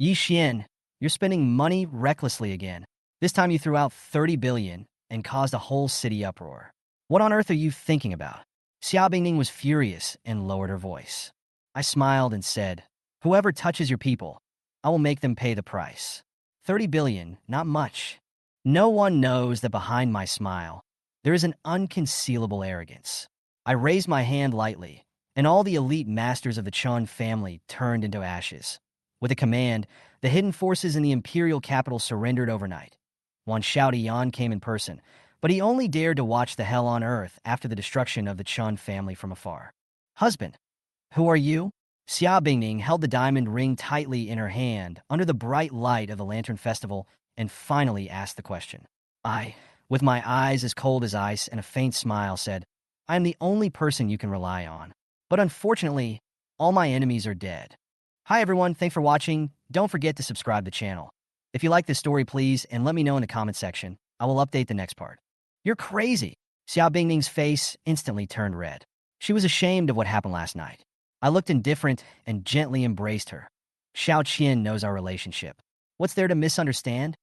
Yi Xian, you're spending money recklessly again. This time you threw out 30 billion and caused a whole city uproar. What on earth are you thinking about? Xia Bingning was furious and lowered her voice. I smiled and said, whoever touches your people, I will make them pay the price. 30 billion, not much. No one knows that behind my smile, there is an unconcealable arrogance. I raised my hand lightly, and all the elite masters of the Chun family turned into ashes. With a command, the hidden forces in the imperial capital surrendered overnight. Wan Shaodian came in person, but he only dared to watch the hell on earth after the destruction of the Chun family from afar. Husband, who are you? Xia Bingning held the diamond ring tightly in her hand under the bright light of the Lantern Festival and finally asked the question. I, with my eyes as cold as ice and a faint smile, said, I am the only person you can rely on. But unfortunately, all my enemies are dead. Hi everyone, thanks for watching. Don't forget to subscribe to the channel. If you like this story, please, and let me know in the comment section. I will update the next part. You're crazy. Xia Bingning's face instantly turned red. She was ashamed of what happened last night. I looked indifferent and gently embraced her. Xiao Qian knows our relationship. What's there to misunderstand?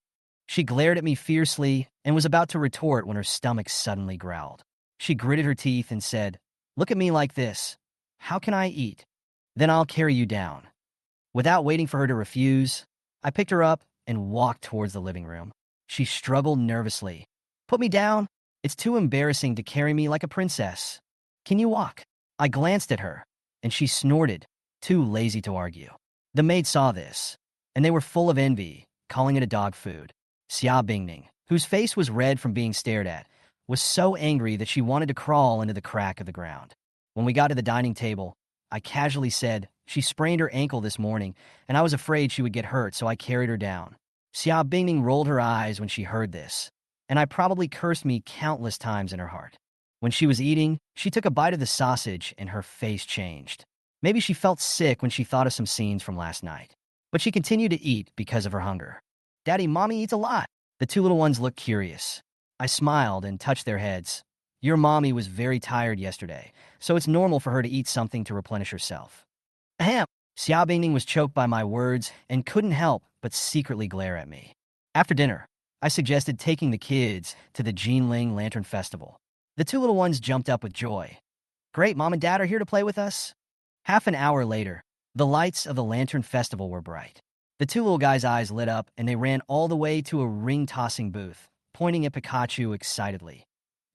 She glared at me fiercely and was about to retort when her stomach suddenly growled. She gritted her teeth and said, look at me like this. How can I eat? Then I'll carry you down. Without waiting for her to refuse, I picked her up and walked towards the living room. She struggled nervously. Put me down. It's too embarrassing to carry me like a princess. Can you walk? I glanced at her, and she snorted, too lazy to argue. The maid saw this, and they were full of envy, calling it a dog food. Xia Bingning, whose face was red from being stared at, was so angry that she wanted to crawl into the crack of the ground. When we got to the dining table, I casually said, she sprained her ankle this morning, and I was afraid she would get hurt, so I carried her down. Xia Bingning rolled her eyes when she heard this, and I probably cursed me countless times in her heart. When she was eating, she took a bite of the sausage and her face changed. Maybe she felt sick when she thought of some scenes from last night. But she continued to eat because of her hunger. Daddy, Mommy eats a lot. The two little ones looked curious. I smiled and touched their heads. Your mommy was very tired yesterday, so it's normal for her to eat something to replenish herself. Ahem. Xia Bingning was choked by my words and couldn't help but secretly glare at me. After dinner, I suggested taking the kids to the Jinling Lantern Festival. The two little ones jumped up with joy. Great, Mom and Dad are here to play with us. Half an hour later, the lights of the Lantern Festival were bright. The two little guys' eyes lit up and they ran all the way to a ring-tossing booth, pointing at Pikachu excitedly.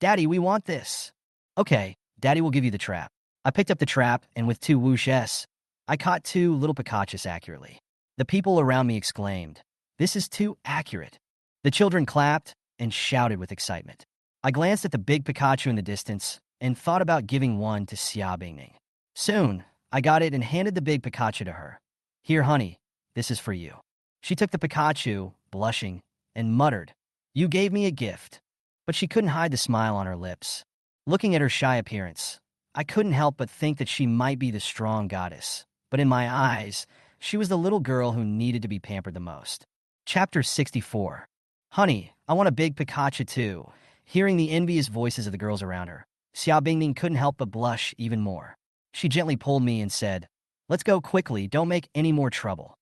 Daddy, we want this. Okay, Daddy will give you the trap. I picked up the trap and with two whooshes, I caught two little Pikachus accurately. The people around me exclaimed, this is too accurate. The children clapped and shouted with excitement. I glanced at the big Pikachu in the distance and thought about giving one to Xia Bingning. Soon, I got it and handed the big Pikachu to her. Here, honey, this is for you. She took the Pikachu, blushing, and muttered, you gave me a gift. But she couldn't hide the smile on her lips. Looking at her shy appearance, I couldn't help but think that she might be the strong goddess. But in my eyes, she was the little girl who needed to be pampered the most. Chapter 64. Honey, I want a big Pikachu too. Hearing the envious voices of the girls around her, Xia Bingning couldn't help but blush even more. She gently pulled me and said, let's go quickly, don't make any more trouble.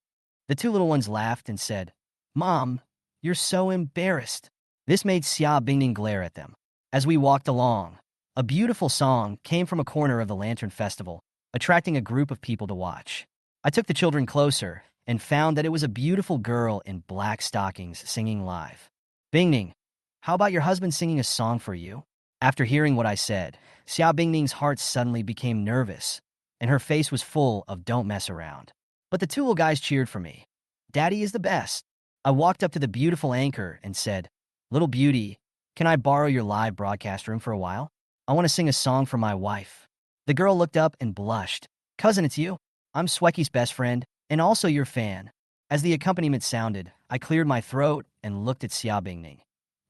The two little ones laughed and said, Mom, you're so embarrassed. This made Xia Bingning glare at them. As we walked along, a beautiful song came from a corner of the Lantern Festival, attracting a group of people to watch. I took the children closer and found that it was a beautiful girl in black stockings singing live. Bingning, how about your husband singing a song for you? After hearing what I said, Xia Bingning's heart suddenly became nervous, and her face was full of don't mess around. But the two little guys cheered for me. Daddy is the best. I walked up to the beautiful anchor and said, little beauty, can I borrow your live broadcast room for a while? I want to sing a song for my wife. The girl looked up and blushed. Cousin, it's you. I'm Swecky's best friend, and also your fan. As the accompaniment sounded, I cleared my throat and looked at Xia Bingning.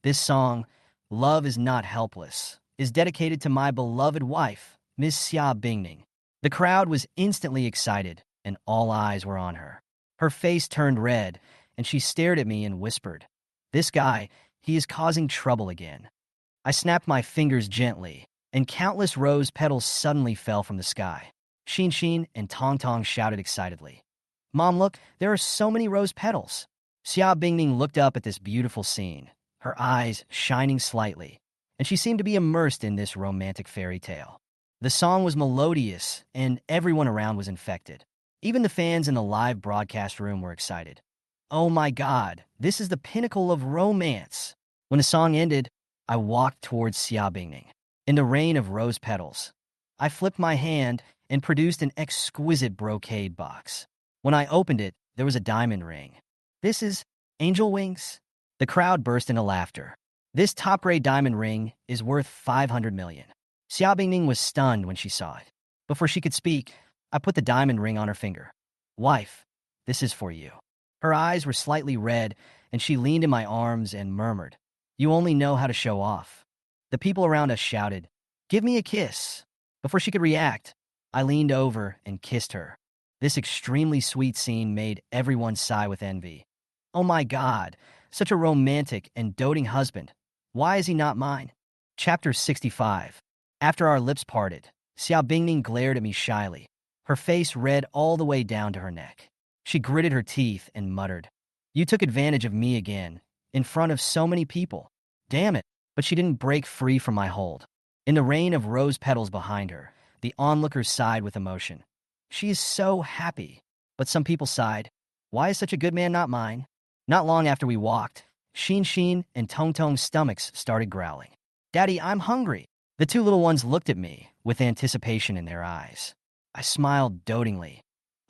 This song, Love is Not Helpless, is dedicated to my beloved wife, Miss Xia Bingning. The crowd was instantly excited, and all eyes were on her. Her face turned red, and she stared at me and whispered, this guy, he is causing trouble again. I snapped my fingers gently, and countless rose petals suddenly fell from the sky. Xin Xin and Tong Tong shouted excitedly. Mom, look, there are so many rose petals. Xia Bingning looked up at this beautiful scene, her eyes shining slightly, and she seemed to be immersed in this romantic fairy tale. The song was melodious, and everyone around was infected. Even the fans in the live broadcast room were excited. Oh my God, this is the pinnacle of romance. When the song ended, I walked towards Xia Bingning. In the rain of rose petals, I flipped my hand and produced an exquisite brocade box. When I opened it, there was a diamond ring. This is angel wings? The crowd burst into laughter. This top-grade diamond ring is worth 500 million. Xia Bingning was stunned when she saw it. Before she could speak, I put the diamond ring on her finger. Wife, this is for you. Her eyes were slightly red, and she leaned in my arms and murmured, You only know how to show off. The people around us shouted, Give me a kiss. Before she could react, I leaned over and kissed her. This extremely sweet scene made everyone sigh with envy. Oh my God, such a romantic and doting husband. Why is he not mine? Chapter 65. After our lips parted, Xia Bingning glared at me shyly, her face red all the way down to her neck. She gritted her teeth and muttered, You took advantage of me again, in front of so many people. Damn it, but she didn't break free from my hold. In the rain of rose petals behind her, the onlookers sighed with emotion. She is so happy. But some people sighed, Why is such a good man not mine? Not long after we walked, Xin and Tong Tong's stomachs started growling. Daddy, I'm hungry. The two little ones looked at me with anticipation in their eyes. I smiled dotingly.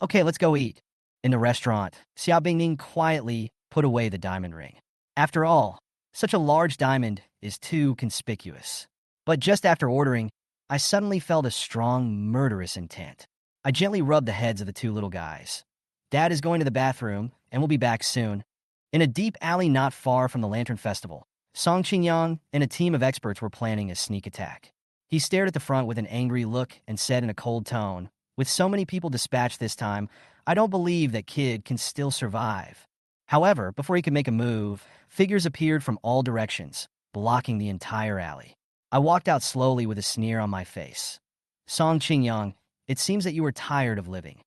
Okay, let's go eat. In the restaurant, Xia Bingning quietly put away the diamond ring. After all, such a large diamond is too conspicuous. But just after ordering, I suddenly felt a strong, murderous intent. I gently rubbed the heads of the two little guys. Dad is going to the bathroom, and will be back soon. In a deep alley not far from the Lantern Festival, Song Qingyang and a team of experts were planning a sneak attack. He stared at the front with an angry look and said in a cold tone, With so many people dispatched this time, I don't believe that kid can still survive. However, before he could make a move, figures appeared from all directions, blocking the entire alley. I walked out slowly with a sneer on my face. Song Qingyang, it seems that you are tired of living.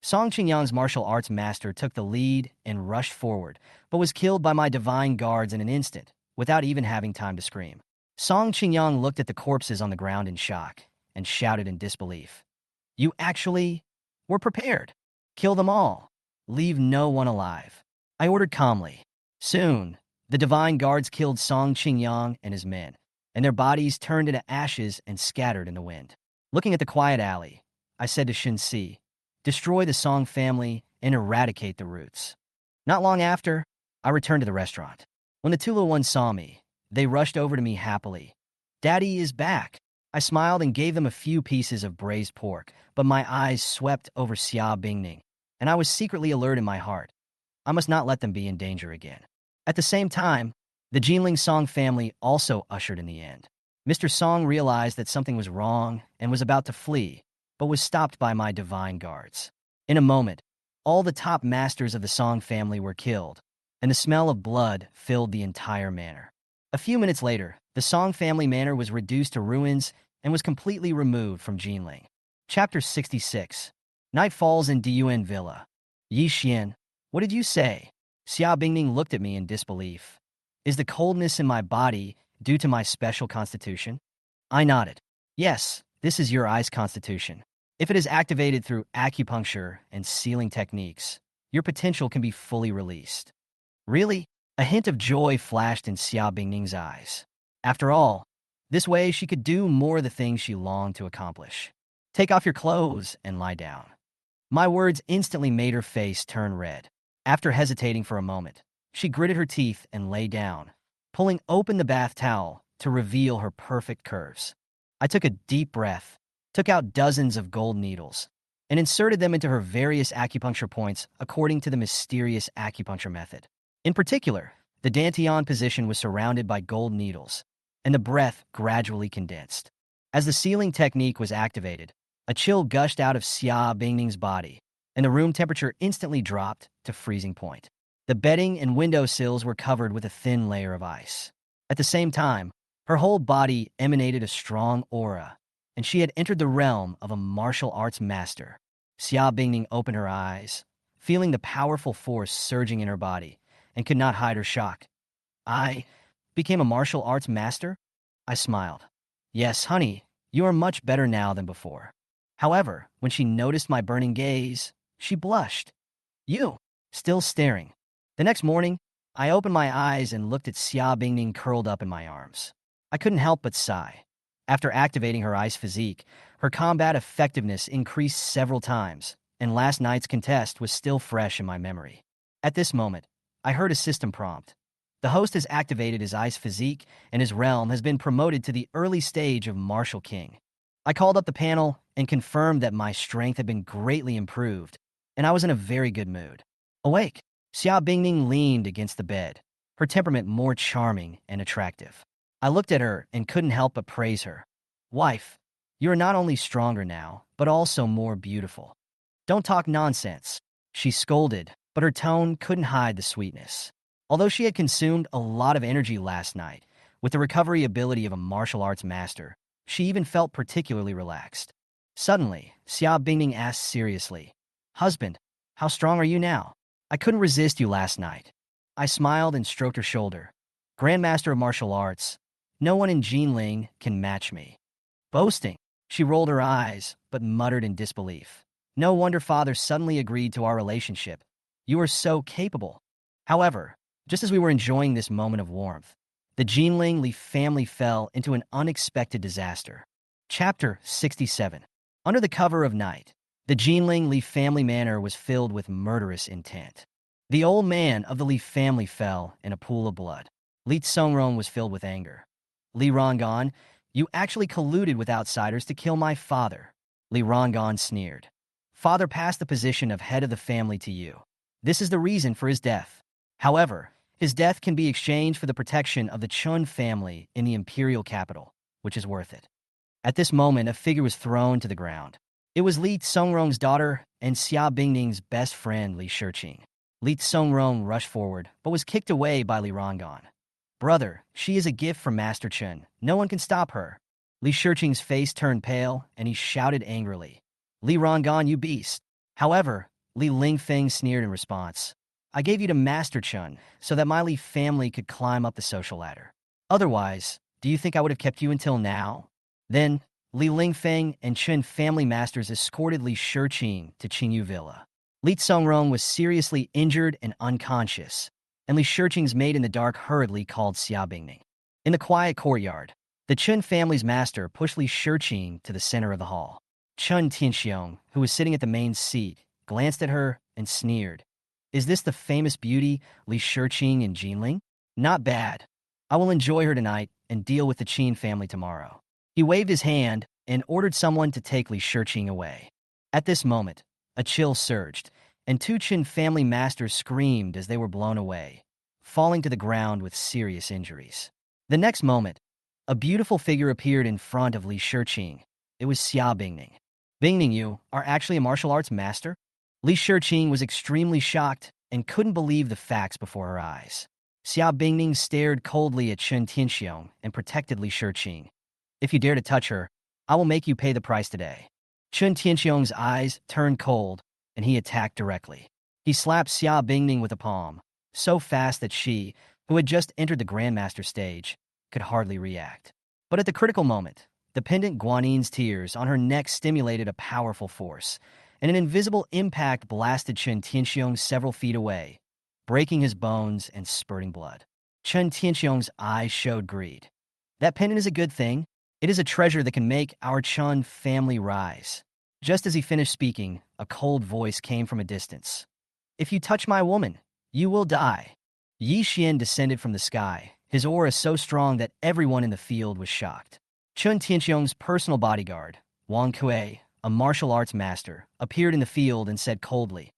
Song Qingyang's martial arts master took the lead and rushed forward, but was killed by my divine guards in an instant, without even having time to scream. Song Qingyang looked at the corpses on the ground in shock and shouted in disbelief. You actually were prepared. Kill them all. Leave no one alive. I ordered calmly. Soon, the divine guards killed Song Qingyang and his men, and their bodies turned into ashes and scattered in the wind. Looking at the quiet alley, I said to Shin Si, Destroy the Song family and eradicate the roots. Not long after, I returned to the restaurant. When the two little ones saw me, they rushed over to me happily. Daddy is back. I smiled and gave them a few pieces of braised pork, but my eyes swept over Xia Bingning, and I was secretly alert in my heart. I must not let them be in danger again. At the same time, the Jinling Song family also ushered in the end. Mr. Song realized that something was wrong and was about to flee, but was stopped by my divine guards. In a moment, all the top masters of the Song family were killed, and the smell of blood filled the entire manor. A few minutes later, the Song family manor was reduced to ruins and was completely removed from Jinling. Chapter 66. Night falls in Diyuan Villa. Yi Xian, what did you say? Xia Bingning looked at me in disbelief. Is the coldness in my body due to my special constitution? I nodded. Yes, this is your ice constitution. If it is activated through acupuncture and sealing techniques, your potential can be fully released. Really? A hint of joy flashed in Xia Bingning's eyes. After all, this way she could do more of the things she longed to accomplish. Take off your clothes and lie down. My words instantly made her face turn red. After hesitating for a moment, she gritted her teeth and lay down, pulling open the bath towel to reveal her perfect curves. I took a deep breath, took out dozens of gold needles, and inserted them into her various acupuncture points according to the mysterious acupuncture method. In particular, the Dantian position was surrounded by gold needles, and the breath gradually condensed. As the sealing technique was activated, a chill gushed out of Xia Bingning's body, and the room temperature instantly dropped to freezing point. The bedding and window sills were covered with a thin layer of ice. At the same time, her whole body emanated a strong aura, and she had entered the realm of a martial arts master. Xia Bingning opened her eyes, feeling the powerful force surging in her body, and could not hide her shock. I became a martial arts master? I smiled. Yes, honey, you are much better now than before. However, when she noticed my burning gaze, she blushed. You, still staring. The next morning, I opened my eyes and looked at Xia Bingning curled up in my arms. I couldn't help but sigh. After activating her ice physique, her combat effectiveness increased several times, and last night's contest was still fresh in my memory. At this moment, I heard a system prompt. The host has activated his ice physique, and his realm has been promoted to the early stage of Martial King. I called up the panel and confirmed that my strength had been greatly improved, and I was in a very good mood. Awake, Xia Bingning leaned against the bed, her temperament more charming and attractive. I looked at her and couldn't help but praise her. Wife, you are not only stronger now, but also more beautiful. Don't talk nonsense, she scolded, but her tone couldn't hide the sweetness. Although she had consumed a lot of energy last night, with the recovery ability of a martial arts master, she even felt particularly relaxed. Suddenly, Xia Bingning asked seriously, Husband, how strong are you now? I couldn't resist you last night. I smiled and stroked her shoulder. Grandmaster of martial arts, no one in Jinling can match me. Boasting, she rolled her eyes, but muttered in disbelief. No wonder father suddenly agreed to our relationship. You are so capable. However, just as we were enjoying this moment of warmth, the Jinling Li family fell into an unexpected disaster. Chapter 67. Under the cover of night, the Jinling Li family manor was filled with murderous intent. The old man of the Li family fell in a pool of blood. Li Tsongrong was filled with anger. Li Rongon, you actually colluded with outsiders to kill my father. Li Rongon sneered. Father passed the position of head of the family to you. This is the reason for his death. However, his death can be exchanged for the protection of the Chun family in the imperial capital, which is worth it. At this moment, a figure was thrown to the ground. It was Li Tsongrong's daughter and Xia Bingning's best friend, Li Shiqing. Li Tsongrong rushed forward, but was kicked away by Li Rongon. Brother, she is a gift from Master Chen. No one can stop her. Li Shiqing's face turned pale, and he shouted angrily. Li Rongon, you beast. However, Li Lingfeng sneered in response. I gave you to Master Chen so that my Li family could climb up the social ladder. Otherwise, do you think I would have kept you until now? Then, Li Lingfeng and Chen family masters escorted Li Shiqing to Qingyu Villa. Li Tsongrong was seriously injured and unconscious, and Li Shiqing's maid in the dark hurriedly called Xia Bingning. In the quiet courtyard, the Chen family's master pushed Li Shiqing to the center of the hall. Chun Tianxiong, who was sitting at the main seat, glanced at her and sneered. Is this the famous beauty, Li Shiqing in Jinling? Not bad. I will enjoy her tonight and deal with the Qin family tomorrow. He waved his hand and ordered someone to take Li Shiqing away. At this moment, a chill surged, and two Qin family masters screamed as they were blown away, falling to the ground with serious injuries. The next moment, a beautiful figure appeared in front of Li Shiqing. It was Xia Bingning. Bingning, you are actually a martial arts master? Li Shiqing was extremely shocked and couldn't believe the facts before her eyes. Xia Bingning stared coldly at Chun Tianxiong and protected Li Shiqing. If you dare to touch her, I will make you pay the price today. Chun Tianxiong's eyes turned cold, and he attacked directly. He slapped Xia Bingning with a palm, so fast that she, who had just entered the Grandmaster stage, could hardly react. But at the critical moment, the pendant Guanin's tears on her neck stimulated a powerful force, and an invisible impact blasted Chun Tianxiong several feet away, breaking his bones and spurting blood. Chun Tianxiong's eyes showed greed. That pendant is a good thing. It is a treasure that can make our Chun family rise. Just as he finished speaking, a cold voice came from a distance. If you touch my woman, you will die. Yi Xian descended from the sky, his aura so strong that everyone in the field was shocked. Chun Tianxiong's personal bodyguard, Wang Kuei, a martial arts master, appeared in the field and said coldly,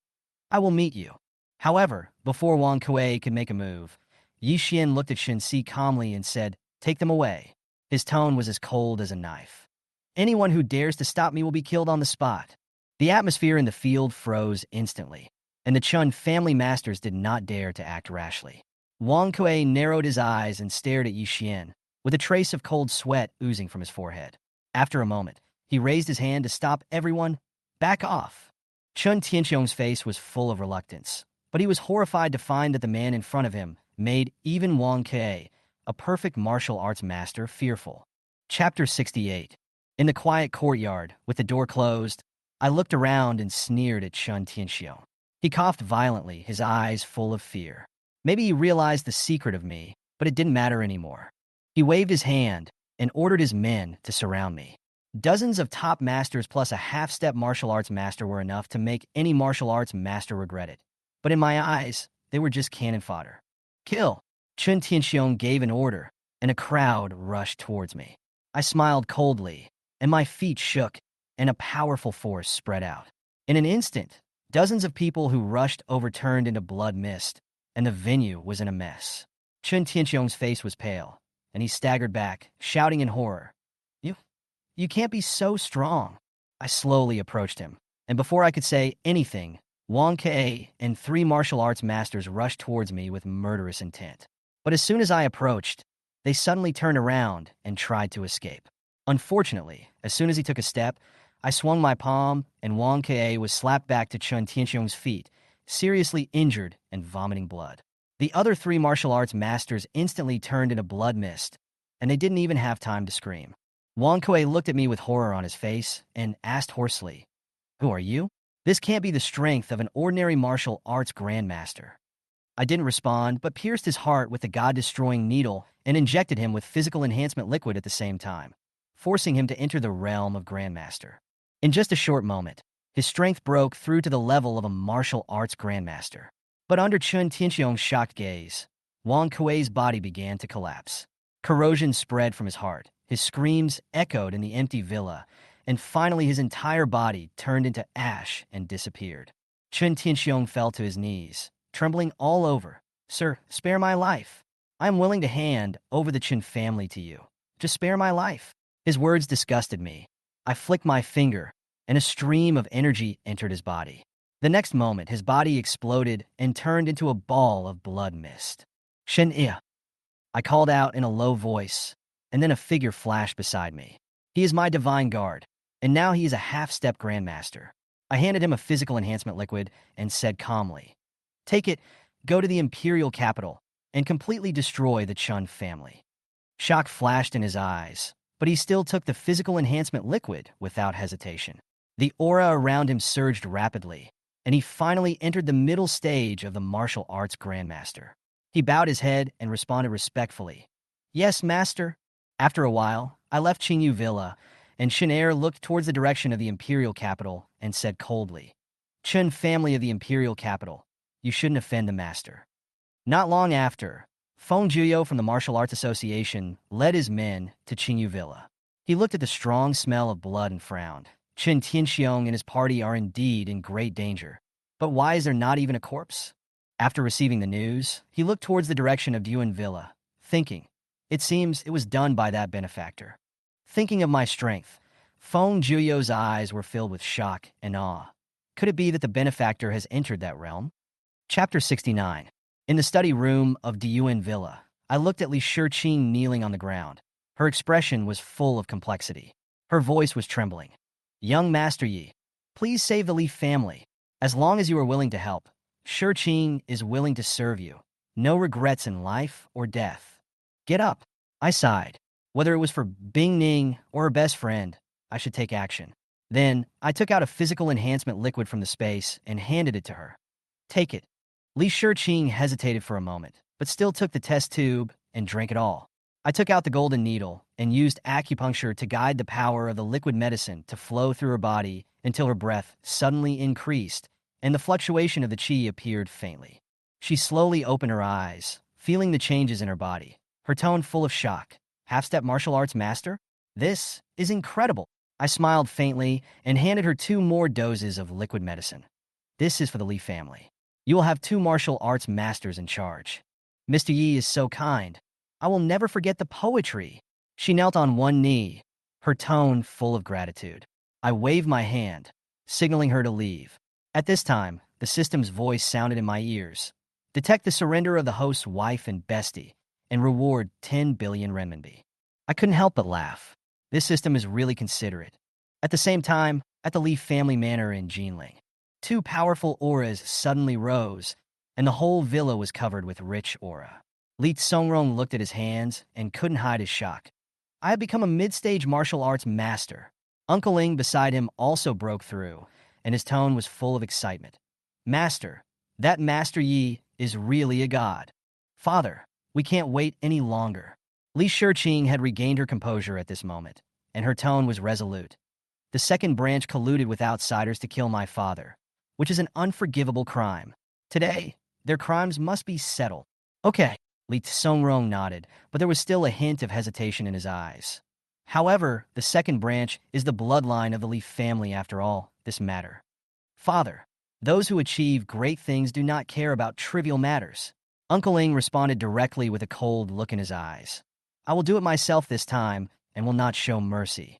I will meet you. However, before Wang Kuei could make a move, Yi Xian looked at Shen Si calmly and said, Take them away. His tone was as cold as a knife. Anyone who dares to stop me will be killed on the spot. The atmosphere in the field froze instantly, and the Chun family masters did not dare to act rashly. Wang Kuei narrowed his eyes and stared at Yi Xian, with a trace of cold sweat oozing from his forehead. After a moment, he raised his hand to stop everyone. Back off. Chun Tianxiong's face was full of reluctance, but he was horrified to find that the man in front of him made even Wang Ke, a perfect martial arts master, fearful. Chapter 68. In the quiet courtyard, with the door closed, I looked around and sneered at Chun Tianxiong. He coughed violently, his eyes full of fear. Maybe he realized the secret of me, but it didn't matter anymore. He waved his hand and ordered his men to surround me. Dozens of top masters plus a half-step martial arts master were enough to make any martial arts master regret it. But in my eyes, they were just cannon fodder. Kill! Chun Tianxiong gave an order, and a crowd rushed towards me. I smiled coldly, and my feet shook, and a powerful force spread out. In an instant, dozens of people who rushed overturned into blood mist, and the venue was in a mess. Chun Tianxiong's face was pale, and he staggered back, shouting in horror. You can't be so strong. I slowly approached him, and before I could say anything, Wang Ke and 3 martial arts masters rushed towards me with murderous intent. But as soon as I approached, they suddenly turned around and tried to escape. Unfortunately, as soon as he took a step, I swung my palm, and Wang Ke was slapped back to Chun Tianxiong's feet, seriously injured and vomiting blood. The other 3 martial arts masters instantly turned into blood mist, and they didn't even have time to scream. Wang Kuei looked at me with horror on his face and asked hoarsely, "Who are you?" This can't be the strength of an ordinary martial arts grandmaster. I didn't respond, but pierced his heart with the god-destroying needle and injected him with physical enhancement liquid at the same time, forcing him to enter the realm of grandmaster. In just a short moment, his strength broke through to the level of a martial arts grandmaster. But under Chun Tianxiong's shocked gaze, Wang Kuei's body began to collapse. Corrosion spread from his heart. His screams echoed in the empty villa, and finally his entire body turned into ash and disappeared. Chun Tianxiong fell to his knees, trembling all over. "Sir, spare my life. I am willing to hand over the Chun family to you. Just spare my life." His words disgusted me. I flicked my finger, and a stream of energy entered his body. The next moment, his body exploded and turned into a ball of blood mist. "Shen Ia," I called out in a low voice, and then a figure flashed beside me. He is my divine guard, and now he is a half-step grandmaster. I handed him a physical enhancement liquid and said calmly, "Take it, go to the imperial capital, and completely destroy the Chun family." Shock flashed in his eyes, but he still took the physical enhancement liquid without hesitation. The aura around him surged rapidly, and he finally entered the middle stage of the martial arts grandmaster. He bowed his head and responded respectfully, "Yes, master." After a while, I left Qingyu Villa, and Shen looked towards the direction of the imperial capital and said coldly, "Chun family of the imperial capital, you shouldn't offend the master." Not long after, Feng Juyo from the Martial Arts Association led his men to Qingyu Villa. He looked at the strong smell of blood and frowned. Chun Tianxiong and his party are indeed in great danger. But why is there not even a corpse? After receiving the news, he looked towards the direction of Duan Villa, thinking, "It seems it was done by that benefactor." Thinking of my strength, Feng Juyo's eyes were filled with shock and awe. Could it be that the benefactor has entered that realm? Chapter 69. In the study room of Diyuan Villa, I looked at Li Shiqing kneeling on the ground. Her expression was full of complexity. Her voice was trembling. "Young Master Yi, please save the Li family. As long as you are willing to help, Shiqing is willing to serve you. No regrets in life or death. Get up." I sighed. Whether it was for Bing Ning or her best friend, I should take action. Then, I took out a physical enhancement liquid from the space and handed it to her. "Take it." Li Shiqing hesitated for a moment, but still took the test tube and drank it all. I took out the golden needle and used acupuncture to guide the power of the liquid medicine to flow through her body until her breath suddenly increased and the fluctuation of the qi appeared faintly. She slowly opened her eyes, feeling the changes in her body, her tone full of shock. "Half-step martial arts master? This is incredible." I smiled faintly and handed her 2 more doses of liquid medicine. "This is for the Li family. You will have 2 martial arts masters in charge. Mr. Yi is so kind. I will never forget the poetry." She knelt on one knee, her tone full of gratitude. I waved my hand, signaling her to leave. At this time, the system's voice sounded in my ears. "Detect the surrender of the host's wife and bestie, and reward 10 billion renminbi." I couldn't help but laugh. This system is really considerate. At the same time, at the Li family manor in Jinling, Two powerful auras suddenly rose, and the whole villa was covered with rich aura. Li Songrong looked at his hands and couldn't hide his shock. I have become a mid-stage martial arts master. Uncle Ling beside him also broke through, and his tone was full of excitement. Master, that Master Yi is really a god. Father, we can't wait any longer. Li Shiqing had regained her composure at this moment, and her tone was resolute. The second branch colluded with outsiders to kill my father, which is an unforgivable crime. Today, their crimes must be settled. Okay, Li Songrong nodded, but there was still a hint of hesitation in his eyes. However, the second branch is the bloodline of the Li family after all, this matter. Father, those who achieve great things do not care about trivial matters. Uncle Ling responded directly with a cold look in his eyes. I will do it myself this time and will not show mercy.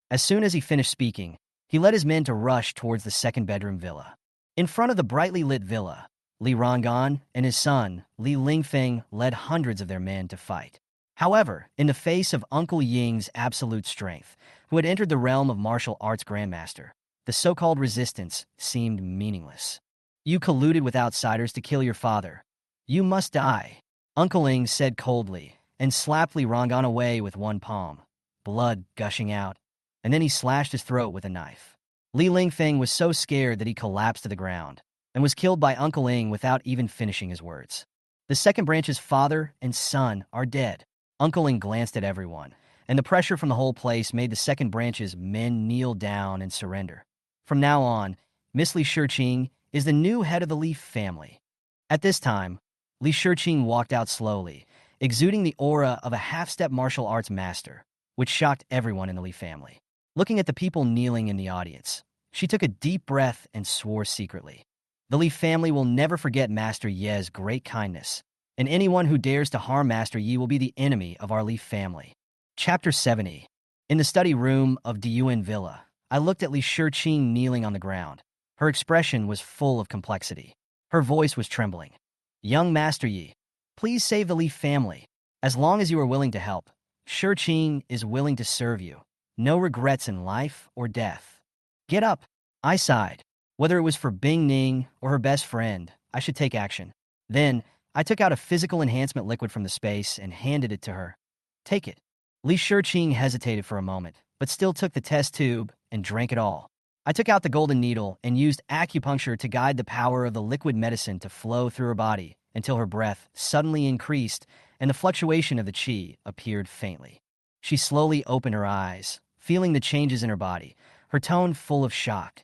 As soon as he finished speaking, he led his men to rush towards the second-bedroom villa. In front of the brightly lit villa, Li Rongan and his son, Li Lingfeng, led hundreds of their men to fight. However, in the face of Uncle Ying's absolute strength, who had entered the realm of martial arts grandmaster, the so-called resistance seemed meaningless. You colluded with outsiders to kill your father. You must die, Uncle Ling said coldly, and slapped Li Rongan away with one palm, blood gushing out, and then he slashed his throat with a knife. Li Lingfeng was so scared that he collapsed to the ground and was killed by Uncle Ling without even finishing his words. The second branch's father and son are dead. Uncle Ling glanced at everyone, and the pressure from the whole place made the second branch's men kneel down and surrender. From now on, Miss Li Shiqing is the new head of the Li family. At this time, Li Shiqing walked out slowly, exuding the aura of a half-step martial arts master, which shocked everyone in the Li family. Looking at the people kneeling in the audience, she took a deep breath and swore secretly. The Li family will never forget Master Ye's great kindness, and anyone who dares to harm Master Yi will be the enemy of our Li family. Chapter 70. In the study room of Diyuan Villa, I looked at Li Shiqing kneeling on the ground. Her expression was full of complexity. Her voice was trembling. Young Master Yi, please save the Li family. As long as you are willing to help, Shiqing is willing to serve you. No regrets in life or death. Get up. I sighed. Whether it was for Bing Ning or her best friend, I should take action. Then, I took out a physical enhancement liquid from the space and handed it to her. Take it. Li Shiqing hesitated for a moment, but still took the test tube and drank it all. I took out the golden needle and used acupuncture to guide the power of the liquid medicine to flow through her body until her breath suddenly increased and the fluctuation of the qi appeared faintly. She slowly opened her eyes, feeling the changes in her body, her tone full of shock.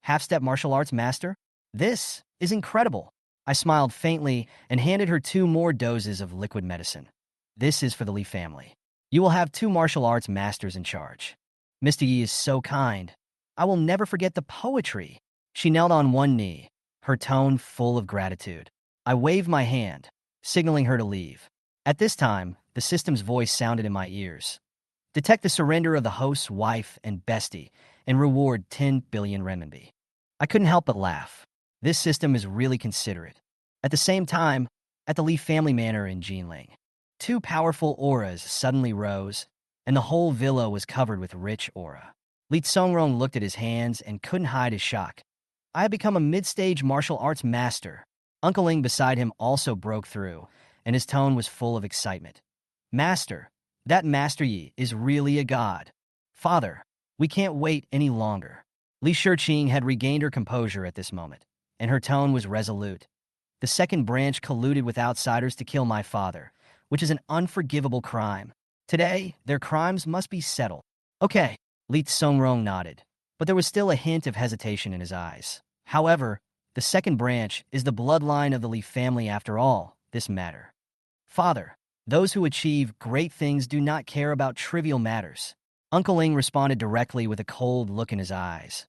Half-step martial arts master? This is incredible. I smiled faintly and handed her 2 more doses of liquid medicine. This is for the Li family. You will have 2 martial arts masters in charge. Mr. Yi is so kind. I will never forget the poetry. She knelt on one knee, her tone full of gratitude. I waved my hand, signaling her to leave. At this time, the system's voice sounded in my ears. Detect the surrender of the host's wife and bestie, and reward 10 billion renminbi. I couldn't help but laugh. This system is really considerate. At the same time, at the Li family manor in Jinling, 2 powerful auras suddenly rose, and the whole villa was covered with rich aura. Li Songrong looked at his hands and couldn't hide his shock. I had become a mid-stage martial arts master. Uncle Ling beside him also broke through, and his tone was full of excitement. Master, that Master Yi is really a god. Father, we can't wait any longer. Li Shiqing had regained her composure at this moment, and her tone was resolute. The second branch colluded with outsiders to kill my father, which is an unforgivable crime. Today, their crimes must be settled. Okay, Li Songrong nodded, but there was still a hint of hesitation in his eyes. However, the second branch is the bloodline of the Li family after all, this matter. Father, those who achieve great things do not care about trivial matters. Uncle Ling responded directly with a cold look in his eyes.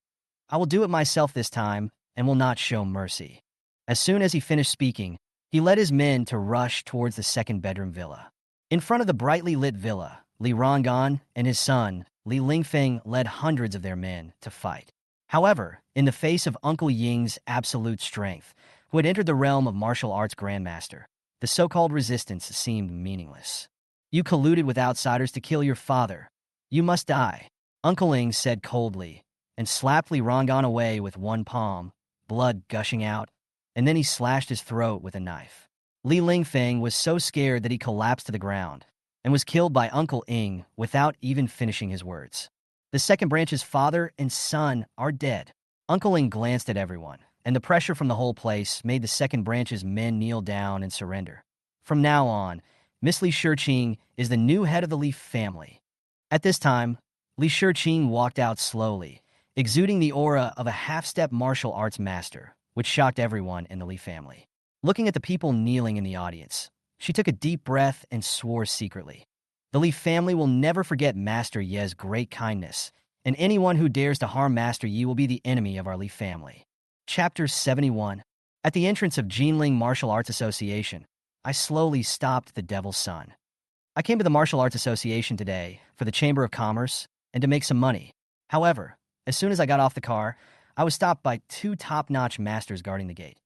I will do it myself this time and will not show mercy. As soon as he finished speaking, he led his men to rush towards the second-bedroom villa. In front of the brightly lit villa, Li Rongan and his son, Li Lingfeng, led hundreds of their men to fight. However, in the face of Uncle Ying's absolute strength, who had entered the realm of martial arts grandmaster, the so-called resistance seemed meaningless. You colluded with outsiders to kill your father. You must die, Uncle Ling said coldly, and slapped Li Rongan away with one palm, blood gushing out, and then he slashed his throat with a knife. Li Lingfeng was so scared that he collapsed to the ground and was killed by Uncle Ing without even finishing his words. The second branch's father and son are dead. Uncle Ing glanced at everyone, and the pressure from the whole place made the second branch's men kneel down and surrender. From now on, Miss Li Shiqing is the new head of the Li family. At this time, Li Shiqing walked out slowly, exuding the aura of a half-step martial arts master, which shocked everyone in the Li family. Looking at the people kneeling in the audience, she took a deep breath and swore secretly. The Li family will never forget Master Ye's great kindness, and anyone who dares to harm Master Yi will be the enemy of our Li family. Chapter 71. At the entrance of Jinling Martial Arts Association, I slowly stopped the Devil's Son. I came to the Martial Arts Association today for the Chamber of Commerce and to make some money. However, as soon as I got off the car, I was stopped by two top-notch masters guarding the gate.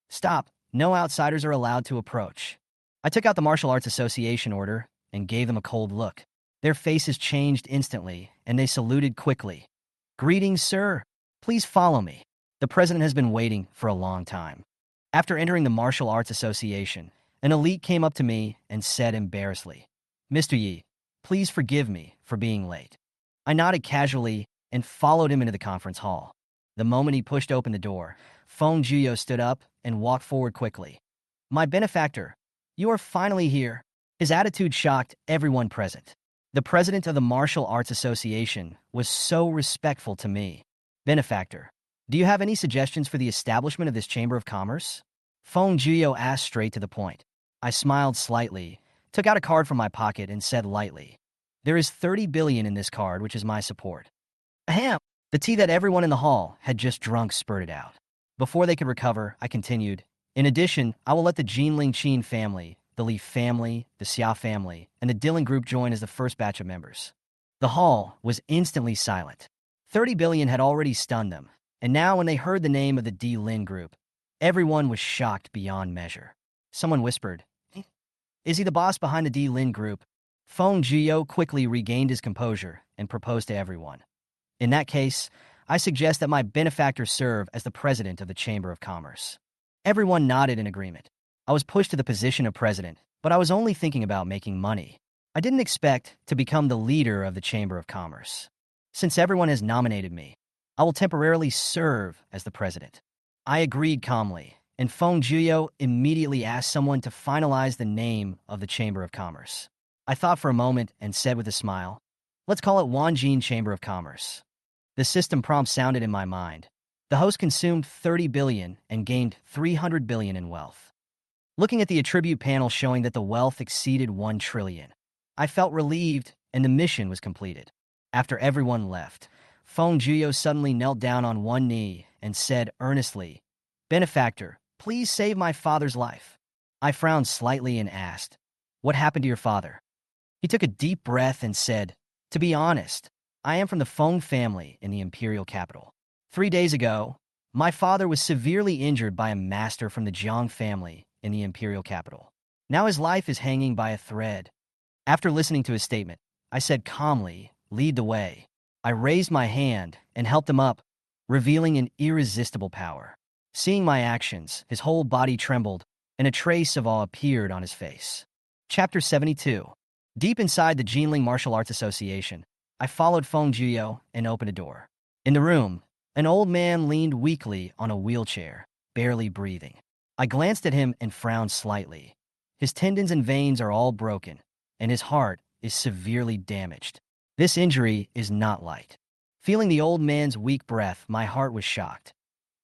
Stop. No outsiders are allowed to approach. I took out the Martial Arts Association order and gave them a cold look. Their faces changed instantly, and they saluted quickly. Greetings, sir. Please follow me. The president has been waiting for a long time. After entering the Martial Arts Association, an elite came up to me and said embarrassedly, Mr. Yi, please forgive me for being late. I nodded casually and followed him into the conference hall. The moment he pushed open the door, Feng Jiyo stood up and walked forward quickly. My benefactor, you are finally here. His attitude shocked everyone present. The president of the Martial Arts Association was so respectful to me. Benefactor, do you have any suggestions for the establishment of this Chamber of Commerce? Feng Jiyo asked straight to the point. I smiled slightly, took out a card from my pocket, and said lightly, There is 30 billion in this card, which is my support. Ahem! The tea that everyone in the hall had just drunk spurted out. Before they could recover, I continued, In addition, I will let the Jinling Qin family, the Li family, the Xia family, and the Dylan group join as the first batch of members. The hall was instantly silent. 30 billion had already stunned them, and now when they heard the name of the D Lin group, everyone was shocked beyond measure. Someone whispered, Is he the boss behind the D Lin group? Feng Jiyo quickly regained his composure and proposed to everyone. In that case, I suggest that my benefactor serve as the president of the Chamber of Commerce. Everyone nodded in agreement. I was pushed to the position of president, but I was only thinking about making money. I didn't expect to become the leader of the Chamber of Commerce. Since everyone has nominated me, I will temporarily serve as the president. I agreed calmly, and Feng Jiyo immediately asked someone to finalize the name of the Chamber of Commerce. I thought for a moment and said with a smile, Let's call it Wanjin Chamber of Commerce. The system prompt sounded in my mind. The host consumed 30 billion and gained 300 billion in wealth. Looking at the attribute panel showing that the wealth exceeded 1 trillion, I felt relieved and the mission was completed. After everyone left, Feng Jiyo suddenly knelt down on one knee and said earnestly, Benefactor, please save my father's life. I frowned slightly and asked, What happened to your father? He took a deep breath and said, To be honest, I am from the Feng family in the imperial capital. 3 days ago, my father was severely injured by a master from the Jiang family in the imperial capital. Now his life is hanging by a thread. After listening to his statement, I said calmly, Lead the way. I raised my hand and helped him up, revealing an irresistible power. Seeing my actions, his whole body trembled, and a trace of awe appeared on his face. Chapter 72. Deep inside the Jinling Martial Arts Association, I followed Feng Jiyo and opened a door. In the room, an old man leaned weakly on a wheelchair, barely breathing. I glanced at him and frowned slightly. His tendons and veins are all broken, and his heart is severely damaged. This injury is not light. Feeling the old man's weak breath, my heart was shocked.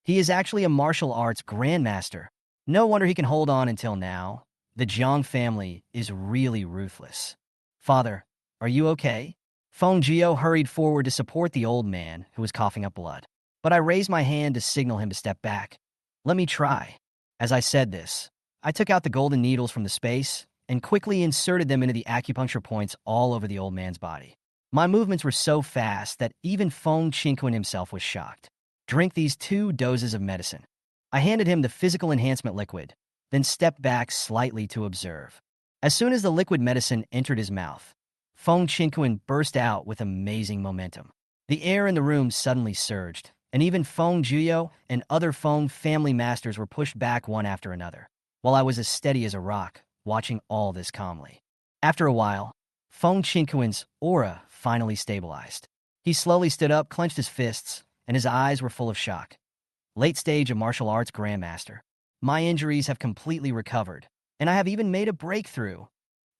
He is actually a martial arts grandmaster. No wonder he can hold on until now. The Jiang family is really ruthless. Father, are you okay? Feng Jiyo hurried forward to support the old man who was coughing up blood. But I raised my hand to signal him to step back. Let me try. As I said this, I took out the golden needles from the space and quickly inserted them into the acupuncture points all over the old man's body. My movements were so fast that even Feng Qingquan himself was shocked. Drink these 2 doses of medicine. I handed him the physical enhancement liquid, then stepped back slightly to observe. As soon as the liquid medicine entered his mouth, Feng Qingquan burst out with amazing momentum. The air in the room suddenly surged, and even Feng Juyo and other Feng family masters were pushed back one after another, while I was as steady as a rock, watching all this calmly. After a while, Feng Qinquan's aura finally stabilized. He slowly stood up, clenched his fists, and his eyes were full of shock. Late stage of martial arts grandmaster. My injuries have completely recovered, and I have even made a breakthrough.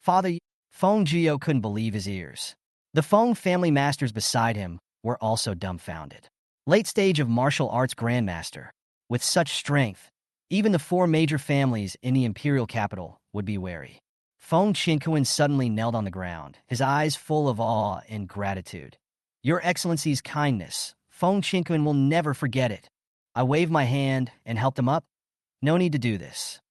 Father Feng Jio couldn't believe his ears. The Feng family masters beside him were also dumbfounded. Late stage of martial arts grandmaster. With such strength, even the four major families in the imperial capital would be wary. Feng Qinquan suddenly knelt on the ground, his eyes full of awe and gratitude. Your Excellency's kindness. Feng Qinquan will never forget it. I waved my hand and helped him up. No need to do this.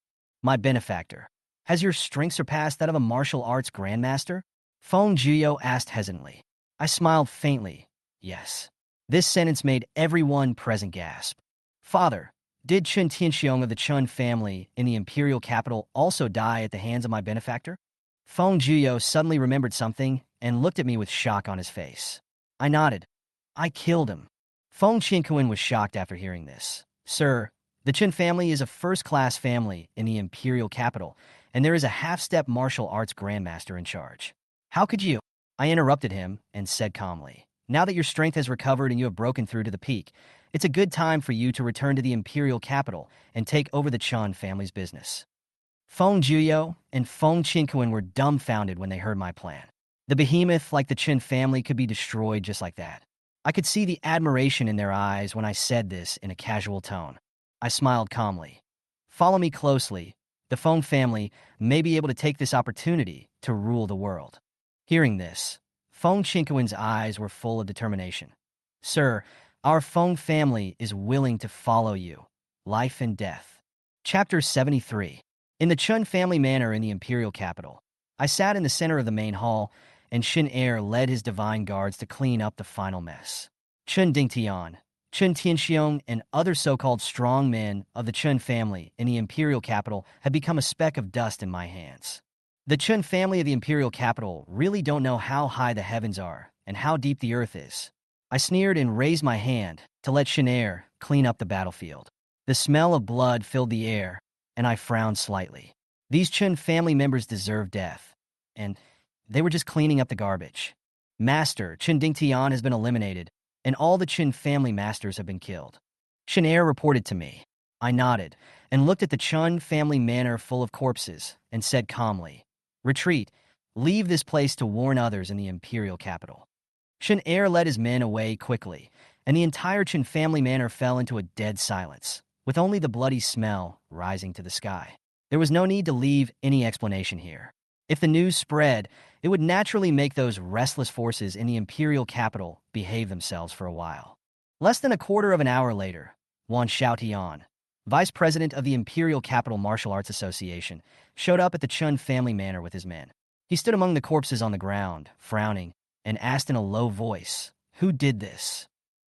My benefactor. Has your strength surpassed that of a martial arts grandmaster? Feng Jio asked hesitantly. I smiled faintly. Yes. This sentence made everyone present gasp. Father, did Chen Tianxiong of the Chun family in the imperial capital also die at the hands of my benefactor? Feng Jio suddenly remembered something and looked at me with shock on his face. I nodded. I killed him. Feng Qinquan was shocked after hearing this. Sir, the Chen family is a first-class family in the imperial capital, and there is a half-step martial arts grandmaster in charge. How could you? I interrupted him and said calmly. Now that your strength has recovered and you have broken through to the peak, it's a good time for you to return to the imperial capital and take over the Chun family's business. Feng Juyo and Feng Qinquan were dumbfounded when they heard my plan. The behemoth like the Chen family could be destroyed just like that. I could see the admiration in their eyes when I said this in a casual tone. I smiled calmly. Follow me closely. The Feng family may be able to take this opportunity to rule the world. Hearing this, Feng Qinquan's eyes were full of determination. Sir, our Feng family is willing to follow you. Life and death. Chapter 73. In the Chun family manor in the imperial capital, I sat in the center of the main hall, and Shin Er led his divine guards to clean up the final mess. Chun Dingtian, Chun Tianxiong, and other so-called strong men of the Chun family in the imperial capital had become a speck of dust in my hands. The Chun family of the imperial capital really don't know how high the heavens are and how deep the earth is. I sneered and raised my hand to let Shin Er clean up the battlefield. The smell of blood filled the air, and I frowned slightly. These Chun family members deserve death, and they were just cleaning up the garbage. Master Chen Dingtian has been eliminated, and all the Chen family masters have been killed. Shin Er reported to me. I nodded and looked at the Chun family manor full of corpses and said calmly, Retreat. Leave this place to warn others in the imperial capital. Shin Er led his men away quickly, and the entire Chen family manor fell into a dead silence, with only the bloody smell rising to the sky. There was no need to leave any explanation here. If the news spread, it would naturally make those restless forces in the imperial capital behave themselves for a while. Less than a quarter of an hour later, Wan Xiaotian, vice president of the Imperial Capital Martial Arts Association, showed up at the Chun family manor with his men. He stood among the corpses on the ground, frowning, and asked in a low voice, Who did this?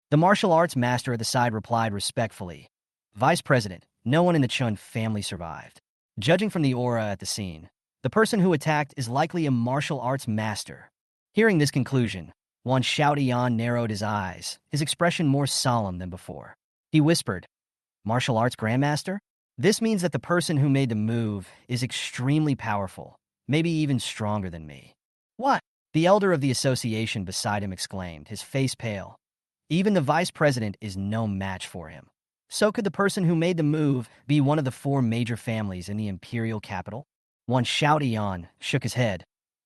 The martial arts master at the side replied respectfully, Vice President, no one in the Chun family survived. Judging from the aura at the scene, the person who attacked is likely a martial arts master. Hearing this conclusion, Wan Xiaotian narrowed his eyes, his expression more solemn than before. He whispered, Martial arts grandmaster? This means that the person who made the move is extremely powerful, maybe even stronger than me. What? The elder of the association beside him exclaimed, his face pale. Even the vice president is no match for him. So could the person who made the move be one of the four major families in the imperial capital? Wan Xiaotian shook his head.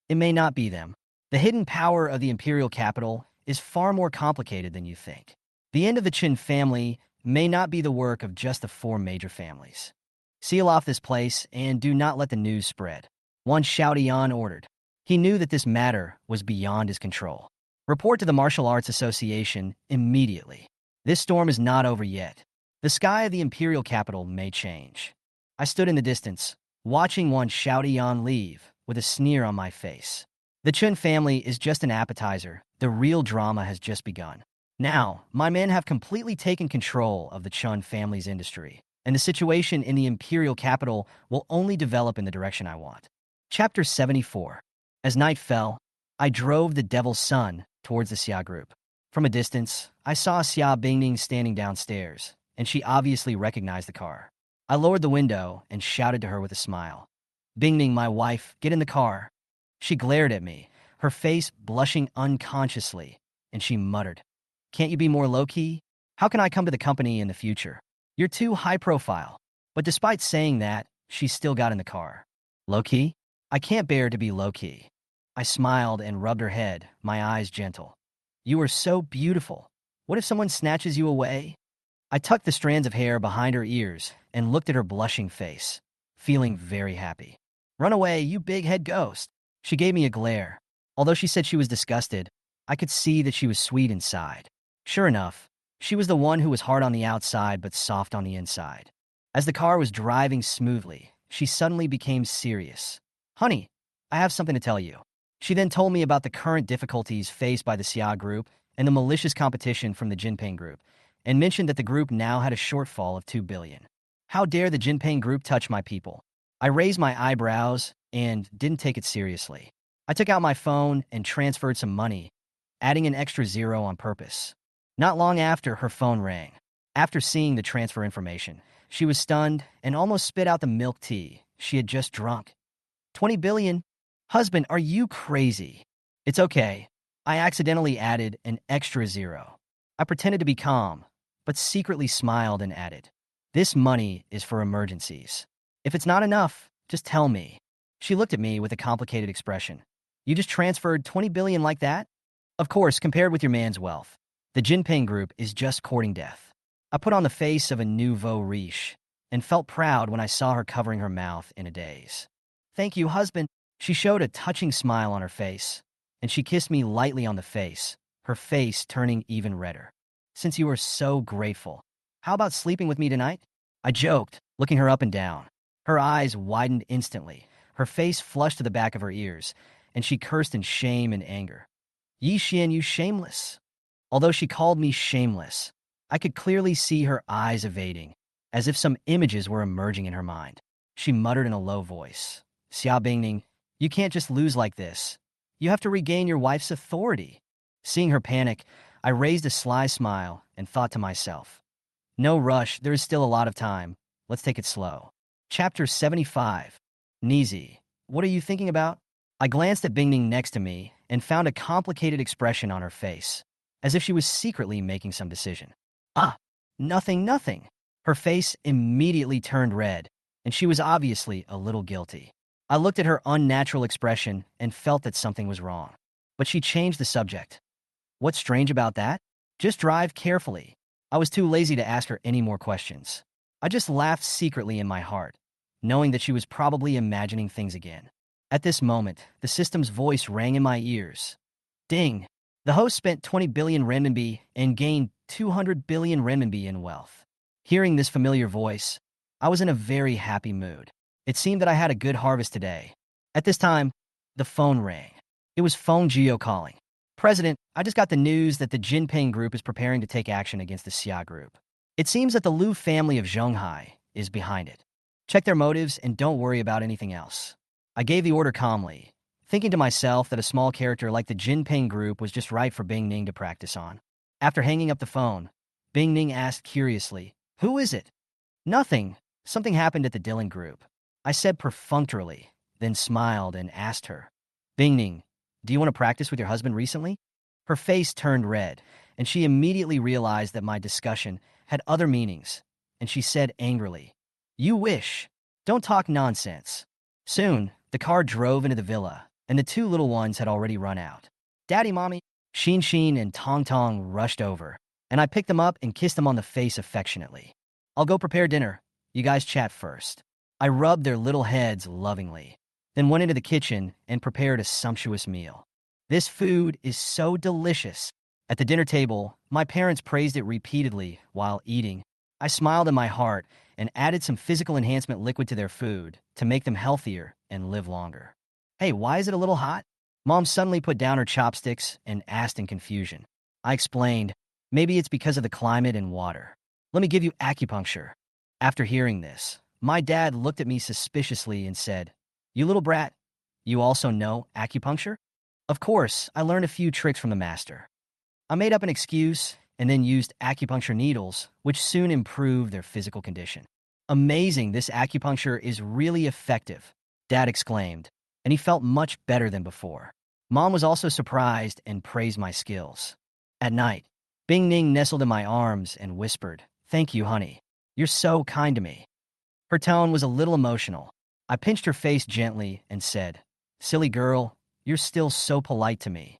It may not be them. The hidden power of the imperial capital is far more complicated than you think. The end of the Qin family may not be the work of just the four major families. Seal off this place and do not let the news spread. Wan Xiaotian ordered. He knew that this matter was beyond his control. Report to the Martial Arts Association immediately. This storm is not over yet. The sky of the imperial capital may change. I stood in the distance, watching Wan Xiaotian leave with a sneer on my face. The Chun family is just an appetizer. The real drama has just begun. Now, my men have completely taken control of the Chun family's industry, and the situation in the imperial capital will only develop in the direction I want. Chapter 74. As night fell, I drove the Devil's Son towards the Xia group. From a distance, I saw Xia Bingning standing downstairs, and she obviously recognized the car. I lowered the window and shouted to her with a smile. Bingning, my wife, get in the car. She glared at me, her face blushing unconsciously, and she muttered, "Can't you be more low-key? How can I come to the company in the future? You're too high-profile." But despite saying that, she still got in the car. Low-key? I can't bear to be low-key. I smiled and rubbed her head, my eyes gentle. You are so beautiful. What if someone snatches you away? I tucked the strands of hair behind her ears and looked at her blushing face, feeling very happy. Run away, you big head ghost. She gave me a glare. Although she said she was disgusted, I could see that she was sweet inside. Sure enough, she was the one who was hard on the outside but soft on the inside. As the car was driving smoothly, she suddenly became serious. Honey, I have something to tell you. She then told me about the current difficulties faced by the Xia group and the malicious competition from the Jinping group, and mentioned that the group now had a shortfall of 2 billion. How dare the Jinping group touch my people? I raised my eyebrows and didn't take it seriously. I took out my phone and transferred some money, adding an extra zero on purpose. Not long after, her phone rang. After seeing the transfer information, she was stunned and almost spit out the milk tea she had just drunk. 20 billion? Husband, are you crazy? It's okay. I accidentally added an extra zero. I pretended to be calm, but secretly smiled and added, this money is for emergencies. If it's not enough, just tell me. She looked at me with a complicated expression. You just transferred 20 billion like that? Of course, compared with your man's wealth. The Jinping group is just courting death. I put on the face of a nouveau riche and felt proud when I saw her covering her mouth in a daze. Thank you, husband. She showed a touching smile on her face, and she kissed me lightly on the face, her face turning even redder. Since you are so grateful, how about sleeping with me tonight? I joked, looking her up and down. Her eyes widened instantly, her face flushed to the back of her ears, and she cursed in shame and anger. Yi Xian, you shameless. Although she called me shameless, I could clearly see her eyes evading, as if some images were emerging in her mind. She muttered in a low voice, Xia Bingning, you can't just lose like this. You have to regain your wife's authority. Seeing her panic, I raised a sly smile and thought to myself, no rush, there is still a lot of time. Let's take it slow. Chapter 75. Nizi, what are you thinking about? I glanced at Bingning next to me and found a complicated expression on her face, as if she was secretly making some decision. Ah, nothing. Her face immediately turned red, and she was obviously a little guilty. I looked at her unnatural expression and felt that something was wrong. But she changed the subject. What's strange about that? Just drive carefully. I was too lazy to ask her any more questions. I just laughed secretly in my heart, knowing that she was probably imagining things again. At this moment, the system's voice rang in my ears. Ding! The host spent 20 billion renminbi and gained 200 billion renminbi in wealth. Hearing this familiar voice, I was in a very happy mood. It seemed that I had a good harvest today. At this time, the phone rang. It was Phone Geo calling. President, I just got the news that the Jinping group is preparing to take action against the Xia group. It seems that the Liu family of Zhonghai is behind it. Check their motives and don't worry about anything else. I gave the order calmly, thinking to myself that a small character like the Jinping group was just right for Bing Ning to practice on. After hanging up the phone, Bing Ning asked curiously, who is it? Nothing. Something happened at the Dylan group. I said perfunctorily, then smiled and asked her, Bing Ning, do you want to practice with your husband recently? Her face turned red, and she immediately realized that my discussion had other meanings, and she said angrily, you wish. Don't talk nonsense. Soon, the car drove into the villa, and the two little ones had already run out. Daddy, Mommy, Xin and Tong Tong rushed over, and I picked them up and kissed them on the face affectionately. I'll go prepare dinner. You guys chat first. I rubbed their little heads lovingly, then went into the kitchen and prepared a sumptuous meal. This food is so delicious. At the dinner table, my parents praised it repeatedly while eating. I smiled in my heart and added some physical enhancement liquid to their food to make them healthier and live longer. Hey, why is it a little hot? Mom suddenly put down her chopsticks and asked in confusion. I explained, maybe it's because of the climate and water. Let me give you acupuncture. After hearing this, my dad looked at me suspiciously and said, you little brat, you also know acupuncture? Of course, I learned a few tricks from the master. I made up an excuse and then used acupuncture needles, which soon improved their physical condition. Amazing, this acupuncture is really effective, Dad exclaimed, and he felt much better than before. Mom was also surprised and praised my skills. At night, Bing Ning nestled in my arms and whispered, "Thank you, honey. You're so kind to me." Her tone was a little emotional. I pinched her face gently and said, "Silly girl, you're still so polite to me.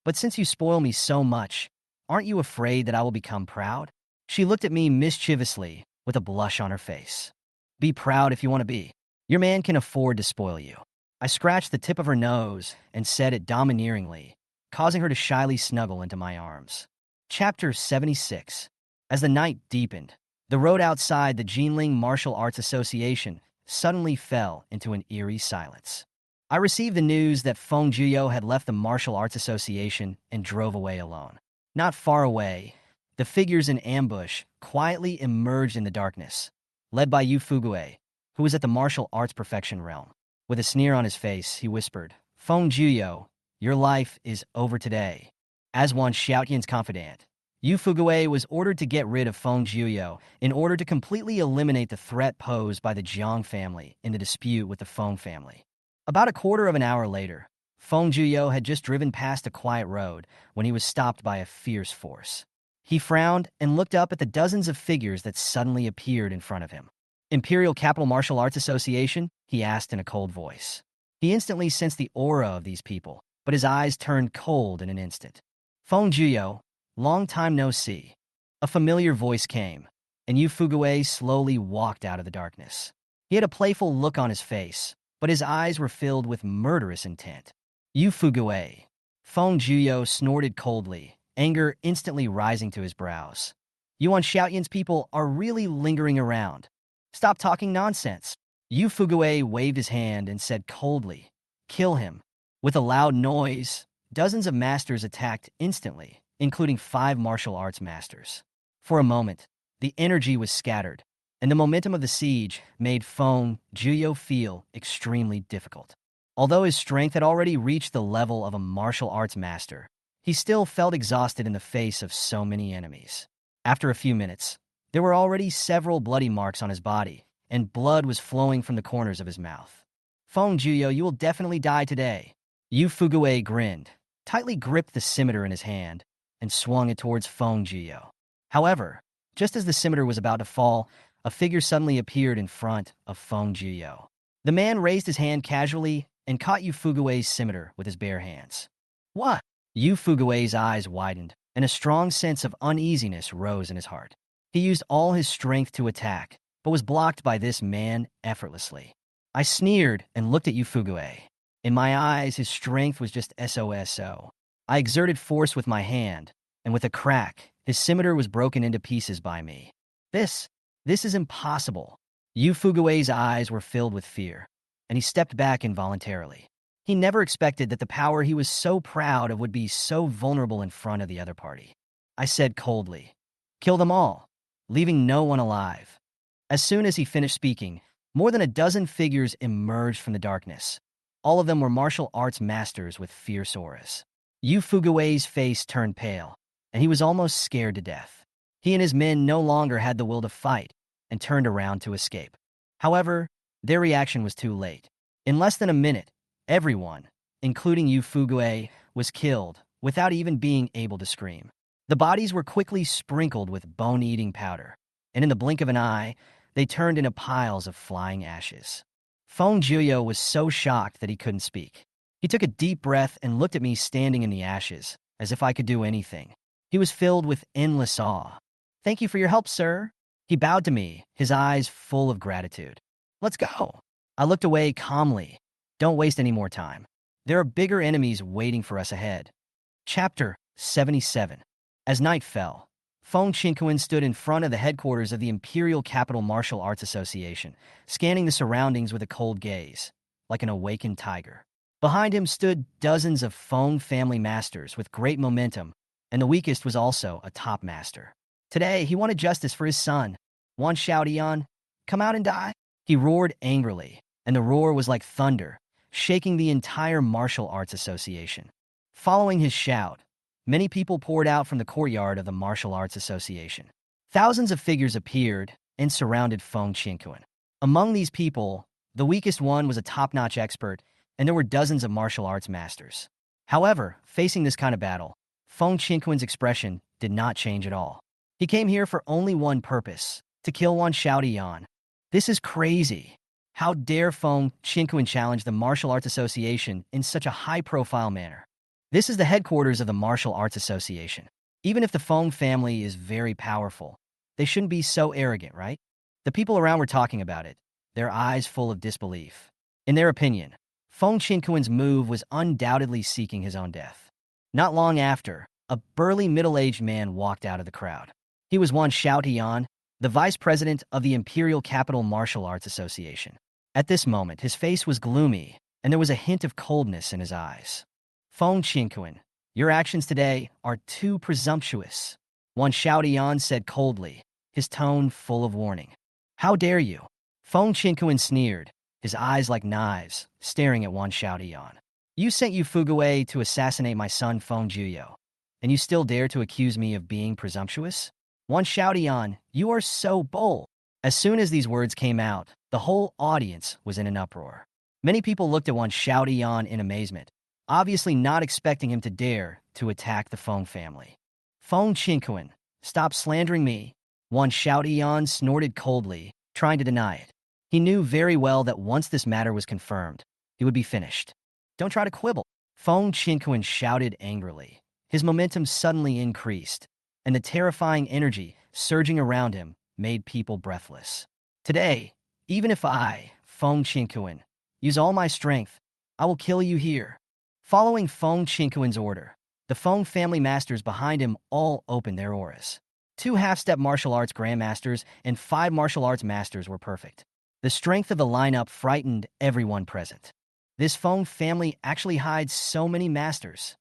But since you spoil me so much, aren't you afraid that I will become proud?" She looked at me mischievously with a blush on her face. "Be proud if you want to be. Your man can afford to spoil you." I scratched the tip of her nose and said it domineeringly, causing her to shyly snuggle into my arms. Chapter 76. As the night deepened, the road outside the Jinling Martial Arts Association suddenly fell into an eerie silence. I received the news that Feng Jiyo had left the Martial Arts Association and drove away alone. Not far away, the figures in ambush quietly emerged in the darkness, led by Yu Fugue, who was at the martial arts perfection realm. With a sneer on his face, he whispered, "Feng Jiyo, your life is over today." As one Xiaotian's confidant, Yu Fugue was ordered to get rid of Feng Jiyo in order to completely eliminate the threat posed by the Jiang family in the dispute with the Feng family. About a quarter of an hour later, Feng Jiyo had just driven past a quiet road when he was stopped by a fierce force. He frowned and looked up at the dozens of figures that suddenly appeared in front of him. "Imperial Capital Martial Arts Association?" he asked in a cold voice. He instantly sensed the aura of these people, but his eyes turned cold in an instant. "Feng Jiyo, long time no see." A familiar voice came, and Yu Fugue slowly walked out of the darkness. He had a playful look on his face, but his eyes were filled with murderous intent. "Yu Fugue." Feng Jiyo snorted coldly, anger instantly rising to his brows. "Yuan Xiaoyan's people are really lingering around. Stop talking nonsense." Yu Fugue waved his hand and said coldly, "Kill him." With a loud noise, dozens of masters attacked instantly, including 5 martial arts masters. For a moment, the energy was scattered, and the momentum of the siege made Feng Jiyo feel extremely difficult. Although his strength had already reached the level of a martial arts master, he still felt exhausted in the face of so many enemies. After a few minutes, there were already several bloody marks on his body, and blood was flowing from the corners of his mouth. "Feng Jiyo, you will definitely die today." Yu Fugue grinned, tightly gripped the scimitar in his hand, and swung it towards Feng Jiyo. However, just as the scimitar was about to fall, a figure suddenly appeared in front of Feng Jiyo. The man raised his hand casually and caught Yu Fugue's scimitar with his bare hands. "What?" Yu Fugue's eyes widened, and a strong sense of uneasiness rose in his heart. He used all his strength to attack, but was blocked by this man effortlessly. I sneered and looked at Yu Fugue. In my eyes, his strength was just SOSO. I exerted force with my hand, and with a crack, his scimitar was broken into pieces by me. This is impossible." Yu Fugue's eyes were filled with fear, and he stepped back involuntarily. He never expected that the power he was so proud of would be so vulnerable in front of the other party. I said coldly, "Kill them all, leaving no one alive." As soon as he finished speaking, more than a dozen figures emerged from the darkness. All of them were martial arts masters with fierce auras. Yu Fugue's face turned pale, and he was almost scared to death. He and his men no longer had the will to fight and turned around to escape. However, their reaction was too late. In less than a minute, everyone, including Yu Fugue, was killed without even being able to scream. The bodies were quickly sprinkled with bone-eating powder, and in the blink of an eye, they turned into piles of flying ashes. Feng Jiyo was so shocked that he couldn't speak. He took a deep breath and looked at me standing in the ashes, as if I could do anything. He was filled with endless awe. "Thank you for your help, sir." He bowed to me, his eyes full of gratitude. "Let's go." I looked away calmly. Don't waste any more time. There are bigger enemies waiting for us ahead. Chapter 77. As night fell, Feng Qinquan stood in front of the headquarters of the Imperial Capital Martial Arts Association, scanning the surroundings with a cold gaze, like an awakened tiger. Behind him stood dozens of Feng family masters with great momentum, and the weakest was also a top master. Today, he wanted justice for his son. "Wan Xiaodian, come out and die?" He roared angrily, and the roar was like thunder, shaking the entire martial arts association. Following his shout, many people poured out from the courtyard of the Martial Arts Association. Thousands of figures appeared and surrounded Feng Qinquan. Among these people, the weakest one was a top-notch expert, and there were dozens of martial arts masters. However, facing this kind of battle, Feng Qinquan's expression did not change at all. He came here for only one purpose: to kill Wan Xiaotian. This is crazy. How dare Feng Qinquan challenge the Martial Arts Association in such a high-profile manner? This is the headquarters of the Martial Arts Association. Even if the Feng family is very powerful, they shouldn't be so arrogant, right? The people around were talking about it, their eyes full of disbelief. In their opinion, Feng Qinquan's move was undoubtedly seeking his own death. Not long after, a burly middle-aged man walked out of the crowd. He was Wan Xiaotian, the vice president of the Imperial Capital Martial Arts Association. At this moment, his face was gloomy, and there was a hint of coldness in his eyes. Feng Qinquan, your actions today are too presumptuous, Wan Xiaotian said coldly, his tone full of warning. How dare you? Feng Qinquan sneered, his eyes like knives, staring at Wan Xiaotian. You sent Yu Fuguwei to assassinate my son Feng Juyo, and you still dare to accuse me of being presumptuous? Wan Xiaotian, you are so bold. As soon as these words came out, the whole audience was in an uproar. Many people looked at Wan Xiaotian in amazement, obviously not expecting him to dare to attack the Feng family. Feng Qinquan, stop slandering me, Wan Xiaotian snorted coldly, trying to deny it. He knew very well that once this matter was confirmed, he would be finished. Don't try to quibble, Feng Qinquan shouted angrily. His momentum suddenly increased, and the terrifying energy surging around him made people breathless. Today, even if I, Feng Qinquan, use all my strength, I will kill you here. Following Feng Qinquan's order, the Feng family masters behind him all opened their auras. 2 half-step martial arts grandmasters and 5 martial arts masters were perfect. The strength of the lineup frightened everyone present. This Feng family actually hides so many masters.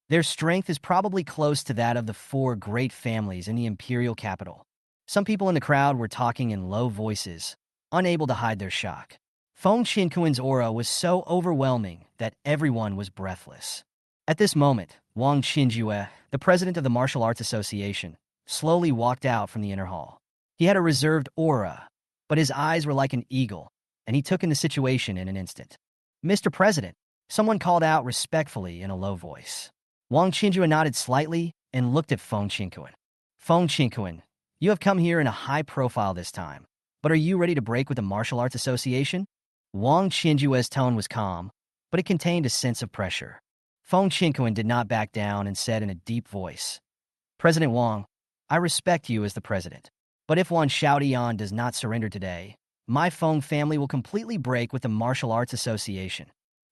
Their strength is probably close to that of the 4 great families in the imperial capital. Some people in the crowd were talking in low voices, unable to hide their shock. Feng Qinquan's aura was so overwhelming that everyone was breathless. At this moment, Wang Qinjue, the president of the Martial Arts Association, slowly walked out from the inner hall. He had a reserved aura, but his eyes were like an eagle, and he took in the situation in an instant. Mr. President, someone called out respectfully in a low voice. Wang Qinjue nodded slightly and looked at Feng Qinquan. Feng Qinquan, you have come here in a high profile this time, but are you ready to break with the Martial Arts Association? Wang Qinjue's tone was calm, but it contained a sense of pressure. Feng Qinquan did not back down and said in a deep voice, President Wang, I respect you as the president, but if Wan Xiaotian does not surrender today, my Feng family will completely break with the Martial Arts Association.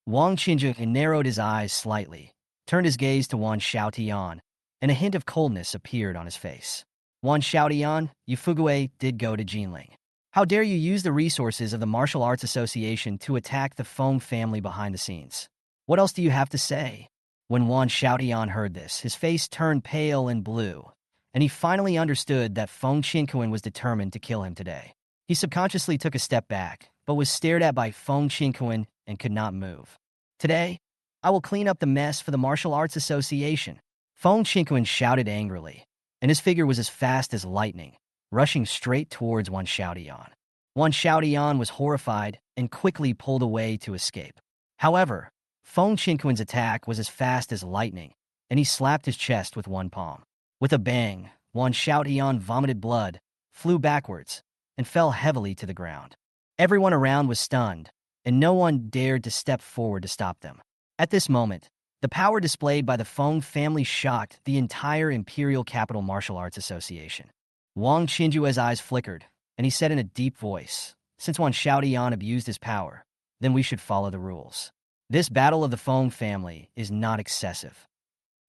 Wang Qinjue narrowed his eyes slightly, turned his gaze to Wan Xiaotian, and a hint of coldness appeared on his face. Wan Xiaotian, Yu Fuguwei did go to Jinling. How dare you use the resources of the Martial Arts Association to attack the Feng family behind the scenes? What else do you have to say? When Wan Xiaotian heard this, his face turned pale and blue, and he finally understood that Feng Qinquan was determined to kill him today. He subconsciously took a step back, but was stared at by Feng Qinquan and could not move. Today, I will clean up the mess for the Martial Arts Association. Feng Qinquan shouted angrily, and his figure was as fast as lightning, rushing straight towards Wan Xiaotian. Wan Xiaotian was horrified and quickly pulled away to escape. However, Feng Qinquan's attack was as fast as lightning, and he slapped his chest with one palm. With a bang, Wan Xiaotian vomited blood, flew backwards, and fell heavily to the ground. Everyone around was stunned, and no one dared to step forward to stop them. At this moment, the power displayed by the Feng family shocked the entire Imperial Capital Martial Arts Association. Wang Qinjue's eyes flickered, and he said in a deep voice, Since Wan Xiaotian abused his power, then we should follow the rules. This battle of the Feng family is not excessive.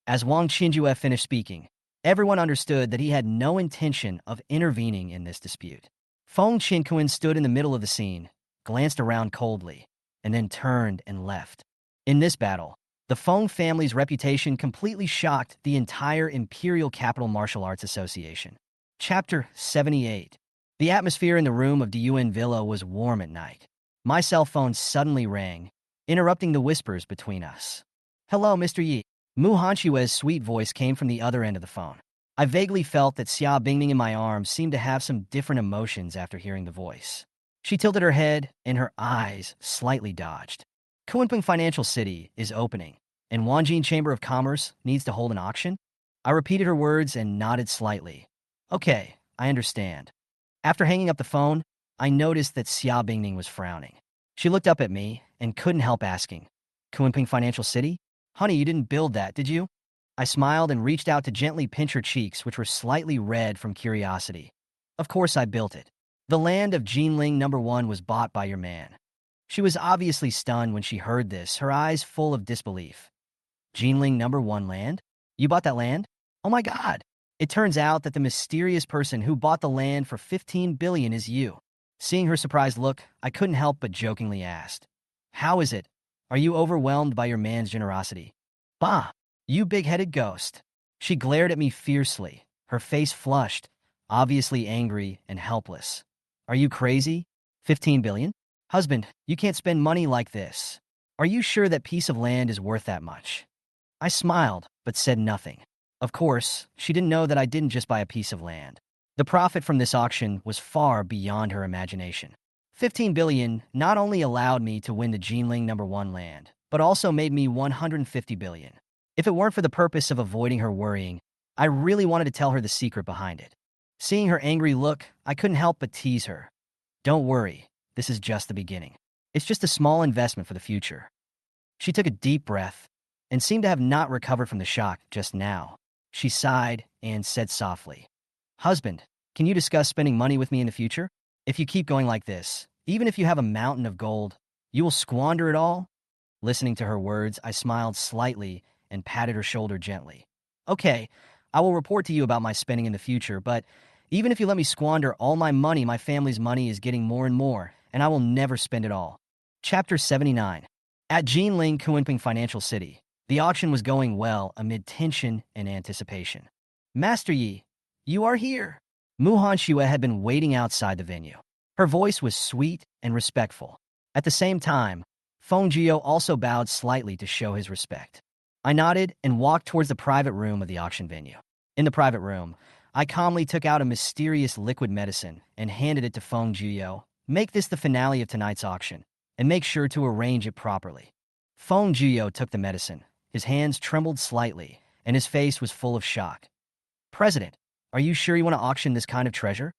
As Wang Qinjue finished speaking, everyone understood that he had no intention of intervening in this dispute. Feng Qinquan stood in the middle of the scene, glanced around coldly, and then turned and left. In this battle, the Feng family's reputation completely shocked the entire Imperial Capital Martial Arts Association. Chapter 78. The atmosphere in the room of the Yuan Villa was warm at night. My cell phone suddenly rang, interrupting the whispers between us. Hello, Mr. Yi. Mu Hanshue's sweet voice came from the other end of the phone. I vaguely felt that Xia Bingning in my arms seemed to have some different emotions after hearing the voice. She tilted her head, and her eyes slightly dodged. Kunping Financial City is opening, and Wanjin Chamber of Commerce needs to hold an auction? I repeated her words and nodded slightly. Okay, I understand. After hanging up the phone, I noticed that Xia Bingning was frowning. She looked up at me and couldn't help asking, Kunping Financial City? Honey, you didn't build that, did you? I smiled and reached out to gently pinch her cheeks, which were slightly red from curiosity. Of course I built it. The land of Jinling Number 1 was bought by your man. She was obviously stunned when she heard this, her eyes full of disbelief. Jinling Number 1 land? You bought that land? Oh my god! It turns out that the mysterious person who bought the land for 15 billion is you. Seeing her surprised look, I couldn't help but jokingly asked, how is it? Are you overwhelmed by your man's generosity? Bah! You big-headed ghost. She glared at me fiercely, her face flushed, obviously angry and helpless. Are you crazy? 15 billion? Husband, you can't spend money like this. Are you sure that piece of land is worth that much? I smiled, but said nothing. Of course, she didn't know that I didn't just buy a piece of land. The profit from this auction was far beyond her imagination. 15 billion not only allowed me to win the Jinling Number 1 land, but also made me 150 billion. If it weren't for the purpose of avoiding her worrying, I really wanted to tell her the secret behind it. Seeing her angry look, I couldn't help but tease her. Don't worry, this is just the beginning. It's just a small investment for the future. She took a deep breath and seemed to have not recovered from the shock just now. She sighed and said softly, Husband, can you discuss spending money with me in the future? If you keep going like this, even if you have a mountain of gold, you will squander it all? Listening to her words, I smiled slightly and patted her shoulder gently. Okay, I will report to you about my spending in the future, but even if you let me squander all my money, my family's money is getting more and more, and I will never spend it all. Chapter 79. At Jinling Kunping Financial City, the auction was going well amid tension and anticipation. Master Yi, you are here. Mu Hanxue had been waiting outside the venue. Her voice was sweet and respectful. At the same time, Feng Jio also bowed slightly to show his respect. I nodded and walked towards the private room of the auction venue. In the private room, I calmly took out a mysterious liquid medicine and handed it to Feng Jio. Make this the finale of tonight's auction, and make sure to arrange it properly. Feng Jio took the medicine. His hands trembled slightly, and his face was full of shock. President, are you sure you want to auction this kind of treasure?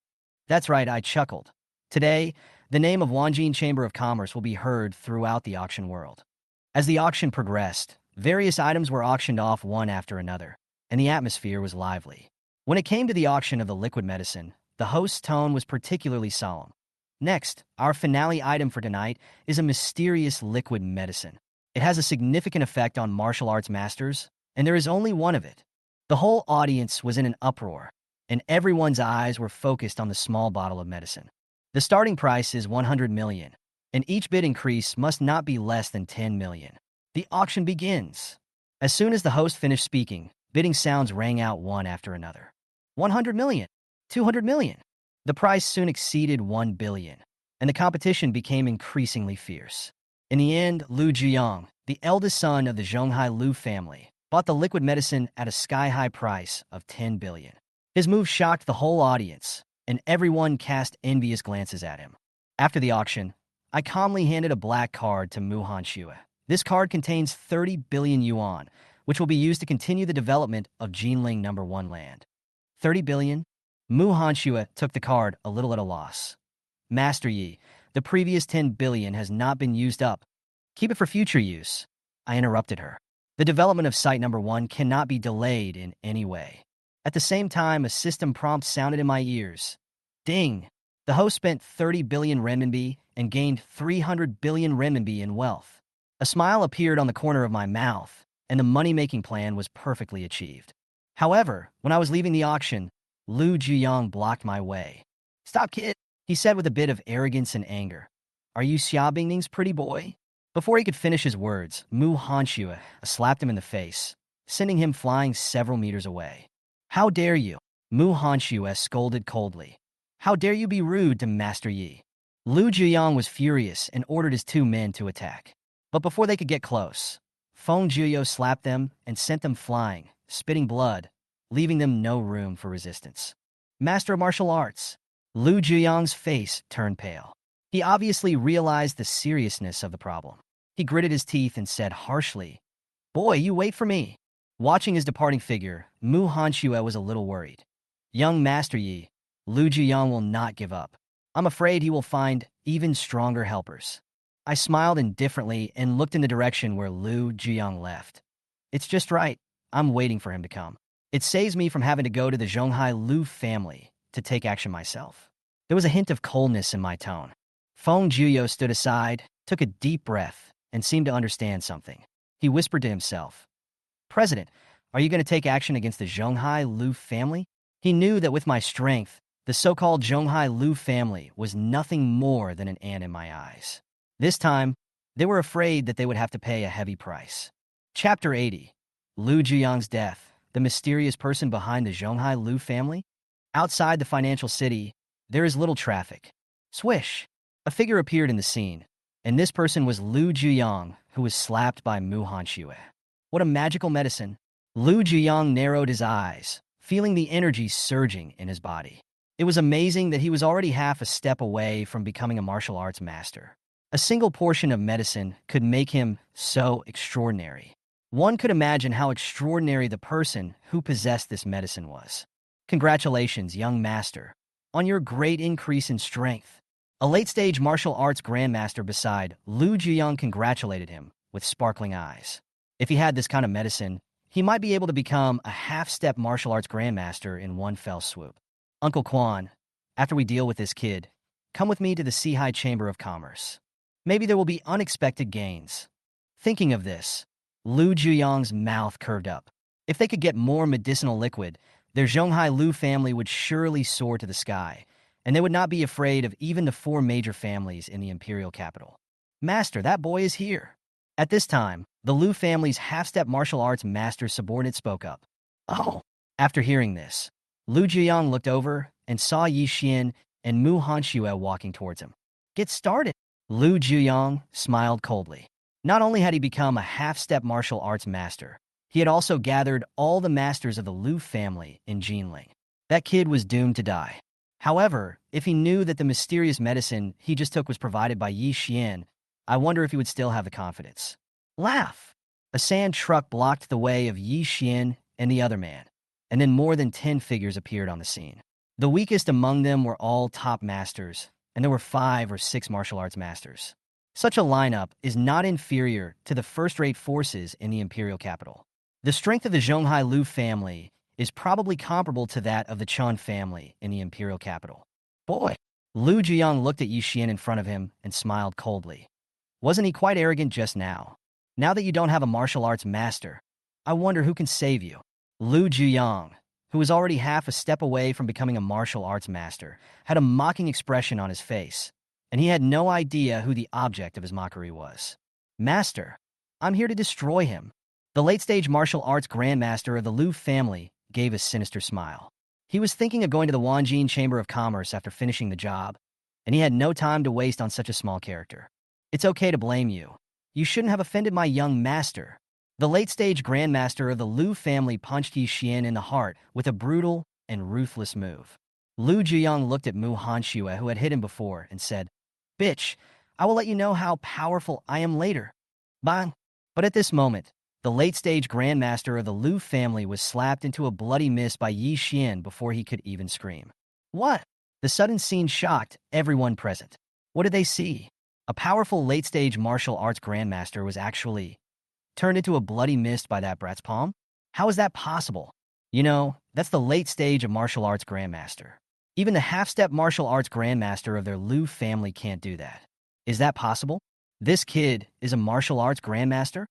That's right, I chuckled. Today, the name of Wanjin Chamber of Commerce will be heard throughout the auction world. As the auction progressed, various items were auctioned off one after another, and the atmosphere was lively. When it came to the auction of the liquid medicine, the host's tone was particularly solemn. Next, our finale item for tonight is a mysterious liquid medicine. It has a significant effect on martial arts masters, and there is only one of it. The whole audience was in an uproar, and everyone's eyes were focused on the small bottle of medicine. The starting price is 100 million, and each bid increase must not be less than 10 million. The auction begins. As soon as the host finished speaking, bidding sounds rang out one after another. 100 million, 200 million. The price soon exceeded 1 billion, and the competition became increasingly fierce. In the end, Lu Jiang, the eldest son of the Zhonghai Lu family, bought the liquid medicine at a sky-high price of 10 billion. His move shocked the whole audience, and everyone cast envious glances at him. After the auction, I calmly handed a black card to Mu Hanxue. This card contains 30 billion yuan, which will be used to continue the development of Jinling Number 1 land. 30 billion? Mu Hanxue took the card a little at a loss. Master Yi, the previous 10 billion has not been used up. Keep it for future use. I interrupted her. The development of Site Number 1 cannot be delayed in any way. At the same time, a system prompt sounded in my ears. Ding! The host spent 30 billion renminbi and gained 300 billion renminbi in wealth. A smile appeared on the corner of my mouth, and the money-making plan was perfectly achieved. However, when I was leaving the auction, Lu Jiang blocked my way. Stop, kid, he said with a bit of arrogance and anger. Are you Xia Bingning's pretty boy? Before he could finish his words, Mu Hanxue slapped him in the face, sending him flying several meters away. How dare you? Mu Hanxue scolded coldly. How dare you be rude to Master Yi? Lu Jiang was furious and ordered his two men to attack. But before they could get close, Feng Jiuyo slapped them and sent them flying, spitting blood, leaving them no room for resistance. Master of Martial Arts. Lu Juyang's face turned pale. He obviously realized the seriousness of the problem. He gritted his teeth and said harshly, "Boy, you wait for me." Watching his departing figure, Mu Hanxue was a little worried. Young Master Yi, Lu Juyang will not give up. I'm afraid he will find even stronger helpers. I smiled indifferently and looked in the direction where Lu Juyang left. It's just right. I'm waiting for him to come. It saves me from having to go to the Zhonghai Lu family to take action myself. There was a hint of coldness in my tone. Feng Jiuyo stood aside, took a deep breath, and seemed to understand something. He whispered to himself, "President, are you going to take action against the Zhonghai Lu family?" He knew that with my strength, the so-called Zhonghai Lu family was nothing more than an ant in my eyes. This time, they were afraid that they would have to pay a heavy price. Chapter 80. Lu Juyang's death, the mysterious person behind the Zhonghai Lu family? Outside the financial city, there is little traffic. Swish! A figure appeared in the scene, and this person was Lu Juyang, who was slapped by Mu Hanxue. What a magical medicine! Lu Juyang narrowed his eyes, feeling the energy surging in his body. It was amazing that he was already half a step away from becoming a martial arts master. A single portion of medicine could make him so extraordinary. One could imagine how extraordinary the person who possessed this medicine was. Congratulations, young master, on your great increase in strength. A late-stage martial arts grandmaster beside Lu Juyang congratulated him with sparkling eyes. If he had this kind of medicine, he might be able to become a half-step martial arts grandmaster in one fell swoop. Uncle Quan, after we deal with this kid, come with me to the Sihai Chamber of Commerce. Maybe there will be unexpected gains. Thinking of this, Lu Juyang's mouth curved up. If they could get more medicinal liquid, their Zhonghai Lu family would surely soar to the sky, and they would not be afraid of even the 4 major families in the imperial capital. Master, that boy is here. At this time, the Lu family's half-step martial arts master subordinate spoke up. Oh! After hearing this, Lu Juyang looked over and saw Yi Xian and Mu Hanxue walking towards him. Get started! Lu Juyang smiled coldly. Not only had he become a half-step martial arts master, he had also gathered all the masters of the Lu family in Jinling. That kid was doomed to die. However, if he knew that the mysterious medicine he just took was provided by Yi Xian, I wonder if he would still have the confidence. Laugh! A sand truck blocked the way of Yi Xian and the other man, and then more than 10 figures appeared on the scene. The weakest among them were all top masters, and there were 5 or 6 martial arts masters. Such a lineup is not inferior to the first-rate forces in the imperial capital. The strength of the Zhonghai Lu family is probably comparable to that of the Chun family in the imperial capital. Boy! Lu Juyang looked at Yi Xian in front of him and smiled coldly. Wasn't he quite arrogant just now? Now that you don't have a martial arts master, I wonder who can save you. Lu Juyang, who was already half a step away from becoming a martial arts master, had a mocking expression on his face, and he had no idea who the object of his mockery was. Master, I'm here to destroy him. The late-stage martial arts grandmaster of the Lu family gave a sinister smile. He was thinking of going to the Wanjin Chamber of Commerce after finishing the job, and he had no time to waste on such a small character. It's okay to blame you. You shouldn't have offended my young master. The late-stage grandmaster of the Lu family punched Yi Xian in the heart with a brutal and ruthless move. Lu Juyang looked at Mu Hanxue, who had hit him before, and said, Bitch, I will let you know how powerful I am later. Bang! But at this moment, the late-stage grandmaster of the Lu family was slapped into a bloody mist by Yi Xian before he could even scream. What? The sudden scene shocked everyone present. What did they see? A powerful late-stage martial arts grandmaster was actually turned into a bloody mist by that brat's palm? How is that possible? You know, that's the late stage of martial arts grandmaster. Even the half-step martial arts grandmaster of their Lu family can't do that. Is that possible? This kid is a martial arts grandmaster?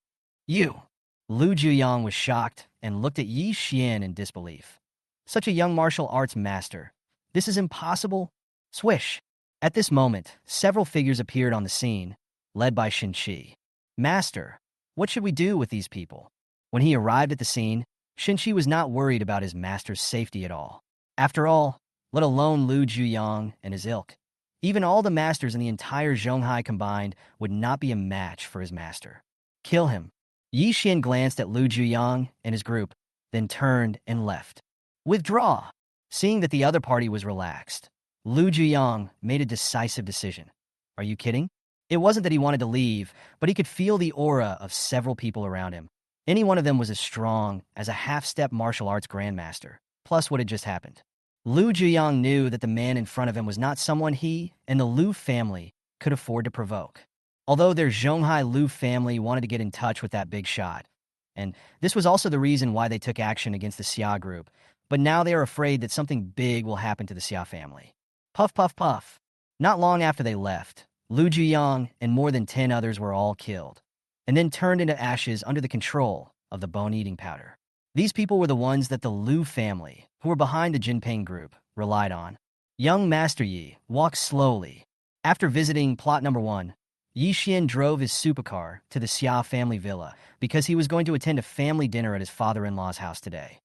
You! Lu Juyang was shocked and looked at Yi Xian in disbelief. Such a young martial arts master. This is impossible. Swish! At this moment, several figures appeared on the scene, led by Shinchi. Master, what should we do with these people? When he arrived at the scene, Shinchi was not worried about his master's safety at all. After all, let alone Lu Juyang and his ilk, even all the masters in the entire Zhonghai combined would not be a match for his master. Kill him. Yi Xian glanced at Lu Zhuyang and his group, then turned and left. Withdraw! Seeing that the other party was relaxed, Lu Zhuyang made a decisive decision. Are you kidding? It wasn't that he wanted to leave, but he could feel the aura of several people around him. Any one of them was as strong as a half-step martial arts grandmaster, plus what had just happened. Lu Zhuyang knew that the man in front of him was not someone he and the Lu family could afford to provoke. Although their Zhonghai Lu family wanted to get in touch with that big shot, and this was also the reason why they took action against the Xia group, but now they are afraid that something big will happen to the Xia family. Puff, puff, puff. Not long after they left, Lu Zhuyang and more than 10 others were all killed, and then turned into ashes under the control of the bone-eating powder. These people were the ones that the Lu family, who were behind the Jinping group, relied on. Young Master Yi walked slowly. After visiting plot number 1, Yi Xian drove his supercar to the Xia family villa because he was going to attend a family dinner at his father-in-law's house today.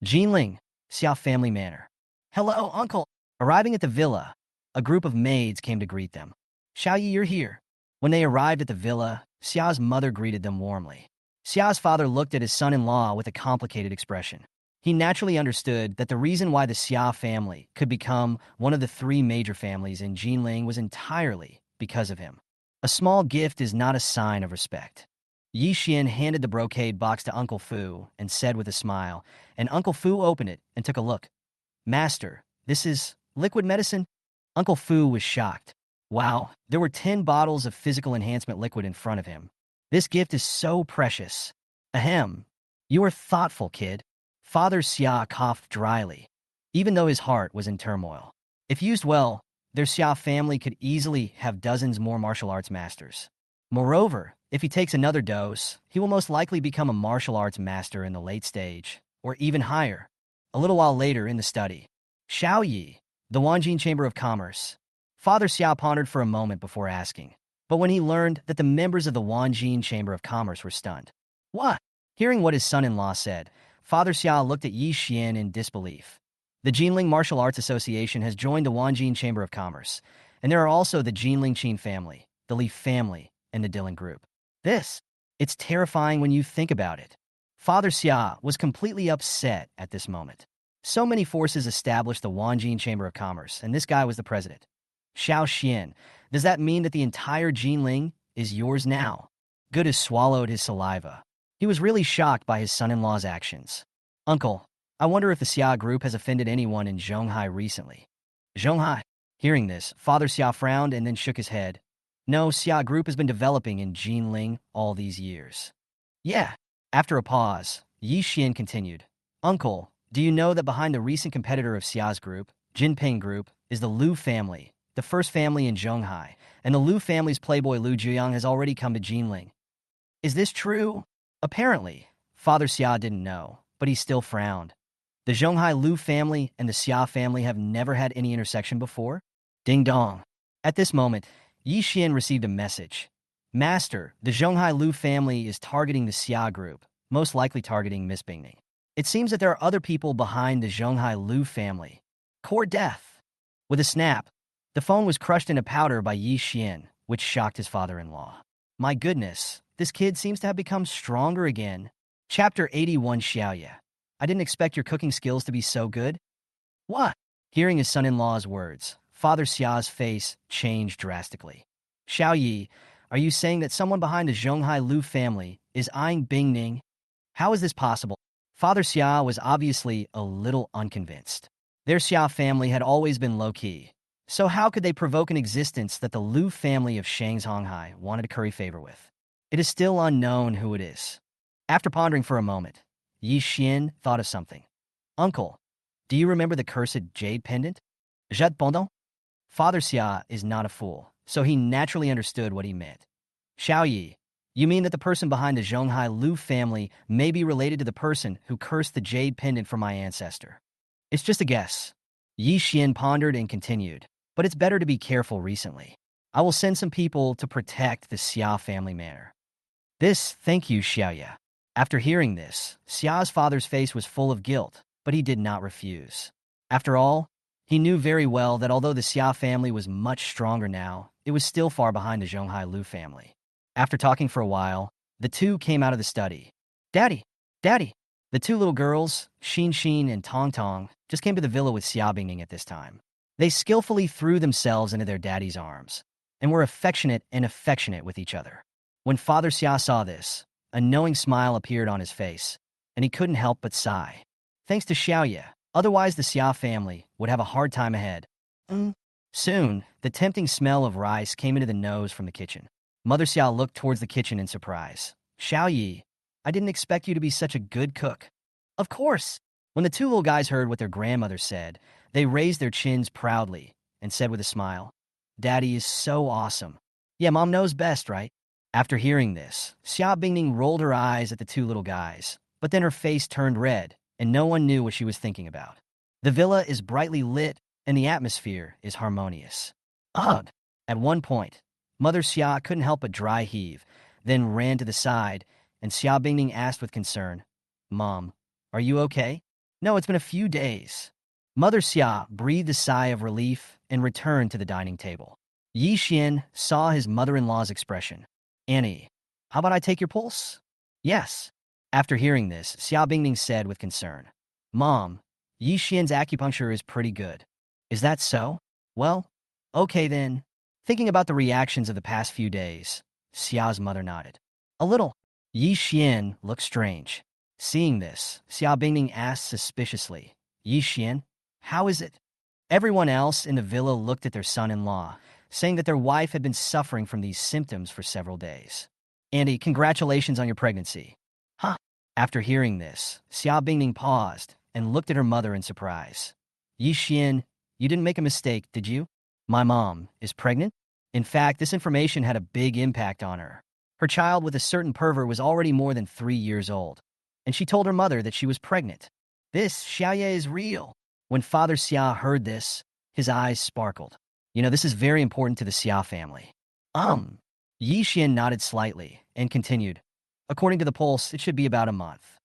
Jinling, Xia family manor. Hello, uncle. Arriving at the villa, a group of maids came to greet them. Xiaoyi, you're here. When they arrived at the villa, Xiao's mother greeted them warmly. Xiao's father looked at his son-in-law with a complicated expression. He naturally understood that the reason why the Xia family could become one of the 3 major families in Jinling was entirely because of him. A small gift is not a sign of respect. Yi Xian handed the brocade box to Uncle Fu and said with a smile, and Uncle Fu opened it and took a look. Master, this is liquid medicine? Uncle Fu was shocked. Wow, there were 10 bottles of physical enhancement liquid in front of him. This gift is so precious. Ahem. You are thoughtful, kid. Father Xia coughed dryly, even though his heart was in turmoil. If used well, their Xia family could easily have dozens more martial arts masters. Moreover, if he takes another dose, he will most likely become a martial arts master in the late stage, or even higher. A little while later in the study, Xiaoyi, the Wanjin Chamber of Commerce. Father Xia pondered for a moment before asking, but when he learned that the members of the Wanjin Chamber of Commerce were stunned. What? Hearing what his son-in-law said, Father Xia looked at Yi Xian in disbelief. The Jinling Martial Arts Association has joined the Wanjin Chamber of Commerce, and there are also the Jinling Qin family, the Li family, and the Dylan group. It's terrifying when you think about it. Father Xia was completely upset at this moment. So many forces established the Wanjin Chamber of Commerce, and this guy was the president. Xiao Xian, does that mean that the entire Jinling is yours now? Good has swallowed his saliva. He was really shocked by his son-in-law's actions. Uncle, I wonder if the Xia group has offended anyone in Zhonghai recently. Zhonghai? Hearing this, Father Xia frowned and then shook his head. No, Xia group has been developing in Jinling all these years. Yeah. After a pause, Yi Xian continued. Uncle, do you know that behind the recent competitor of Xia's group, Jinping group, is the Lu family, the first family in Zhonghai, and the Lu family's playboy Lu Zhuyang has already come to Jinling. Is this true? Apparently, Father Xia didn't know, but he still frowned. The Zhonghai Lu family and the Xia family have never had any intersection before? Ding dong. At this moment, Yi Xian received a message. Master, the Zhonghai Lu family is targeting the Xia group, most likely targeting Miss Bingning. It seems that there are other people behind the Zhonghai Lu family. Core death. With a snap, the phone was crushed into powder by Yi Xian, which shocked his father-in-law. My goodness, this kid seems to have become stronger again. Chapter 81 Xiaoye. I didn't expect your cooking skills to be so good. What? Hearing his son-in-law's words, Father Xia's face changed drastically. Xiaoyi, are you saying that someone behind the Zhonghai Lu family is eyeing Bingning? How is this possible? Father Xia was obviously a little unconvinced. Their Xia family had always been low-key, so how could they provoke an existence that the Lu family of Shanghai wanted to curry favor with? It is still unknown who it is. After pondering for a moment, Yi Xian thought of something. Uncle, do you remember the cursed jade pendant? Jade pendant? Father Xia is not a fool, so he naturally understood what he meant. Xiaoyi, you mean that the person behind the Zhonghai Lu family may be related to the person who cursed the jade pendant for my ancestor? It's just a guess. Yi Xian pondered and continued, but it's better to be careful recently. I will send some people to protect the Xia family manor. Thank you, Xiaoye. After hearing this, Xia's father's face was full of guilt, but he did not refuse. After all, he knew very well that although the Xia family was much stronger now, it was still far behind the Zhonghai Lu family. After talking for a while, The two came out of the study. Daddy, Daddy. The two little girls, Xin and Tong Tong, just came to the villa with Xia Bingning at this time. They skillfully threw themselves into their daddy's arms and were affectionate with each other. When Father Xia saw this, a knowing smile appeared on his face, and he couldn't help but sigh. Thanks to Xiaoye, otherwise the Xia family would have a hard time ahead. Soon, the tempting smell of rice came into the nose from the kitchen. Mother Xia looked towards the kitchen in surprise. Xiaoyi, I didn't expect you to be such a good cook. Of course. When the two little guys heard what their grandmother said, they raised their chins proudly and said with a smile, Daddy is so awesome. Yeah, Mom knows best, right? After hearing this, Xia Bingning rolled her eyes at the two little guys, but then her face turned red, and no one knew what she was thinking about. The villa is brightly lit, and the atmosphere is harmonious. Ugh! At one point, Mother Xia couldn't help but dry heave, then ran to the side, and Xia Bingning asked with concern, Mom, are you okay? No, it's been a few days. Mother Xia breathed a sigh of relief and returned to the dining table. Yi Xian saw his mother-in-law's expression. Annie, how about I take your pulse? Yes. After hearing this, Xia Bingning said with concern, Mom, Yi Xian's acupuncture is pretty good. Is that so? Well, okay then. Thinking about the reactions of the past few days, Xia's mother nodded. A little. Yi Xian looked strange. Seeing this, Xia Bingning asked suspiciously, Yi Xian, how is it? Everyone else in the villa looked at their son-in-law, saying that their wife had been suffering from these symptoms for several days. Andy, congratulations on your pregnancy. Huh? After hearing this, Xia Bingning paused and looked at her mother in surprise. Yi Xian, you didn't make a mistake, did you? My mom is pregnant? In fact, this information had a big impact on her. Her child with a certain pervert was already more than 3 years old, and she told her mother that she was pregnant. This Xiaoye is real. When Father Xia heard this, his eyes sparkled. You know, this is very important to the Xia family. Yi Xian nodded slightly and continued. According to the pulse, it should be about a month.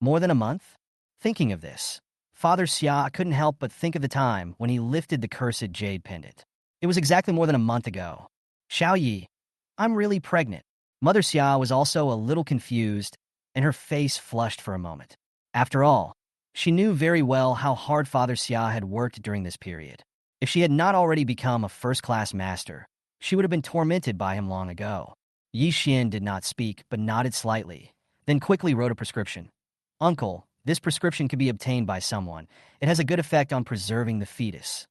More than a month? Thinking of this, Father Xia couldn't help but think of the time when he lifted the cursed jade pendant. It was exactly more than a month ago. Xiaoyi, I'm really pregnant. Mother Xia was also a little confused, and her face flushed for a moment. After all, she knew very well how hard Father Xia had worked during this period. If she had not already become a first-class master, she would have been tormented by him long ago. Yi Xian did not speak, but nodded slightly, then quickly wrote a prescription. Uncle, this prescription can be obtained by someone. It has a good effect on preserving the fetus.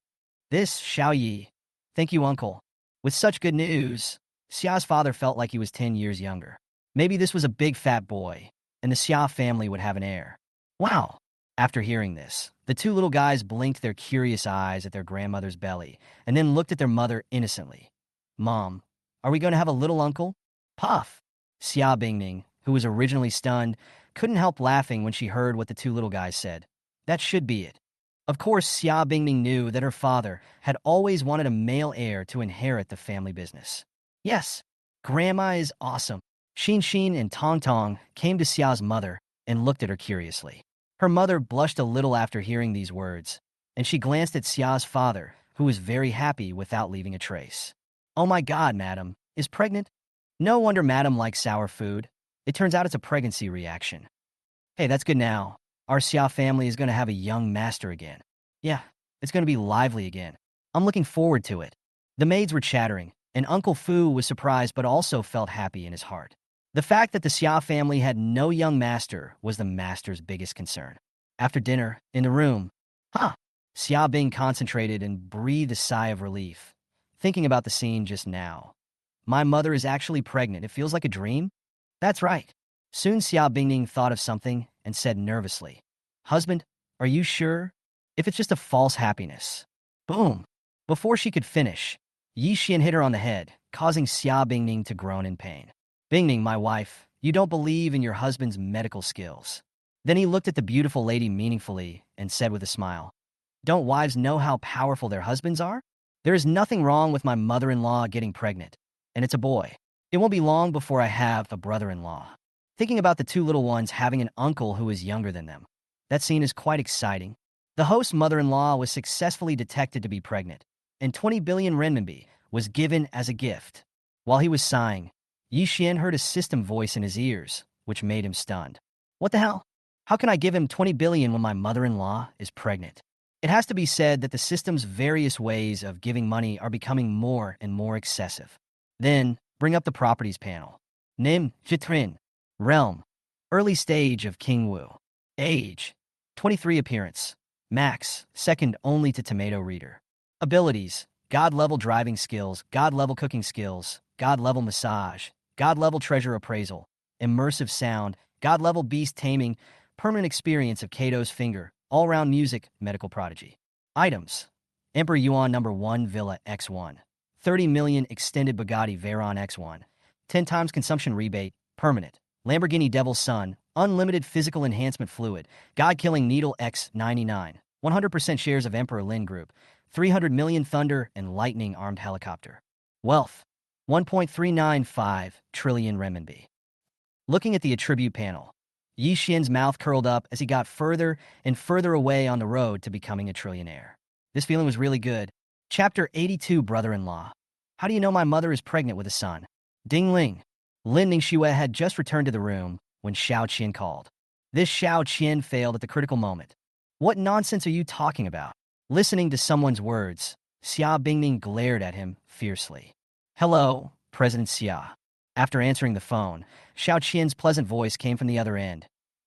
This, Xiaoyi. Thank you, Uncle. With such good news, Xia's father felt like he was 10 years younger. Maybe this was a big fat boy, and the Xia family would have an heir. Wow! After hearing this, the two little guys blinked their curious eyes at their grandmother's belly, and then looked at their mother innocently. Mom, are we going to have a little uncle? Puff! Xia Bingning, who was originally stunned, couldn't help laughing when she heard what the two little guys said. That should be it. Of course, Xia Bingning knew that her father had always wanted a male heir to inherit the family business. Yes, Grandma is awesome. Xin and Tong Tong came to Xia's mother and looked at her curiously. Her mother blushed a little after hearing these words, and she glanced at Xia's father, who was very happy without leaving a trace. Oh my God, Madam, is pregnant? No wonder Madam likes sour food. It turns out it's a pregnancy reaction. Hey, that's good now. Our Xia family is going to have a young master again. Yeah, it's going to be lively again. I'm looking forward to it. The maids were chattering, and Uncle Fu was surprised but also felt happy in his heart. The fact that the Xia family had no young master was the master's biggest concern. After dinner, in the room, Xia Bing concentrated and breathed a sigh of relief, thinking about the scene just now. My mother is actually pregnant. It feels like a dream? That's right. Soon Xia Bingning thought of something and said nervously, Husband, are you sure? If it's just a false happiness. Boom! Before she could finish, Yi Xian hit her on the head, causing Xia Bingning to groan in pain. Bingning, my wife, you don't believe in your husband's medical skills. Then he looked at the beautiful lady meaningfully and said with a smile, Don't wives know how powerful their husbands are? There is nothing wrong with my mother-in-law getting pregnant, and it's a boy. It won't be long before I have a brother-in-law. Thinking about the two little ones having an uncle who is younger than them. That scene is quite exciting. The host's mother-in-law was successfully detected to be pregnant, and 20 billion renminbi was given as a gift. While he was sighing, Yi Xian heard a system voice in his ears, which made him stunned. What the hell? How can I give him 20 billion when my mother-in-law is pregnant? It has to be said that the system's various ways of giving money are becoming more and more excessive. Then, bring up the properties panel. Nim, Jitrin. Realm. Early stage of King Wu. Age. 23 appearance. Max, second only to Tomato Reader. Abilities. God-level driving skills, God-level cooking skills, God-level massage, God-level treasure appraisal, immersive sound, God-level beast taming, permanent experience of Kato's finger, all-round music, medical prodigy. Items. Emperor Yuan number 1 Villa X1. 30 million extended Bugatti Veyron X1. 10 times consumption rebate, permanent. Lamborghini Devil's Son, unlimited physical enhancement fluid, God-killing needle X99. 100% shares of Emperor Lin Group. 300 million thunder and lightning armed helicopter. Wealth. 1.395 trillion renminbi. Looking at the attribute panel, Yi Xian's mouth curled up as he got further and further away on the road to becoming a trillionaire. This feeling was really good. Chapter 82, Brother-in-Law. How do you know my mother is pregnant with a son? Ding Ling. Lin Ningxue had just returned to the room when Xiao Qian called. This Xiao Qian failed at the critical moment. What nonsense are you talking about? Listening to someone's words, Xia Bingning glared at him fiercely. Hello, President Xia. After answering the phone, Xiao Qian's pleasant voice came from the other end.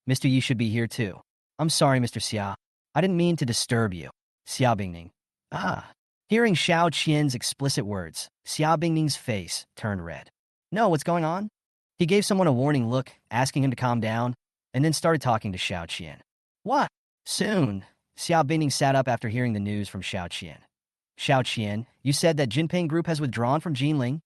Mr. Yi should be here too. I'm sorry, Mr. Xia. I didn't mean to disturb you. Xia Bingning. Ah. Hearing Xiao Qian's explicit words, Xia Bingning's face turned red. No, what's going on? He gave someone a warning look, asking him to calm down, and then started talking to Xiao Qian. What? Soon. Xiao Bingning sat up after hearing the news from Xiao Qian. Xiao Qian, you said that Jinping Group has withdrawn from Jinling?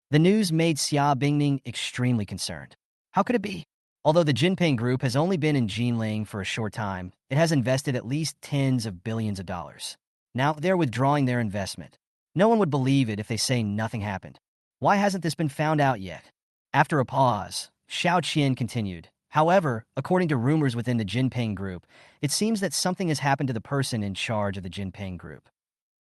The news made Xia Bingning extremely concerned. How could it be? Although the Jinping Group has only been in Jinling for a short time, it has invested at least tens of billions of dollars. Now they're withdrawing their investment. No one would believe it if they say nothing happened. Why hasn't this been found out yet? After a pause, Xiao Qian continued. However, according to rumors within the Jinping Group, it seems that something has happened to the person in charge of the Jinping Group.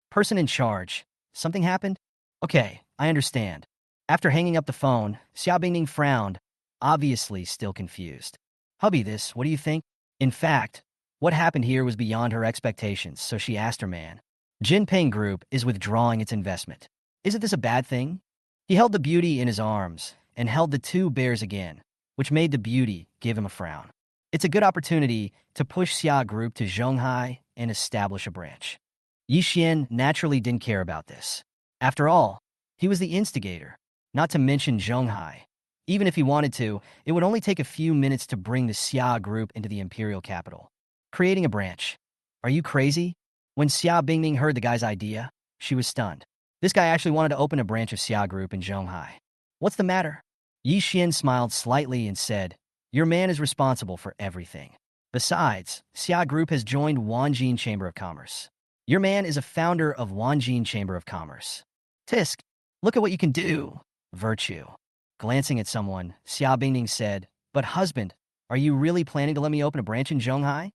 Person in charge. Something happened? Okay, I understand. After hanging up the phone, Xia Bingning frowned, obviously still confused. Hubby, what do you think? In fact, what happened here was beyond her expectations, so she asked her man. Jinping Group is withdrawing its investment. Isn't this a bad thing? He held the beauty in his arms and held the two bears again, which made the beauty give him a frown. It's a good opportunity to push Xia Group to Zhonghai and establish a branch. Yi Xian naturally didn't care about this. After all, he was the instigator, not to mention Zhonghai. Even if he wanted to, it would only take a few minutes to bring the Xia Group into the imperial capital. Creating a branch. Are you crazy? When Xia Bingning heard the guy's idea, she was stunned. This guy actually wanted to open a branch of Xia Group in Zhonghai. What's the matter? Yi Xian smiled slightly and said, your man is responsible for everything. Besides, Xia Group has joined Wanjin Chamber of Commerce. Your man is a founder of Wanjin Chamber of Commerce. Tisk, look at what you can do. Virtue. Glancing at someone, Xia Bingning said, but husband, are you really planning to let me open a branch in Zhonghai?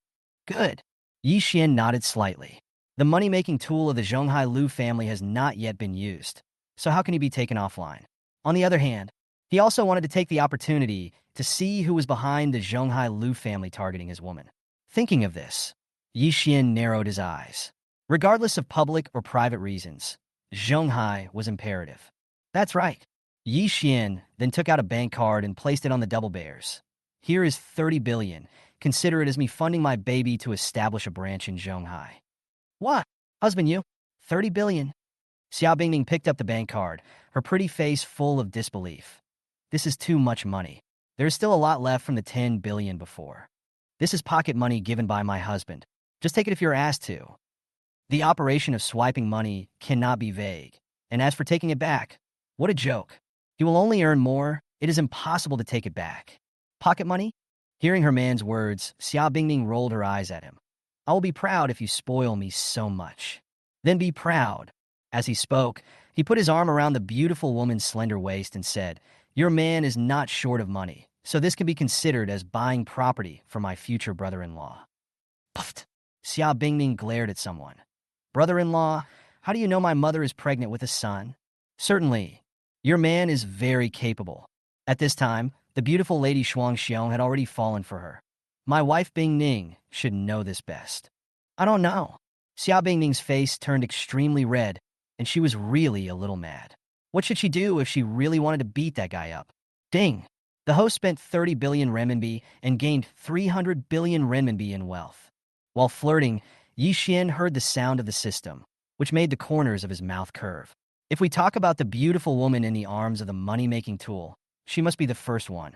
Good. Yi Xian nodded slightly. The money-making tool of the Zhonghai Lu family has not yet been used, so how can he be taken offline? On the other hand, he also wanted to take the opportunity to see who was behind the Zhonghai Lu family targeting his woman. Thinking of this, Yi Xian narrowed his eyes. Regardless of public or private reasons, Zhonghai was imperative. That's right. Yi Xian then took out a bank card and placed it on the double bears. Here is 30 billion. Consider it as me funding my baby to establish a branch in Zhonghai. What? Husband, you? 30 billion? Xia Bingning picked up the bank card, her pretty face full of disbelief. This is too much money. There is still a lot left from the 10 billion before. This is pocket money given by my husband. Just take it if you're asked to. The operation of swiping money cannot be vague. And as for taking it back, what a joke. He will only earn more. It is impossible to take it back. Pocket money? Hearing her man's words, Xia Bingning rolled her eyes at him. I will be proud if you spoil me so much. Then be proud. As he spoke, he put his arm around the beautiful woman's slender waist and said, your man is not short of money, so this can be considered as buying property for my future brother-in-law. Puffed. Xia Bingning glared at someone. Brother-in-law, how do you know my mother is pregnant with a son? Certainly. Your man is very capable. At this time, the beautiful lady Shuang Xiong had already fallen for her. My wife Bing Ning should know this best. I don't know. Xia Bingning's face turned extremely red, and she was really a little mad. What should she do if she really wanted to beat that guy up? Ding! The host spent 30 billion renminbi and gained 300 billion renminbi in wealth. While flirting, Yi Xian heard the sound of the system, which made the corners of his mouth curve. If we talk about the beautiful woman in the arms of the money-making tool, she must be the first one.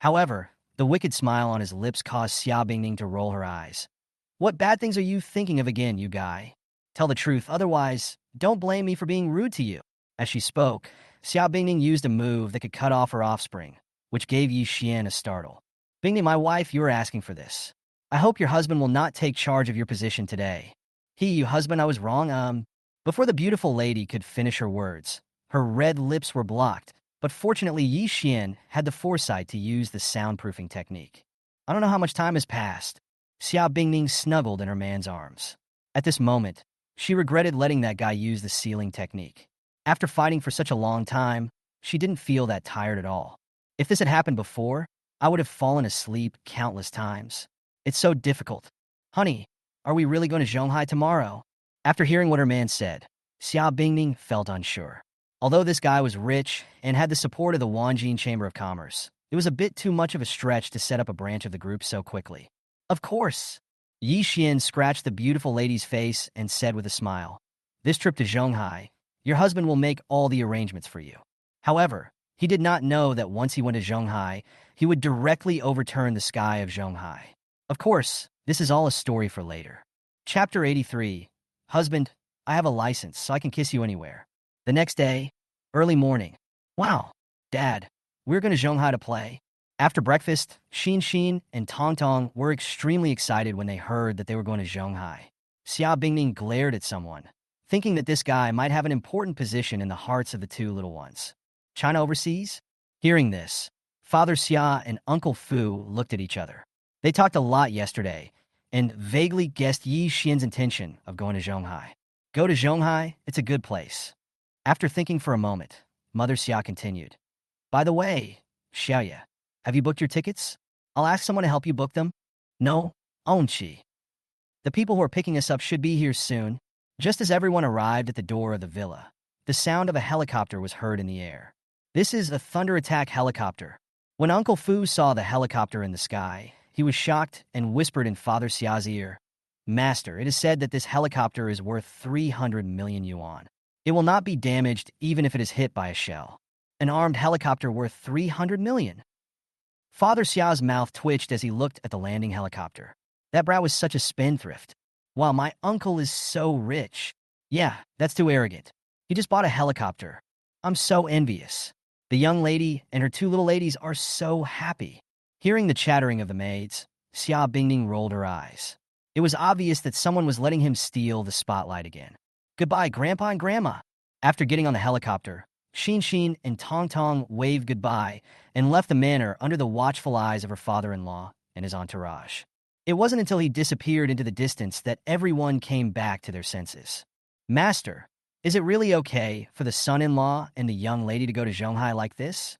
However, the wicked smile on his lips caused Xia Bingning to roll her eyes. What bad things are you thinking of again, you guy? Tell the truth, otherwise, don't blame me for being rude to you. As she spoke, Xia Bingning used a move that could cut off her offspring, which gave Yi Xian a startle. Bingning, my wife, you are asking for this. I hope your husband will not take charge of your position today. You husband, I was wrong, Before the beautiful lady could finish her words, her red lips were blocked, but fortunately Yi Xian had the foresight to use the soundproofing technique. I don't know how much time has passed. Xia Bingning snuggled in her man's arms. At this moment, she regretted letting that guy use the sealing technique. After fighting for such a long time, she didn't feel that tired at all. If this had happened before, I would have fallen asleep countless times. It's so difficult. Honey, are we really going to Zhonghai tomorrow? After hearing what her man said, Xia Bingning felt unsure. Although this guy was rich and had the support of the Wanjin Chamber of Commerce, it was a bit too much of a stretch to set up a branch of the group so quickly. Of course. Yi Xian scratched the beautiful lady's face and said with a smile, this trip to Zhonghai, your husband will make all the arrangements for you. However, he did not know that once he went to Zhonghai, he would directly overturn the sky of Zhonghai. Of course, this is all a story for later. Chapter 83. Husband, I have a license, so I can kiss you anywhere. The next day, early morning. Wow, Dad, we're going to Zhonghai to play. After breakfast, Xin Xin and Tong Tong were extremely excited when they heard that they were going to Zhonghai. Xia Bingning glared at someone, thinking that this guy might have an important position in the hearts of the two little ones. China overseas? Hearing this, Father Xia and Uncle Fu looked at each other. They talked a lot yesterday, and vaguely guessed Yi Xian's intention of going to Zhonghai. Go to Zhonghai, it's a good place. After thinking for a moment, Mother Xia continued. By the way, Xiaoye, have you booked your tickets? I'll ask someone to help you book them. No, Onchi. The people who are picking us up should be here soon. Just as everyone arrived at the door of the villa, the sound of a helicopter was heard in the air. This is a thunder attack helicopter. When Uncle Fu saw the helicopter in the sky, he was shocked and whispered in Father Xia's ear, Master, it is said that this helicopter is worth 300 million yuan. It will not be damaged even if it is hit by a shell. An armed helicopter worth 300 million. Father Xia's mouth twitched as he looked at the landing helicopter. That brat was such a spendthrift. Wow, my uncle is so rich. Yeah, that's too arrogant. He just bought a helicopter. I'm so envious. The young lady and her two little ladies are so happy. Hearing the chattering of the maids, Xia Bingning rolled her eyes. It was obvious that someone was letting him steal the spotlight again. Goodbye, Grandpa and Grandma. After getting on the helicopter, Xin Xin and Tong Tong waved goodbye and left the manor under the watchful eyes of her father-in-law and his entourage. It wasn't until he disappeared into the distance that everyone came back to their senses. Master, is it really okay for the son-in-law and the young lady to go to Zhonghai like this?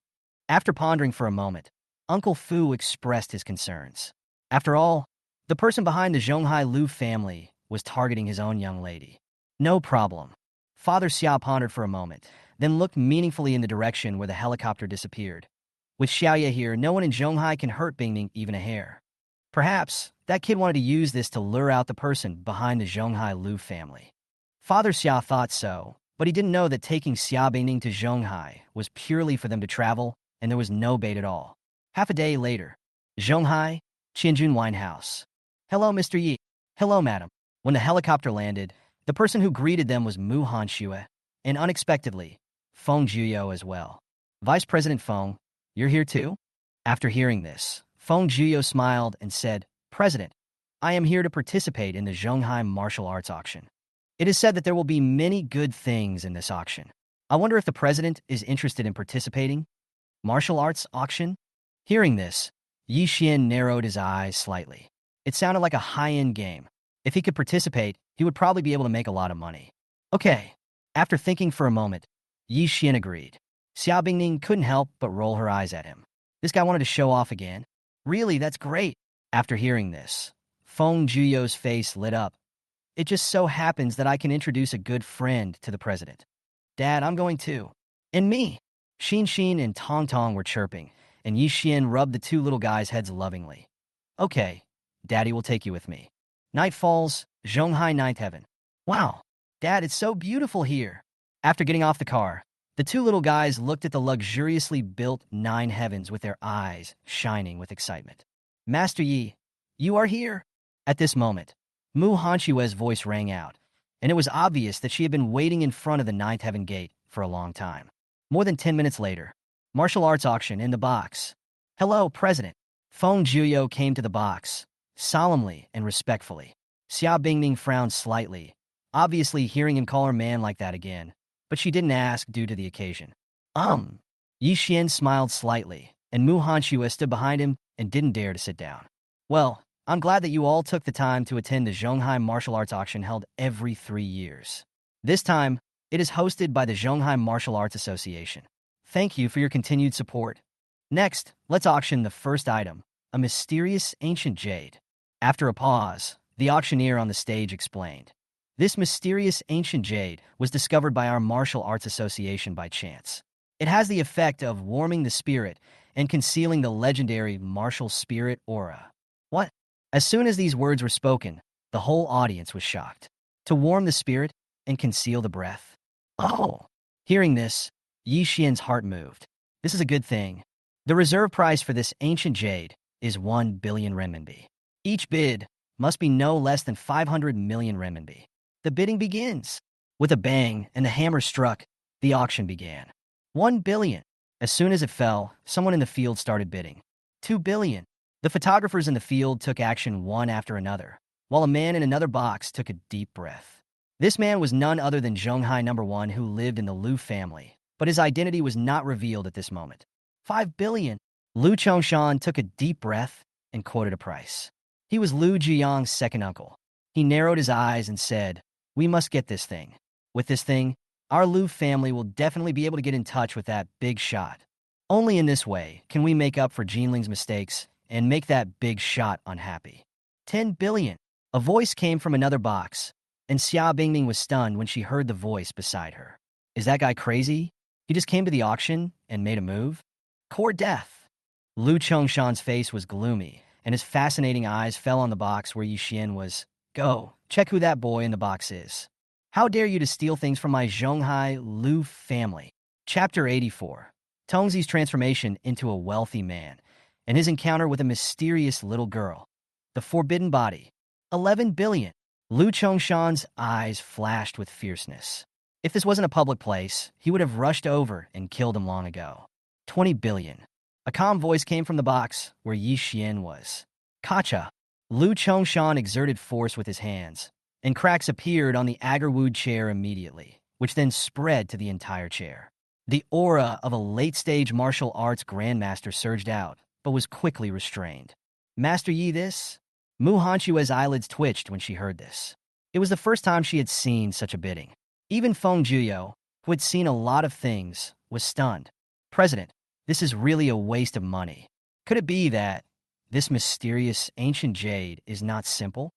After pondering for a moment, Uncle Fu expressed his concerns. After all, the person behind the Zhonghai Lu family was targeting his own young lady. No problem. Father Xia pondered for a moment, then looked meaningfully in the direction where the helicopter disappeared. With Xiaoye here, no one in Zhonghai can hurt Bingning even a hair. Perhaps that kid wanted to use this to lure out the person behind the Zhonghai Lu family. Father Xia thought so, but he didn't know that taking Xia Bingning to Zhonghai was purely for them to travel, and there was no bait at all. Half a day later, Zhonghai, Qianjun Wine House. Hello, Mr. Yi. Hello, madam. When the helicopter landed, the person who greeted them was Mu Hanxue, and unexpectedly, Feng Juyo as well. Vice President Feng, you're here too? After hearing this, Feng Juyo smiled and said, President, I am here to participate in the Zhonghai martial arts auction. It is said that there will be many good things in this auction. I wonder if the president is interested in participating? Martial arts auction? Hearing this, Yi Xian narrowed his eyes slightly. It sounded like a high-end game. If he could participate, he would probably be able to make a lot of money. Okay. After thinking for a moment, Yi Xian agreed. Xia Bingning couldn't help but roll her eyes at him. This guy wanted to show off again. Really, that's great. After hearing this, Feng Juyo's face lit up. It just so happens that I can introduce a good friend to the president. Dad, I'm going too. And me. Xin and Tong Tong were chirping, and Yi Xian rubbed the two little guys' heads lovingly. Okay, Daddy will take you with me. Night falls, Zhonghai Ninth Heaven. Wow, Dad, it's so beautiful here. After getting off the car, the two little guys looked at the luxuriously built Nine Heavens with their eyes shining with excitement. Master Yi, you are here. At this moment, Mu Hanchue's voice rang out, and it was obvious that she had been waiting in front of the Ninth Heaven gate for a long time. More than 10 minutes later, martial arts auction in the box. Hello, President. Feng Juyo came to the box, solemnly and respectfully. Xia Bingning frowned slightly, obviously hearing him call her man like that again, but she didn't ask due to the occasion. Yi Xian smiled slightly, and Mu Hanxue stood behind him and didn't dare to sit down. Well, I'm glad that you all took the time to attend the Zhonghai Martial Arts Auction held every 3 years. This time, it is hosted by the Zhonghai Martial Arts Association. Thank you for your continued support. Next, let's auction the first item, a mysterious ancient jade. After a pause, the auctioneer on the stage explained. This mysterious ancient jade was discovered by our Martial Arts Association by chance. It has the effect of warming the spirit and concealing the legendary martial spirit aura. What? As soon as these words were spoken, the whole audience was shocked. To warm the spirit and conceal the breath? Oh! Hearing this, Yi Xian's heart moved. This is a good thing. The reserve price for this ancient jade is 1 billion renminbi. Each bid must be no less than 500 million renminbi. The bidding begins. With a bang and the hammer struck, the auction began. 1 billion. As soon as it fell, someone in the field started bidding. 2 billion. The photographers in the field took action one after another, while a man in another box took a deep breath. This man was none other than Zhonghai No. 1 who lived in the Liu family, but his identity was not revealed at this moment. 5 billion. Liu Chongshan took a deep breath and quoted a price. He was Liu Jiang's second uncle. He narrowed his eyes and said, "We must get this thing. With this thing, our Liu family will definitely be able to get in touch with that big shot. Only in this way can we make up for Jinling's mistakes and make that big shot unhappy." 10 billion. A voice came from another box, and Xia Bingning was stunned when she heard the voice beside her. Is that guy crazy? He just came to the auction and made a move? Core death. Liu Chongshan's face was gloomy, and his fascinating eyes fell on the box where Yi Xian was. Go, check who that boy in the box is. How dare you to steal things from my Zhonghai Liu family? Chapter 84. Tongzi's transformation into a wealthy man, and his encounter with a mysterious little girl. The forbidden body. 11 billion. Liu Chongshan's eyes flashed with fierceness. If this wasn't a public place, he would have rushed over and killed him long ago. 20 billion. A calm voice came from the box where Yi Xian was. Kacha. Liu Chongshan exerted force with his hands, and cracks appeared on the agar-wood chair immediately, which then spread to the entire chair. The aura of a late-stage martial arts grandmaster surged out, but was quickly restrained. Master Yi this? Mu Hanchue's eyelids twitched when she heard this. It was the first time she had seen such a bidding. Even Feng Juyo, who had seen a lot of things, was stunned. President, this is really a waste of money. Could it be that this mysterious ancient jade is not simple?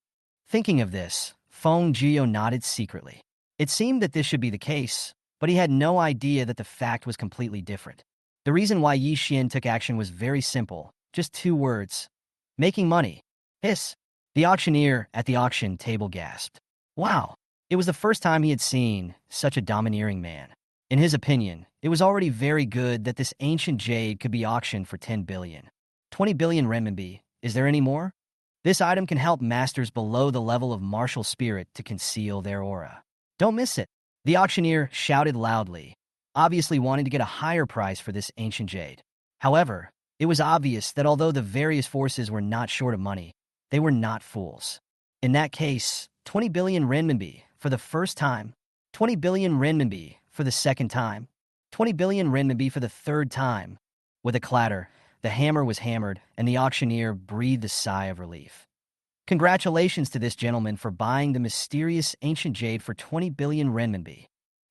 Thinking of this, Feng Juyo nodded secretly. It seemed that this should be the case, but he had no idea that the fact was completely different. The reason why Yi Xian took action was very simple, just 2 words. Making money. Hiss. The auctioneer at the auction table gasped. Wow, it was the first time he had seen such a domineering man. In his opinion, it was already very good that this ancient jade could be auctioned for 10 billion. 20 billion renminbi. Is there any more? This item can help masters below the level of martial spirit to conceal their aura. Don't miss it. The auctioneer shouted loudly, obviously wanting to get a higher price for this ancient jade. However, it was obvious that although the various forces were not short of money, they were not fools. In that case, 20 billion renminbi for the first time, 20 billion renminbi for the second time, 20 billion renminbi for the third time. With a clatter, the hammer was hammered, and the auctioneer breathed a sigh of relief. Congratulations to this gentleman for buying the mysterious ancient jade for 20 billion renminbi.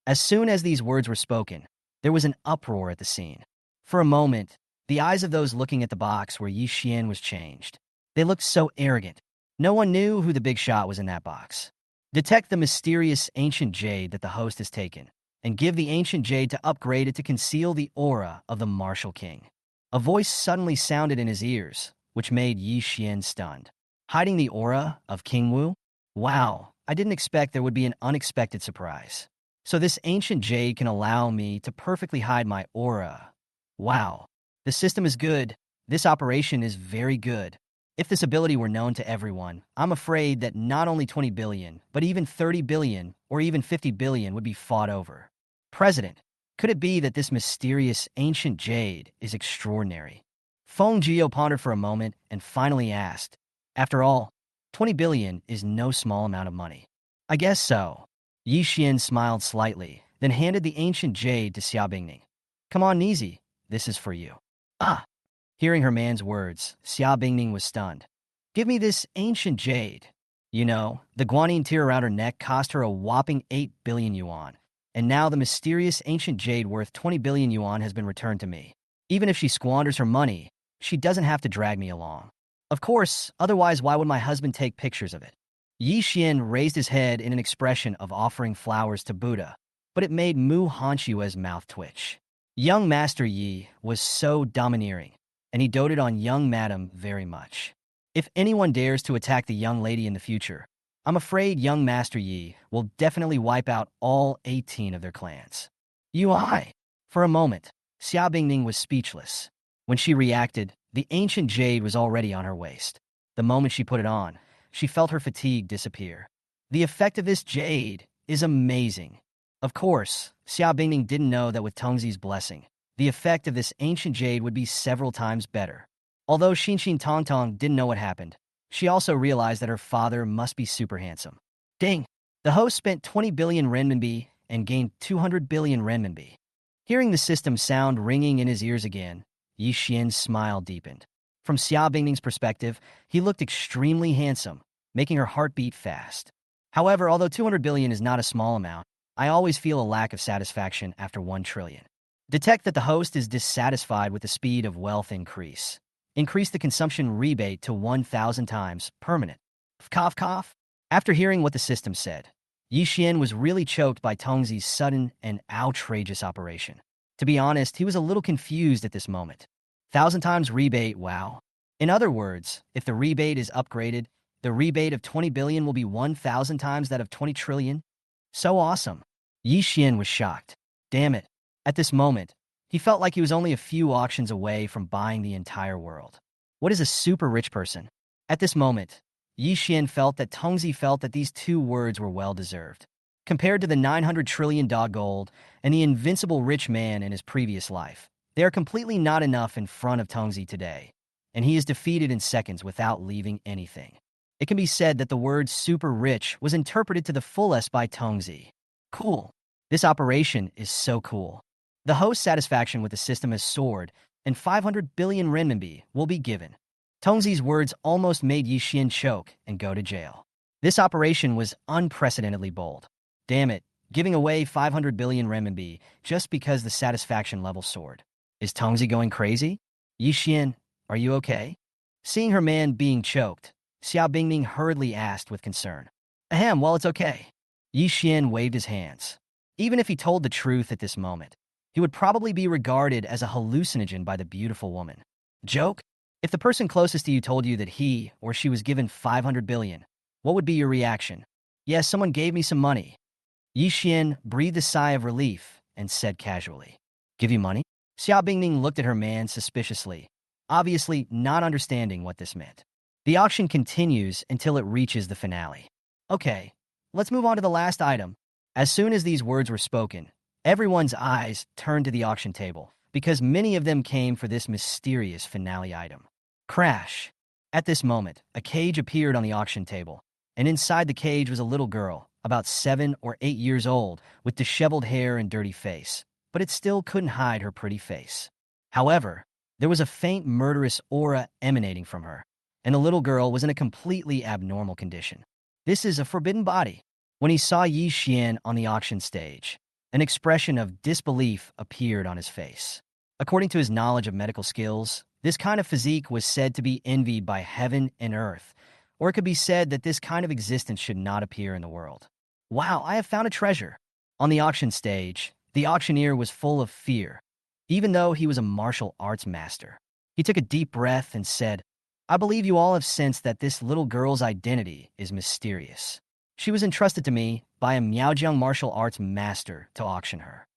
As soon as these words were spoken, There was an uproar at the scene. For a moment, the eyes of those looking at the box where Yi Xian was changed. They looked so arrogant. No one knew who the big shot was in that box. Detect the mysterious ancient jade that the host has taken, and give the ancient jade to upgrade it to conceal the aura of the martial king. A voice suddenly sounded in his ears, which made Yi Xian stunned. Hiding the aura of King Wu? Wow, I didn't expect there would be an unexpected surprise. So this ancient jade can allow me to perfectly hide my aura. Wow, the system is good. This operation is very good. If this ability were known to everyone, I'm afraid that not only 20 billion, but even 30 billion or even 50 billion would be fought over. President, could it be that this mysterious ancient jade is extraordinary? Feng Jio pondered for a moment and finally asked, after all, 20 billion is no small amount of money. I guess so. Yi Xian smiled slightly, then handed the ancient jade to Xia Bingning. Come on, Nizi, this is for you. Ah! Hearing her man's words, Xia Bingning was stunned. Give me this ancient jade. You know, the guanine tear around her neck cost her a whopping 8 billion yuan, and now the mysterious ancient jade worth 20 billion yuan has been returned to me. Even if she squanders her money, she doesn't have to drag me along. Of course, otherwise why would my husband take pictures of it? Yi Xian raised his head in an expression of offering flowers to Buddha, but it made Mu Honshua's mouth twitch. Young Master Yi was so domineering, and he doted on young madam very much. If anyone dares to attack the young lady in the future, I'm afraid young Master Yi will definitely wipe out all 18 of their clans. I. For a moment, Xia Bingning was speechless. When she reacted, the ancient jade was already on her waist. The moment she put it on, she felt her fatigue disappear. The effect of this jade is amazing. Of course, Xia Bingning didn't know that with Tongzi's blessing, the effect of this ancient jade would be several times better. Although Xin Tongtong didn't know what happened, she also realized that her father must be super handsome. Ding! The host spent 20 billion renminbi and gained 200 billion renminbi. Hearing the system sound ringing in his ears again, Yi Xian's smile deepened. From Xia Bingning's perspective, he looked extremely handsome, making her heart beat fast. However, although 200 billion is not a small amount, I always feel a lack of satisfaction after 1 trillion. Detect that the host is dissatisfied with the speed of wealth increase. Increase the consumption rebate to 1,000 times, permanent. Cough, cough. After hearing what the system said, Yi Xian was really choked by Tongzi's sudden and outrageous operation. To be honest, he was a little confused at this moment. 1,000 times rebate, wow. In other words, if the rebate is upgraded, the rebate of 20 billion will be 1,000 times that of 20 trillion? So awesome. Yi Xian was shocked. Damn it. At this moment, he felt like he was only a few auctions away from buying the entire world. What is a super rich person? At this moment, Yi Xian felt that Tongzi felt that these 2 words were well-deserved. Compared to the 900 trillion dog gold and the invincible rich man in his previous life, they are completely not enough in front of Tongzi today, and he is defeated in seconds without leaving anything. It can be said that the word super rich was interpreted to the fullest by Tongzi. Cool. This operation is so cool. The host's satisfaction with the system has soared, and 500 billion renminbi will be given. Tongzi's words almost made Yi Xian choke and go to jail. This operation was unprecedentedly bold. Damn it, giving away 500 billion renminbi just because the satisfaction level soared. Is Tongzi going crazy? Yi Xian, are you okay? Seeing her man being choked, Xia Bingning hurriedly asked with concern. Ahem, well, it's okay. Yi Xian waved his hands. Even if he told the truth at this moment, he would probably be regarded as a hallucinogen by the beautiful woman. Joke? If the person closest to you told you that he or she was given 500 billion, what would be your reaction? Yes, someone gave me some money. Yi Xian breathed a sigh of relief and said casually, Give you money? Xia Bingning looked at her man suspiciously, obviously not understanding what this meant. The auction continues until it reaches the finale. Okay, let's move on to the last item. As soon as these words were spoken, everyone's eyes turned to the auction table, because many of them came for this mysterious finale item. Crash! At this moment, a cage appeared on the auction table, and inside the cage was a little girl, about 7 or 8 years old, with disheveled hair and dirty face, but it still couldn't hide her pretty face. However, there was a faint murderous aura emanating from her, and the little girl was in a completely abnormal condition. This is a forbidden body. When he saw Yi Xian on the auction stage, An expression of disbelief appeared on his face. According to his knowledge of medical skills, this kind of physique was said to be envied by heaven and earth, or it could be said that this kind of existence should not appear in the world. Wow, I have found a treasure. On the auction stage, the auctioneer was full of fear, even though he was a martial arts master. He took a deep breath and said, I believe you all have sensed that this little girl's identity is mysterious. She was entrusted to me by a Miaojiang martial arts master to auction her.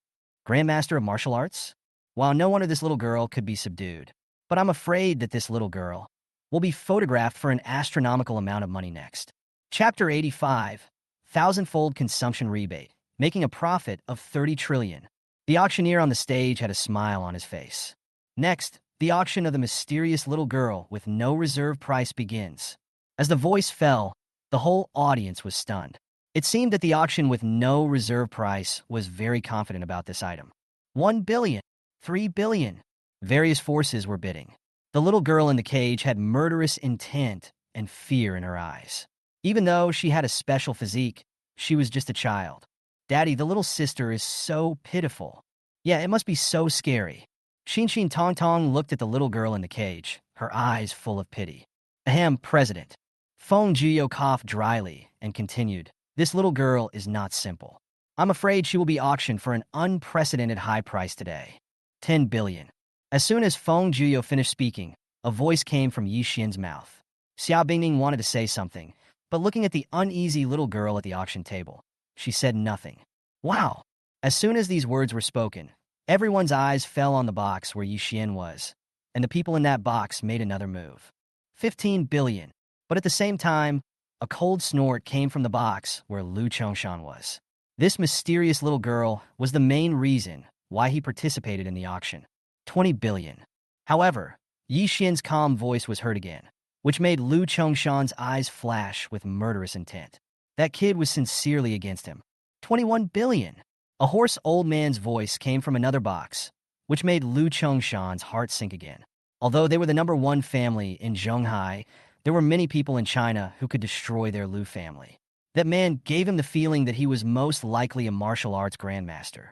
Grandmaster of martial arts? While no wonder this little girl could be subdued, but I'm afraid that this little girl will be photographed for an astronomical amount of money next. Chapter 85, Thousandfold Consumption Rebate, making a profit of 30 trillion. The auctioneer on the stage had a smile on his face. Next, the auction of the mysterious little girl with no reserve price begins. As the voice fell, the whole audience was stunned. It seemed that the auction with no reserve price was very confident about this item. 1 billion, 3 billion. Various forces were bidding. The little girl in the cage had murderous intent and fear in her eyes. Even though she had a special physique, she was just a child. Daddy, the little sister is so pitiful. Yeah, it must be so scary. Xin Tong Tong looked at the little girl in the cage, her eyes full of pity. Ahem, President. Feng Jiyo coughed dryly and continued, this little girl is not simple. I'm afraid she will be auctioned for an unprecedented high price today. 10 billion. As soon as Feng Jiyo finished speaking, a voice came from Yi Xian's mouth. Xia Bingning wanted to say something, but looking at the uneasy little girl at the auction table, she said nothing. Wow! As soon as these words were spoken, everyone's eyes fell on the box where Yi Xian was, and the people in that box made another move. 15 billion. But at the same time, a cold snort came from the box where Lu Chongshan was. This mysterious little girl was the main reason why he participated in the auction. 20 billion. However, Yi Xian's calm voice was heard again, which made Lu Chongshan's eyes flash with murderous intent. That kid was sincerely against him. 21 billion. A hoarse old man's voice came from another box, which made Lu Chongshan's heart sink again. Although they were the number one family in Zhonghai, there were many people in China who could destroy their Lu family. That man gave him the feeling that he was most likely a martial arts grandmaster.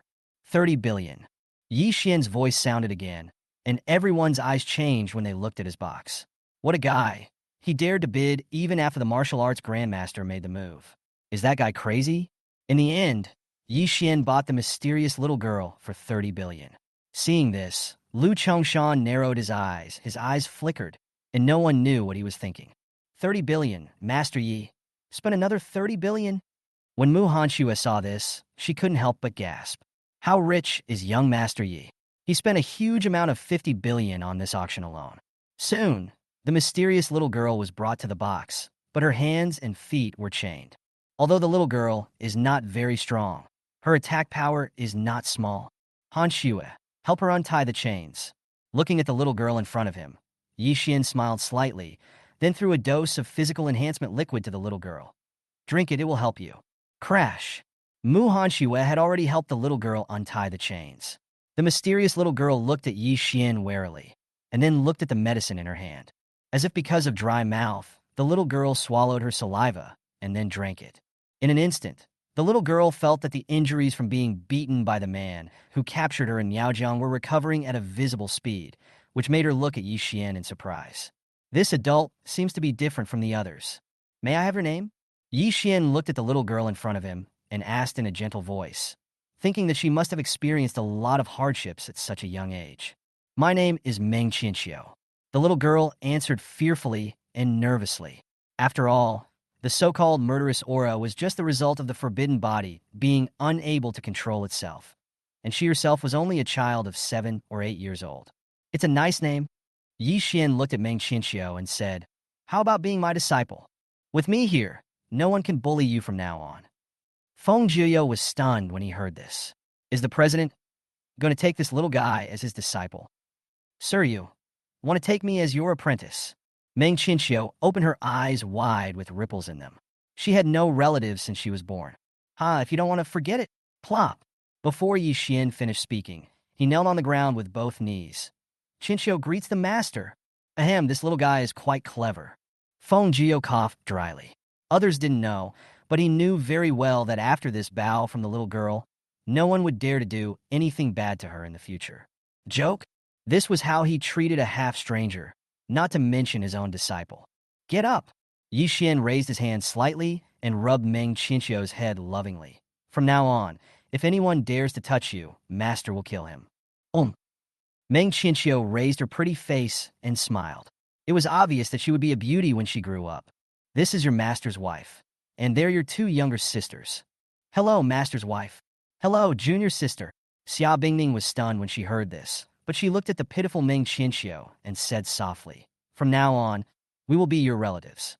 30 billion. Yi Xian's voice sounded again, and everyone's eyes changed when they looked at his box. What a guy. He dared to bid even after the martial arts grandmaster made the move. Is that guy crazy? In the end, Yi Xian bought the mysterious little girl for 30 billion. Seeing this, Lu Chongshan narrowed his eyes flickered, and no one knew what he was thinking. 30 billion, Master Yi. Spent another 30 billion? When Mu Hanshua saw this, she couldn't help but gasp. How rich is young Master Yi? He spent a huge amount of 50 billion on this auction alone. Soon, the mysterious little girl was brought to the box, but her hands and feet were chained. Although the little girl is not very strong, her attack power is not small. Hanshua, help her untie the chains. Looking at the little girl in front of him, Yi Xian smiled slightly, then threw a dose of physical enhancement liquid to the little girl. Drink it, it will help you. Crash! Mu Hanshua had already helped the little girl untie the chains. The mysterious little girl looked at Yi Xian warily, and then looked at the medicine in her hand. As if because of dry mouth, the little girl swallowed her saliva and then drank it. In an instant, the little girl felt that the injuries from being beaten by the man who captured her in Miaojiang were recovering at a visible speed, which made her look at Yi Xian in surprise. This adult seems to be different from the others. May I have your name? Yi Xian looked at the little girl in front of him and asked in a gentle voice, thinking that she must have experienced a lot of hardships at such a young age. My name is Meng Qianxiu. The little girl answered fearfully and nervously. After all, the so-called murderous aura was just the result of the forbidden body being unable to control itself, and she herself was only a child of 7 or 8 years old. It's a nice name. Yi Xian looked at Meng Qianxiu and said, how about being my disciple? With me here, no one can bully you from now on. Feng Jiyo was stunned when he heard this. Is the president going to take this little guy as his disciple? Sir, you want to take me as your apprentice? Meng Qianxiu opened her eyes wide with ripples in them. She had no relatives since she was born. If you don't want to forget it, plop. Before Yi Xian finished speaking, he knelt on the ground with both knees. Qianxiu greets the master. Ahem, this little guy is quite clever. Feng Jiyo coughed dryly. Others didn't know, but he knew very well that after this bow from the little girl, no one would dare to do anything bad to her in the future. Joke? This was how he treated a half-stranger, not to mention his own disciple. Get up! Yi Xian raised his hand slightly and rubbed Meng Qianqiu's head lovingly. From now on, if anyone dares to touch you, Master will kill him. Meng Qianqiu raised her pretty face and smiled. It was obvious that she would be a beauty when she grew up. This is your master's wife, and they're your two younger sisters. Hello, master's wife. Hello, junior sister. Xia Bingning was stunned when she heard this, but she looked at the pitiful Meng Qianqiu and said softly, From now on, we will be your relatives.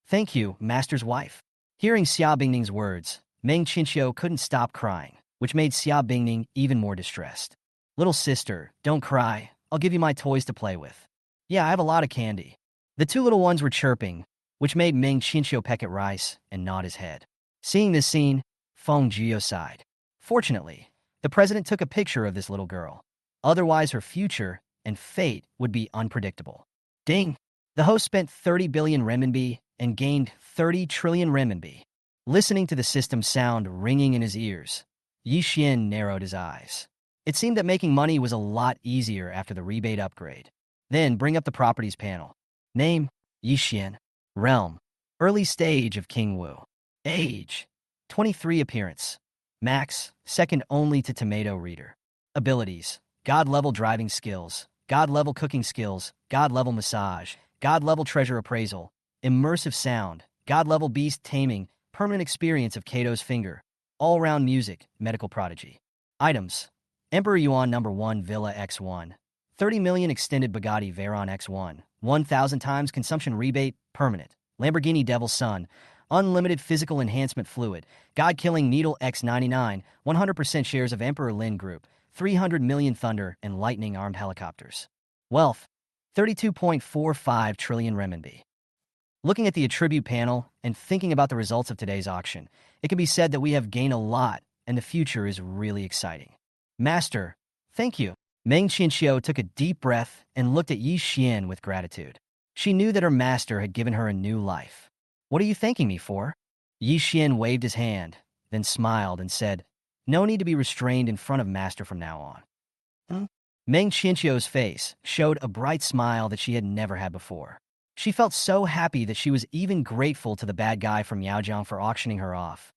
Thank you, master's wife. Hearing Xia Bingning's words, Meng Qianqiu couldn't stop crying, which made Xia Bingning even more distressed. Little sister, don't cry. I'll give you my toys to play with. Yeah, I have a lot of candy. The two little ones were chirping, which made Meng Qianqiu peck at rice and nod his head. Seeing this scene, Feng Jiu sighed. Fortunately, the president took a picture of this little girl. Otherwise, her future and fate would be unpredictable. Ding! The host spent 30 billion renminbi and gained 30 trillion renminbi. Listening to the system sound ringing in his ears, Yi Xian narrowed his eyes. It seemed that making money was a lot easier after the rebate upgrade. Then bring up the properties panel. Name, Yi Xian. Realm, early stage of King Wu. Age, 23. Appearance, max, second only to Tomato Reader. Abilities, God-level driving skills, God-level cooking skills, God-level massage, God-level treasure appraisal, immersive sound, God-level beast taming, permanent experience of Kato's finger, all-round music, medical prodigy. Items, Emperor Yuan No. 1 Villa X1, 30 million extended Bugatti Veyron X1, 1,000 times consumption rebate, permanent. Lamborghini Devil Sun, unlimited physical enhancement fluid, God-killing Needle X99, 100% shares of Emperor Lin Group, 300 million thunder and lightning armed helicopters. Wealth, 32.45 trillion renminbi. Looking at the attribute panel and thinking about the results of today's auction, it can be said that we have gained a lot and the future is really exciting. Master, thank you. Meng Qianqiu took a deep breath and looked at Yi Xian with gratitude. She knew that her master had given her a new life. What are you thanking me for? Yi Xian waved his hand, then smiled and said, No need to be restrained in front of master from now on. Meng Qianqiu's face showed a bright smile that she had never had before. She felt so happy that she was even grateful to the bad guy from Yaojiang for auctioning her off.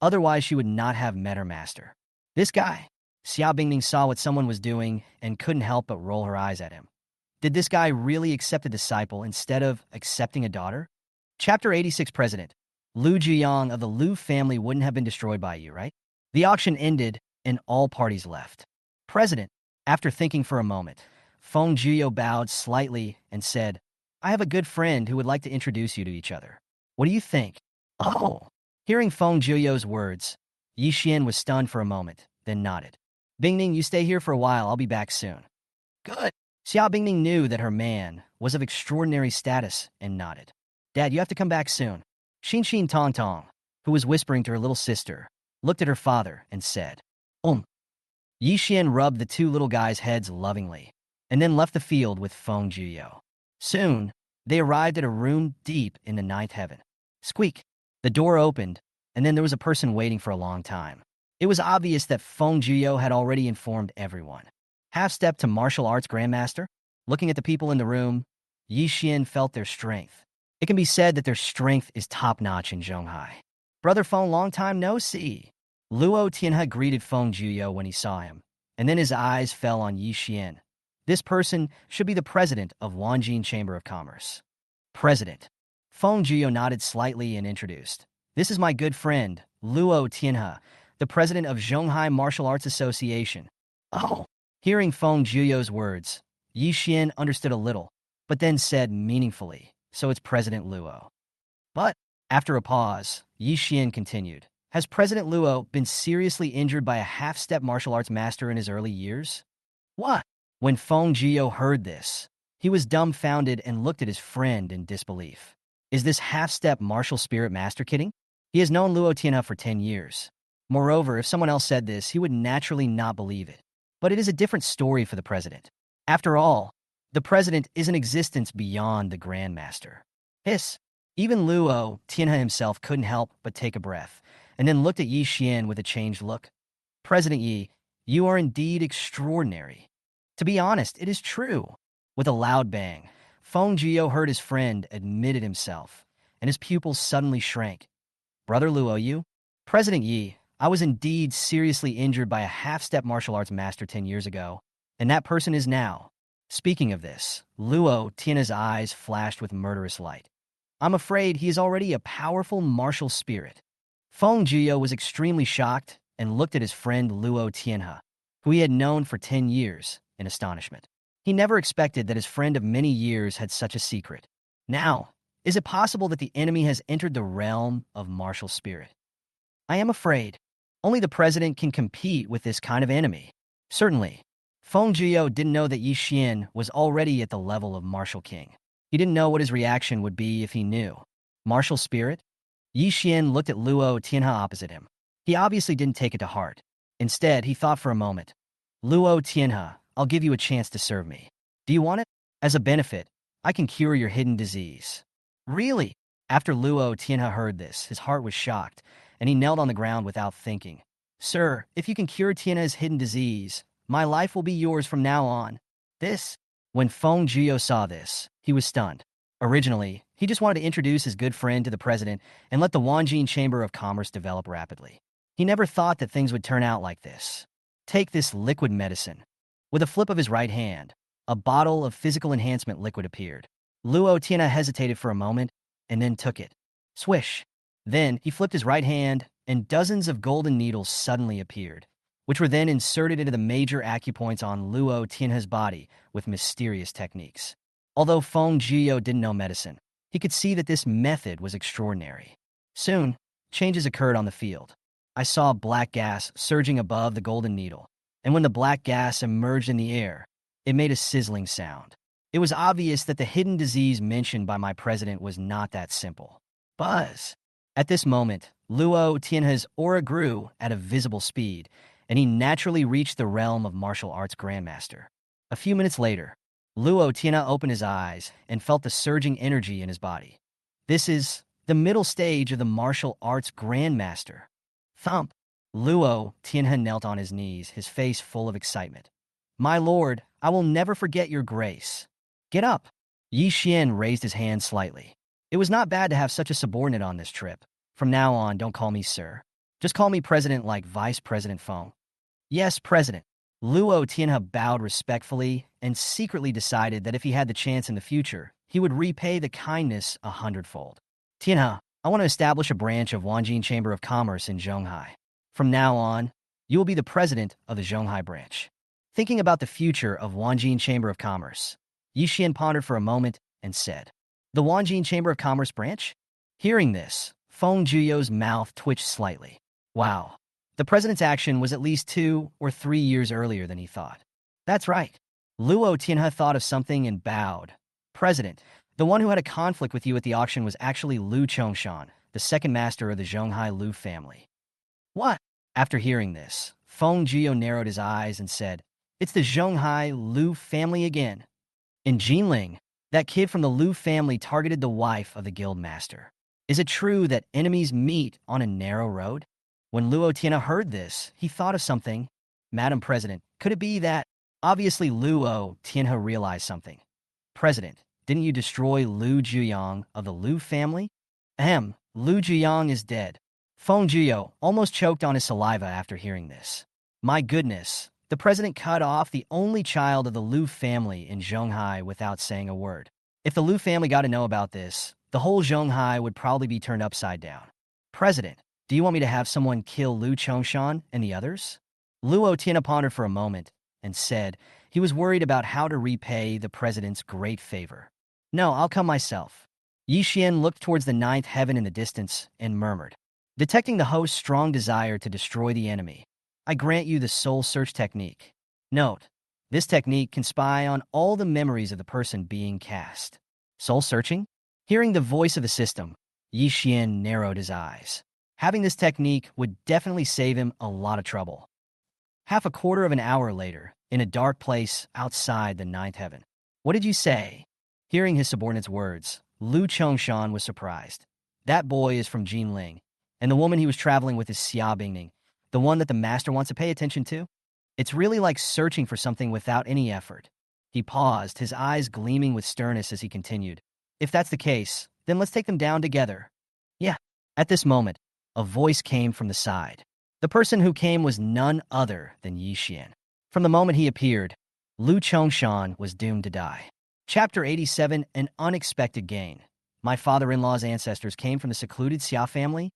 Otherwise, she would not have met her master. This guy. Xia Bingning saw what someone was doing and couldn't help but roll her eyes at him. Did this guy really accept a disciple instead of accepting a daughter? Chapter 86 President. Lu Jiyang of the Lu family wouldn't have been destroyed by you, right? The auction ended and all parties left. President, after thinking for a moment, Feng Jiu bowed slightly and said, I have a good friend who would like to introduce you to each other. What do you think? Oh. Hearing Feng Jiu's words, Yi Xian was stunned for a moment, then nodded. Bingning, you stay here for a while. I'll be back soon. Good. Xia Bingning knew that her man was of extraordinary status and nodded. Dad, you have to come back soon. Xin Tong Tong, who was whispering to her little sister, looked at her father and said, Yi Xian rubbed the two little guys' heads lovingly, and then left the field with Feng Jiu. Soon, they arrived at a room deep in the ninth heaven. Squeak! The door opened, and then there was a person waiting for a long time. It was obvious that Feng Jiu had already informed everyone. Half-step to martial arts grandmaster? Looking at the people in the room, Yi Xian felt their strength. It can be said that their strength is top-notch in Zhonghai. Brother Feng, long time no see. Luo Tianhe greeted Feng Jiu when he saw him, and then his eyes fell on Yi Xian. This person should be the president of Wanjin Chamber of Commerce. President. Feng Jiu nodded slightly and introduced. This is my good friend, Luo Tianhe, the president of Zhonghai Martial Arts Association. Oh. Hearing Feng Jiu's words, Yi Xian understood a little, but then said meaningfully, so it's President Luo. But, after a pause, Yi Xian continued, has President Luo been seriously injured by a half-step martial arts master in his early years? What? When Feng Jiu heard this, he was dumbfounded and looked at his friend in disbelief. Is this half-step martial spirit master kidding? He has known Luo Tianhe for 10 years. Moreover, if someone else said this, he would naturally not believe it. But it is a different story for the president. After all, the president is an existence beyond the grandmaster. Hiss. Even Luo Tianhe himself couldn't help but take a breath, and then looked at Yi Xian with a changed look. President Yi, you are indeed extraordinary. To be honest, it is true. With a loud bang, Feng Jio heard his friend admitted himself, and his pupils suddenly shrank. Brother Luo Yu? President Yi, I was indeed seriously injured by a half-step martial arts master 10 years ago, and that person is now. Speaking of this, Luo Tian's eyes flashed with murderous light. I'm afraid he is already a powerful martial spirit. Feng Jio was extremely shocked and looked at his friend Luo Tianhe, who he had known for 10 years, in astonishment. He never expected that his friend of many years had such a secret. Now, is it possible that the enemy has entered the realm of martial spirit? I am afraid. Only the president can compete with this kind of enemy. Certainly. Feng Jio didn't know that Yi Xian was already at the level of martial king. He didn't know what his reaction would be if he knew. Martial spirit? Yi Xian looked at Luo Tianhe opposite him. He obviously didn't take it to heart. Instead, he thought for a moment. Luo Tianhe, I'll give you a chance to serve me. Do you want it? As a benefit, I can cure your hidden disease. Really? After Luo Tianhe heard this, his heart was shocked, and he knelt on the ground without thinking. Sir, if you can cure Tianhe's hidden disease, my life will be yours from now on. This? When Feng Jio saw this, he was stunned. Originally, he just wanted to introduce his good friend to the president and let the Wanjin Chamber of Commerce develop rapidly. He never thought that things would turn out like this. Take this liquid medicine. With a flip of his right hand, a bottle of physical enhancement liquid appeared. Luo Tianhe hesitated for a moment and then took it. Swish. Then he flipped his right hand and dozens of golden needles suddenly appeared, which were then inserted into the major acupoints on Luo Tianhe's body with mysterious techniques. Although Feng Jio didn't know medicine, he could see that this method was extraordinary. Soon, changes occurred on the field. I saw black gas surging above the golden needle, and when the black gas emerged in the air, it made a sizzling sound. It was obvious that the hidden disease mentioned by my president was not that simple. Buzz! At this moment, Luo Tianhe's aura grew at a visible speed, and he naturally reached the realm of martial arts grandmaster. A few minutes later, Luo Tianhe opened his eyes and felt the surging energy in his body. This is the middle stage of the martial arts grandmaster. Thump! Luo Tianhe knelt on his knees, his face full of excitement. My lord, I will never forget your grace. Get up! Yi Xian raised his hand slightly. It was not bad to have such a subordinate on this trip. From now on, don't call me sir. Just call me president like Vice President Feng. Yes, president. Luo Tianhe bowed respectfully and secretly decided that if he had the chance in the future, he would repay the kindness 100-fold. Tianhe, I want to establish a branch of Wanjin Chamber of Commerce in Zhonghai. From now on, you will be the president of the Zhonghai branch. Thinking about the future of Wanjin Chamber of Commerce, Yi Xian pondered for a moment and said, The Wanjin Chamber of Commerce branch? Hearing this, Feng Jio's mouth twitched slightly. Wow. The president's action was at least 2 or 3 years earlier than he thought. That's right. Luo Tianhe thought of something and bowed. President, the one who had a conflict with you at the auction was actually Lu Chongshan, the second master of the Zhonghai Lu family. What? After hearing this, Feng Jio narrowed his eyes and said, It's the Zhonghai Lu family again. In Jinling, that kid from the Lu family targeted the wife of the guild master. Is it true that enemies meet on a narrow road? When Luo Tianhe heard this, he thought of something. Madam President, could it be that? Obviously, Luo Tianhe realized something. President, didn't you destroy Lu Juyang of the Lu family? Ahem, Lu Juyang is dead. Feng Jio almost choked on his saliva after hearing this. My goodness, the president cut off the only child of the Lu family in Zhonghai without saying a word. If the Lu family got to know about this, the whole Zhonghai would probably be turned upside down. President, do you want me to have someone kill Lu Chongshan and the others? Luo Tianhe pondered for a moment and said he was worried about how to repay the president's great favor. No, I'll come myself. Yi Xian looked towards the ninth heaven in the distance and murmured, detecting the host's strong desire to destroy the enemy. I grant you the soul search technique. Note, this technique can spy on all the memories of the person being cast. Soul searching? Hearing the voice of the system, Yi Xian narrowed his eyes. Having this technique would definitely save him a lot of trouble. Half a quarter of an hour later, in a dark place outside the ninth heaven. What did you say? Hearing his subordinate's words, Lu Chongshan was surprised. That boy is from Jinling, and the woman he was traveling with is Xia Bingning, The one that the master wants to pay attention to? It's really like searching for something without any effort. He paused, his eyes gleaming with sternness as he continued. If that's the case, then let's take them down together. Yeah. At this moment, a voice came from the side. The person who came was none other than Yi Xian. From the moment he appeared, Lu Chongshan was doomed to die. Chapter 87, An Unexpected Gain. My father-in-law's ancestors came from the secluded Xia family.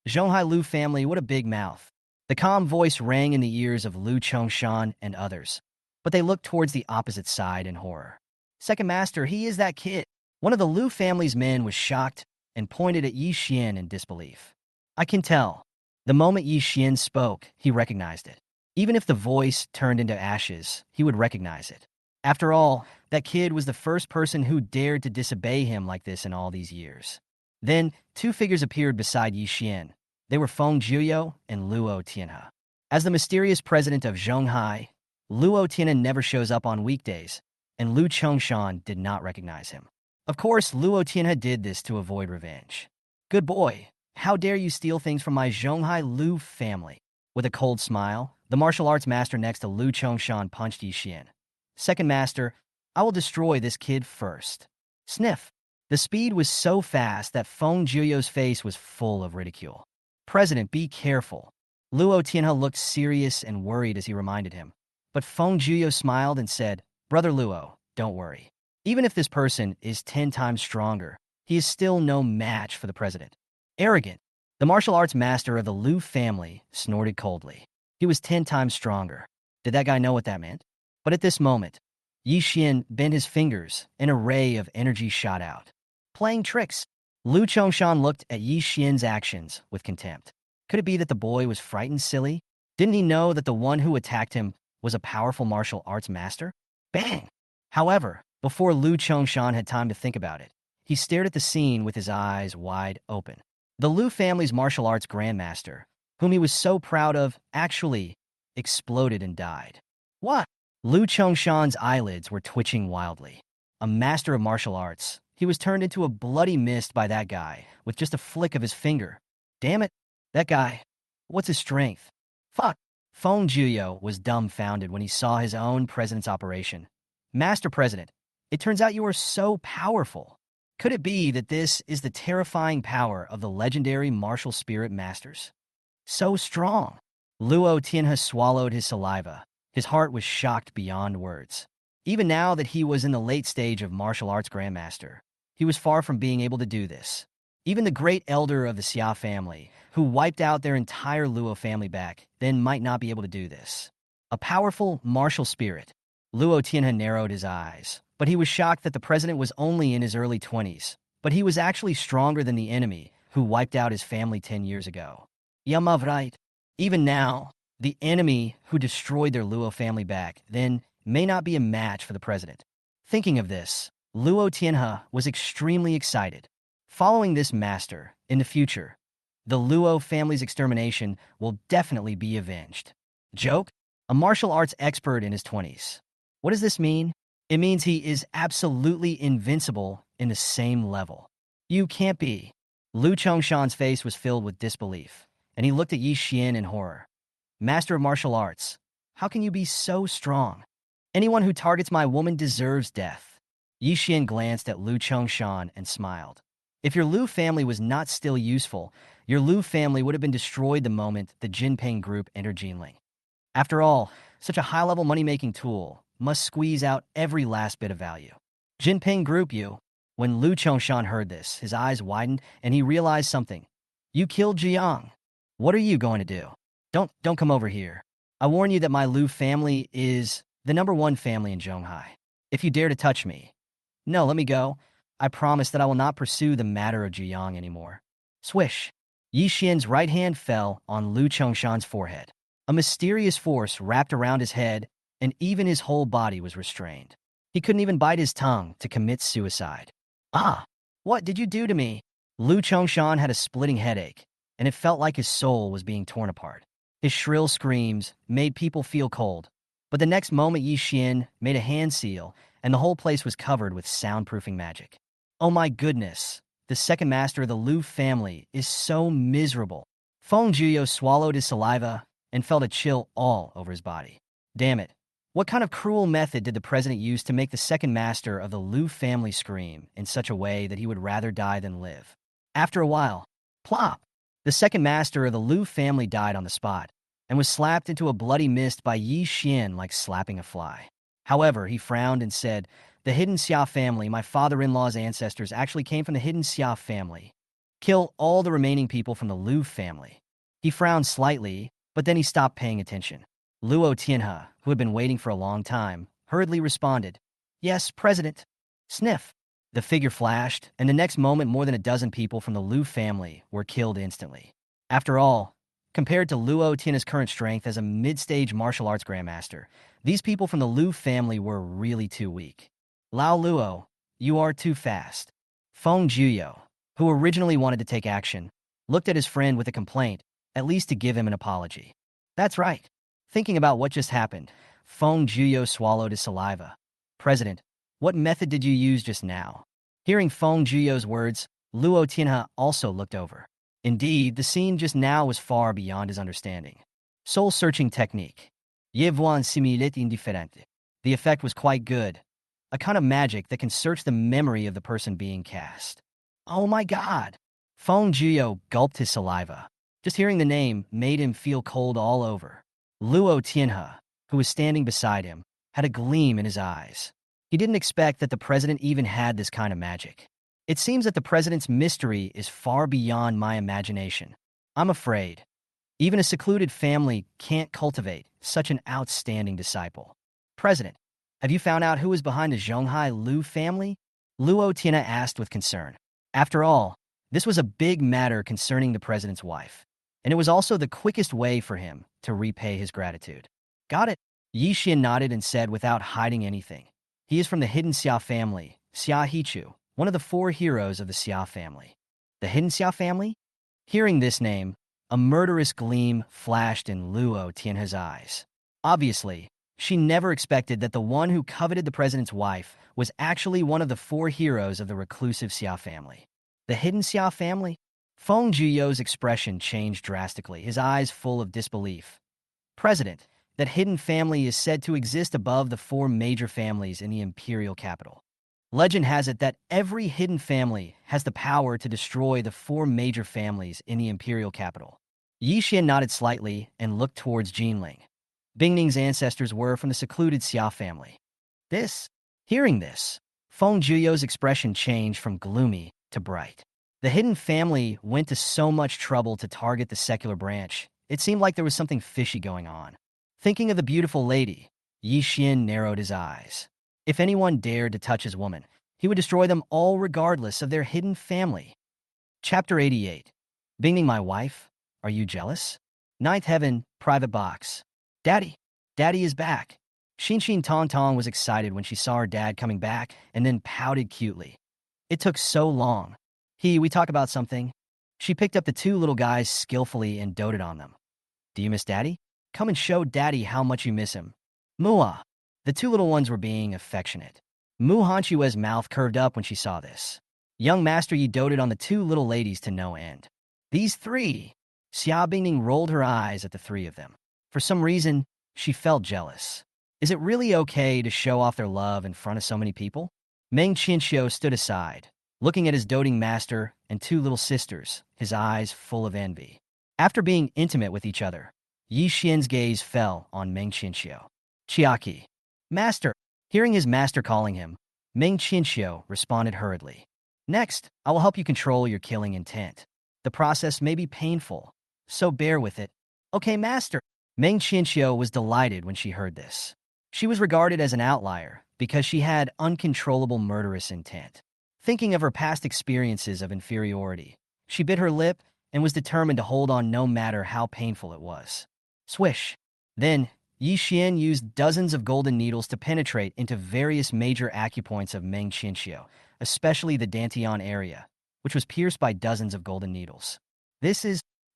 Zhonghai Lu family, what a big mouth. The calm voice rang in the ears of Lu Chongshan and others, but they looked towards the opposite side in horror. Second master, he is that kid. One of the Lu family's men was shocked and pointed at Yi Xian in disbelief. I can tell. The moment Yi Xian spoke, he recognized it. Even if the voice turned into ashes, he would recognize it. After all, that kid was the first person who dared to disobey him like this in all these years. Then, two figures appeared beside Yi Xian. They were Feng Jiuyo and Luo Tianhe. As the mysterious president of Zhonghai, Luo Tianhe never shows up on weekdays, and Lu Chongshan did not recognize him. Of course, Luo Tianhe did this to avoid revenge. Good boy, how dare you steal things from my Zhonghai Lu family? With a cold smile, the martial arts master next to Lu Chongshan punched Yi Xian. Second master, I will destroy this kid first. Sniff. The speed was so fast that Feng Jiuyo's face was full of ridicule. President, be careful. Luo Tianhe looked serious and worried as he reminded him. But Feng Jiuyo smiled and said, Brother Luo, don't worry. Even if this person is 10 times stronger, he is still no match for the president. Arrogant. The martial arts master of the Lu family snorted coldly. He was 10 times stronger. Did that guy know what that meant? But at this moment, Yi Xian bent his fingers, and a ray of energy shot out. Playing tricks. Lu Chongshan looked at Yi Xian's actions with contempt. Could it be that the boy was frightened silly? Didn't he know that the one who attacked him was a powerful martial arts master? Bang! However, before Lu Chongshan had time to think about it, he stared at the scene with his eyes wide open. The Lu family's martial arts grandmaster, whom he was so proud of, actually exploded and died. What? Lu Chongshan's eyelids were twitching wildly. A master of martial arts, he was turned into a bloody mist by that guy with just a flick of his finger. Damn it, that guy. What's his strength? Fuck. Feng Jiuyo was dumbfounded when he saw his own president's operation. Master President, it turns out you are so powerful. Could it be that this is the terrifying power of the legendary martial spirit masters? So strong. Luo Tianhe swallowed his saliva. His heart was shocked beyond words. Even now that he was in the late stage of martial arts grandmaster, he was far from being able to do this. Even the great elder of the Xia family, who wiped out their entire Luo family back, then might not be able to do this. A powerful martial spirit. Luo Tianhe narrowed his eyes, but he was shocked that the president was only in his early 20s. But he was actually stronger than the enemy who wiped out his family 10 years ago. Right. Even now, the enemy who destroyed their Luo family back then may not be a match for the president. Thinking of this, Luo Tianhe was extremely excited. Following this master, in the future, the Luo family's extermination will definitely be avenged. Joke? A martial arts expert in his 20s. What does this mean? It means he is absolutely invincible in the same level. You can't be. Lu Chongshan's face was filled with disbelief, and he looked at Yi Xian in horror. Master of martial arts, how can you be so strong? Anyone who targets my woman deserves death. Yi Xian glanced at Lu Chongshan and smiled. If your Lu family was not still useful, your Lu family would have been destroyed the moment the Jinping group entered Jinling. After all, such a high-level money-making tool must squeeze out every last bit of value. Jinping group you. When Lu Chongshan heard this, his eyes widened and he realized something. You killed Jiang. What are you going to do? Don't come over here. I warn you that my Lu family is the #1 family in Zhonghai. If you dare to touch me. No, let me go. I promise that I will not pursue the matter of Jiang anymore. Swish. Yi Xian's right hand fell on Lu Chongshan's forehead. A mysterious force wrapped around his head, and even his whole body was restrained. He couldn't even bite his tongue to commit suicide. Ah! What did you do to me? Lu Chongshan had a splitting headache, and it felt like his soul was being torn apart. His shrill screams made people feel cold, but the next moment Yi Xian made a hand seal, and the whole place was covered with soundproofing magic. Oh my goodness, the second master of the Lu family is so miserable. Feng Jiuyo swallowed his saliva and felt a chill all over his body. Damn it. What kind of cruel method did the president use to make the second master of the Liu family scream in such a way that he would rather die than live? After a while, plop! The second master of the Liu family died on the spot and was slapped into a bloody mist by Yi Xian like slapping a fly. However, he frowned and said, "The hidden Xia family, my father-in-law's ancestors, actually came from the hidden Xia family. Kill all the remaining people from the Liu family." He frowned slightly, but then he stopped paying attention. Luo Tianhe, who had been waiting for a long time, hurriedly responded, "Yes, President." Sniff. The figure flashed, and the next moment more than a dozen people from the Liu family were killed instantly. After all, compared to Luo Tianhe's current strength as a mid-stage martial arts grandmaster, these people from the Liu family were really too weak. "Lao Luo, you are too fast." Feng Juyo, who originally wanted to take action, looked at his friend with a complaint, at least to give him an apology. That's right. Thinking about what just happened, Feng Juyo swallowed his saliva. "President, what method did you use just now?" Hearing Feng Juyo's words, Luo Tianhe also looked over. Indeed, the scene just now was far beyond his understanding. Soul-searching technique. Yevuan simulit indiferente. The effect was quite good. A kind of magic that can search the memory of the person being cast. Oh my god! Feng Juyo gulped his saliva. Just hearing the name made him feel cold all over. Luo Tianhe, who was standing beside him, had a gleam in his eyes. He didn't expect that the president even had this kind of magic. It seems that the president's mystery is far beyond my imagination. I'm afraid. Even a secluded family can't cultivate such an outstanding disciple. President, have you found out who is behind the Zhonghai Liu family? Luo Tianhe asked with concern. After all, this was a big matter concerning the president's wife, and it was also the quickest way for him to repay his gratitude. Got it. Yi Xian nodded and said without hiding anything. He is from the hidden Xia family, Xia Hichu, one of the 4 heroes of the Xia family. The hidden Xia family? Hearing this name, a murderous gleam flashed in Luo Tianhe's eyes. Obviously, she never expected that the one who coveted the president's wife was actually one of the 4 heroes of the reclusive Xia family. The hidden Xia family? Feng Juyo's expression changed drastically, his eyes full of disbelief. President, that hidden family is said to exist above the 4 major families in the imperial capital. Legend has it that every hidden family has the power to destroy the 4 major families in the imperial capital. Yi Xian nodded slightly and looked towards Jinling. Bingning's ancestors were from the secluded Xia family. Hearing this, Feng Juyo's expression changed from gloomy to bright. The hidden family went to so much trouble to target the secular branch. It seemed like there was something fishy going on. Thinking of the beautiful lady, Yi Xian narrowed his eyes. If anyone dared to touch his woman, he would destroy them all regardless of their hidden family. Chapter 88. Bingning, my wife? Are you jealous? Ninth Heaven, Private Box. Daddy is back. Xin Tong Tong was excited when she saw her dad coming back and then pouted cutely. It took so long. We talk about something. She picked up the 2 little guys skillfully and doted on them. Do you miss Daddy? Come and show Daddy how much you miss him. Mua. The 2 little ones were being affectionate. Mu Hanchue's mouth curved up when she saw this. Young Master Yi doted on the 2 little ladies to no end. These 3. Xia Bingning rolled her eyes at the 3 of them. For some reason, she felt jealous. Is it really okay to show off their love in front of so many people? Meng Qianxiu stood aside, looking at his doting master and 2 little sisters, his eyes full of envy. After being intimate with each other, Yi Xian's gaze fell on Meng Qianxiu. Chiaki. Master. Hearing his master calling him, Meng Qianxiu responded hurriedly. Next, I will help you control your killing intent. The process may be painful, so bear with it. Okay, master. Meng Qianxiu was delighted when she heard this. She was regarded as an outlier because she had uncontrollable murderous intent. Thinking of her past experiences of inferiority, she bit her lip and was determined to hold on no matter how painful it was. Swish. Then, Yi Xian used dozens of golden needles to penetrate into various major acupoints of Meng Qianxiu, especially the Dantian area, which was pierced by dozens of golden needles.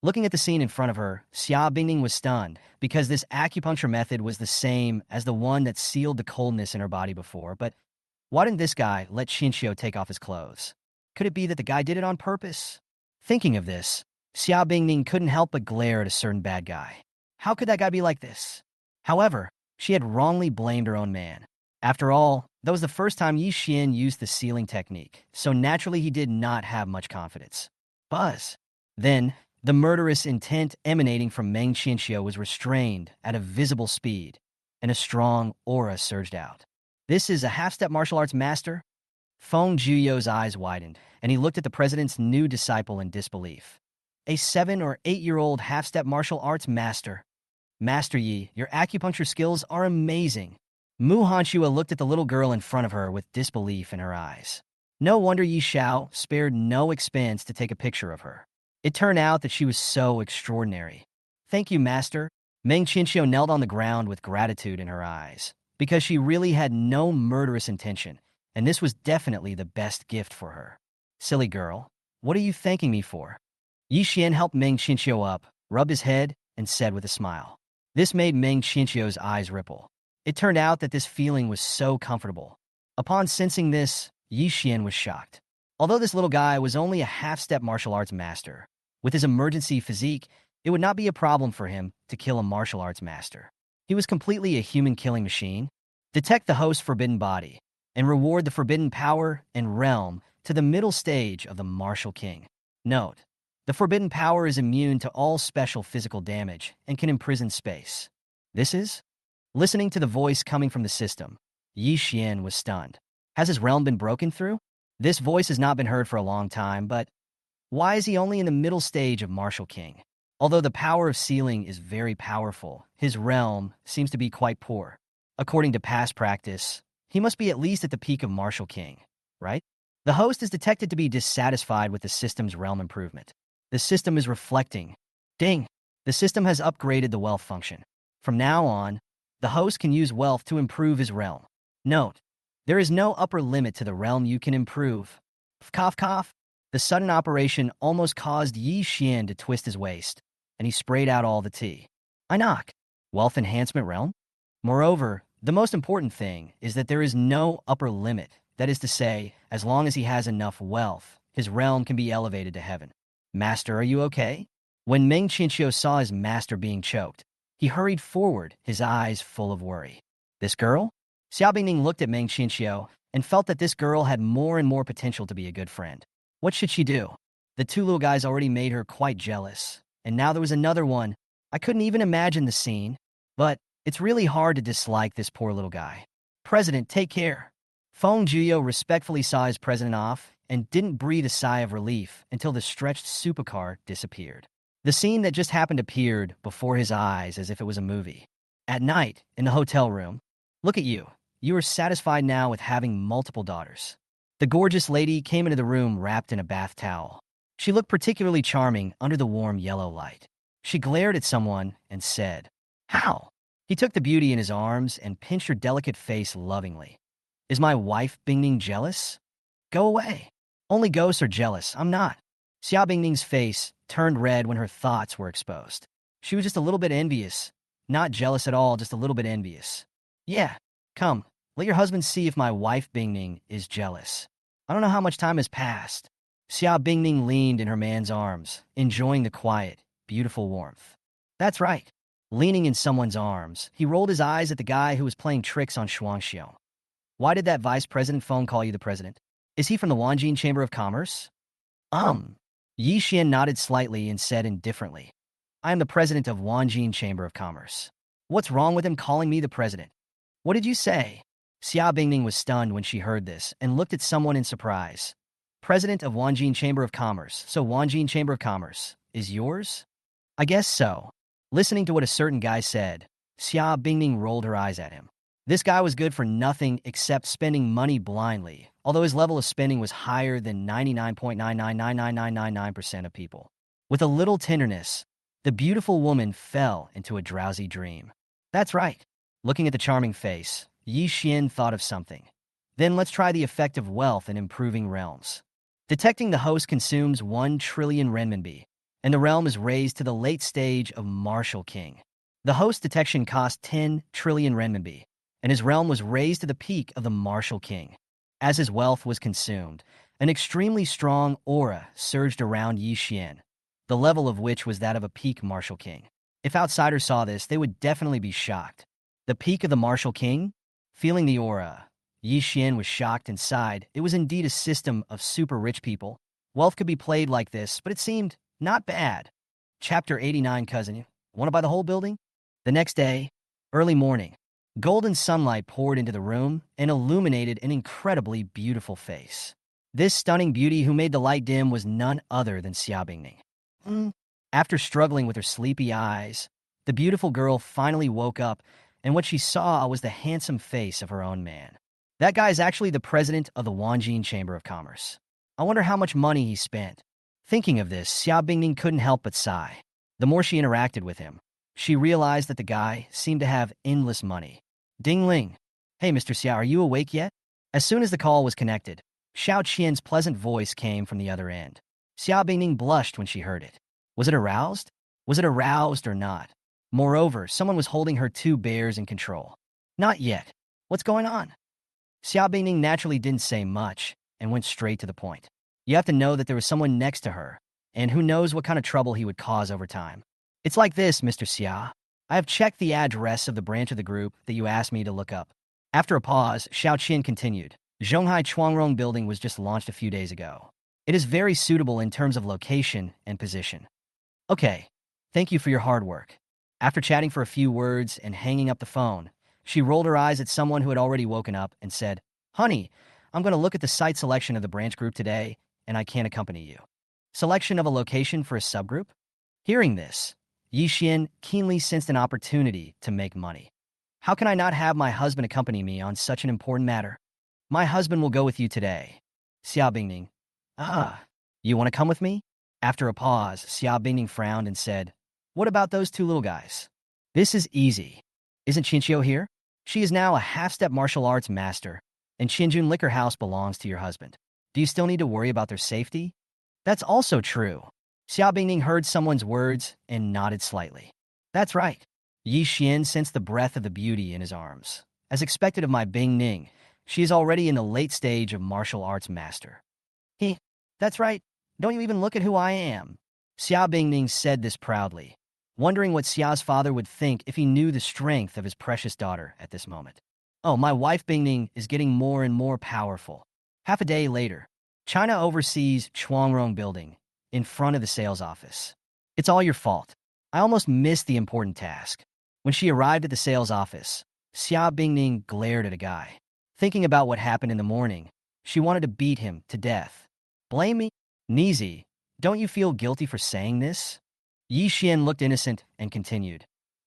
Looking at the scene in front of her, Xia Bingning was stunned because this acupuncture method was the same as the one that sealed the coldness in her body before, but why didn't this guy let Qianxiu take off his clothes? Could it be that the guy did it on purpose? Thinking of this, Xia Bingning couldn't help but glare at a certain bad guy. How could that guy be like this? However, she had wrongly blamed her own man. After all, that was the first time Yi Xian used the sealing technique, so naturally he did not have much confidence. Buzz. Then, the murderous intent emanating from Meng Qianxiu was restrained at a visible speed, and a strong aura surged out. This is a half-step martial arts master? Feng Zhuyo's eyes widened, and he looked at the president's new disciple in disbelief. A 7 or 8-year-old half-step martial arts master. Master Yi, your acupuncture skills are amazing. Mu Hanshua looked at the little girl in front of her with disbelief in her eyes. No wonder Yi Xiao spared no expense to take a picture of her. It turned out that she was so extraordinary. Thank you, Master. Meng Qianxiu knelt on the ground with gratitude in her eyes, because she really had no murderous intention, and this was definitely the best gift for her. Silly girl, what are you thanking me for? Yi Xian helped Meng Qianxiu up, rubbed his head, and said with a smile. This made Meng Qianxiu's eyes ripple. It turned out that this feeling was so comfortable. Upon sensing this, Yi Xian was shocked. Although this little guy was only a half-step martial arts master, with his emergency physique, it would not be a problem for him to kill a martial arts master. He was completely a human-killing machine. Detect the host's forbidden body, and reward the forbidden power and realm to the middle stage of the martial king. Note: the forbidden power is immune to all special physical damage and can imprison space. This is? Listening to the voice coming from the system, Yi Xian was stunned. Has his realm been broken through? This voice has not been heard for a long time, but why is he only in the middle stage of Martial King? Although the power of sealing is very powerful, his realm seems to be quite poor. According to past practice, he must be at least at the peak of Martial King, right? The host is detected to be dissatisfied with the system's realm improvement. The system is reflecting. Ding! The system has upgraded the wealth function. From now on, the host can use wealth to improve his realm. Note: there is no upper limit to the realm you can improve. Cough cough. The sudden operation almost caused Yi Xian to twist his waist, and he sprayed out all the tea. I knock. Wealth enhancement realm? Moreover, the most important thing is that there is no upper limit. That is to say, as long as he has enough wealth, his realm can be elevated to heaven. Master, are you okay? When Meng Qianxiu saw his master being choked, he hurried forward, his eyes full of worry. This girl? Xiao Bingning looked at Meng Qianxiu and felt that this girl had more and more potential to be a good friend. What should she do? The two little guys already made her quite jealous, and now there was another one. I couldn't even imagine the scene, but it's really hard to dislike this poor little guy. President, take care. Feng Zhuyo respectfully saw his president off and didn't breathe a sigh of relief until the stretched supercar disappeared. The scene that just happened appeared before his eyes as if it was a movie. At night, in the hotel room, look at you. You are satisfied now with having multiple daughters. The gorgeous lady came into the room wrapped in a bath towel. She looked particularly charming under the warm yellow light. She glared at someone and said, "How?" He took the beauty in his arms and pinched her delicate face lovingly. Is my wife Bingning jealous? Go away. Only ghosts are jealous. I'm not. Xia Bingning's face turned red when her thoughts were exposed. She was just a little bit envious. Not jealous at all, just a little bit envious. Yeah, come, let your husband see if my wife Bingning is jealous. I don't know how much time has passed. Xia Bingning leaned in her man's arms, enjoying the quiet, beautiful warmth. That's right. Leaning in someone's arms, he rolled his eyes at the guy who was playing tricks on Shuangxiu. Why did that vice president phone call you the president? Is he from the Wanjin Chamber of Commerce? Yi Xian nodded slightly and said indifferently, I am the president of Wanjin Chamber of Commerce. What's wrong with him calling me the president? What did you say? Xia Bingning was stunned when she heard this and looked at someone in surprise. President of Wanjin Chamber of Commerce, so Wanjin Chamber of Commerce is yours? I guess so. Listening to what a certain guy said, Xia Bingning rolled her eyes at him. This guy was good for nothing except spending money blindly, although his level of spending was higher than 99.9999999% of people. With a little tenderness, the beautiful woman fell into a drowsy dream. That's right. Looking at the charming face, Yi Xian thought of something. Then let's try the effect of wealth in improving realms. Detecting the host consumes 1 trillion renminbi, and the realm is raised to the late stage of Martial King. The host detection cost 10 trillion renminbi, and his realm was raised to the peak of the Martial King. As his wealth was consumed, an extremely strong aura surged around Yi Xian, the level of which was that of a peak Martial King. If outsiders saw this, they would definitely be shocked. The peak of the martial king? Feeling the aura, Yi Xian was shocked and sighed. It was indeed a system of super rich people. Wealth could be played like this, but it seemed not bad. Chapter 89, cousin. Want to buy the whole building? The next day, early morning, golden sunlight poured into the room and illuminated an incredibly beautiful face. This stunning beauty who made the light dim was none other than Xia Bingning. After struggling with her sleepy eyes, the beautiful girl finally woke up, and what she saw was the handsome face of her own man. That guy is actually the president of the Wanjin Chamber of Commerce. I wonder how much money he spent. Thinking of this, Xia Bingning couldn't help but sigh. The more she interacted with him, she realized that the guy seemed to have endless money. Ding Ling. Hey, Mr. Xia, are you awake yet? As soon as the call was connected, Xiao Qian's pleasant voice came from the other end. Xia Bingning blushed when she heard it. Was it aroused? Was it aroused or not? Moreover, someone was holding her two bears in control. Not yet. What's going on? Xia Bingning naturally didn't say much and went straight to the point. You have to know that there was someone next to her, and who knows what kind of trouble he would cause over time. It's like this, Mr. Xia. I have checked the address of the branch of the group that you asked me to look up. After a pause, Xiao Qian continued. Zhonghai Chuangrong building was just launched a few days ago. It is very suitable in terms of location and position. Okay, thank you for your hard work. After chatting for a few words and hanging up the phone, she rolled her eyes at someone who had already woken up and said, Honey, I'm going to look at the site selection of the branch group today, and I can't accompany you. Selection of a location for a subgroup? Hearing this, Yi Xian keenly sensed an opportunity to make money. How can I not have my husband accompany me on such an important matter? My husband will go with you today. Xia Bingning. You want to come with me? After a pause, Xia Bingning frowned and said, What about those two little guys? This is easy. Isn't Qinqiu here? She is now a half-step martial arts master, and Qinjun Liquor House belongs to your husband. Do you still need to worry about their safety? That's also true. Xia Bingning heard someone's words and nodded slightly. That's right. Yi Xian sensed the breath of the beauty in his arms. As expected of my Bingning, she is already in the late stage of martial arts master. That's right. Don't you even look at who I am. Xia Bingning said this proudly, wondering what Xia's father would think if he knew the strength of his precious daughter at this moment. Oh, my wife Bingning is getting more and more powerful. Half a day later, China oversees Chuangrong building, in front of the sales office. It's all your fault. I almost missed the important task. When she arrived at the sales office, Xia Bingning glared at a guy. Thinking about what happened in the morning, she wanted to beat him to death. Blame me? Nizi, don't you feel guilty for saying this? Yi Xian looked innocent and continued.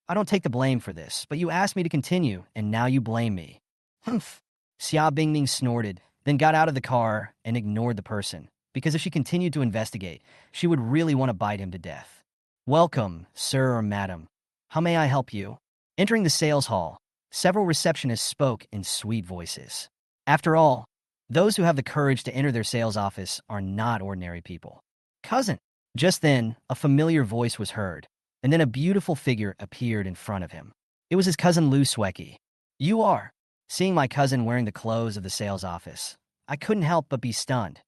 I don't take the blame for this, but you asked me to continue, and now you blame me. Humph. Xia Bingning snorted, then got out of the car and ignored the person, because if she continued to investigate, she would really want to bite him to death. Welcome, sir or madam. How may I help you? Entering the sales hall, several receptionists spoke in sweet voices. After all, those who have the courage to enter their sales office are not ordinary people. Cousin. Just then, a familiar voice was heard, and then a beautiful figure appeared in front of him. It was his cousin Lu Sweki. You are. Seeing my cousin wearing the clothes of the sales office, I couldn't help but be stunned.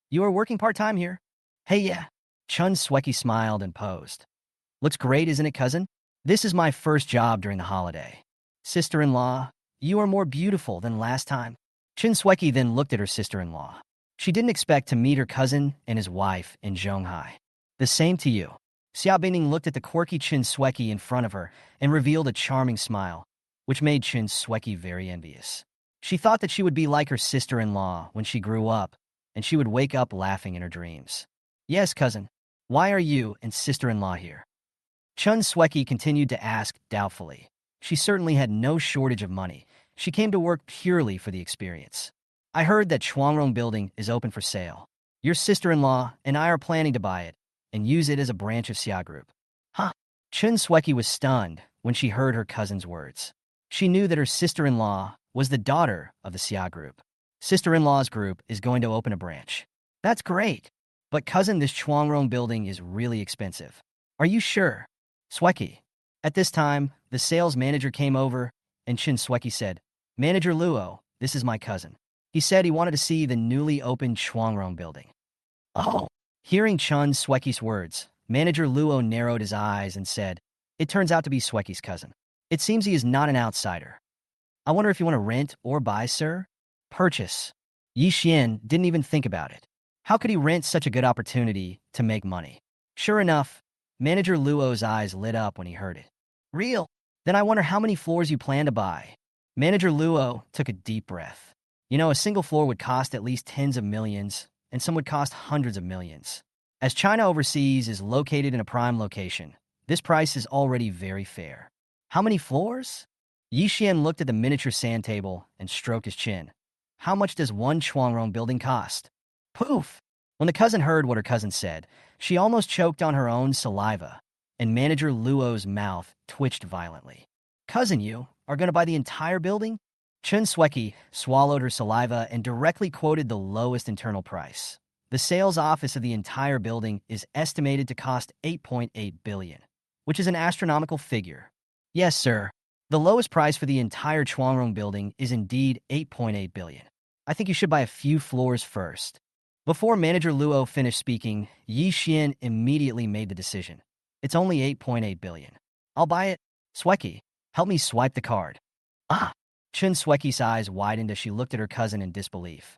You are working part-time here? Hey, yeah. Chun Sweki smiled and posed. Looks great, isn't it, cousin? This is my first job during the holiday. Sister-in-law, you are more beautiful than last time. Chun Sweki then looked at her sister-in-law. She didn't expect to meet her cousin and his wife in Zhonghai. The same to you. Xia Bingning looked at the quirky Chun Sweki in front of her and revealed a charming smile, which made Chun Sweki very envious. She thought that she would be like her sister-in-law when she grew up, and she would wake up laughing in her dreams. Yes, cousin. Why are you and sister-in-law here? Chun Sweki continued to ask doubtfully. She certainly had no shortage of money. She came to work purely for the experience. I heard that Chuangrong building is open for sale. Your sister-in-law and I are planning to buy it and use it as a branch of Xia Group. Huh? Chun Sweki was stunned when she heard her cousin's words. She knew that her sister-in-law was the daughter of the Xia Group. Sister-in-law's group is going to open a branch. That's great. But cousin, this Chuangrong building is really expensive. Are you sure? Sweki. At this time, the sales manager came over, and Chun Sweki said, Manager Luo, this is my cousin. He said he wanted to see the newly opened Chuangrong building. Oh. Hearing Chun Sweki's words, Manager Luo narrowed his eyes and said, It turns out to be Sweki's cousin. It seems he is not an outsider. I wonder if you want to rent or buy, sir? Purchase. Yi Xian didn't even think about it. How could he rent such a good opportunity to make money? Sure enough, Manager Luo's eyes lit up when he heard it. Real? Then I wonder how many floors you plan to buy. Manager Luo took a deep breath. You know, a single floor would cost at least tens of millions, and some would cost hundreds of millions. As China overseas is located in a prime location, this price is already very fair. How many floors? Yi Xian looked at the miniature sand table and stroked his chin. How much does one Chuangrong building cost? Poof! When the cousin heard what her cousin said, she almost choked on her own saliva, and Manager Luo's mouth twitched violently. Cousin, you are going to buy the entire building? Chun Sweki swallowed her saliva and directly quoted the lowest internal price. The sales office of the entire building is estimated to cost 8.8 billion, which is an astronomical figure. Yes, sir. The lowest price for the entire Chuangrong building is indeed 8.8 billion. I think you should buy a few floors first. Before Manager Luo finished speaking, Yi Xian immediately made the decision. It's only 8.8 billion. I'll buy it. Sweki, help me swipe the card. Ah! Chun Sweki's eyes widened as she looked at her cousin in disbelief.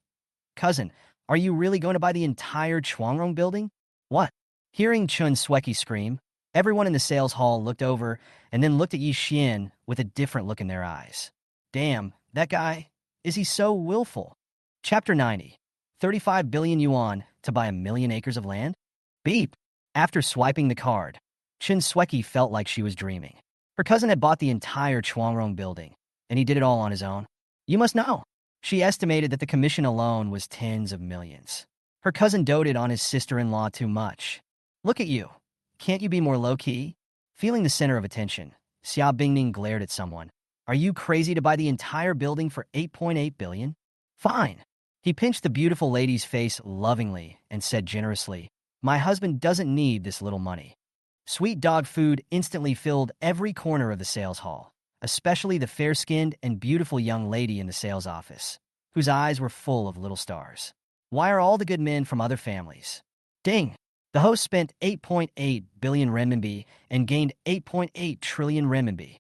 Cousin, are you really going to buy the entire Chuangrong building? What? Hearing Chun Sweki scream, everyone in the sales hall looked over and then looked at Yi Xian with a different look in their eyes. Damn, that guy, is he so willful? Chapter 90. 35 billion yuan to buy 1,000,000 acres of land? Beep. After swiping the card, Chun Sweki felt like she was dreaming. Her cousin had bought the entire Chuangrong building, and he did it all on his own. You must know. She estimated that the commission alone was tens of millions. Her cousin doted on his sister-in-law too much. Look at you. Can't you be more low-key? Feeling the center of attention, Xia Bingning glared at someone. Are you crazy to buy the entire building for 8.8 billion? Fine. He pinched the beautiful lady's face lovingly and said generously, My husband doesn't need this little money. Sweet dog food instantly filled every corner of the sales hall, especially the fair-skinned and beautiful young lady in the sales office, whose eyes were full of little stars. Why are all the good men from other families? Ding! The host spent 8.8 billion renminbi and gained 8.8 trillion renminbi.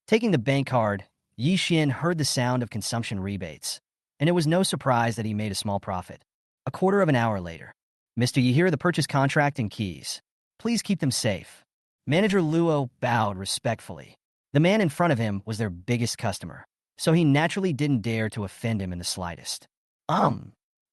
Taking the bank card, Yi Xian heard the sound of consumption rebates, and it was no surprise that he made a small profit. A quarter of an hour later, Mr. Yi, here are the purchase contract and keys. Please keep them safe. Manager Luo bowed respectfully. The man in front of him was their biggest customer, so he naturally didn't dare to offend him in the slightest.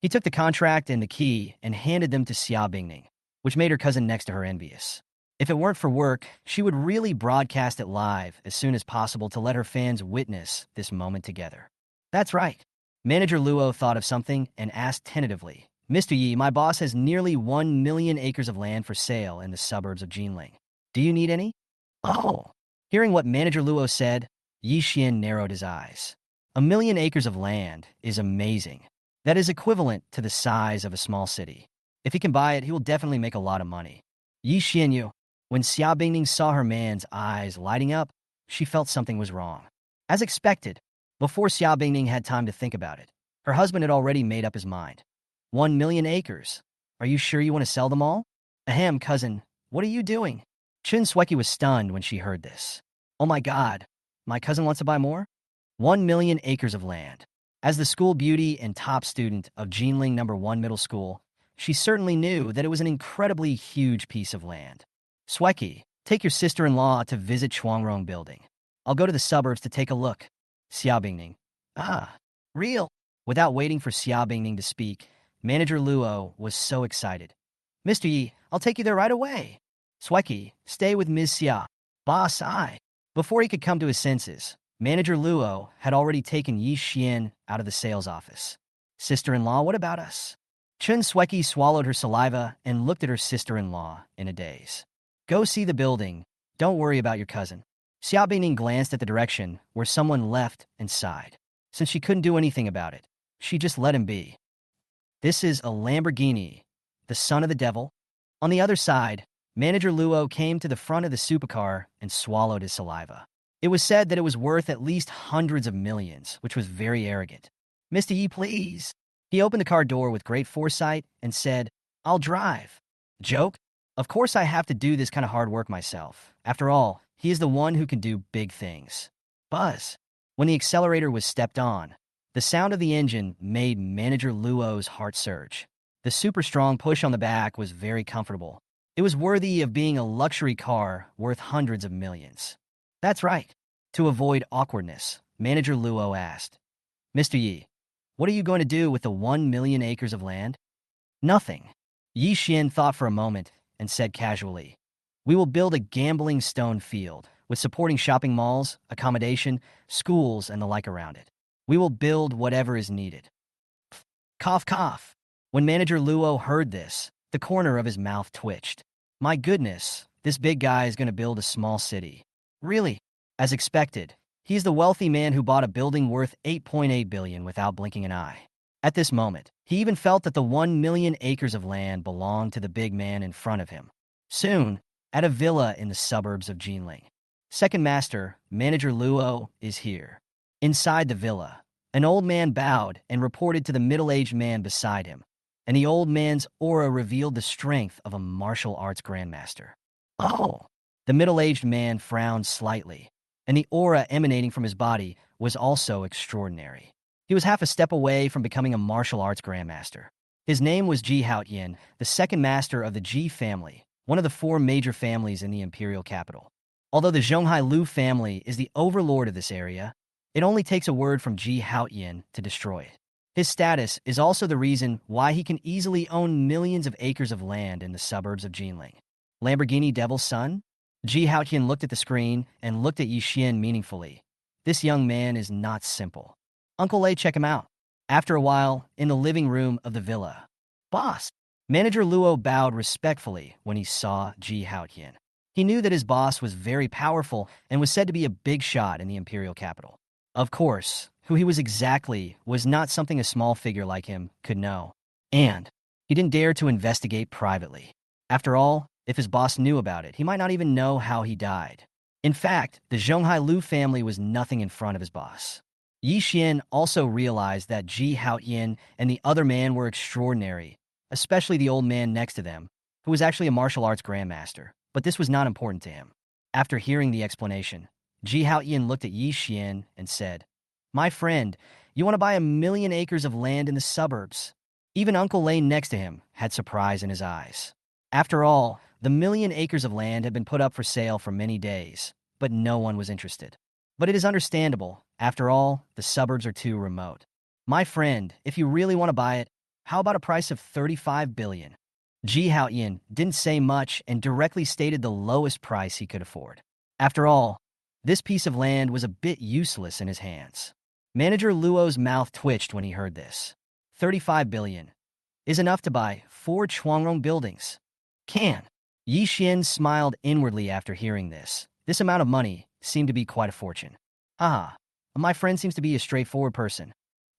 He took the contract and the key and handed them to Xia Bingning, which made her cousin next to her envious. If it weren't for work, she would really broadcast it live as soon as possible to let her fans witness this moment together. That's right. Manager Luo thought of something and asked tentatively, Mr. Yi, my boss has nearly 1,000,000 acres of land for sale in the suburbs of Jinling. Do you need any? Oh. Hearing what Manager Luo said, Yi Xian narrowed his eyes. 1,000,000 acres of land is amazing. That is equivalent to the size of a small city. If he can buy it, he will definitely make a lot of money. Yi Xianyu, when Xia Bingning saw her man's eyes lighting up, she felt something was wrong. As expected, before Xia Bingning had time to think about it, her husband had already made up his mind. 1,000,000 acres. Are you sure you want to sell them all? Ahem, cousin, what are you doing? Chun Sweki was stunned when she heard this. Oh my god, my cousin wants to buy more? 1,000,000 acres of land. As the school beauty and top student of Jinling No. 1 Middle School, she certainly knew that it was an incredibly huge piece of land. Sweki, take your sister-in-law to visit Chuangrong building. I'll go to the suburbs to take a look. Xia Bingning. Ah, real? Without waiting for Xia Bingning to speak, Manager Luo was so excited. Mr. Yi, I'll take you there right away. Sweki, stay with Ms. Xia. Boss, I. Before he could come to his senses, Manager Luo had already taken Yi Xian out of the sales office. Sister-in-law, what about us? Chun Sweki swallowed her saliva and looked at her sister-in-law in a daze. Go see the building. Don't worry about your cousin. Xia Bingning glanced at the direction where someone left and sighed. Since she couldn't do anything about it, she just let him be. This is a Lamborghini, the son of the devil. On the other side, Manager Luo came to the front of the supercar and swallowed his saliva. It was said that it was worth at least hundreds of millions, which was very arrogant. Mr. Yi, please. He opened the car door with great foresight and said, I'll drive. Joke? Of course I have to do this kind of hard work myself. After all, he is the one who can do big things. Buzz. When the accelerator was stepped on, the sound of the engine made Manager Luo's heart surge. The super strong push on the back was very comfortable. It was worthy of being a luxury car worth hundreds of millions. That's right. To avoid awkwardness, Manager Luo asked, Mr. Yi, what are you going to do with the 1 million acres of land? Nothing. Yi Xian thought for a moment and said casually, we will build a gambling stone field with supporting shopping malls, accommodation, schools, and the like around it. We will build whatever is needed. Cough, cough. When Manager Luo heard this, the corner of his mouth twitched. My goodness, this big guy is going to build a small city. Really? As expected, he is the wealthy man who bought a building worth 8.8 billion without blinking an eye. At this moment, he even felt that the 1 million acres of land belonged to the big man in front of him. Soon, at a villa in the suburbs of Jinling, Second Master, Manager Luo, is here. Inside the villa, an old man bowed and reported to the middle-aged man beside him, and the old man's aura revealed the strength of a martial arts grandmaster. Oh! The middle-aged man frowned slightly, and the aura emanating from his body was also extraordinary. He was half a step away from becoming a martial arts grandmaster. His name was Ji Haotian, the second master of the Ji family, one of the 4 major families in the imperial capital. Although the Zhonghai Lu family is the overlord of this area, it only takes a word from Ji Haotian to destroy it. His status is also the reason why he can easily own millions of acres of land in the suburbs of Jinling. Lamborghini Devil's Son? Ji Haotian looked at the screen and looked at Yi Xian meaningfully. This young man is not simple. Uncle Lei, check him out. After a while, in the living room of the villa. Boss! Manager Luo bowed respectfully when he saw Ji Haotian. He knew that his boss was very powerful and was said to be a big shot in the imperial capital. Of course, who he was exactly was not something a small figure like him could know. And he didn't dare to investigate privately. After all, if his boss knew about it, he might not even know how he died. In fact, the Zhonghai Lu family was nothing in front of his boss. Yi Xian also realized that Ji Haotian and the other man were extraordinary, especially the old man next to them, who was actually a martial arts grandmaster, but this was not important to him. After hearing the explanation, Ji Haotian looked at Yi Xian and said, My friend, you want to buy 1 million acres of land in the suburbs? Even Uncle Lane next to him had surprise in his eyes. After all, the 1 million acres of land had been put up for sale for many days, but no one was interested. But it is understandable. After all, the suburbs are too remote. My friend, if you really want to buy it, how about a price of 35 billion? Ji Haotian didn't say much and directly stated the lowest price he could afford. After all, this piece of land was a bit useless in his hands. Manager Luo's mouth twitched when he heard this. 35 billion is enough to buy 4 Chuangrong buildings. Can. Yi Xian smiled inwardly after hearing this. This amount of money seemed to be quite a fortune. Haha, my friend seems to be a straightforward person.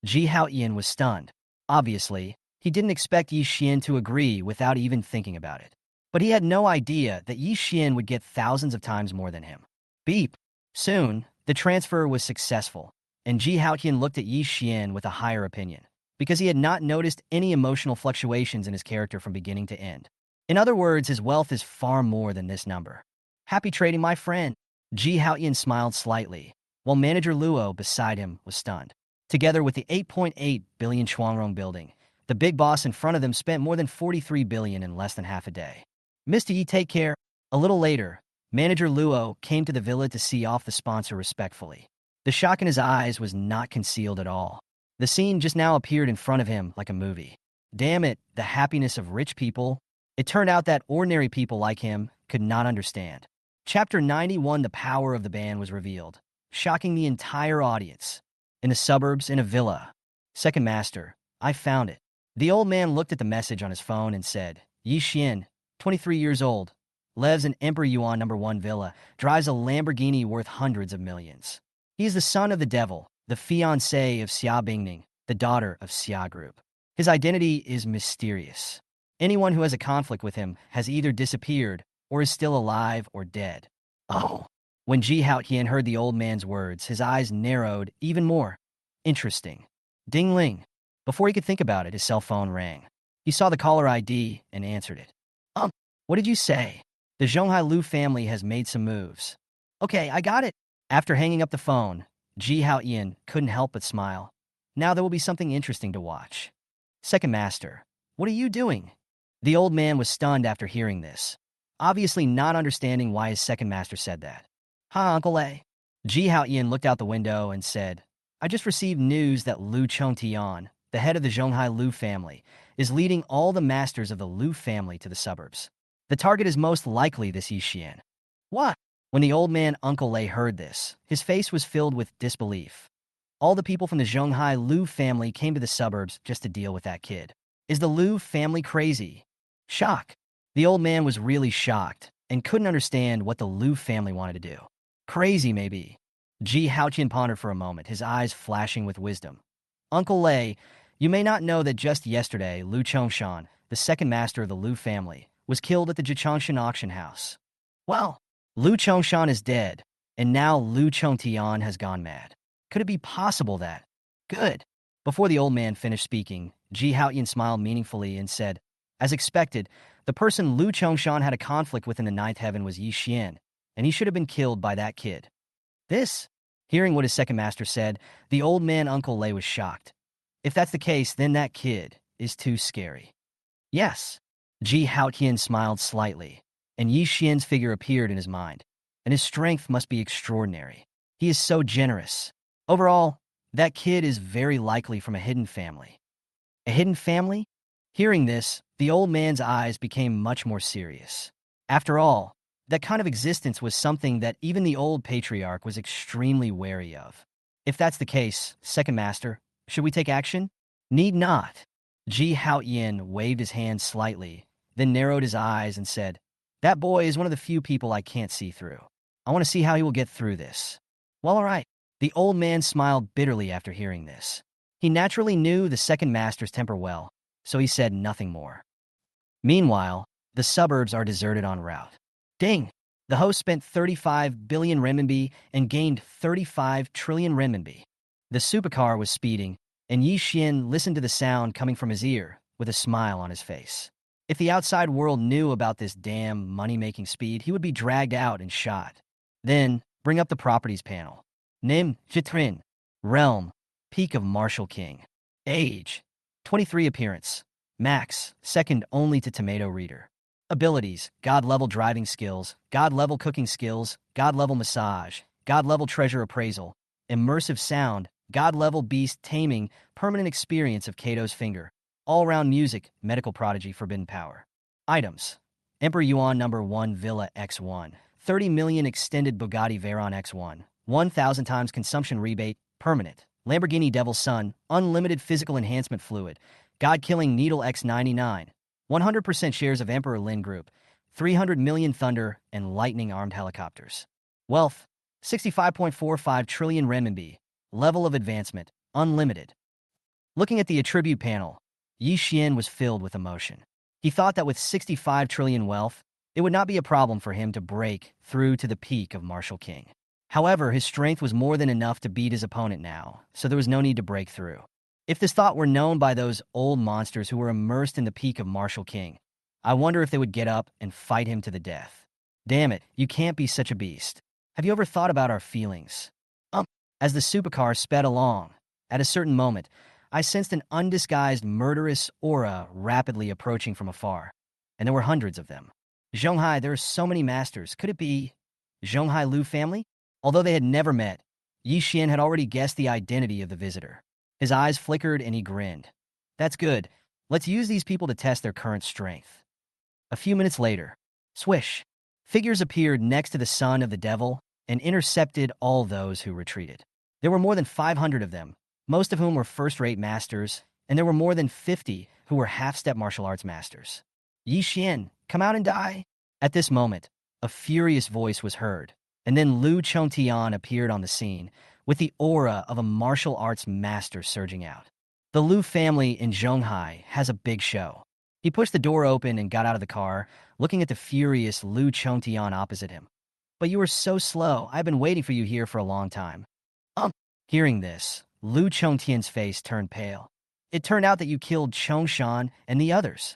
Ji Haotian was stunned. Obviously, he didn't expect Yi Xian to agree without even thinking about it. But he had no idea that Yi Xian would get thousands of times more than him. Beep. Soon, the transfer was successful, and Ji Haotian looked at Yi Xian with a higher opinion, because he had not noticed any emotional fluctuations in his character from beginning to end. In other words, his wealth is far more than this number. Happy trading, my friend. Ji Haotian smiled slightly, while Manager Luo beside him was stunned. Together with the 8.8 billion Chuangrong building, the big boss in front of them spent more than 43 billion in less than half a day. Mr. Yi, take care. A little later, Manager Luo came to the villa to see off the sponsor respectfully. The shock in his eyes was not concealed at all. The scene just now appeared in front of him like a movie. Damn it, the happiness of rich people. It turned out that ordinary people like him could not understand. Chapter 91, The Power of the Band, was revealed, shocking the entire audience. In the suburbs, in a villa. Second Master, I found it. The old man looked at the message on his phone and said, Yi Xian, 23 years old, lives in Emperor Yuan No. 1 villa, drives a Lamborghini worth hundreds of millions. He is the son of the devil, the fiancé of Xia Bingning, the daughter of Xia Group. His identity is mysterious. Anyone who has a conflict with him has either disappeared or is still alive or dead. Oh. When Ji Haotian heard the old man's words, his eyes narrowed even more. Interesting. Ding-ling. Before he could think about it, his cell phone rang. He saw the caller ID and answered it. What did you say? The Zhonghai Lu family has made some moves. Okay, I got it. After hanging up the phone, Ji Hao Ian couldn't help but smile. Now there will be something interesting to watch. Second Master, what are you doing? The old man was stunned after hearing this, obviously not understanding why his second master said that. Huh, Uncle A? Ji Hao Ian looked out the window and said, I just received news that Lu Chongtian, the head of the Zhonghai Lu family, is leading all the masters of the Lu family to the suburbs. The target is most likely this Yixian. What? When the old man Uncle Lei heard this, his face was filled with disbelief. All the people from the Zhonghai Lu family came to the suburbs just to deal with that kid. Is the Lu family crazy? Shock. The old man was really shocked and couldn't understand what the Lu family wanted to do. Crazy, maybe. Ji Haoqian pondered for a moment, his eyes flashing with wisdom. Uncle Lei, you may not know that just yesterday, Lu Chongshan, the second master of the Lu family, was killed at the Jichangshan auction house. Well, Lu Chongshan is dead, and now Lu Chongtian has gone mad. Could it be possible that? Good. Before the old man finished speaking, Ji Haoyan smiled meaningfully and said, as expected, the person Lu Chongshan had a conflict with in the ninth heaven was Yi Xian, and he should have been killed by that kid. This? Hearing what his second master said, the old man Uncle Lei was shocked. If that's the case, then that kid is too scary. Yes. Ji Haotian smiled slightly, and Yi Xian's figure appeared in his mind, and his strength must be extraordinary. He is so generous. Overall, that kid is very likely from a hidden family. A hidden family? Hearing this, the old man's eyes became much more serious. After all, that kind of existence was something that even the old patriarch was extremely wary of. If that's the case, second master, should we take action? Need not. Ji Haoyan waved his hand slightly, then narrowed his eyes and said, that boy is one of the few people I can't see through. I want to see how he will get through this. Well, all right. The old man smiled bitterly after hearing this. He naturally knew the second master's temper well, so he said nothing more. Meanwhile, the suburbs are deserted en route. Ding! The host spent 35 billion renminbi and gained 35 trillion renminbi. The supercar was speeding, and Yi Xian listened to the sound coming from his ear with a smile on his face. If the outside world knew about this damn money-making speed, he would be dragged out and shot. Then, bring up the properties panel. Nim, Jitrin. Realm, Peak of Martial King. Age, 23. Appearance, Max, second only to Tomato Reader. Abilities, God-level driving skills, God-level cooking skills, God-level massage, God-level treasure appraisal, immersive sound, God-level beast taming, permanent experience of Kato's finger, all-round music, medical prodigy, forbidden power. Items, Emperor Yuan number 1 Villa X1, 30 million extended Bugatti Veyron X1, 1,000 times consumption rebate, permanent. Lamborghini Devil Sun, unlimited physical enhancement fluid, God-killing Needle X99, 100% shares of Emperor Lin Group, 300 million Thunder and Lightning armed helicopters. Wealth, 65.45 trillion renminbi. Level of advancement, unlimited. Looking at the attribute panel, Yi Xian was filled with emotion. He thought that with 65 trillion wealth, it would not be a problem for him to break through to the peak of Martial King. However, his strength was more than enough to beat his opponent now, so there was no need to break through. If this thought were known by those old monsters who were immersed in the peak of Martial King, I wonder if they would get up and fight him to the death. Damn it, you can't be such a beast. Have you ever thought about our feelings? As the supercar sped along, at a certain moment, I sensed an undisguised murderous aura rapidly approaching from afar, and there were hundreds of them. Zhonghai, there are so many masters. Could it be Zhonghai Lu family? Although they had never met, Yi Xian had already guessed the identity of the visitor. His eyes flickered and he grinned. That's good. Let's use these people to test their current strength. A few minutes later, swish, figures appeared next to the son of the devil and intercepted all those who retreated. There were more than 500 of them, most of whom were first-rate masters, and there were more than 50 who were half-step martial arts masters. Yi Xian, come out and die. At this moment, a furious voice was heard, and then Lu Chongtian appeared on the scene, with the aura of a martial arts master surging out. The Lu family in Zhonghai has a big show. He pushed the door open and got out of the car, looking at the furious Lu Chongtian opposite him. But you were so slow. I've been waiting for you here for a long time. Hearing this, Lu Chongtian's face turned pale. It turned out that you killed Chongshan and the others.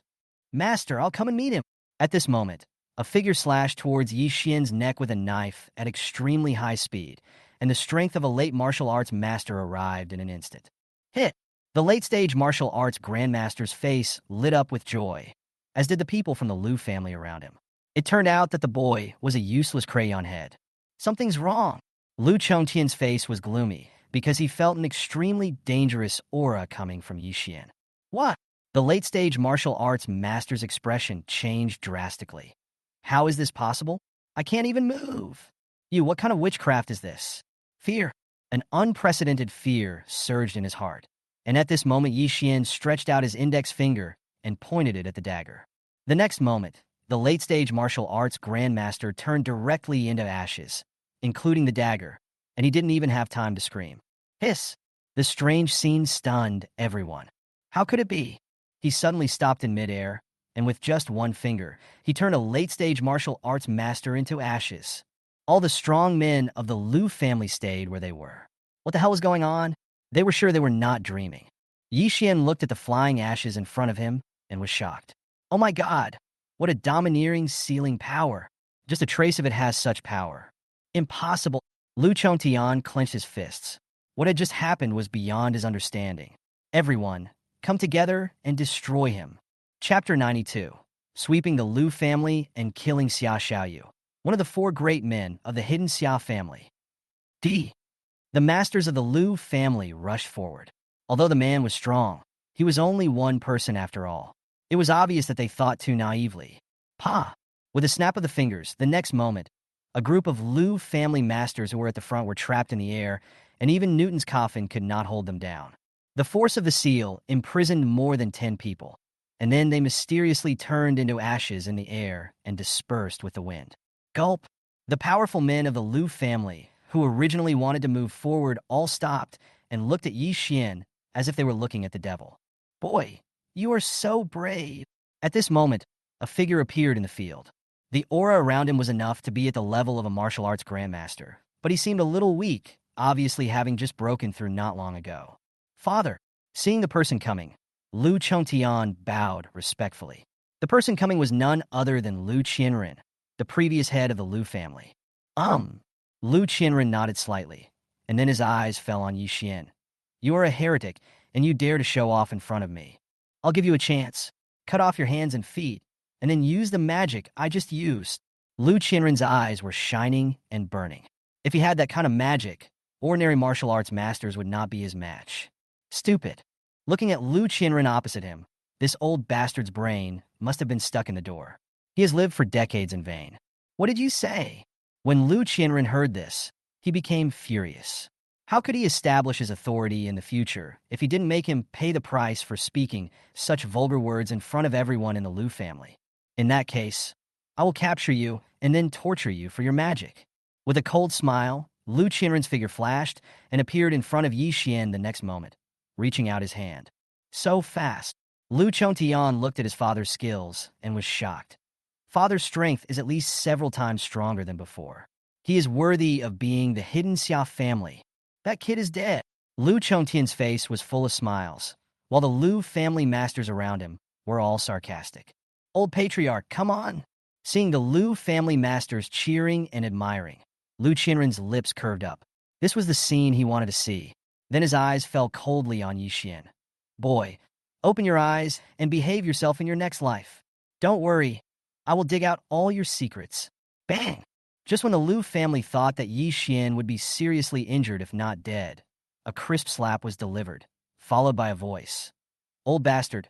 Master, I'll come and meet him. At this moment, A figure slashed towards Yi Xian's neck with a knife at extremely high speed, and the strength of a late martial arts master arrived in an instant. Hit! The late-stage martial arts grandmaster's face lit up with joy, as did the people from the Liu family around him. It turned out that the boy was a useless crayon head. Something's wrong. Lu Chongtian's face was gloomy because he felt an extremely dangerous aura coming from Yi Xian. What? The late-stage martial arts master's expression changed drastically. How is this possible? I can't even move. What kind of witchcraft is this? Fear. An unprecedented fear surged in his heart. And at this moment, Yi Xian stretched out his index finger and pointed it at the dagger. The next moment, the late-stage martial arts grandmaster turned directly into ashes, including the dagger, and he didn't even have time to scream. Hiss! The strange scene stunned everyone. How could it be? He suddenly stopped in midair, and with just one finger, he turned a late-stage martial arts master into ashes. All the strong men of the Liu family stayed where they were. What the hell was going on? They were sure they were not dreaming. Yi Xian looked at the flying ashes in front of him and was shocked. Oh my god, what a domineering, sealing power. Just a trace of it has such power. Impossible. Lu Chongtian clenched his fists. What had just happened was beyond his understanding. Everyone, come together and destroy him. Chapter 92. Sweeping the Liu family and killing Xia Xiaoyu, one of the 4 great men of the hidden Xia family. The masters of the Liu family rushed forward. Although the man was strong, he was only one person after all. It was obvious that they thought too naively. Pa! With a snap of the fingers, the next moment, a group of Liu family masters who were at the front were trapped in the air, and even Newton's coffin could not hold them down. The force of the seal imprisoned more than 10 people, and then they mysteriously turned into ashes in the air and dispersed with the wind. Gulp! The powerful men of the Liu family, who originally wanted to move forward, all stopped and looked at Yi Xian as if they were looking at the devil. Boy, you are so brave. At this moment, a figure appeared in the field. The aura around him was enough to be at the level of a martial arts grandmaster, but he seemed a little weak, obviously having just broken through not long ago. Father! Seeing the person coming, Lu Chongtian bowed respectfully. The person coming was none other than Lu Qianren, the previous head of the Liu family. Lu Qianren nodded slightly, and then his eyes fell on Yi Xian. You are a heretic, and you dare to show off in front of me. I'll give you a chance. Cut off your hands and feet, and then use the magic I just used. Lu Qianren's eyes were shining and burning. If he had that kind of magic, ordinary martial arts masters would not be his match. Stupid. Looking at Lu Qianren opposite him, this old bastard's brain must have been stuck in the door. He has lived for decades in vain. What did you say? When Lu Qianren heard this, he became furious. How could he establish his authority in the future if he didn't make him pay the price for speaking such vulgar words in front of everyone in the Liu family? In that case, I will capture you and then torture you for your magic. With a cold smile, Lu Qianren's figure flashed and appeared in front of Yi Xian the next moment, reaching out his hand. So fast. Lu Chongtian looked at his father's skills and was shocked. Father's strength is at least several times stronger than before. He is worthy of being the hidden Xia family. That kid is dead. Lu Chongtian's face was full of smiles, while the Liu family masters around him were all sarcastic. Old patriarch, come on! Seeing the Liu family masters cheering and admiring, Lu Qianren's lips curved up. This was the scene he wanted to see. Then his eyes fell coldly on Yi Xian. Boy, open your eyes and behave yourself in your next life. Don't worry. I will dig out all your secrets. Bang! Just when the Liu family thought that Yi Xian would be seriously injured if not dead, a crisp slap was delivered, followed by a voice. Old bastard,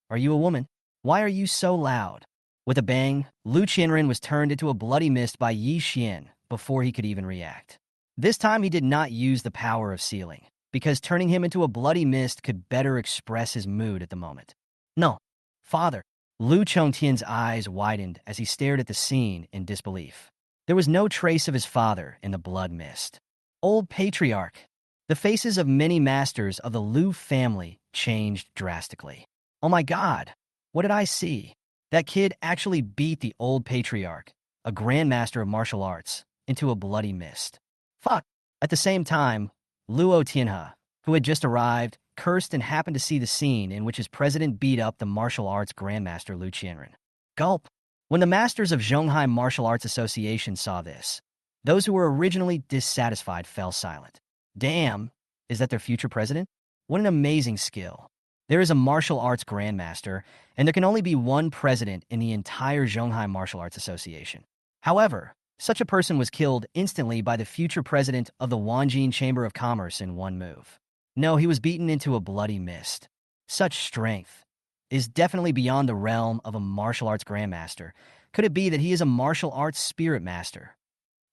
are you a woman? Why are you so loud? With a bang, Lu Qianren was turned into a bloody mist by Yi Xian before he could even react. This time he did not use the power of sealing, because turning him into a bloody mist could better express his mood at the moment. No, father. Lu Chongtian's eyes widened as he stared at the scene in disbelief. There was no trace of his father in the blood mist. Old patriarch. The faces of many masters of the Liu family changed drastically. Oh my god, what did I see? That kid actually beat the old patriarch, a grandmaster of martial arts, into a bloody mist. Fuck. At the same time, Luo Tianhe, who had just arrived, cursed and happened to see the scene in which his president beat up the martial arts grandmaster Lu Qianren. Gulp. When the masters of Zhonghai Martial Arts Association saw this, those who were originally dissatisfied fell silent. Damn, is that their future president? What an amazing skill. There is a martial arts grandmaster, and there can only be one president in the entire Zhonghai Martial Arts Association. However, such a person was killed instantly by the future president of the Wanjin Chamber of Commerce in one move. No, he was beaten into a bloody mist. Such strength is definitely beyond the realm of a martial arts grandmaster. Could it be that he is a martial arts spirit master?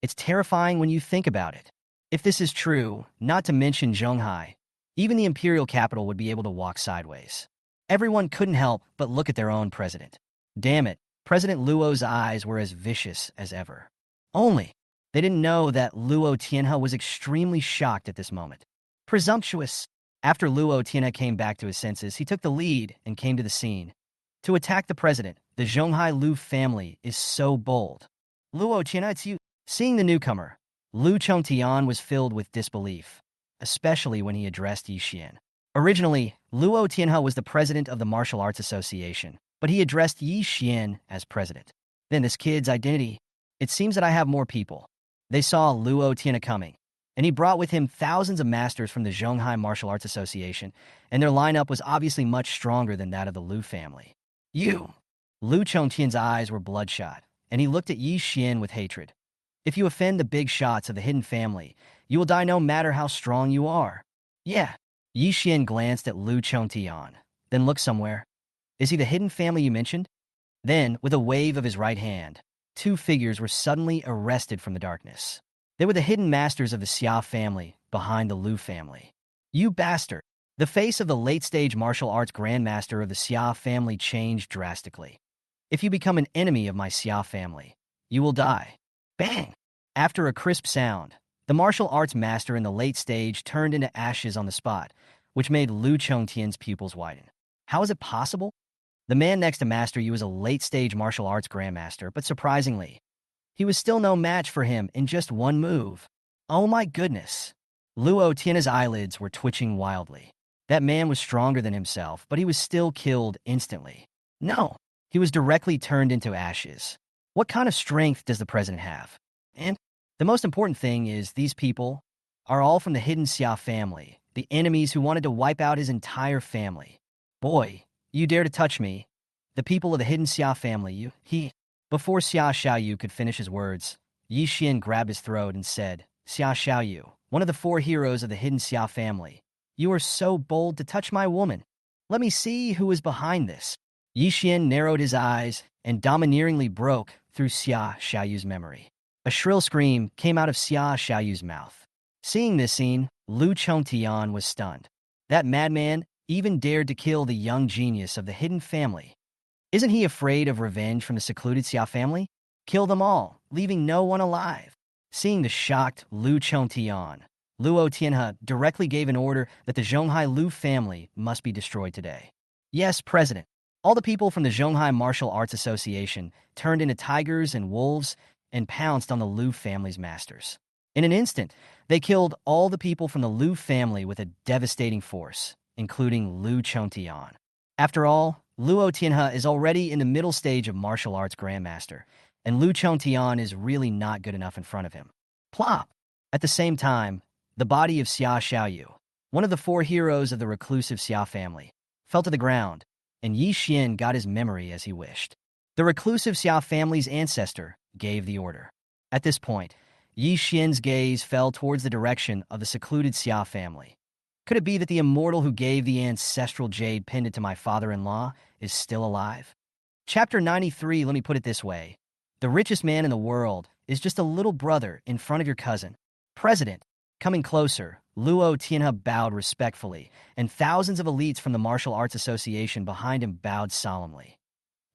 It's terrifying when you think about it. If this is true, not to mention Zhonghai, even the imperial capital would be able to walk sideways. Everyone couldn't help but look at their own president. Damn it, President Luo's eyes were as vicious as ever. Only, they didn't know that Luo Tianhe was extremely shocked at this moment. Presumptuous. After Luo Tianhe came back to his senses, he took the lead and came to the scene. To attack the president, the Zhonghai Lu family is so bold. Luo Tianhe, it's you. Seeing the newcomer, Lu Chongtian was filled with disbelief, especially when he addressed Yi Xian. Originally, Luo Tianhe was the president of the Martial Arts Association, but he addressed Yi Xian as president. Then this kid's identity. It seems that I have more people. They saw Luo Tianhe coming, and he brought with him thousands of masters from the Zhonghai Martial Arts Association, and their lineup was obviously much stronger than that of the Lu family. You! Lu Chongtian's eyes were bloodshot, and he looked at Yi Xian with hatred. If you offend the big shots of the hidden family, you will die no matter how strong you are. Yeah. Yi Xian glanced at Lu Chongtian, then looked somewhere. Is he the hidden family you mentioned? Then, with a wave of his right hand, two figures were suddenly arrested from the darkness. They were the hidden masters of the Xia family, behind the Lu family. You bastard! The face of the late-stage martial arts grandmaster of the Xia family changed drastically. If you become an enemy of my Xia family, you will die. Bang! After a crisp sound, the martial arts master in the late stage turned into ashes on the spot, which made Lu Chongtian's pupils widen. How is it possible? The man next to Master Yi was a late-stage martial arts grandmaster, but surprisingly, he was still no match for him in just one move. Oh my goodness. Luo Tianhe's eyelids were twitching wildly. That man was stronger than himself, but he was still killed instantly. No, he was directly turned into ashes. What kind of strength does the president have? And the most important thing is these people are all from the hidden Xia family, the enemies who wanted to wipe out his entire family. Boy, you dare to touch me. The people of the hidden Xia family, Before Xia Xiaoyu could finish his words, Yi Xian grabbed his throat and said, Xia Xiaoyu, one of the four heroes of the hidden Xia family, you are so bold to touch my woman. Let me see who is behind this. Yi Xian narrowed his eyes and domineeringly broke through Xia Xiaoyu's memory. A shrill scream came out of Xia Xiaoyu's mouth. Seeing this scene, Lu Chongtian was stunned. That madman even dared to kill the young genius of the hidden family. Isn't he afraid of revenge from the secluded Xia family? Kill them all, leaving no one alive. Seeing the shocked Lu Chongtian, Luo Tianhe directly gave an order that the Zhonghai Lu family must be destroyed today. Yes, President. All the people from the Zhonghai Martial Arts Association turned into tigers and wolves and pounced on the Lu family's masters. In an instant, they killed all the people from the Lu family with a devastating force, including Lu Chongtian. After all, Luo Tianhe is already in the middle stage of martial arts grandmaster, and Lu Chongtian is really not good enough in front of him. Plop! At the same time, the body of Xia Xiaoyu, one of the four heroes of the reclusive Xia family, fell to the ground, and Yi Xian got his memory as he wished. The reclusive Xia family's ancestor gave the order. At this point, Yi Xian's gaze fell towards the direction of the secluded Xia family. Could it be that the immortal who gave the ancestral jade pendant to my father-in-law is still alive? Chapter 93, let me put it this way. The richest man in the world is just a little brother in front of your cousin. President, coming closer, Luo Tianhe bowed respectfully, and thousands of elites from the Martial Arts Association behind him bowed solemnly.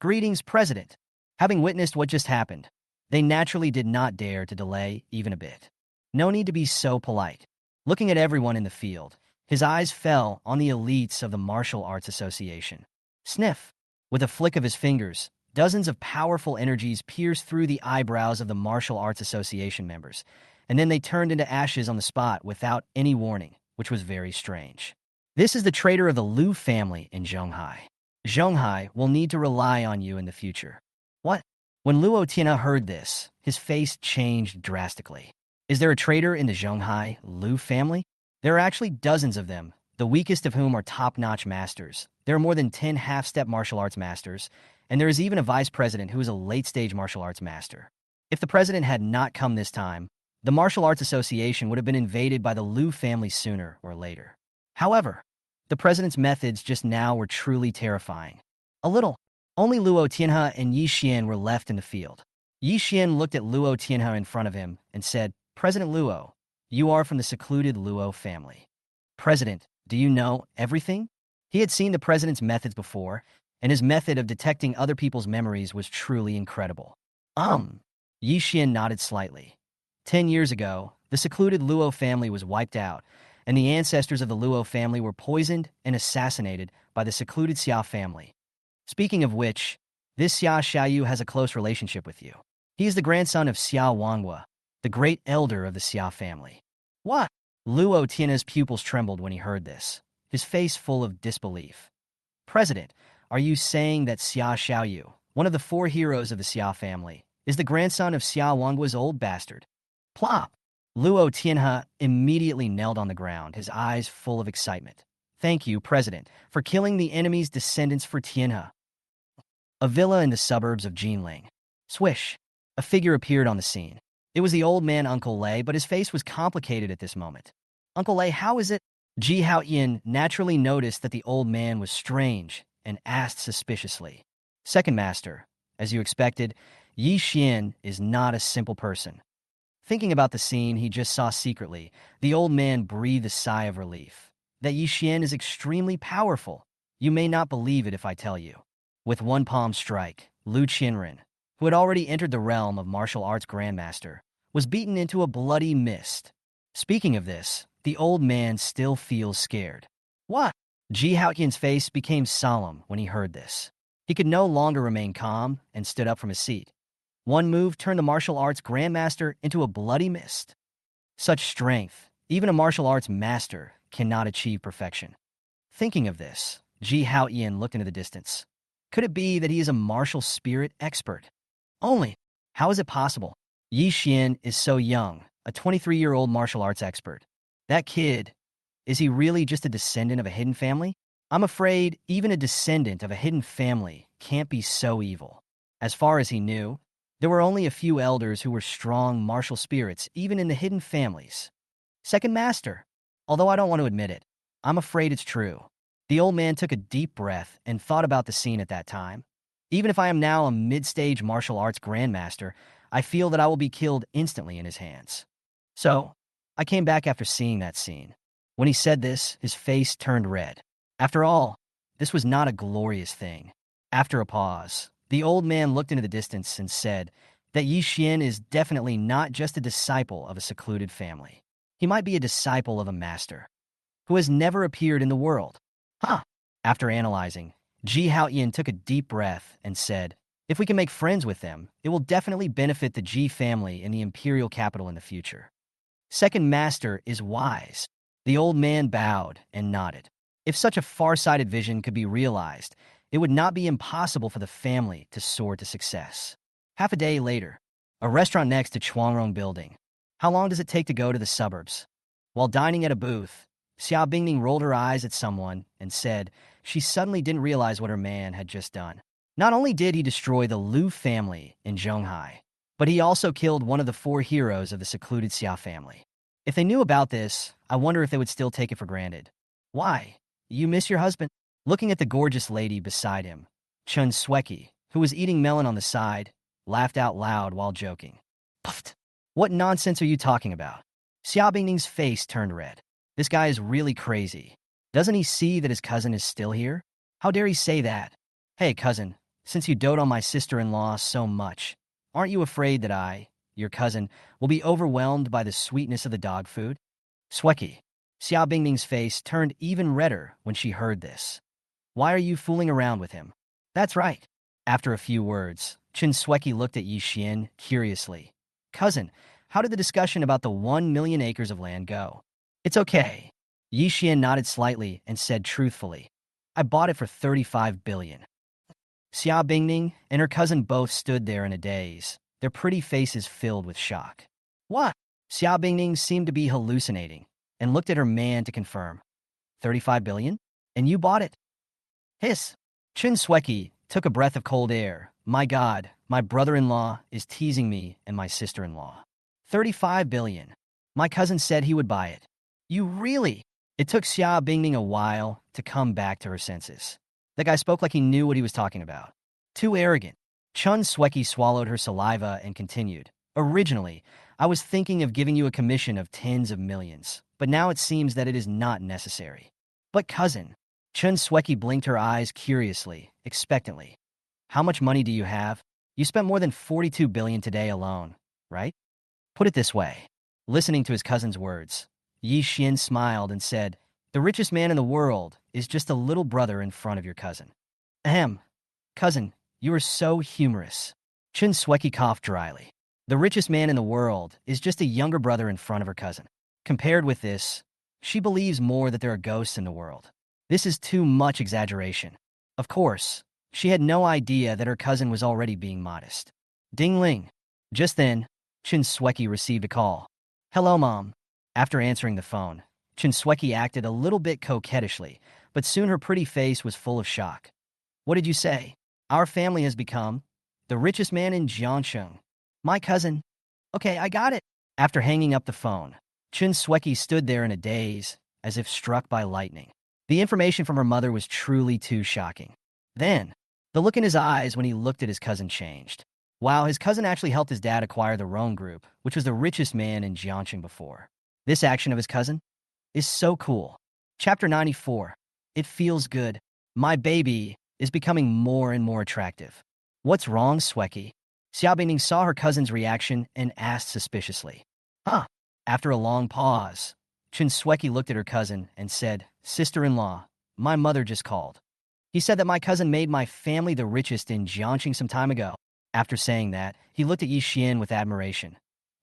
Greetings, President. Having witnessed what just happened, they naturally did not dare to delay even a bit. No need to be so polite. Looking at everyone in the field, his eyes fell on the elites of the Martial Arts Association. Sniff. With a flick of his fingers, dozens of powerful energies pierced through the eyebrows of the Martial Arts Association members, and then they turned into ashes on the spot without any warning, which was very strange. This is the traitor of the Lu family in Zhonghai. Zhonghai will need to rely on you in the future. What? When Luo Tianhe heard this, his face changed drastically. Is there a traitor in the Zhonghai Lu family? There are actually dozens of them, the weakest of whom are top-notch masters. There are more than 10 half-step martial arts masters, and there is even a vice president who is a late-stage martial arts master. If the president had not come this time, the Martial Arts Association would have been invaded by the Lu family sooner or later. However, the president's methods just now were truly terrifying. A little. Only Luo Tianhe and Yi Xian were left in the field. Yi Xian looked at Luo Tianhe in front of him and said, President Luo, you are from the secluded Luo family. President, do you know everything? He had seen the president's methods before, and his method of detecting other people's memories was truly incredible. Yi Xian nodded slightly. 10 years ago, the secluded Luo family was wiped out, and the ancestors of the Luo family were poisoned and assassinated by the secluded Xia family. Speaking of which, this Xia Xiaoyu has a close relationship with you. He is the grandson of Xia Wanghua, the great elder of the Xia family. What? Luo Tianhe's pupils trembled when he heard this, his face full of disbelief. President, are you saying that Xia Xiaoyu, one of the 4 heroes of the Xia family, is the grandson of Xia Wanghua's old bastard? Plop! Luo Tianhe immediately knelt on the ground, his eyes full of excitement. Thank you, President, for killing the enemy's descendants for Tianhe. A villa in the suburbs of Jinling. Swish! A figure appeared on the scene. It was the old man Uncle Lei, but his face was complicated at this moment. Uncle Lei, how is it? Ji Haoyin naturally noticed that the old man was strange and asked suspiciously. Second Master, as you expected, Yi Xian is not a simple person. Thinking about the scene he just saw secretly, the old man breathed a sigh of relief. That Yi Xian is extremely powerful. You may not believe it if I tell you. With one palm strike, Lu Qinren, who had already entered the realm of martial arts grandmaster, was beaten into a bloody mist. Speaking of this, the old man still feels scared. What? Ji Haoyin's face became solemn when he heard this. He could no longer remain calm and stood up from his seat. One move turned the martial arts grandmaster into a bloody mist. Such strength, even a martial arts master cannot achieve perfection. Thinking of this, Ji Haoyin looked into the distance. Could it be that he is a martial spirit expert? Only, how is it possible? Yi Xian is so young, a 23-year-old martial arts expert. That kid, is he really just a descendant of a hidden family? I'm afraid even a descendant of a hidden family can't be so evil. As far as he knew, there were only a few elders who were strong martial spirits, even in the hidden families. Second Master, although I don't want to admit it, I'm afraid it's true. The old man took a deep breath and thought about the scene at that time. Even if I am now a mid-stage martial arts grandmaster, I feel that I will be killed instantly in his hands. So, I came back after seeing that scene. When he said this, his face turned red. After all, this was not a glorious thing. After a pause, the old man looked into the distance and said that Yi Xian is definitely not just a disciple of a secluded family. He might be a disciple of a master who has never appeared in the world. Huh. After analyzing, Ji Haoyin took a deep breath and said, if we can make friends with them, it will definitely benefit the Ji family in the imperial capital in the future. Second Master is wise. The old man bowed and nodded. If such a far-sighted vision could be realized, it would not be impossible for the family to soar to success. Half a day later, a restaurant next to Chuangrong Building. How long does it take to go to the suburbs? While dining at a booth, Xia Bingning rolled her eyes at someone and said she suddenly didn't realize what her man had just done. Not only did he destroy the Lu family in Zhonghai, but he also killed one of the 4 heroes of the secluded Xia family. If they knew about this, I wonder if they would still take it for granted. Why? You miss your husband? Looking at the gorgeous lady beside him, Chun Sweki, who was eating melon on the side, laughed out loud while joking. Puffed. What nonsense are you talking about? Xia Bingning's face turned red. This guy is really crazy. Doesn't he see that his cousin is still here? How dare he say that? Hey, cousin, since you dote on my sister-in-law so much, aren't you afraid that I, your cousin, will be overwhelmed by the sweetness of the dog food? Sweki. Xia Bingning's face turned even redder when she heard this. Why are you fooling around with him? That's right. After a few words, Chin Sweki looked at Yi Xian curiously. Cousin, how did the discussion about the 1 million acres of land go? It's okay. Yi Xian nodded slightly and said truthfully, I bought it for 35 billion. Xia Bingning and her cousin both stood there in a daze, their pretty faces filled with shock. What? Xia Bingning seemed to be hallucinating and looked at her man to confirm. 35 billion? And you bought it? Hiss. Chin Sweki took a breath of cold air. My God, my brother-in-law is teasing me and my sister-in-law. 35 billion. My cousin said he would buy it. You really? It took Xia Bingning a while to come back to her senses. The guy spoke like he knew what he was talking about. Too arrogant. Chun Sweki swallowed her saliva and continued. Originally, I was thinking of giving you a commission of tens of millions, but now it seems that it is not necessary. But cousin, Chun Sweki blinked her eyes curiously, expectantly. How much money do you have? You spent more than 42 billion today alone, right? Put it this way. Listening to his cousin's words, Yi Xian smiled and said, the richest man in the world is just a little brother in front of your cousin. Ahem. Cousin, you are so humorous. Chun Sweki coughed dryly. The richest man in the world is just a younger brother in front of her cousin. Compared with this, she believes more that there are ghosts in the world. This is too much exaggeration. Of course, she had no idea that her cousin was already being modest. Ding-ling. Just then, Chun Sweki received a call. Hello, Mom. After answering the phone, Chun Sweki acted a little bit coquettishly, but soon her pretty face was full of shock. What did you say? Our family has become the richest man in Jiangsheng. My cousin. Okay, I got it. After hanging up the phone, Chun Sweki stood there in a daze, as if struck by lightning. The information from her mother was truly too shocking. Then, the look in his eyes when he looked at his cousin changed. Wow, his cousin actually helped his dad acquire the Rome Group, which was the richest man in Jiangsheng before. This action of his cousin is so cool. Chapter 94. It feels good. My baby is becoming more and more attractive. What's wrong, Sweki? Xiaobingning saw her cousin's reaction and asked suspiciously. Huh? After a long pause, Chun Sweki looked at her cousin and said, Sister-in-law, my mother just called. He said that my cousin made my family the richest in Jiangxing some time ago. After saying that, he looked at Yi Xian with admiration.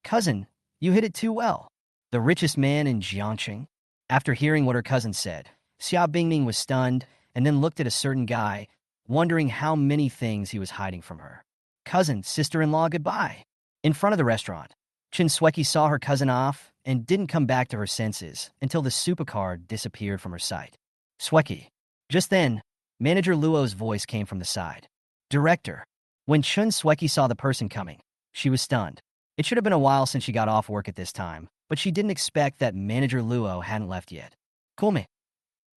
Cousin, you hit it too well. The richest man in Jiangxing? After hearing what her cousin said, Xia Bingning was stunned and then looked at a certain guy, wondering how many things he was hiding from her. Cousin, sister-in-law, goodbye. In front of the restaurant, Chin Sweki saw her cousin off and didn't come back to her senses until the supercar disappeared from her sight. Sweki. Just then, Manager Luo's voice came from the side. Director. When Chun Sweki saw the person coming, she was stunned. It should have been a while since she got off work at this time, but she didn't expect that Manager Luo hadn't left yet. Call me.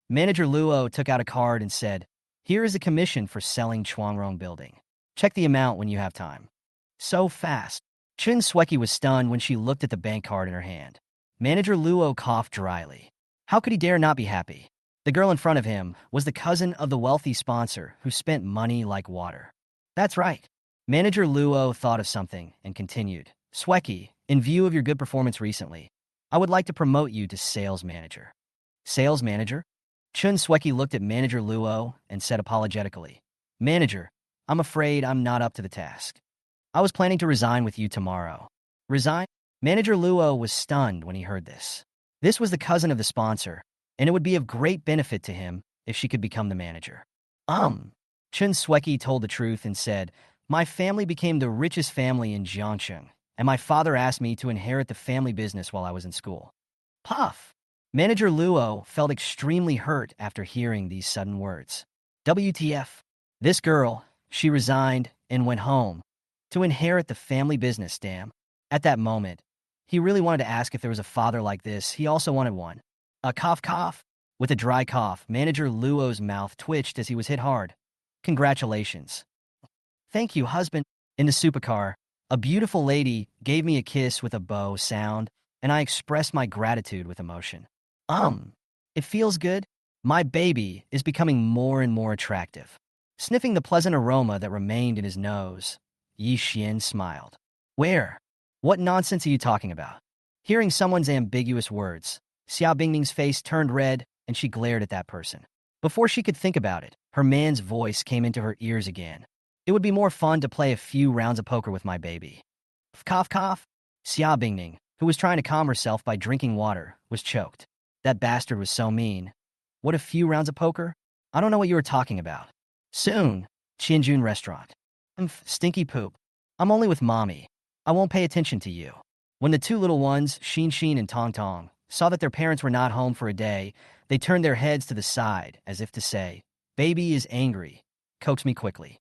Manager Luo took out a card and said, Here is a commission for selling Chuangrong Building. Check the amount when you have time. So fast. Chun Sweki was stunned when she looked at the bank card in her hand. Manager Luo coughed dryly. How could he dare not be happy? The girl in front of him was the cousin of the wealthy sponsor who spent money like water. That's right. Manager Luo thought of something and continued. Sweki, in view of your good performance recently, I would like to promote you to sales manager. Sales manager? Chun Sweki looked at Manager Luo and said apologetically, Manager, I'm afraid I'm not up to the task. I was planning to resign with you tomorrow. Resign? Manager Luo was stunned when he heard this. This was the cousin of the sponsor, and it would be of great benefit to him if she could become the manager. Chun Sweki told the truth and said, My family became the richest family in Jiangsheng, and my father asked me to inherit the family business while I was in school. Puff! Manager Luo felt extremely hurt after hearing these sudden words. WTF. This girl, she resigned and went home to inherit the family business, damn. At that moment, he really wanted to ask if there was a father like this. He also wanted one. A cough. With a dry cough, Manager Luo's mouth twitched as he was hit hard. Congratulations. Thank you, husband. In the supercar, a beautiful lady gave me a kiss with a bow sound, and I expressed my gratitude with emotion. It feels good. My baby is becoming more and more attractive. Sniffing the pleasant aroma that remained in his nose, Yi Xian smiled. Where? What nonsense are you talking about? Hearing someone's ambiguous words, Xia Bingning's face turned red and she glared at that person. Before she could think about it, her man's voice came into her ears again. It would be more fun to play a few rounds of poker with my baby. Cough. Xia Bingning, who was trying to calm herself by drinking water, was choked. That bastard was so mean. What, a few rounds of poker? I don't know what you were talking about. Soon, Chinjun restaurant. Stinky poop. I'm only with mommy. I won't pay attention to you. When the two little ones, Xin and Tong Tong, saw that their parents were not home for a day, they turned their heads to the side, as if to say, "Baby is angry. Coax me quickly."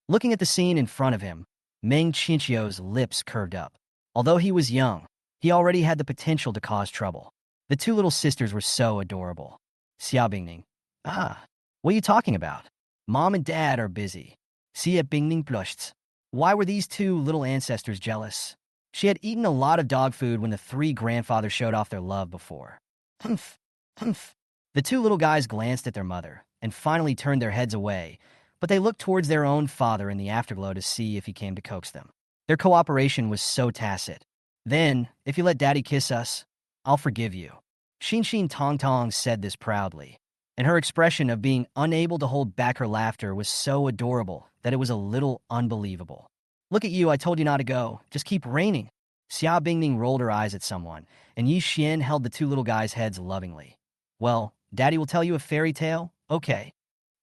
Looking at the scene in front of him, Meng Chinchio's lips curved up. Although he was young, he already had the potential to cause trouble. The two little sisters were so adorable. Xia Bingning. Ah, what are you talking about? Mom and Dad are busy. Xia Bingning blushed. Why were these two little ancestors jealous? She had eaten a lot of dog food when the three grandfathers showed off their love before. Humph, humph. The two little guys glanced at their mother and finally turned their heads away, but they looked towards their own father in the afterglow to see if he came to coax them. Their cooperation was so tacit. Then, if you let Daddy kiss us, I'll forgive you. Xin Tong Tong said this proudly, and her expression of being unable to hold back her laughter was so adorable that it was a little unbelievable. Look at you, I told you not to go. Just keep raining. Xia Bingning rolled her eyes at someone, and Yi Xian held the two little guys' heads lovingly. Well, Daddy will tell you a fairy tale? Okay.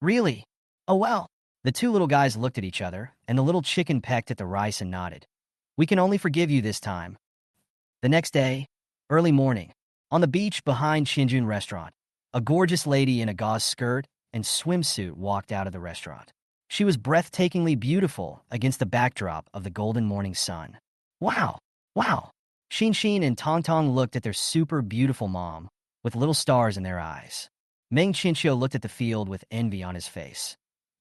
Really? Oh well. The two little guys looked at each other, and the little chicken pecked at the rice and nodded. We can only forgive you this time. The next day, early morning, on the beach behind Xinjun restaurant, a gorgeous lady in a gauze skirt and swimsuit walked out of the restaurant. She was breathtakingly beautiful against the backdrop of the golden morning sun. Wow, wow. Xin and Tong Tong looked at their super beautiful mom with little stars in their eyes. Meng Chinchio looked at the field with envy on his face.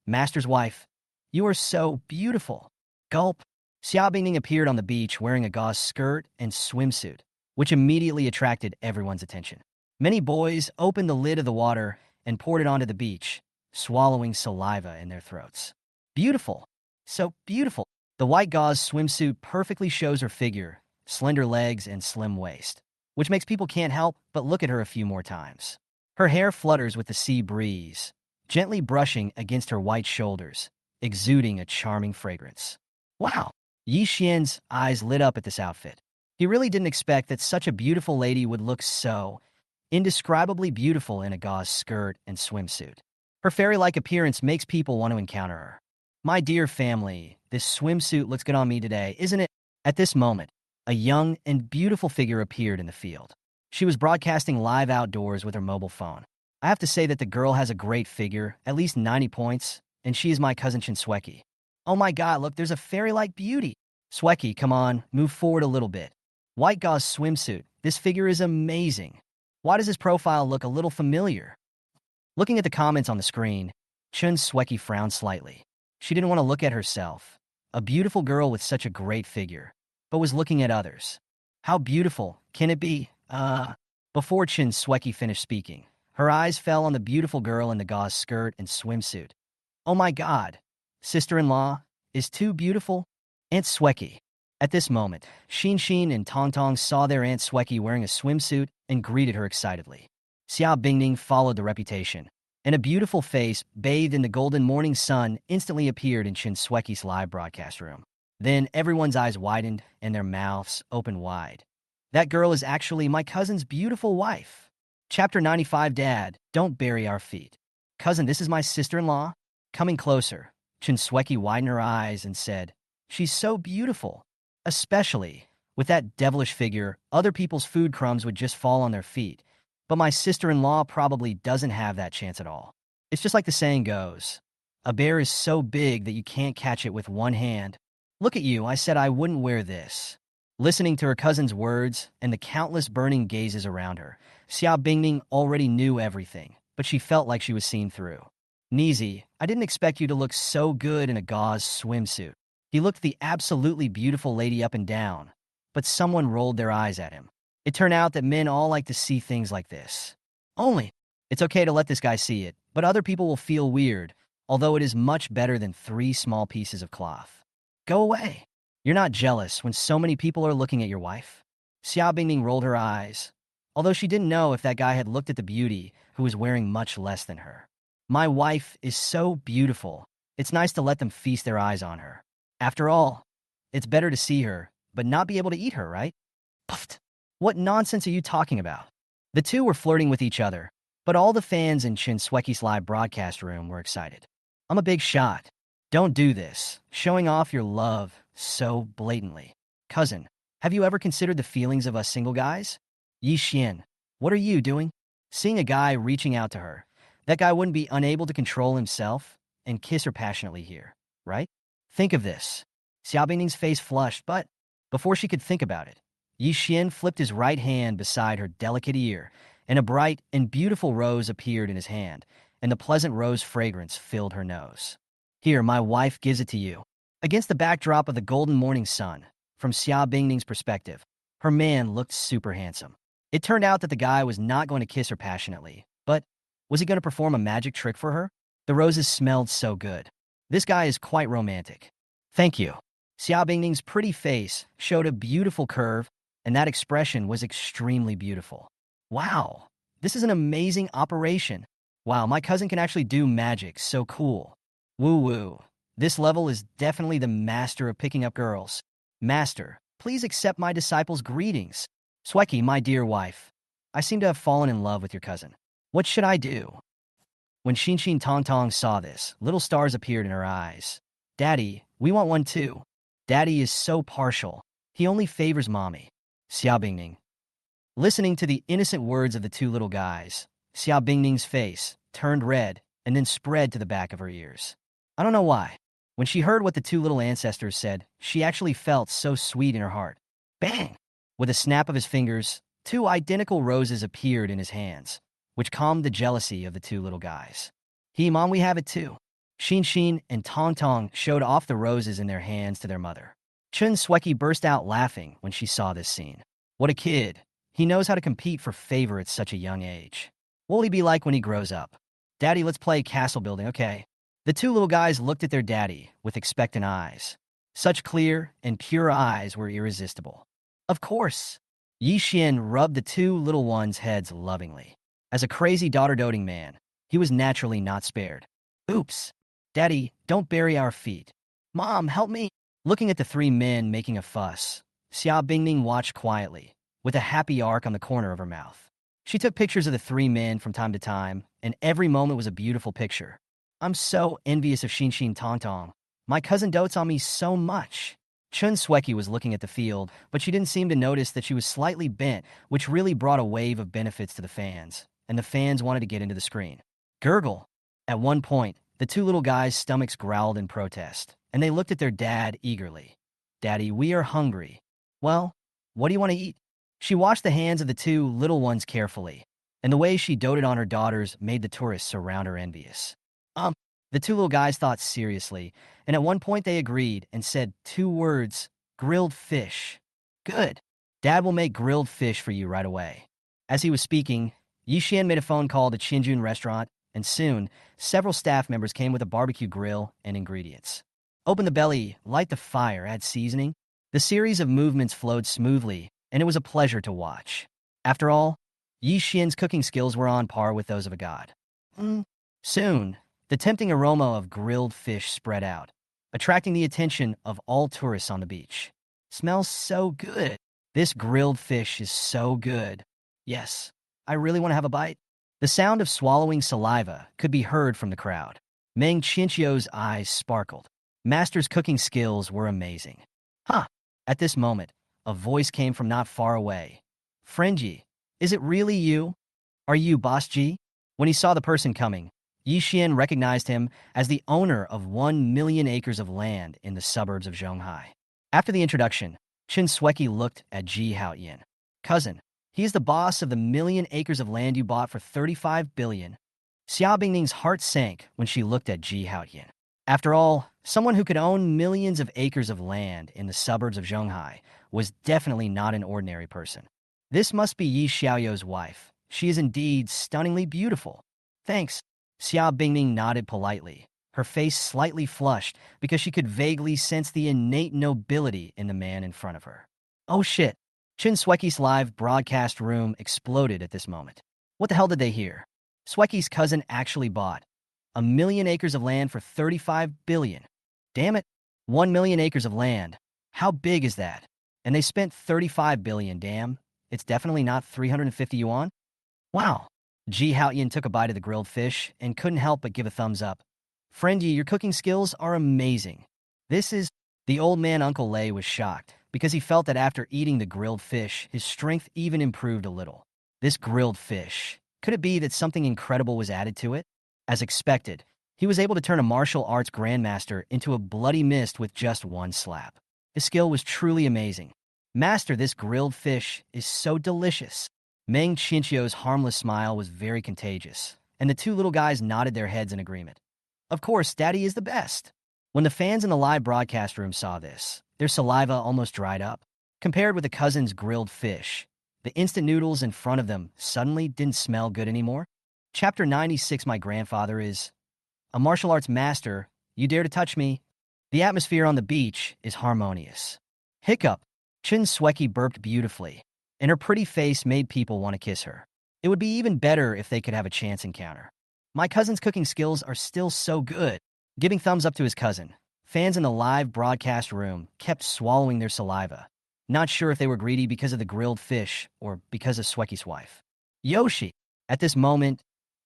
Master's wife, you are so beautiful. Gulp. Xia Bingning appeared on the beach wearing a gauze skirt and swimsuit, which immediately attracted everyone's attention. Many boys opened the lid of the water and poured it onto the beach, swallowing saliva in their throats. Beautiful. So beautiful. The white gauze swimsuit perfectly shows her figure, slender legs, and slim waist, which makes people can't help but look at her a few more times. Her hair flutters with the sea breeze, gently brushing against her white shoulders, exuding a charming fragrance. Wow! Yi Xian's eyes lit up at this outfit. He really didn't expect that such a beautiful lady would look so indescribably beautiful in a gauze skirt and swimsuit. Her fairy-like appearance makes people want to encounter her. My dear family, this swimsuit looks good on me today, isn't it? At this moment, a young and beautiful figure appeared in the field. She was broadcasting live outdoors with her mobile phone. I have to say that the girl has a great figure, at least 90 points, and she is my cousin Shinsweki. Oh my god, look, there's a fairy-like beauty. Sweki, come on, move forward a little bit. White gauze swimsuit, this figure is amazing. Why does his profile look a little familiar? Looking at the comments on the screen, Chun Sweki frowned slightly. She didn't want to look at herself, a beautiful girl with such a great figure, but was looking at others. How beautiful can it be? Before Chin Sweki finished speaking, her eyes fell on the beautiful girl in the gauze skirt and swimsuit. Oh my god, sister-in-law is too beautiful? Aunt Sweki. At this moment, Xin and Tong Tong saw their Aunt Sweki wearing a swimsuit and greeted her excitedly. Xia Bingning followed the reputation, and a beautiful face bathed in the golden morning sun instantly appeared in Chin Sweki's live broadcast room. Then everyone's eyes widened and their mouths opened wide. That girl is actually my cousin's beautiful wife. Chapter 95. Dad, don't bury our feet. Cousin, this is my sister-in-law. Coming closer, Chin Sweki widened her eyes and said, she's so beautiful. Especially, with that devilish figure, other people's food crumbs would just fall on their feet. But my sister-in-law probably doesn't have that chance at all. It's just like the saying goes, a bear is so big that you can't catch it with one hand. Look at you, I said I wouldn't wear this. Listening to her cousin's words and the countless burning gazes around her, Xia Bingning already knew everything, but she felt like she was seen through. Nizi, I didn't expect you to look so good in a gauze swimsuit. He looked the absolutely beautiful lady up and down, but someone rolled their eyes at him. It turned out that men all like to see things like this. Only, it's okay to let this guy see it, but other people will feel weird, although it is much better than 3 small pieces of cloth. Go away. You're not jealous when so many people are looking at your wife? Xia Bingning rolled her eyes, although she didn't know if that guy had looked at the beauty who was wearing much less than her. My wife is so beautiful. It's nice to let them feast their eyes on her. After all, it's better to see her, but not be able to eat her, right? Puffed. What nonsense are you talking about? The two were flirting with each other, but all the fans in Chin Sweki's live broadcast room were excited. I'm a big shot. Don't do this, showing off your love so blatantly. Cousin, have you ever considered the feelings of us single guys? Yi Xian, what are you doing? Seeing a guy reaching out to her, that guy wouldn't be unable to control himself and kiss her passionately here, right? Think of this. Xiao Bingning's face flushed, but before she could think about it, Yi Xian flipped his right hand beside her delicate ear, and a bright and beautiful rose appeared in his hand, and the pleasant rose fragrance filled her nose. Here, my wife gives it to you. Against the backdrop of the golden morning sun, from Xia Bingning's perspective, her man looked super handsome. It turned out that the guy was not going to kiss her passionately, but was he going to perform a magic trick for her? The roses smelled so good. This guy is quite romantic. Thank you. Xia Bingning's pretty face showed a beautiful curve, and that expression was extremely beautiful. Wow, this is an amazing operation. Wow, my cousin can actually do magic, so cool. Woo-woo. This level is definitely the master of picking up girls. Master, please accept my disciple's greetings. Sweki, my dear wife, I seem to have fallen in love with your cousin. What should I do? When Xin Tong Tong saw this, little stars appeared in her eyes. Daddy, we want one too. Daddy is so partial. He only favors mommy. Xia Bingning. Listening to the innocent words of the two little guys, Xia Bingning's face turned red and then spread to the back of her ears. I don't know why. When she heard what the two little ancestors said, she actually felt so sweet in her heart. Bang! With a snap of his fingers, two identical roses appeared in his hands, which calmed the jealousy of the two little guys. Mom, we have it too. Xin and Tong Tong showed off the roses in their hands to their mother. Chun Sweki burst out laughing when she saw this scene. What a kid. He knows how to compete for favor at such a young age. What will he be like when he grows up? Daddy, let's play castle building, okay? The two little guys looked at their daddy with expectant eyes. Such clear and pure eyes were irresistible. Of course. Yi Xian rubbed the two little ones' heads lovingly. As a crazy daughter-doting man, he was naturally not spared. Oops. Daddy, don't bury our feet. Mom, help me. Looking at the three men making a fuss, Xia Bingning watched quietly, with a happy arc on the corner of her mouth. She took pictures of the three men from time to time, and every moment was a beautiful picture. I'm so envious of Xin Tong Tong. My cousin dotes on me so much. Chun Sweki was looking at the field, but she didn't seem to notice that she was slightly bent, which really brought a wave of benefits to the fans, and the fans wanted to get into the screen. Gurgle. At one point, the two little guys' stomachs growled in protest, and they looked at their dad eagerly. Daddy, we are hungry. Well, what do you want to eat? She washed the hands of the two little ones carefully, and the way she doted on her daughters made the tourists around her envious. The two little guys thought seriously, and at one point they agreed and said two words, grilled fish. Good. Dad will make grilled fish for you right away. As he was speaking, Yi Xian made a phone call to Qinjun restaurant, and soon, several staff members came with a barbecue grill and ingredients. Open the belly, light the fire, add seasoning. The series of movements flowed smoothly, and it was a pleasure to watch. After all, Yi Xian's cooking skills were on par with those of a god. Soon, the tempting aroma of grilled fish spread out, attracting the attention of all tourists on the beach. Smells so good. This grilled fish is so good. Yes, I really want to have a bite. The sound of swallowing saliva could be heard from the crowd. Meng Chinchio's eyes sparkled. Master's cooking skills were amazing. At this moment, a voice came from not far away. Friendji, is it really you? Are you Boss Ji? When he saw the person coming, Yi Xian recognized him as the owner of 1 million acres of land in the suburbs of Zhonghai. After the introduction, Chen Sweki looked at Ji Haoyan. Cousin, he is the boss of the 1,000,000 acres of land you bought for 35 billion. Xia Bingning's heart sank when she looked at Ji Haoyan. After all, someone who could own millions of acres of land in the suburbs of Zhonghai was definitely not an ordinary person. This must be Yi Xiaoyou's wife. She is indeed stunningly beautiful. Thanks. Xia Bingning nodded politely, her face slightly flushed because she could vaguely sense the innate nobility in the man in front of her. Oh shit. Chin Sweki's live broadcast room exploded at this moment. What the hell did they hear? Sweki's cousin actually bought 1,000,000 acres of land for 35 billion. Damn it. 1 million acres of land. How big is that? And they spent 35 billion, damn. It's definitely not 350 yuan. Wow. Ji Haoyan took a bite of the grilled fish and couldn't help but give a thumbs up. Friend Yi, your cooking skills are amazing. This is... The old man Uncle Lei was shocked because he felt that after eating the grilled fish, his strength even improved a little. This grilled fish, could it be that something incredible was added to it? As expected, he was able to turn a martial arts grandmaster into a bloody mist with just one slap. His skill was truly amazing. Master, this grilled fish is so delicious. Meng Chinchio's harmless smile was very contagious, and the two little guys nodded their heads in agreement. Of course, Daddy is the best. When the fans in the live broadcast room saw this, their saliva almost dried up. Compared with the cousins' grilled fish, the instant noodles in front of them suddenly didn't smell good anymore. Chapter 96. My grandfather is a martial arts master. You dare to touch me? The atmosphere on the beach is harmonious. Hiccup. Chin Sweki burped beautifully, and her pretty face made people want to kiss her. It would be even better if they could have a chance encounter. My cousin's cooking skills are still so good. Giving thumbs up to his cousin, fans in the live broadcast room kept swallowing their saliva, not sure if they were greedy because of the grilled fish or because of Sweki's wife. Yoshi. At this moment,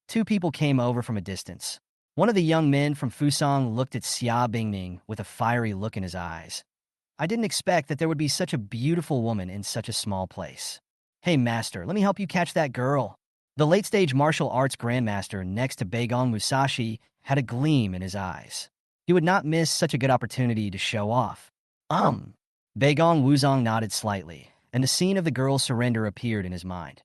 two people came over from a distance. One of the young men from Fusang looked at Xia Bingning with a fiery look in his eyes. I didn't expect that there would be such a beautiful woman in such a small place. Hey, master, let me help you catch that girl. The late-stage martial arts grandmaster next to Beigong Musashi had a gleam in his eyes. He would not miss such a good opportunity to show off. Beigong Wuzong nodded slightly, and the scene of the girl's surrender appeared in his mind.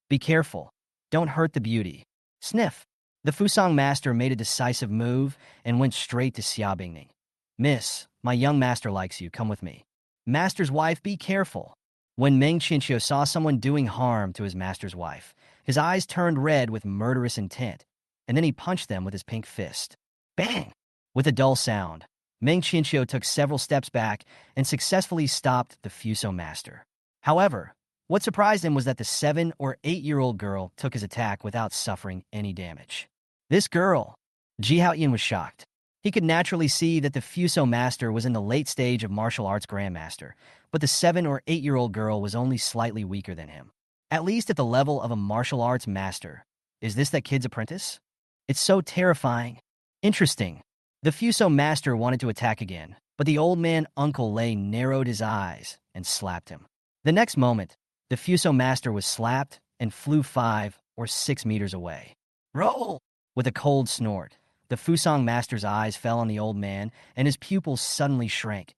Be careful. Don't hurt the beauty. Sniff. The Fusang master made a decisive move and went straight to Xia Bingning. Miss, my young master likes you. Come with me. Master's wife, be careful. When Meng Chinchio saw someone doing harm to his master's wife, his eyes turned red with murderous intent, and then he punched them with his pink fist. Bang! With a dull sound, Meng Chinchio took several steps back and successfully stopped the Fuso master. However, what surprised him was that the 7 or 8-year-old girl took his attack without suffering any damage. This girl, Ji Haoyan was shocked. He could naturally see that the Fuso master was in the late stage of martial arts grandmaster, but the 7 or 8-year-old girl was only slightly weaker than him. At least at the level of a martial arts master. Is this that kid's apprentice? It's so terrifying. Interesting. The Fuso master wanted to attack again, but the old man Uncle Lei narrowed his eyes and slapped him. The next moment, the Fuso master was slapped and flew 5 or 6 meters away. Roll! With a cold snort, the Fusang master's eyes fell on the old man and his pupils suddenly shrank.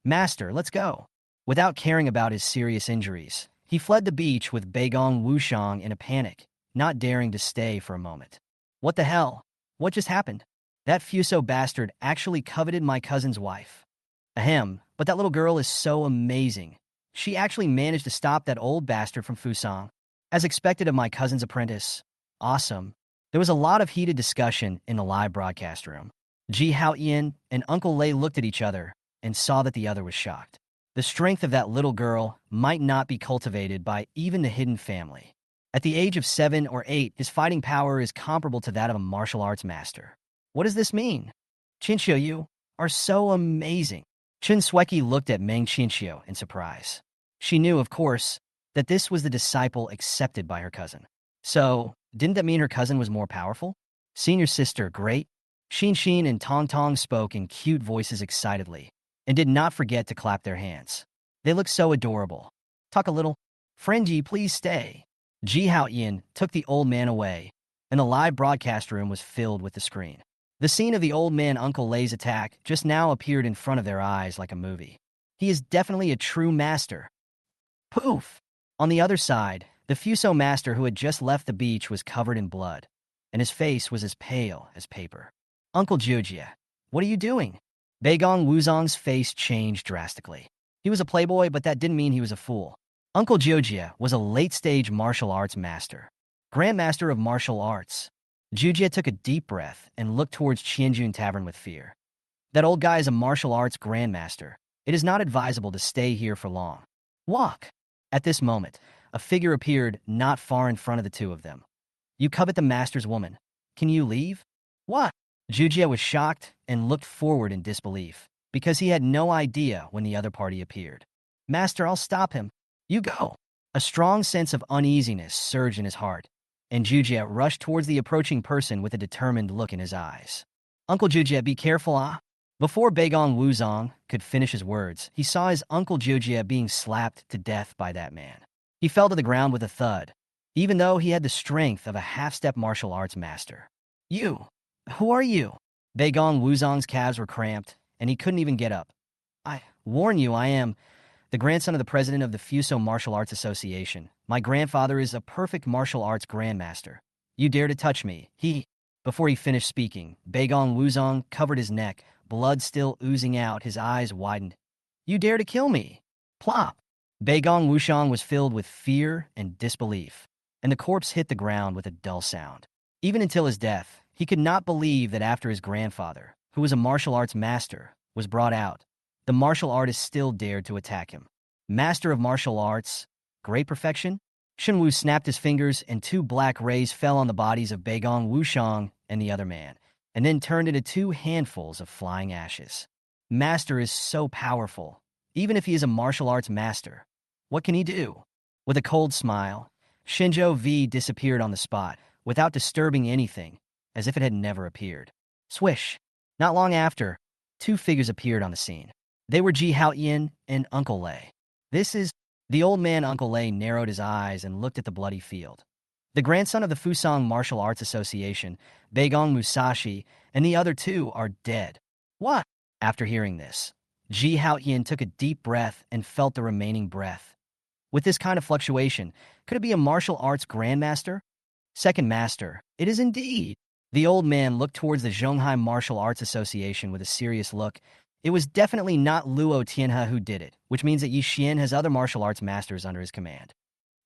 Master, let's go. Without caring about his serious injuries, he fled the beach with Beigong Wushang in a panic, not daring to stay for a moment. What the hell? What just happened? That Fuso bastard actually coveted my cousin's wife. Ahem, but that little girl is so amazing. She actually managed to stop that old bastard from Fusang. As expected of my cousin's apprentice. Awesome. There was a lot of heated discussion in the live broadcast room. Ji Haoyan and Uncle Lei looked at each other and saw that the other was shocked. The strength of that little girl might not be cultivated by even the hidden family. At the age of 7 or 8, his fighting power is comparable to that of a martial arts master. What does this mean? Chinchio, you are so amazing. Chin Sweki looked at Meng Chinchio in surprise. She knew, of course, that this was the disciple accepted by her cousin. So, didn't that mean her cousin was more powerful? Senior sister, great. Xin and Tong Tong spoke in cute voices excitedly, and did not forget to clap their hands. They looked so adorable. Talk a little. Friend Yi, please stay. Ji Haoyan took the old man away, and the live broadcast room was filled with the screen. The scene of the old man Uncle Lei's attack just now appeared in front of their eyes like a movie. He is definitely a true master. Poof! On the other side, the Fuso master who had just left the beach was covered in blood, and his face was as pale as paper. Uncle Jujia, what are you doing? Beigong Wuzong's face changed drastically. He was a playboy, but that didn't mean he was a fool. Uncle Jujia was a late-stage martial arts master. Grandmaster of martial arts. Jujia took a deep breath and looked towards Qianjun Tavern with fear. That old guy is a martial arts grandmaster. It is not advisable to stay here for long. Walk. At this moment, a figure appeared not far in front of the two of them. You covet the master's woman. Can you leave? What? Jujia was shocked and looked forward in disbelief, because he had no idea when the other party appeared. Master, I'll stop him. You go. A strong sense of uneasiness surged in his heart, and Jujia rushed towards the approaching person with a determined look in his eyes. Uncle Jujie, be careful, ah. Before Beigong Wuzong could finish his words, he saw his Uncle Jujie being slapped to death by that man. He fell to the ground with a thud, even though he had the strength of a half-step martial arts master. You! Who are you? Beigong Wuzong's calves were cramped, and he couldn't even get up. I warn you, I am the grandson of the president of the Fuso Martial Arts Association. My grandfather is a perfect martial arts grandmaster. You dare to touch me. Before he finished speaking, Beigong Wuzong covered his neck, blood still oozing out, his eyes widened. You dare to kill me? Plop! Beigong Wuzong was filled with fear and disbelief, and the corpse hit the ground with a dull sound. Even until his death, he could not believe that after his grandfather, who was a martial arts master, was brought out, the martial artist still dared to attack him. Master of martial arts, great perfection? Shenwu snapped his fingers, and two black rays fell on the bodies of Beigong Wushang and the other man, and then turned into two handfuls of flying ashes. Master is so powerful. Even if he is a martial arts master, what can he do? With a cold smile, Shinjo V disappeared on the spot, without disturbing anything, as if it had never appeared. Swish! Not long after, two figures appeared on the scene. They were Ji Haoyin and Uncle Lei. This is... The old man Uncle Lei narrowed his eyes and looked at the bloody field. The grandson of the Fusang Martial Arts Association, Beigong Musashi, and the other two are dead. What? After hearing this, Ji Haoyin took a deep breath and felt the remaining breath. With this kind of fluctuation, could it be a martial arts grandmaster? Second master, it is indeed. The old man looked towards the Zhonghai Martial Arts Association with a serious look. It was definitely not Luo Tianhe who did it, which means that Yi Xian has other martial arts masters under his command.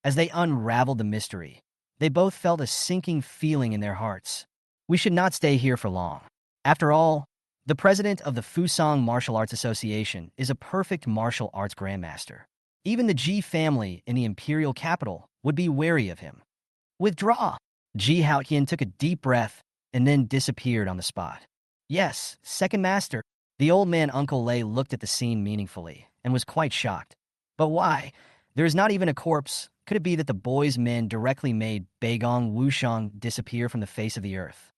As they unraveled the mystery, they both felt a sinking feeling in their hearts. We should not stay here for long. After all, the president of the Fusang Martial Arts Association is a perfect martial arts grandmaster. Even the Ji family in the imperial capital would be wary of him. Withdraw! Ji Haoyin took a deep breath and then disappeared on the spot. Yes, second master. The old man Uncle Lei looked at the scene meaningfully and was quite shocked. But why? There is not even a corpse. Could it be that the boy's men directly made Beigong Wushang disappear from the face of the earth?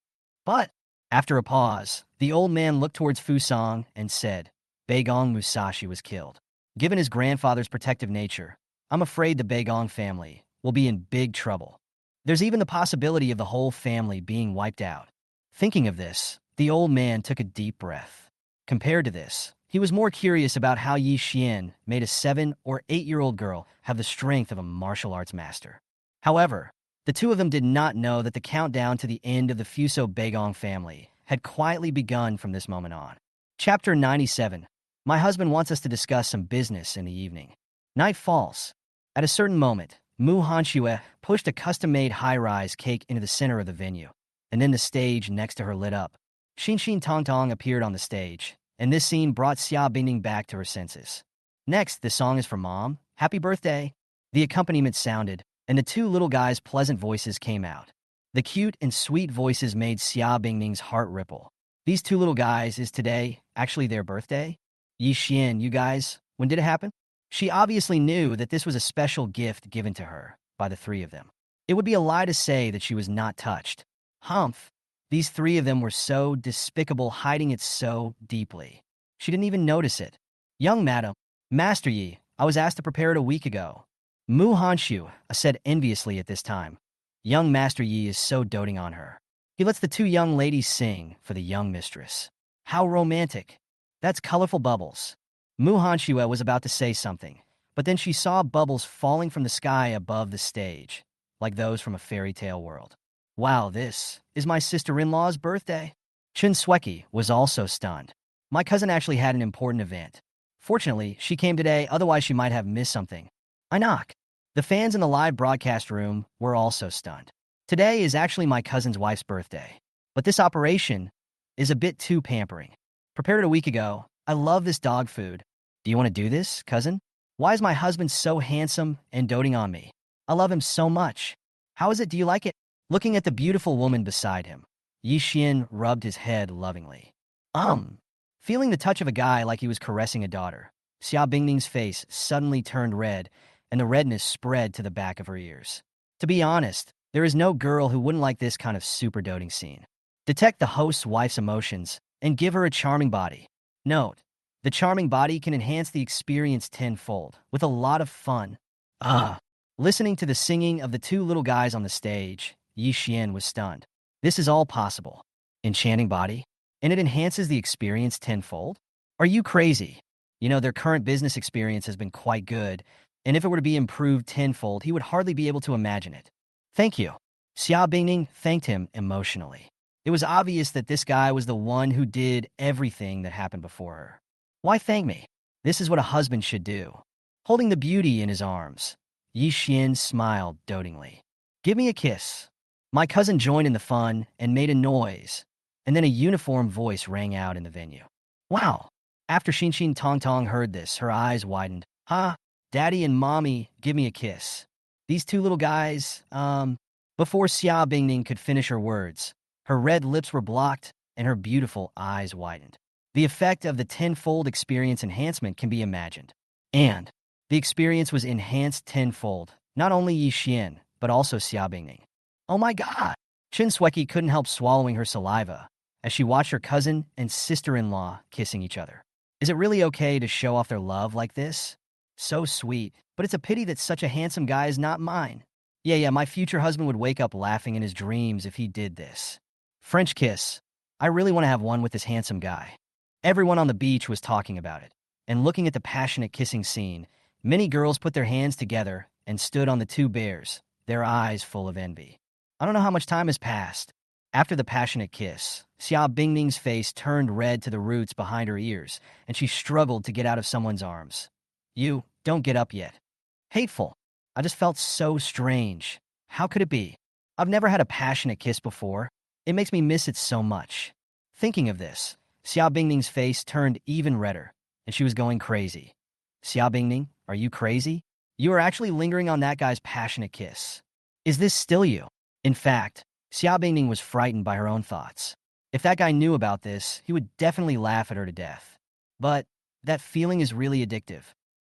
But, after a pause, the old man looked towards Fusang and said, Beigong Musashi was killed. Given his grandfather's protective nature, I'm afraid the Beigong family will be in big trouble. There's even the possibility of the whole family being wiped out. Thinking of this, the old man took a deep breath. Compared to this, he was more curious about how Yi Xian made a 7- or 8-year-old girl have the strength of a martial arts master. However, the two of them did not know that the countdown to the end of the Fuso Beigong family had quietly begun from this moment on. Chapter 97. My husband wants us to discuss some business in the evening. Night falls. At a certain moment, Mu Hanxue pushed a custom-made high-rise cake into the center of the venue, and then the stage next to her lit up. Xin Xin Tong Tong appeared on the stage, and this scene brought Xia Bingning back to her senses. Next, the song is for Mom. Happy birthday! The accompaniment sounded, and the two little guys' pleasant voices came out. The cute and sweet voices made Xia Bingning's heart ripple. These two little guys, is today actually their birthday? Yi Xian, you guys, when did it happen? She obviously knew that this was a special gift given to her by the three of them. It would be a lie to say that she was not touched. Humph! These three of them were so despicable, hiding it so deeply. She didn't even notice it. Young madam, Master Yi, I was asked to prepare it a week ago. Mu Hanshu said enviously at this time. Young Master Yi is so doting on her. He lets the two young ladies sing for the young mistress. How romantic. That's colorful bubbles. Mu Hanshu was about to say something, but then she saw bubbles falling from the sky above the stage, like those from a fairy tale world. Wow, this is my sister-in-law's birthday. Chun Sweki was also stunned. My cousin actually had an important event. Fortunately, she came today, otherwise she might have missed something. I knock. The fans in the live broadcast room were also stunned. Today is actually my cousin's wife's birthday, but this operation is a bit too pampering. Prepared it a week ago. I love this dog food. Do you want to do this, cousin? Why is my husband so handsome and doting on me? I love him so much. How is it? Do you like it? Looking at the beautiful woman beside him, Yi Xian rubbed his head lovingly. Feeling the touch of a guy like he was caressing a daughter, Xia Bingning's face suddenly turned red, and the redness spread to the back of her ears. To be honest, there is no girl who wouldn't like this kind of super doting scene. Detect the host's wife's emotions and give her a charming body. Note, the charming body can enhance the experience tenfold with a lot of fun. Ah. Listening to the singing of the two little guys on the stage, Yi Xian was stunned. This is all possible. Enchanting body? And it enhances the experience tenfold? Are you crazy? You know, their current business experience has been quite good, and if it were to be improved tenfold, he would hardly be able to imagine it. Thank you. Xia Bingning thanked him emotionally. It was obvious that this guy was the one who did everything that happened before her. Why thank me? This is what a husband should do. Holding the beauty in his arms, Yi Xian smiled dotingly. Give me a kiss. My cousin joined in the fun and made a noise, and then a uniform voice rang out in the venue. Wow! After Xin Tong Tong heard this, her eyes widened. Huh? Daddy and Mommy, give me a kiss. These two little guys, Before Xia Bingning could finish her words, her red lips were blocked and her beautiful eyes widened. The effect of the tenfold experience enhancement can be imagined. And the experience was enhanced tenfold, not only Yi Xian, but also Xia Bingning. Oh my god! Chen Sweki couldn't help swallowing her saliva as she watched her cousin and sister-in-law kissing each other. Is it really okay to show off their love like this? So sweet, but it's a pity that such a handsome guy is not mine. Yeah, my future husband would wake up laughing in his dreams if he did this. French kiss. I really want to have one with this handsome guy. Everyone on the beach was talking about it, and looking at the passionate kissing scene, many girls put their hands together and stood on the two bears, their eyes full of envy. I don't know how much time has passed. After the passionate kiss, Xia Bingning's face turned red to the roots behind her ears, and she struggled to get out of someone's arms. You, don't get up yet. Hateful. I just felt so strange. How could it be? I've never had a passionate kiss before. It makes me miss it so much. Thinking of this, Xia Bingning's face turned even redder, and she was going crazy. Xia Bingning, are you crazy? You are actually lingering on that guy's passionate kiss. Is this still you? In fact, Xia Bingning was frightened by her own thoughts. If that guy knew about this, he would definitely laugh at her to death. But that feeling is really addictive.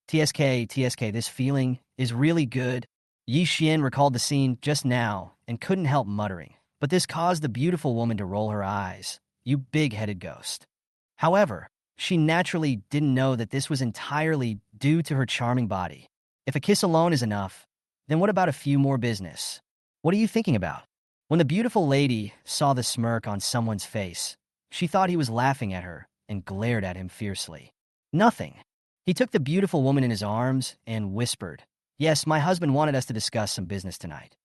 TSK, this feeling is really good. Yi Xian recalled the scene just now and couldn't help muttering, but this caused the beautiful woman to roll her eyes. You big-headed ghost. However, she naturally didn't know that this was entirely due to her charming body. If a kiss alone is enough, then what about a few more business? What are you thinking about? When the beautiful lady saw the smirk on someone's face, she thought he was laughing at her and glared at him fiercely. Nothing. He took the beautiful woman in his arms and whispered, Yes, my husband wanted us to discuss some business tonight.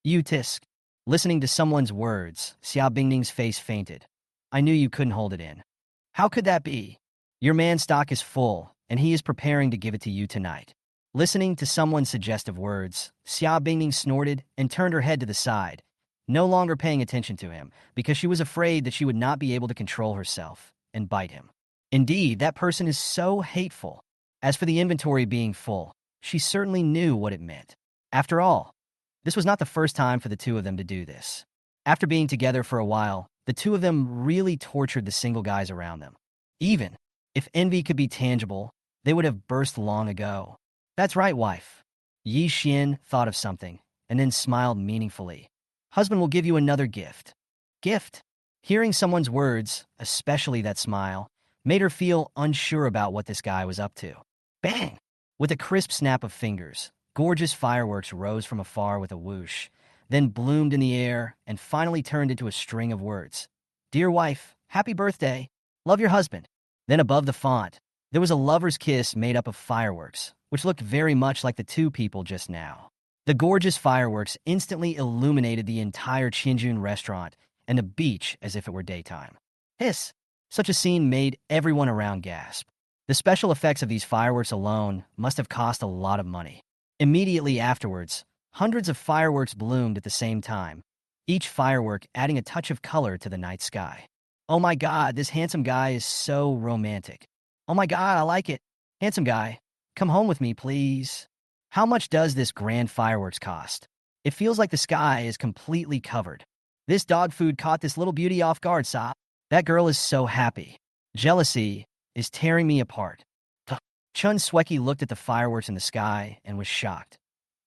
You tisk. Listening to someone's words, Xia Bingning's face fainted. I knew you couldn't hold it in. How could that be? Your man's stock is full, and he is preparing to give it to you tonight. Listening to someone's suggestive words, Xia Bingning snorted and turned her head to the side, no longer paying attention to him because she was afraid that she would not be able to control herself and bite him. Indeed, that person is so hateful. As for the inventory being full, she certainly knew what it meant. After all, this was not the first time for the two of them to do this. After being together for a while, the two of them really tortured the single guys around them. Even if envy could be tangible, they would have burst long ago. That's right, wife. Yi Xian thought of something and then smiled meaningfully. Husband will give you another gift. Gift? Hearing someone's words, especially that smile, made her feel unsure about what this guy was up to. Bang! With a crisp snap of fingers, gorgeous fireworks rose from afar with a whoosh, then bloomed in the air and finally turned into a string of words. Dear wife, happy birthday. Love your husband. Then above the font, there was a lover's kiss made up of fireworks, which looked very much like the two people just now. The gorgeous fireworks instantly illuminated the entire Qinjun restaurant and the beach as if it were daytime. Hiss! Such a scene made everyone around gasp. The special effects of these fireworks alone must have cost a lot of money. Immediately afterwards, hundreds of fireworks bloomed at the same time, each firework adding a touch of color to the night sky. Oh my god, this handsome guy is so romantic. Oh my god, I like it. Handsome guy, come home with me, please. How much does this grand fireworks cost? It feels like the sky is completely covered. This dog food caught this little beauty off guard, Sa. That girl is so happy. Jealousy is tearing me apart. Chun Sweki looked at the fireworks in the sky and was shocked.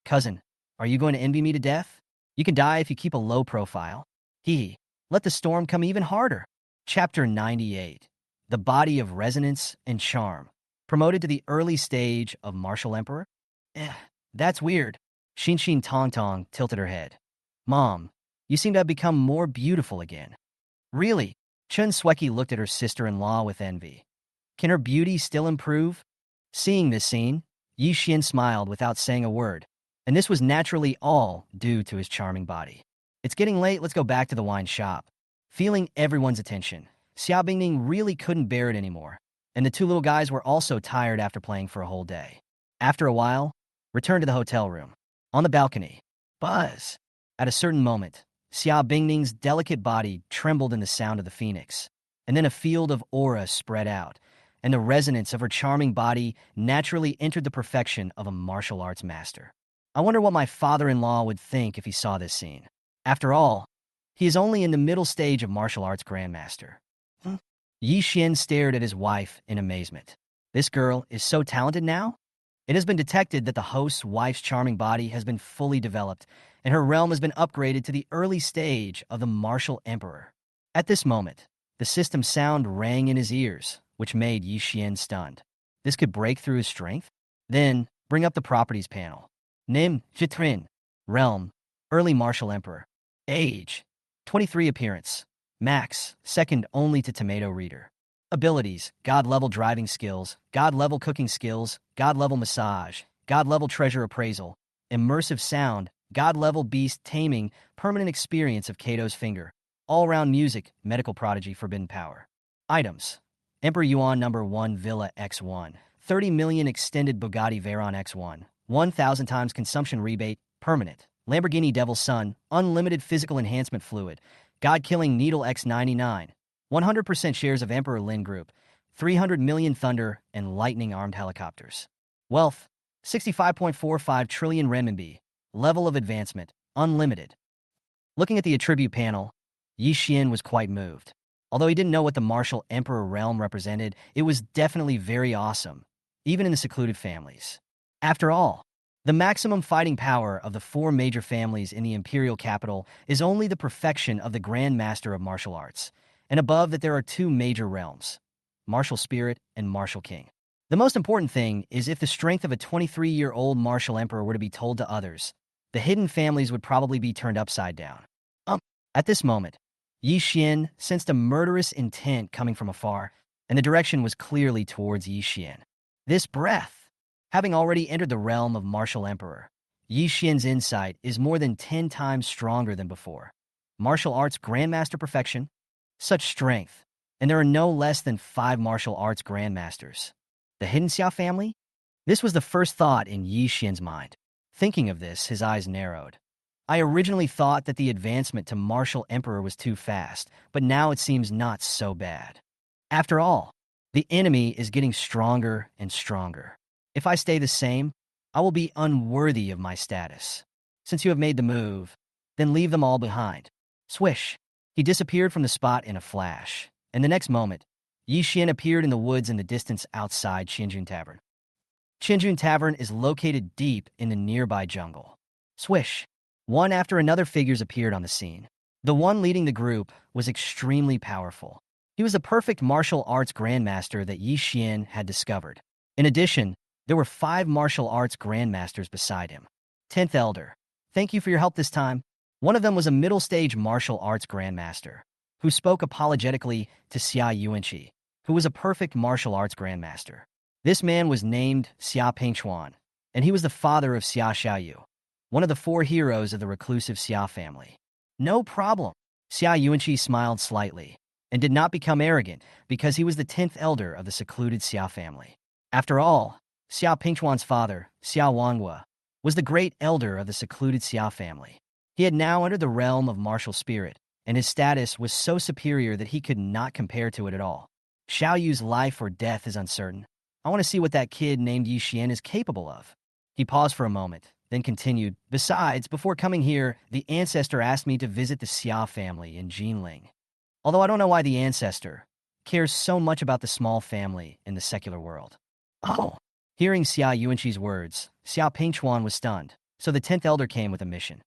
Cousin, are you going to envy me to death? You can die if you keep a low profile. Hee. let the storm come even harder. Chapter 98. The Body of Resonance and Charm. Promoted to the early stage of Martial Emperor? Eh, that's weird. Shin Tong Tong tilted her head. Mom, you seem to have become more beautiful again. Really? Chun Sweki looked at her sister-in-law with envy. Can her beauty still improve? Seeing this scene, Yi Xian smiled without saying a word, and this was naturally all due to his charming body. It's getting late, let's go back to the wine shop. Feeling everyone's attention, Xia Bingning really couldn't bear it anymore, and the two little guys were also tired after playing for a whole day. After a while, returned to the hotel room. On the balcony, buzz. At a certain moment, Xia Bingning's delicate body trembled in the sound of the phoenix, and then a field of aura spread out, and the resonance of her charming body naturally entered the perfection of a martial arts master. I wonder what my father-in-law would think if he saw this scene. After all, he is only in the middle stage of martial arts grandmaster. Yi Xian stared at his wife in amazement. This girl is so talented now? It has been detected that the host's wife's charming body has been fully developed, and her realm has been upgraded to the early stage of the martial emperor. At this moment, the system sound rang in his ears, which made Yi Xian stunned. This could break through his strength? Then, bring up the properties panel. Nim, Jitrin, Realm, Early Martial Emperor. Age, 23. Appearance, Max, second only to Tomato Reader. Abilities, God-level driving skills, God-level cooking skills, God-level massage, God-level treasure appraisal, immersive sound, God-level beast taming, permanent experience of Kato's finger, all-round music, medical prodigy, forbidden power. Items, Emperor Yuan No. 1 Villa X1, 30 million extended Bugatti Veyron X1, 1,000 times consumption rebate, permanent, Lamborghini Devil Sun, unlimited physical enhancement fluid, God-killing Needle X99, 100% shares of Emperor Lin Group, 300 million Thunder and Lightning armed helicopters. Wealth, 65.45 trillion renminbi. Level of advancement, unlimited. Looking at the attribute panel, Yi Xian was quite moved. Although he didn't know what the martial emperor realm represented, it was definitely very awesome, even in the secluded families. After all, the maximum fighting power of the four major families in the imperial capital is only the perfection of the Grand Master of Martial Arts, and above that there are two major realms, Martial Spirit and Martial King. The most important thing is if the strength of a 23-year-old martial emperor were to be told to others, the hidden families would probably be turned upside down. At this moment, Yi Xian sensed a murderous intent coming from afar, and the direction was clearly towards Yi Xian. This breath, having already entered the realm of martial emperor, Yi Xian's insight is more than 10 times stronger than before. Martial arts grandmaster perfection, such strength, and there are no less than 5 martial arts grandmasters. The hidden Xia family? This was the first thought in Yi Xian's mind. Thinking of this, his eyes narrowed. I originally thought that the advancement to martial emperor was too fast, but now it seems not so bad. After all, the enemy is getting stronger and stronger. If I stay the same, I will be unworthy of my status. Since you have made the move, then leave them all behind. Swish! He disappeared from the spot in a flash, and the next moment, Yi Xian appeared in the woods in the distance outside Qinjun Tavern. Qinjun Tavern is located deep in the nearby jungle. Swish! One after another figures appeared on the scene. The one leading the group was extremely powerful. He was the perfect martial arts grandmaster that Yi Xian had discovered. In addition, there were 5 martial arts grandmasters beside him. 10th Elder, thank you for your help this time. One of them was a middle-stage martial arts grandmaster, who spoke apologetically to Xia Yuanqi, who was a perfect martial arts grandmaster. This man was named Xia Pengchuan, and he was the father of Xia Xiaoyu, one of the 4 heroes of the reclusive Xia family. No problem. Xia Yuanqi smiled slightly, and did not become arrogant because he was the 10th elder of the secluded Xia family. After all, Xia Pengchuan's father, Xia Wanhua, was the great elder of the secluded Xia family. He had now entered the realm of martial spirit, and his status was so superior that he could not compare to it at all. Xiaoyu's life or death is uncertain. I want to see what that kid named Yi Xian is capable of. He paused for a moment, then continued, besides, before coming here, the ancestor asked me to visit the Xia family in Jinling. Although I don't know why the ancestor cares so much about the small family in the secular world. Oh! Hearing Xia Yuanqi's words, Xia Pengchuan was stunned, so the 10th elder came with a mission.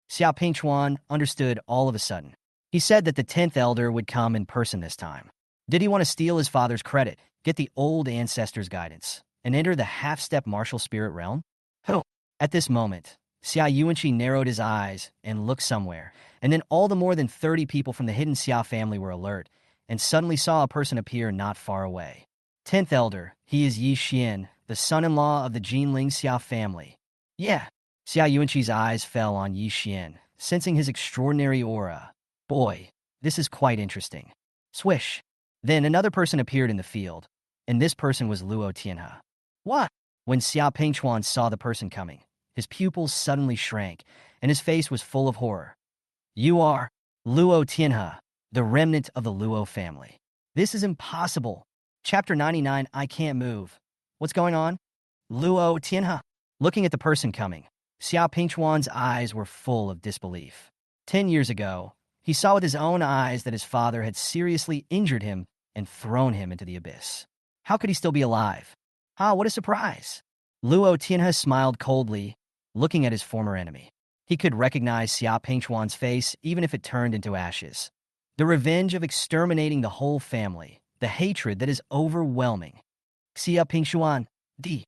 Xia Pengchuan understood all of a sudden. He said that the 10th elder would come in person this time. Did he want to steal his father's credit, get the old ancestors' guidance, and enter the half-step martial spirit realm? Who? At this moment, Xia Yuanqi narrowed his eyes and looked somewhere, and then all the more than 30 people from the hidden Xia family were alert, and suddenly saw a person appear not far away. 10th elder, he is Yi Xian, the son-in-law of the Jinling Xia family. Yeah. Xia Yuanqi's eyes fell on Yi Xian, sensing his extraordinary aura. Boy, this is quite interesting. Swish. Then another person appeared in the field, and this person was Luo Tianhe. What? When Xia Pingchuan saw the person coming, his pupils suddenly shrank, and his face was full of horror. You are Luo Tianhe, the remnant of the Luo family. This is impossible. Chapter 99, I can't move. What's going on? Luo Tianhe. Looking at the person coming, Xia Pingchuan's eyes were full of disbelief. 10 years ago, he saw with his own eyes that his father had seriously injured him and thrown him into the abyss. How could he still be alive? Ah, what a surprise! Luo Tianhe smiled coldly, looking at his former enemy. He could recognize Xia Pingchuan's face even if it turned into ashes. The revenge of exterminating the whole family, the hatred that is overwhelming. Xia Pingchuan, D.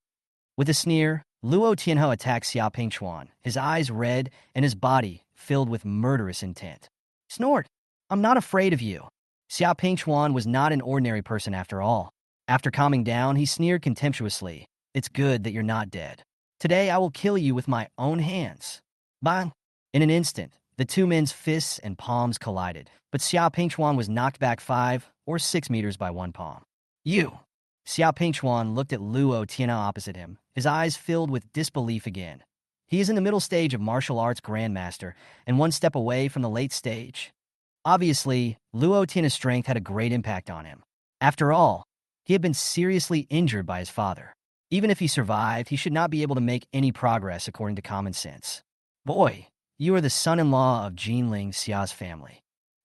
With a sneer, Luo Tianhe attacked Xia Pingchuan, his eyes red and his body filled with murderous intent. Snort! I'm not afraid of you. Xia Pingchuan was not an ordinary person after all. After calming down, he sneered contemptuously. It's good that you're not dead. Today I will kill you with my own hands. Bang! In an instant, the two men's fists and palms collided, but Xia Pingchuan was knocked back 5 or 6 meters by one palm. You! Xia Pingchuan looked at Luo Tianhe opposite him, his eyes filled with disbelief again. He is in the middle stage of martial arts grandmaster and one step away from the late stage. Obviously, Luo Tianhe's strength had a great impact on him. After all, he had been seriously injured by his father. Even if he survived, he should not be able to make any progress according to common sense. Boy, you are the son-in-law of Jinling Xia's family.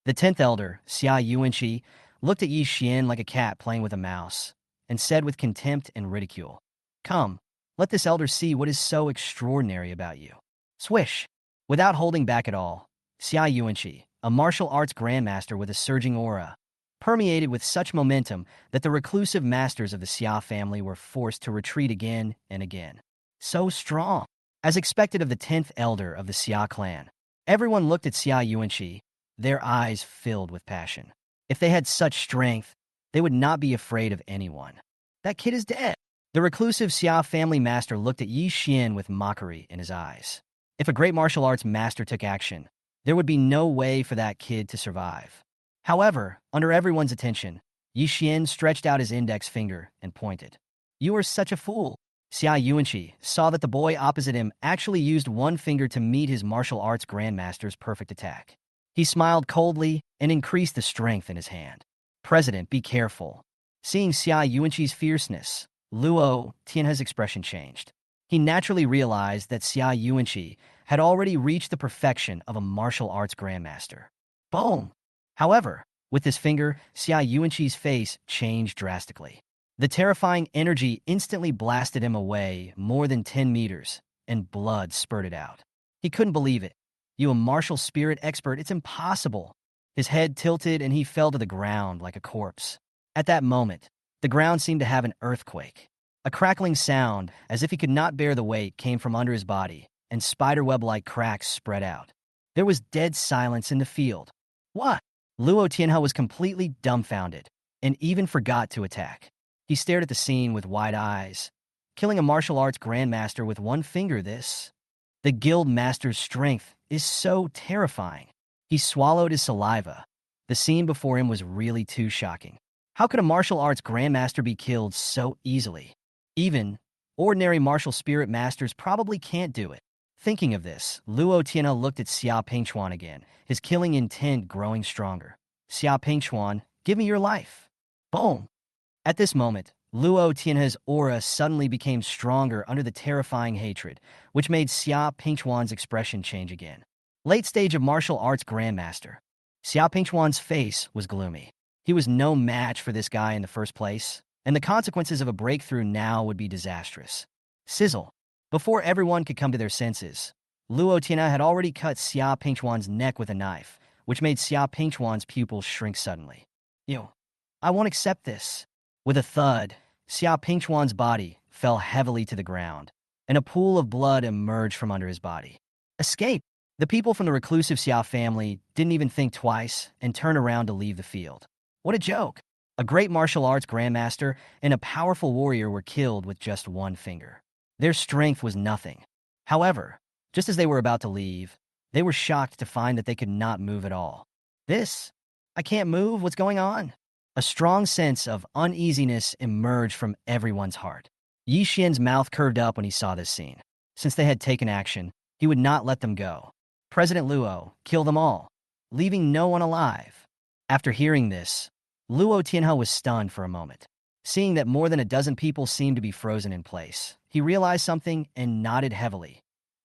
The 10th elder, Xia Yuanqi, looked at Yi Xian like a cat playing with a mouse, and said with contempt and ridicule, Come, let this elder see what is so extraordinary about you. Swish! Without holding back at all, Xia Yuanqi, a martial arts grandmaster with a surging aura, permeated with such momentum that the reclusive masters of the Xia family were forced to retreat again and again. So strong! As expected of the 10th elder of the Xia clan, everyone looked at Xia Yuanqi, their eyes filled with passion. If they had such strength, they would not be afraid of anyone. That kid is dead. The reclusive Xia family master looked at Yi Xian with mockery in his eyes. If a great martial arts master took action, there would be no way for that kid to survive. However, under everyone's attention, Yi Xian stretched out his index finger and pointed. You are such a fool. Xia Yuanqi saw that the boy opposite him actually used one finger to meet his martial arts grandmaster's perfect attack. He smiled coldly and increased the strength in his hand. President, be careful. Seeing Xia Yuanqi's fierceness, Luo Tianhe's expression changed. He naturally realized that Xia Yuanqi had already reached the perfection of a martial arts grandmaster. Boom! However, with his finger, Xia Yuanqi's face changed drastically. The terrifying energy instantly blasted him away more than 10 meters, and blood spurted out. He couldn't believe it. You a martial spirit expert, it's impossible. His head tilted and he fell to the ground like a corpse. At that moment, the ground seemed to have an earthquake. A crackling sound, as if he could not bear the weight, came from under his body, and spiderweb-like cracks spread out. There was dead silence in the field. What? Luo Tianhe was completely dumbfounded, and even forgot to attack. He stared at the scene with wide eyes. Killing a martial arts grandmaster with one finger, this? The guild master's strength is so terrifying. He swallowed his saliva. The scene before him was really too shocking. How could a martial arts grandmaster be killed so easily? Even ordinary martial spirit masters probably can't do it. Thinking of this, Luo Tianhe looked at Xia Pingchuan again, his killing intent growing stronger. Xia Pingchuan, give me your life. Boom! At this moment, Luo Tianhe's aura suddenly became stronger under the terrifying hatred, which made Xia Pingchuan's expression change again. Late stage of martial arts grandmaster. Xia Pingchuan's face was gloomy. He was no match for this guy in the first place, and the consequences of a breakthrough now would be disastrous. Sizzle. Before everyone could come to their senses, Luo Tianhe had already cut Xia Pingchuan's neck with a knife, which made Xia Pingchuan's pupils shrink suddenly. You, I won't accept this. With a thud, Xia Pingchuan's body fell heavily to the ground, and a pool of blood emerged from under his body. Escape! The people from the reclusive Xia family didn't even think twice and turned around to leave the field. What a joke! A great martial arts grandmaster and a powerful warrior were killed with just one finger. Their strength was nothing. However, just as they were about to leave, they were shocked to find that they could not move at all. This? I can't move? What's going on? A strong sense of uneasiness emerged from everyone's heart. Yi Xian's mouth curved up when he saw this scene. Since they had taken action, he would not let them go. President Luo, kill them all, leaving no one alive. After hearing this, Luo Tianhe was stunned for a moment. Seeing that more than a dozen people seemed to be frozen in place, he realized something and nodded heavily.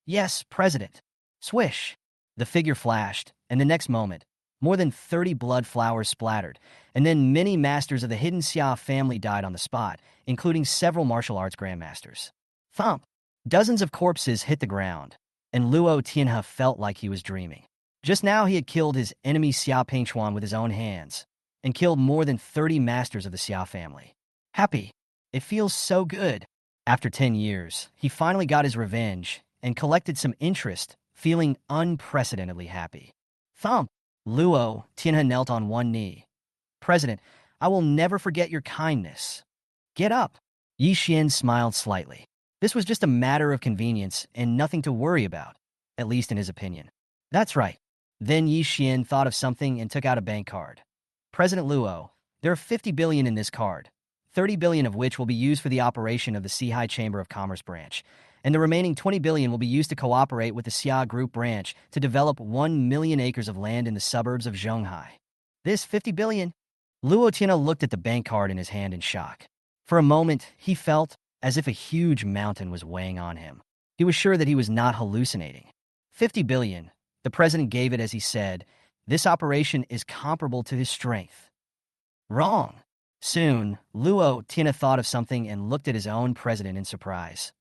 Yes, President. Swish. The figure flashed, and the next moment, more than 30 blood flowers splattered, and then many masters of the hidden Xia family died on the spot, including several martial arts grandmasters. Thump! Dozens of corpses hit the ground, and Luo Tianhe felt like he was dreaming. Just now he had killed his enemy Xia Pingchuan with his own hands, and killed more than 30 masters of the Xia family. Happy. It feels so good. After 10 years, he finally got his revenge and collected some interest, feeling unprecedentedly happy. Thump! Luo Tianhe knelt on one knee. President, I will never forget your kindness. Get up. Yi Xian smiled slightly. This was just a matter of convenience and nothing to worry about, at least in his opinion. That's right. Then Yi Xian thought of something and took out a bank card. President Luo, there are 50 billion in this card, 30 billion of which will be used for the operation of the Sihai Chamber of Commerce branch, and the remaining 20 billion will be used to cooperate with the Xia Group branch to develop 1 million acres of land in the suburbs of Zhonghai. This 50 billion? Luo Tianhe looked at the bank card in his hand in shock. For a moment, he felt as if a huge mountain was weighing on him. He was sure that he was not hallucinating. 50 billion. The president gave it as he said, this operation is comparable to his strength. Wrong. Soon, Luo Tianhe thought of something and looked at his own president in surprise.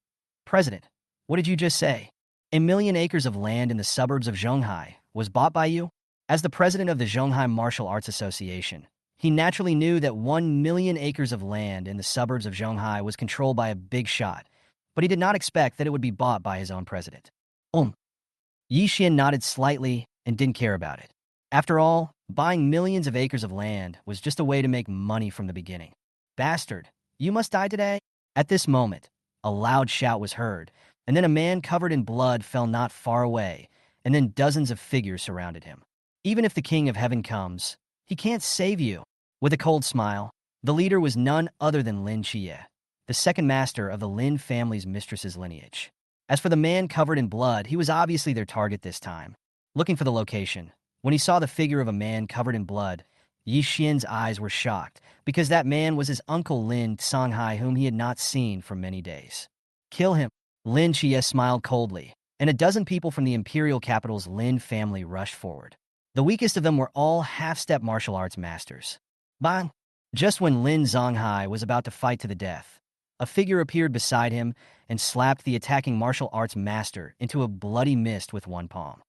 President, what did you just say? 1 million acres of land in the suburbs of Zhonghai was bought by you? As the president of the Zhonghai Martial Arts Association, he naturally knew that 1 million acres of land in the suburbs of Zhonghai was controlled by a big shot, but he did not expect that it would be bought by his own president. Yi Xian nodded slightly and didn't care about it. After all, buying millions of acres of land was just a way to make money from the beginning. Bastard, you must die today? At this moment, a loud shout was heard, and then a man covered in blood fell not far away, and then dozens of figures surrounded him. Even if the King of Heaven comes, he can't save you. With a cold smile, the leader was none other than Lin Qiye, the second master of the Lin family's mistress's lineage. As for the man covered in blood, he was obviously their target this time. Looking for the location, when he saw the figure of a man covered in blood, Yi Xian's eyes were shocked, because that man was his uncle Lin Songhai, whom he had not seen for many days. Kill him. Lin Qiye smiled coldly, and a dozen people from the imperial capital's Lin family rushed forward. The weakest of them were all half-step martial arts masters. Bang! Just when Lin Songhai was about to fight to the death, a figure appeared beside him and slapped the attacking martial arts master into a bloody mist with one palm.